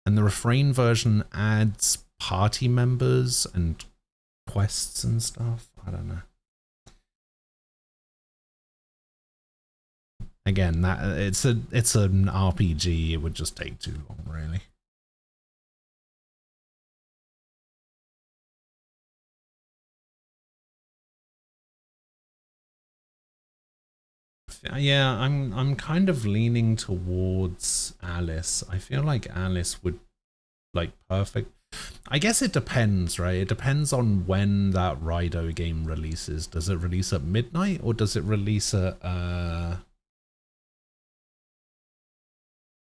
And the Refrain version adds party members and quests and stuff. I don't know. Again, that it's an RPG. It would just take too long, really. Yeah, I'm kind of leaning towards Alice. I feel like Alice would like perfect. I guess it depends, right? It depends on when that Rido game releases. Does it release at midnight or does it release at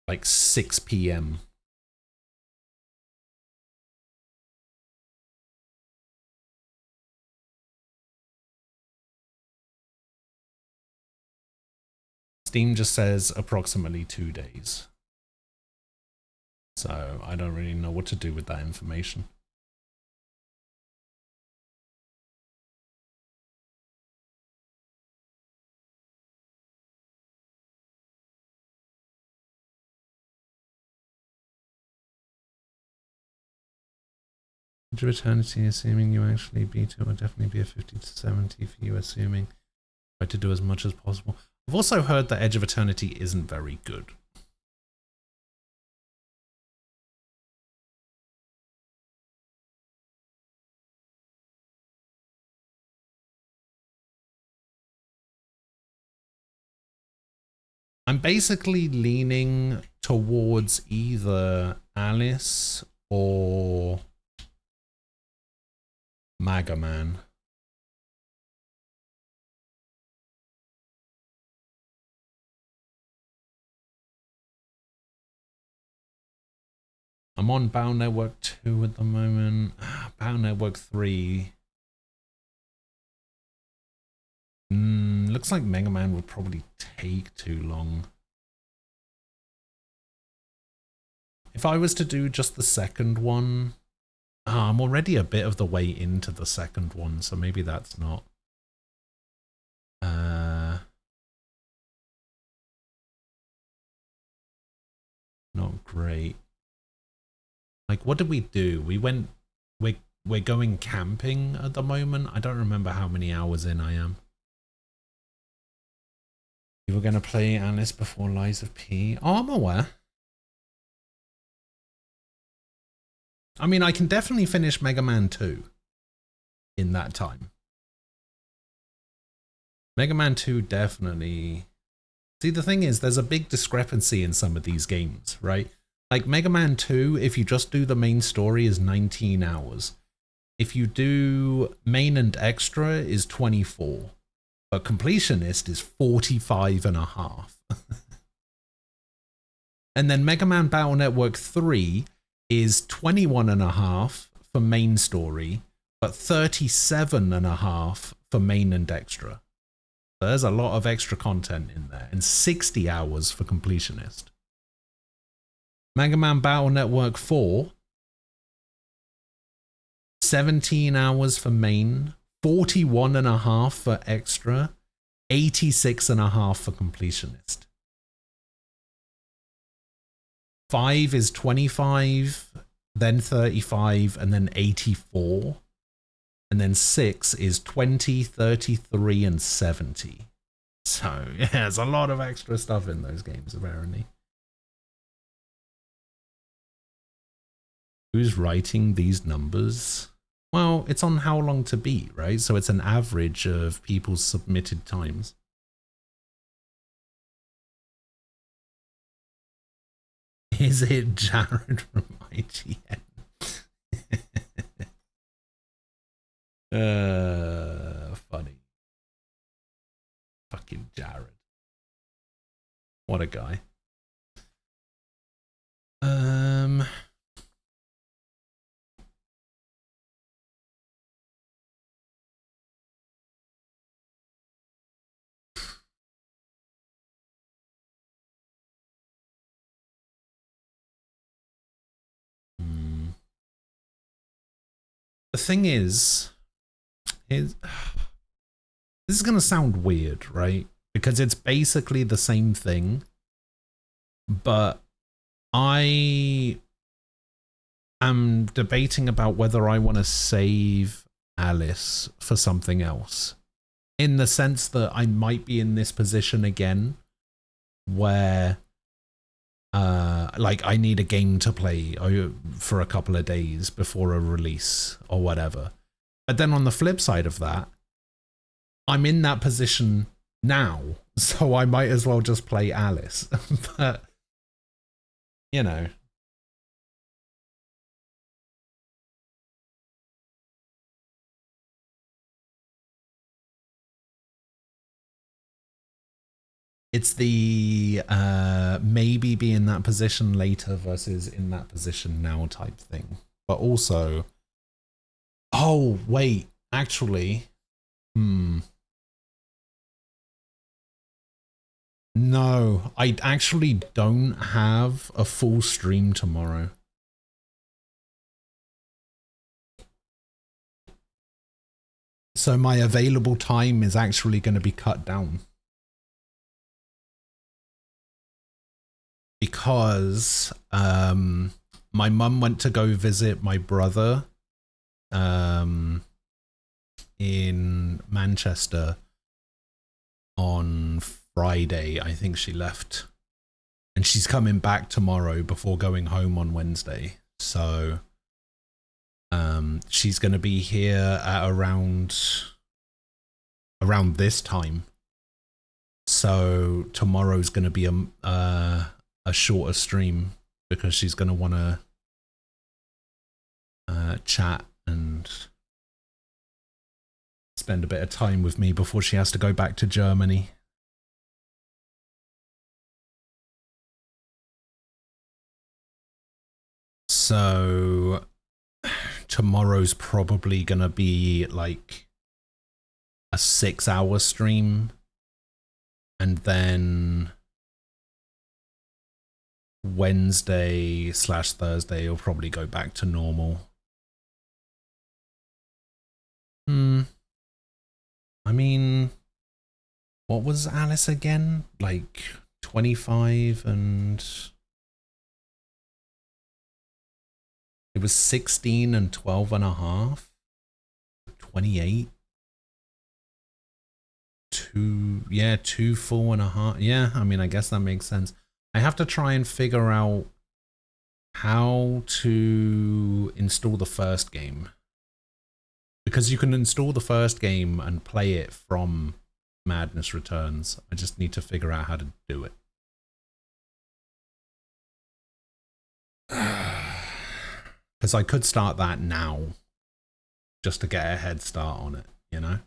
like 6 p.m.? Steam just says approximately 2 days. So I don't really know what to do with that information. Edge of Eternity, assuming you actually beat it, would definitely be a 50 to 70 for you, assuming. Try to do as much as possible. I've also heard that Edge of Eternity isn't very good. I'm basically leaning towards either Alice or Mega Man. I'm on Battle Network 2 at the moment. Battle Network 3. looks like Mega Man would probably take too long. If I was to do just the second one, I'm already a bit of the way into the second one, so maybe that's not not great. Like, what did we do? We're going camping at the moment. I don't remember how many hours in I am. You were going to play Alice before Lies of P. Oh, I'm aware. I mean, I can definitely finish Mega Man 2 in that time. Mega Man 2 definitely... See, the thing is, there's a big discrepancy in some of these games, right? Like Mega Man 2, if you just do the main story, is 19 hours. If you do main and extra, is 24. But completionist is 45 and a half. And then Mega Man Battle Network 3 is 21 and a half for main story, but 37 and a half for main and extra. So there's a lot of extra content in there, and 60 hours for completionist. Mega Man Battle Network 4, 17 hours for main, 41 and a half for extra, 86 and a half for completionist. 5 is 25, then 35, and then 84. And then 6 is 20, 33, and 70. So, yeah, there's a lot of extra stuff in those games, apparently. Who's writing these numbers? Well, it's on How Long to Beat, right? So it's an average of people's submitted times. Is it Jared from IGN? Funny. Fucking Jared. What a guy. The thing is this is going to sound weird, right? Because it's basically the same thing, but I am debating about whether I want to save Alice for something else, in the sense that I might be in this position again where like I need a game to play for a couple of days before a release or whatever. But then on the flip side of that, I'm in that position now, so I might as well just play Alice. But, you know. It's the maybe be in that position later versus in that position now type thing. But also, oh, wait, actually, no, I actually don't have a full stream tomorrow. So my available time is actually going to be cut down. Because my mum went to go visit my brother in Manchester on Friday. I think she left. And she's coming back tomorrow before going home on Wednesday. So she's going to be here at around this time. So tomorrow's going to be a shorter stream because she's going to want to chat and spend a bit of time with me before she has to go back to Germany. So tomorrow's probably going to be like a 6-hour stream And then Wednesday/Thursday will probably go back to normal. I mean, what was Alice again? Like 25 and... It was 16 and 12 and a half. 28. 2 4.5. Yeah, I mean, I guess that makes sense. I have to try and figure out how to install the first game. Because you can install the first game and play it from Madness Returns. I just need to figure out how to do it. Because I could start that now, just to get a head start on it, you know?